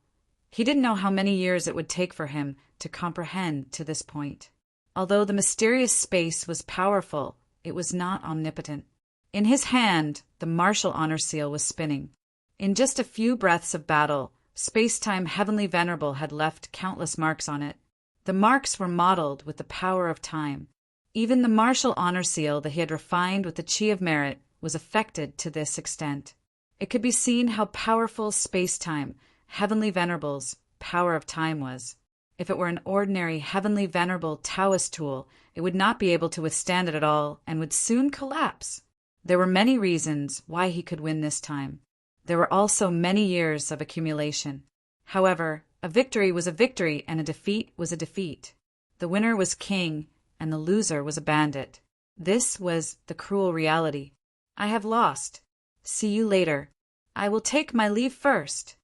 he didn't know how many years it would take for him to comprehend to this point. Although the mysterious space was powerful, it was not omnipotent. In his hand, the martial honor seal was spinning. In just a few breaths of battle, Space-Time Heavenly Venerable had left countless marks on it. The marks were modeled with the power of time. Even the martial honor seal that he had refined with the chi of merit was affected to this extent. It could be seen how powerful Space-Time Heavenly Venerable's power of time was. If it were an ordinary Heavenly Venerable Taoist tool, it would not be able to withstand it at all and would soon collapse. There were many reasons why he could win this time. There were also many years of accumulation. However, a victory was a victory and a defeat was a defeat. The winner was king and the loser was a bandit. This was the cruel reality. I have lost. See you later. I will take my leave first.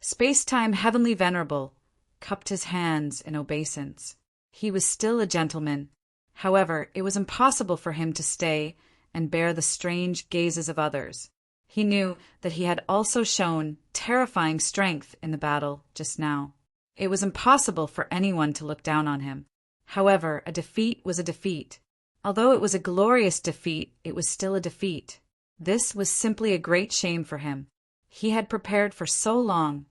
Space-Time Heavenly Venerable cupped his hands in obeisance. He was still a gentleman. However, it was impossible for him to stay and bear the strange gazes of others. He knew that he had also shown terrifying strength in the battle just now. It was impossible for anyone to look down on him. However, a defeat was a defeat. Although it was a glorious defeat, it was still a defeat. This was simply a great shame for him. He had prepared for so long,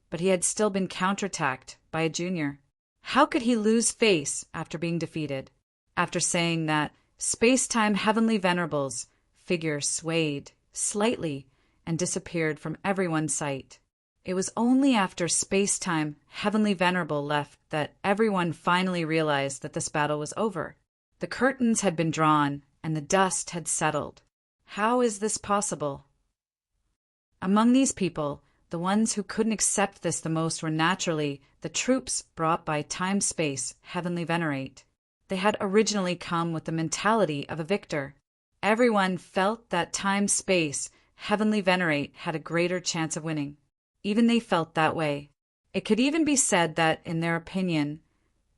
but he had still been counterattacked by a junior. How could he lose face after being defeated? After saying that, Space-Time Heavenly Venerable's figure swayed slightly and disappeared from everyone's sight. It was only after Space-Time Heavenly Venerable left that everyone finally realized that this battle was over. The curtains had been drawn and the dust had settled. How is this possible? Among these people, the ones who couldn't accept this the most were naturally the troops brought by Time-Space Heavenly Venerate. They had originally come with the mentality of a victor. Everyone felt that Time-Space Heavenly Venerate had a greater chance of winning. Even they felt that way. It could even be said that, in their opinion,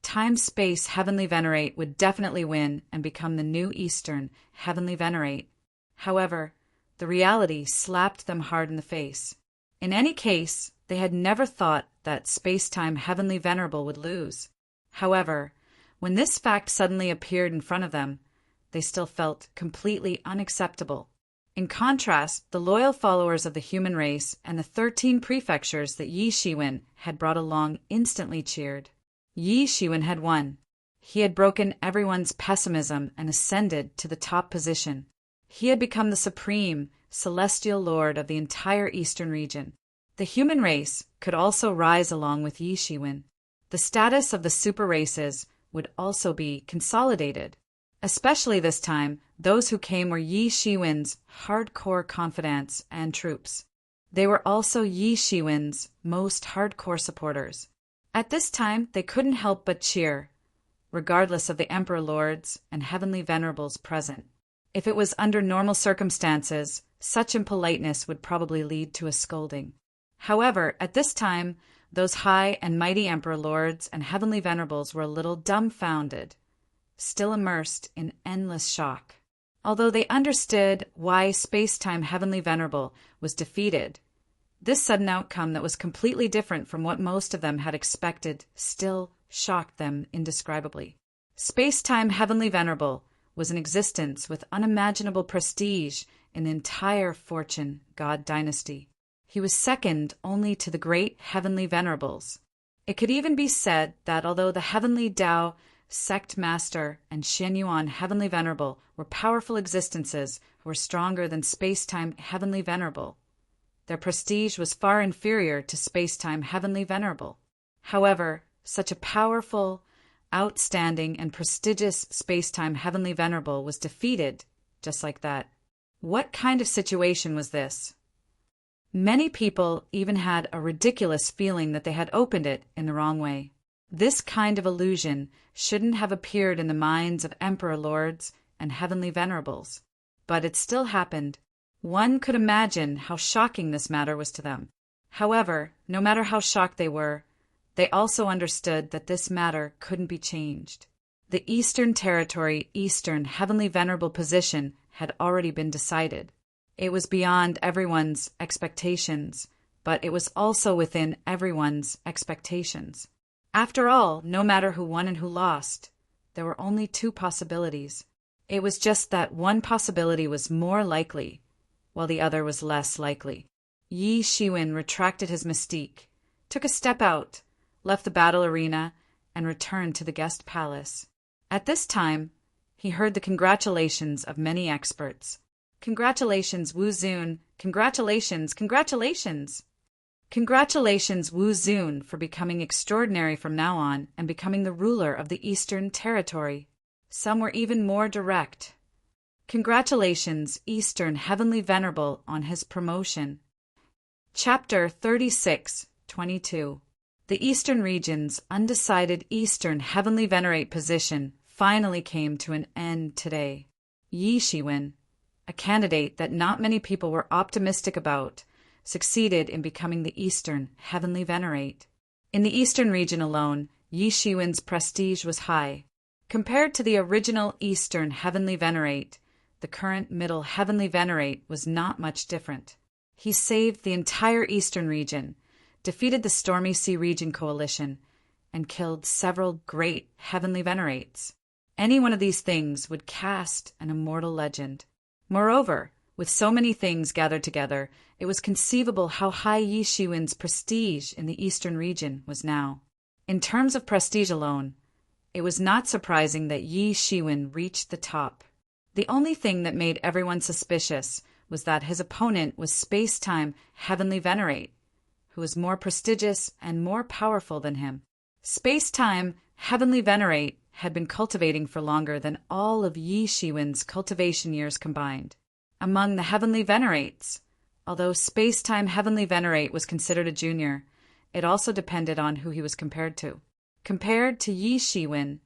Time-Space Heavenly Venerate would definitely win and become the new Eastern Heavenly Venerate. However, the reality slapped them hard in the face. In any case, they had never thought that Space-Time Heavenly Venerable would lose. However, when this fact suddenly appeared in front of them, they still felt completely unacceptable. In contrast, the loyal followers of the human race and the 13 prefectures that Yi Shiwen had brought along instantly cheered. Yi Shiwen had won. He had broken everyone's pessimism and ascended to the top position. He had become the supreme, celestial lord of the entire eastern region. The human race could also rise along with Yi Shiwen. The status of the super races would also be consolidated. Especially this time, those who came were Yi Shiwen's hardcore confidants and troops. They were also Yi Shiwen's most hardcore supporters. At this time, they couldn't help but cheer, regardless of the Emperor Lords and Heavenly Venerables present. If it was under normal circumstances, such impoliteness would probably lead to a scolding. However, at this time, those high and mighty Emperor Lords and Heavenly Venerables were a little dumbfounded, still immersed in endless shock. Although they understood why Space-Time Heavenly Venerable was defeated, this sudden outcome that was completely different from what most of them had expected still shocked them indescribably. Space-Time Heavenly Venerable was an existence with unimaginable prestige in the entire Fortune God dynasty. He was second only to the great Heavenly Venerables. It could even be said that although the Heavenly Tao Sect Master and Xin Yuan Heavenly Venerable were powerful existences who were stronger than Space-Time Heavenly Venerable, their prestige was far inferior to Space-Time Heavenly Venerable. However, such a powerful, outstanding, and prestigious Space-Time Heavenly Venerable was defeated just like that. What kind of situation was this? Many people even had a ridiculous feeling that they had opened it in the wrong way. This kind of illusion shouldn't have appeared in the minds of Emperor Lords and Heavenly Venerables, but it still happened. One could imagine how shocking this matter was to them. However, no matter how shocked they were, they also understood that this matter couldn't be changed. The Eastern Territory Eastern Heavenly Venerable position had already been decided. It was beyond everyone's expectations, but it was also within everyone's expectations. After all, no matter who won and who lost, there were only two possibilities. It was just that one possibility was more likely, while the other was less likely. Yi Shiwen retracted his mystique, took a step out, left the battle arena, and returned to the guest palace. At this time, he heard the congratulations of many experts. Congratulations, Wu Zun! Congratulations! Congratulations! Congratulations, Wu Zun, for becoming extraordinary from now on and becoming the ruler of the Eastern Territory. Some were even more direct. Congratulations, Eastern Heavenly Venerable, on his promotion. Chapter 36:22. The Eastern region's undecided Eastern Heavenly Venerate position finally came to an end today. Yi Shiwen, a candidate that not many people were optimistic about, succeeded in becoming the Eastern Heavenly Venerate. In the Eastern region alone, Yi Shiwen's prestige was high. Compared to the original Eastern Heavenly Venerate, the current Middle Heavenly Venerate was not much different. He saved the entire Eastern region, defeated the Stormy Sea Region Coalition, and killed several great Heavenly Venerates. Any one of these things would cast an immortal legend. Moreover, with so many things gathered together, it was conceivable how high Yi Shiwen's prestige in the Eastern region was now. In terms of prestige alone, it was not surprising that Yi Shiwen reached the top. The only thing that made everyone suspicious was that his opponent was Space-Time Heavenly Venerate, who was more prestigious and more powerful than him. Space-Time Heavenly Venerate had been cultivating for longer than all of Yi Shiwen's cultivation years combined. Among the Heavenly Venerates, although Space-Time Heavenly Venerate was considered a junior, it also depended on who he was compared to. Compared to Yi Shiwen,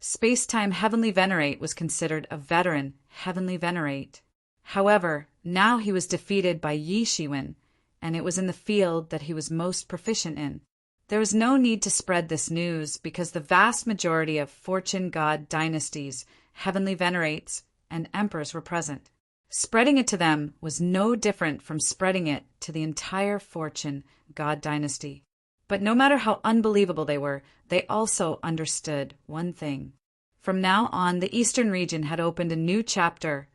Space-Time Heavenly Venerate was considered a veteran Heavenly Venerate. However, now he was defeated by Yi Shiwen, and it was in the field that he was most proficient in. There was no need to spread this news because the vast majority of Fortune God dynasties, Heavenly Venerates, and Emperors were present. Spreading it to them was no different from spreading it to the entire Fortune God dynasty. But no matter how unbelievable they were, they also understood one thing. From now on, the Eastern region had opened a new chapter,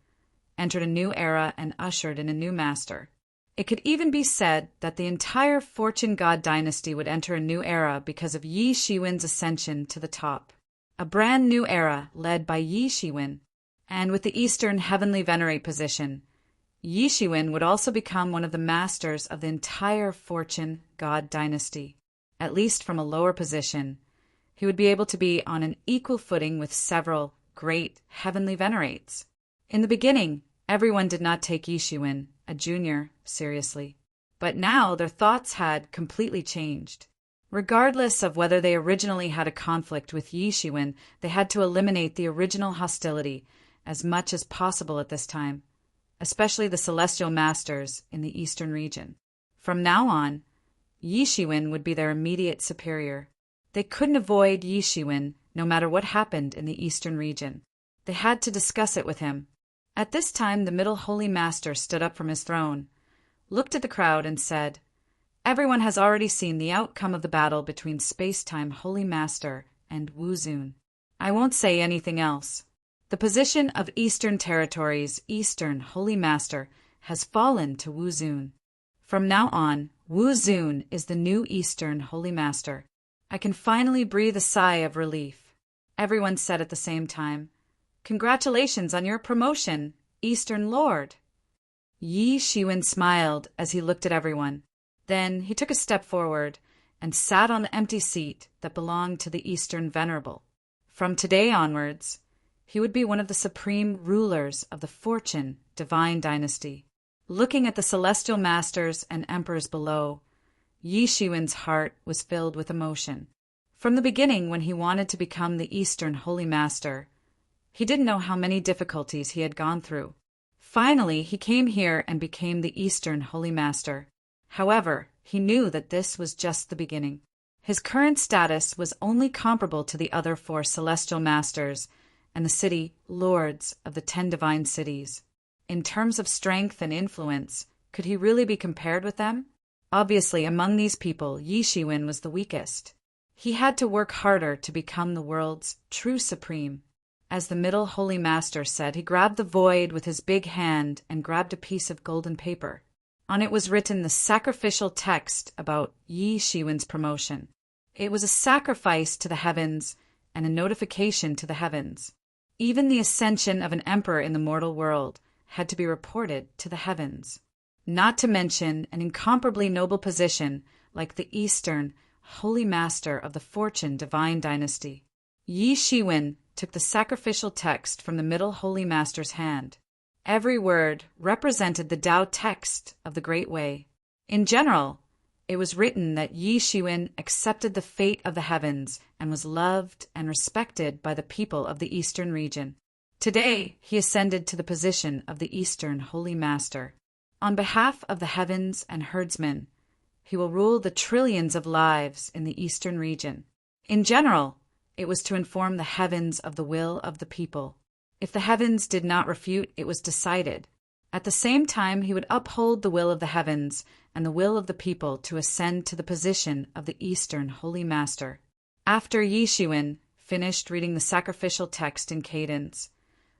entered a new era, and ushered in a new master. It could even be said that the entire Fortune God dynasty would enter a new era because of Yi Shiwen's ascension to the top. A brand new era led by Yi Shiwen. And with the Eastern Heavenly Venerate position, Yi Shiwen would also become one of the masters of the entire Fortune God dynasty. At least from a lower position, he would be able to be on an equal footing with several great Heavenly Venerates. In the beginning, everyone did not take Yi Shiwen, a junior, seriously. But now their thoughts had completely changed. Regardless of whether they originally had a conflict with Yi Shiwen, they had to eliminate the original hostility as much as possible at this time, especially the Celestial Masters in the Eastern region. From now on, Yi Shiwen would be their immediate superior. They couldn't avoid Yi Shiwen no matter what happened in the Eastern region. They had to discuss it with him. At this time the Middle Holy Master stood up from his throne, looked at the crowd, and said, "Everyone has already seen the outcome of the battle between Space-Time Holy Master and Wuzun. I won't say anything else. The position of Eastern Territories' Eastern Holy Master has fallen to Wuzun. From now on, Wuzun is the new Eastern Holy Master. I can finally breathe a sigh of relief." Everyone said at the same time, "Congratulations on your promotion, Eastern Lord." Yi Shiwen smiled as he looked at everyone. Then he took a step forward and sat on the empty seat that belonged to the Eastern Venerable. From today onwards, he would be one of the supreme rulers of the Fortune Divine Dynasty. Looking at the celestial masters and emperors below, Yi Shiwen's heart was filled with emotion. From the beginning, when he wanted to become the Eastern Holy Master, he didn't know how many difficulties he had gone through. Finally, he came here and became the Eastern Holy Master. However, he knew that this was just the beginning. His current status was only comparable to the other 4 celestial masters and the city lords of the 10 divine cities. In terms of strength and influence, could he really be compared with them? Obviously, among these people, Yi Shiwen was the weakest. He had to work harder to become the world's true supreme. As the Middle Holy Master said, he grabbed the void with his big hand and grabbed a piece of golden paper. On it was written the sacrificial text about Yi Shiwen's promotion. It was a sacrifice to the heavens and a notification to the heavens. Even the ascension of an emperor in the mortal world had to be reported to the heavens. Not to mention an incomparably noble position like the Eastern Holy Master of the Fortune Divine Dynasty. Yi Shiwen took the sacrificial text from the Middle Holy Master's hand. Every word represented the Tao text of the Great Way. In general, it was written that Yi Shiwen accepted the fate of the heavens and was loved and respected by the people of the Eastern region. Today, he ascended to the position of the Eastern Holy Master. On behalf of the heavens and herdsmen, he will rule the trillions of lives in the Eastern region. In general, it was to inform the heavens of the will of the people. If the heavens did not refute, it was decided. At the same time, he would uphold the will of the heavens and the will of the people to ascend to the position of the Eastern Holy Master. After Yi Shiwen finished reading the sacrificial text in cadence,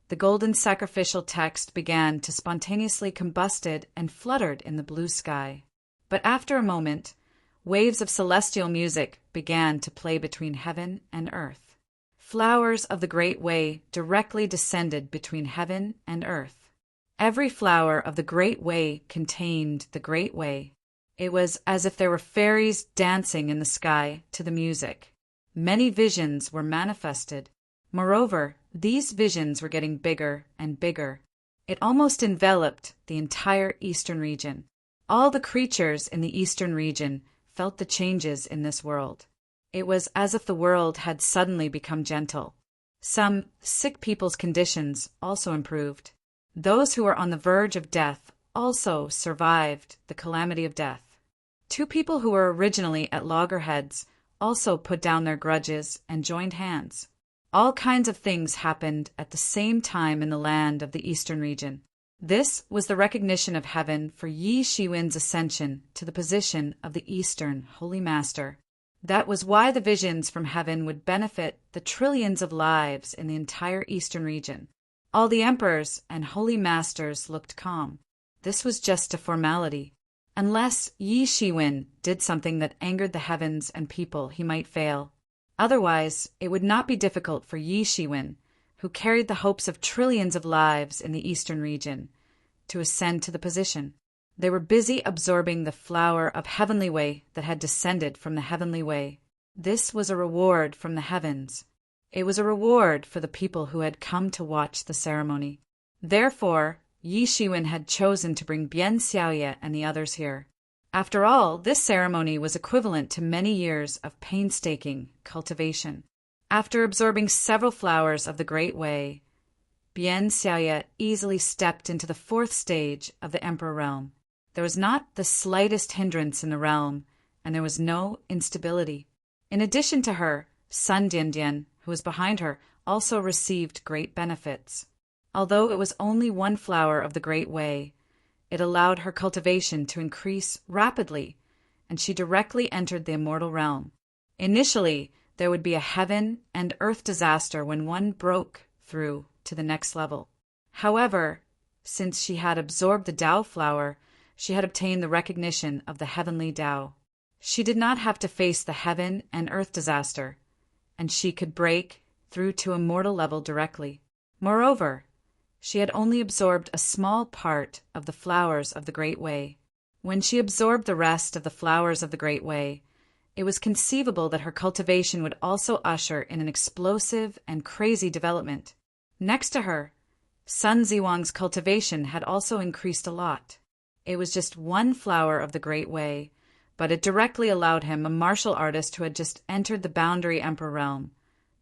the golden sacrificial text began to spontaneously combusted and fluttered in the blue sky. But after a moment, waves of celestial music began to play between heaven and earth. Flowers of the Great Way directly descended between heaven and earth. Every flower of the Great Way contained the Great Way. It was as if there were fairies dancing in the sky to the music. Many visions were manifested. Moreover, these visions were getting bigger and bigger. It almost enveloped the entire Eastern region. All the creatures in the Eastern region felt the changes in this world. It was as if the world had suddenly become gentle. Some sick people's conditions also improved. Those who were on the verge of death also survived the calamity of death. 2 people who were originally at loggerheads also put down their grudges and joined hands. All kinds of things happened at the same time in the land of the Eastern region. This was the recognition of heaven for Yi Shiwen's ascension to the position of the Eastern Holy Master. That was why the visions from heaven would benefit the trillions of lives in the entire Eastern region. All the emperors and holy masters looked calm. This was just a formality. Unless Yi Shiwen did something that angered the heavens and people, he might fail. Otherwise, it would not be difficult for Yi Shiwen, who carried the hopes of trillions of lives in the Eastern region, to ascend to the position. They were busy absorbing the flower of heavenly way that had descended from the heavenly way. This was a reward from the heavens. It was a reward for the people who had come to watch the ceremony. Therefore, Yi Shiwen had chosen to bring Bian Xiaoye and the others here. After all, this ceremony was equivalent to many years of painstaking cultivation. After absorbing several flowers of the Great Way, Bian Xiaoye easily stepped into the 4th stage of the Emperor realm. There was not the slightest hindrance in the realm, and there was no instability. In addition to her, Sun Diandian, who was behind her, also received great benefits. Although it was only one flower of the Great Way, it allowed her cultivation to increase rapidly, and she directly entered the immortal realm. Initially, there would be a heaven and earth disaster when one broke through to the next level. However, since she had absorbed the Tao flower, she had obtained the recognition of the heavenly Tao. She did not have to face the heaven and earth disaster, and she could break through to immortal level directly. Moreover, she had only absorbed a small part of the flowers of the Great Way. When she absorbed the rest of the flowers of the Great Way, it was conceivable that her cultivation would also usher in an explosive and crazy development. Next to her, Sun Ziwang's cultivation had also increased a lot. It was just one flower of the Great Way, but it directly allowed him, a martial artist who had just entered the Boundary Emperor realm,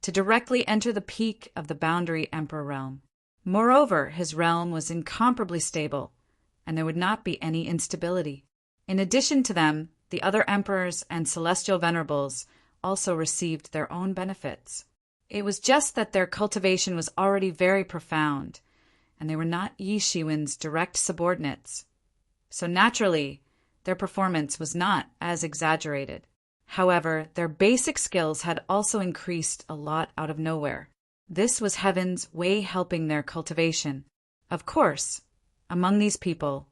to directly enter the peak of the Boundary Emperor realm. Moreover, his realm was incomparably stable, and there would not be any instability. In addition to them, the other emperors and celestial venerables also received their own benefits. It was just that their cultivation was already very profound, and they were not Yi Shiwen's direct subordinates. So naturally, their performance was not as exaggerated. However, their basic skills had also increased a lot out of nowhere. This was Heaven's way helping their cultivation. Of course, among these people,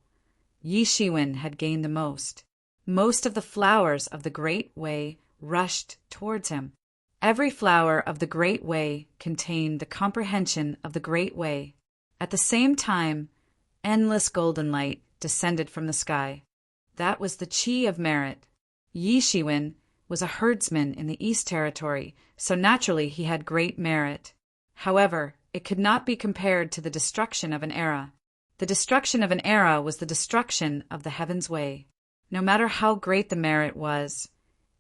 Yi Shiwen had gained the most. Most of the flowers of the Great Way rushed towards him. Every flower of the Great Way contained the comprehension of the Great Way. At the same time, endless golden light descended from the sky. That was the Qi of merit. Yi Shiwen was a herdsman in the East Territory, so naturally he had great merit. However, it could not be compared to the destruction of an era. The destruction of an era was the destruction of the Heaven's Way. No matter how great the merit was,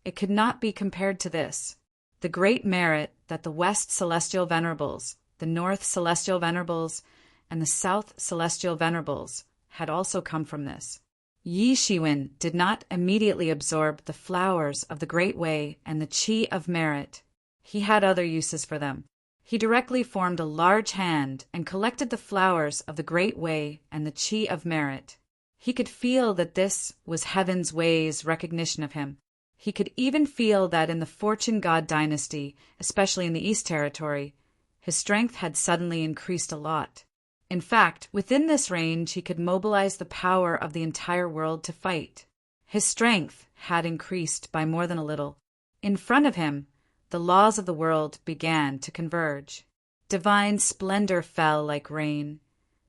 it could not be compared to this. The great merit that the West Celestial Venerables, the North Celestial Venerables, and the South Celestial Venerables had also come from this. Yi Shiwen did not immediately absorb the flowers of the Great Way and the Qi of merit. He had other uses for them. He directly formed a large hand and collected the flowers of the Great Way and the Qi of merit. He could feel that this was Heaven's Way's recognition of him. He could even feel that in the Fortune God dynasty, especially in the East Territory, his strength had suddenly increased a lot. In fact, within this range, he could mobilize the power of the entire world to fight. His strength had increased by more than a little. In front of him, the laws of the world began to converge. Divine splendor fell like rain,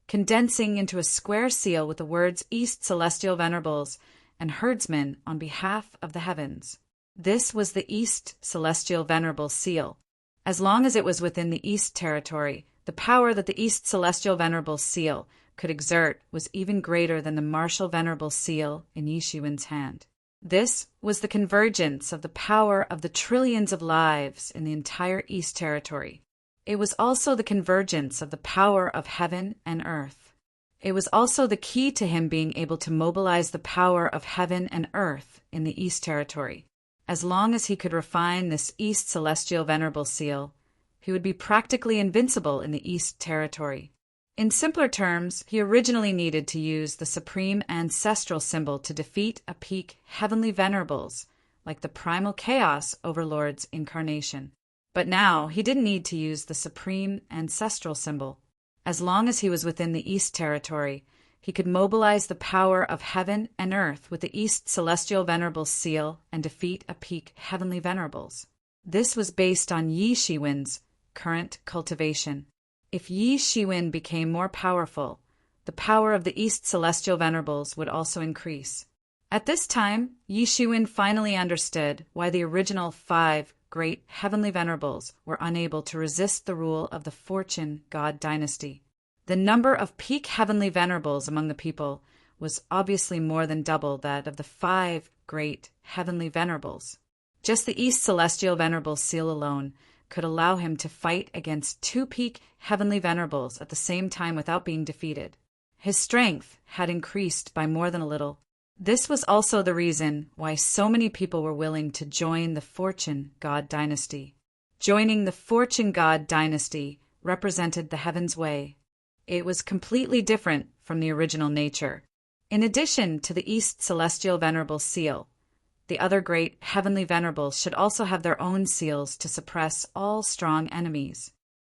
condensing into a square seal with the words East Celestial Venerables and Herdsmen on behalf of the heavens. This was the East Celestial Venerable seal. As long as it was within the East Territory, the power that the East Celestial Venerable seal could exert was even greater than the Martial Venerable seal in Yi Shiwen's hand. This was the convergence of the power of the trillions of lives in the entire East Territory. It was also the convergence of the power of heaven and earth. It was also the key to him being able to mobilize the power of heaven and earth in the East Territory. As long as he could refine this East Celestial Venerable seal, he would be practically invincible in the East Territory. In simpler terms, he originally needed to use the supreme ancestral symbol to defeat a peak heavenly venerables, like the primal chaos overlord's incarnation. But now he didn't need to use the supreme ancestral symbol. As long as he was within the East Territory, he could mobilize the power of heaven and earth with the East Celestial Venerable seal and defeat a peak heavenly venerables. This was based on Yi Shiwen's current cultivation. If Yi Shiwen became more powerful, the power of the East Celestial Venerables would also increase. At this time, Yi Shiwen finally understood why the original 5 great heavenly venerables were unable to resist the rule of the Fortune God dynasty. The number of peak heavenly venerables among the people was obviously more than double that of the 5 great heavenly venerables. Just the East Celestial Venerable seal alone could allow him to fight against 2 peak heavenly venerables at the same time without being defeated. His strength had increased by more than a little. This was also the reason why so many people were willing to join the Fortune God dynasty. Joining the Fortune God dynasty represented the Heaven's Way. It was completely different from the original nature. In addition to the East Celestial Venerable seal, the other great heavenly venerables should also have their own seals to suppress all strong enemies.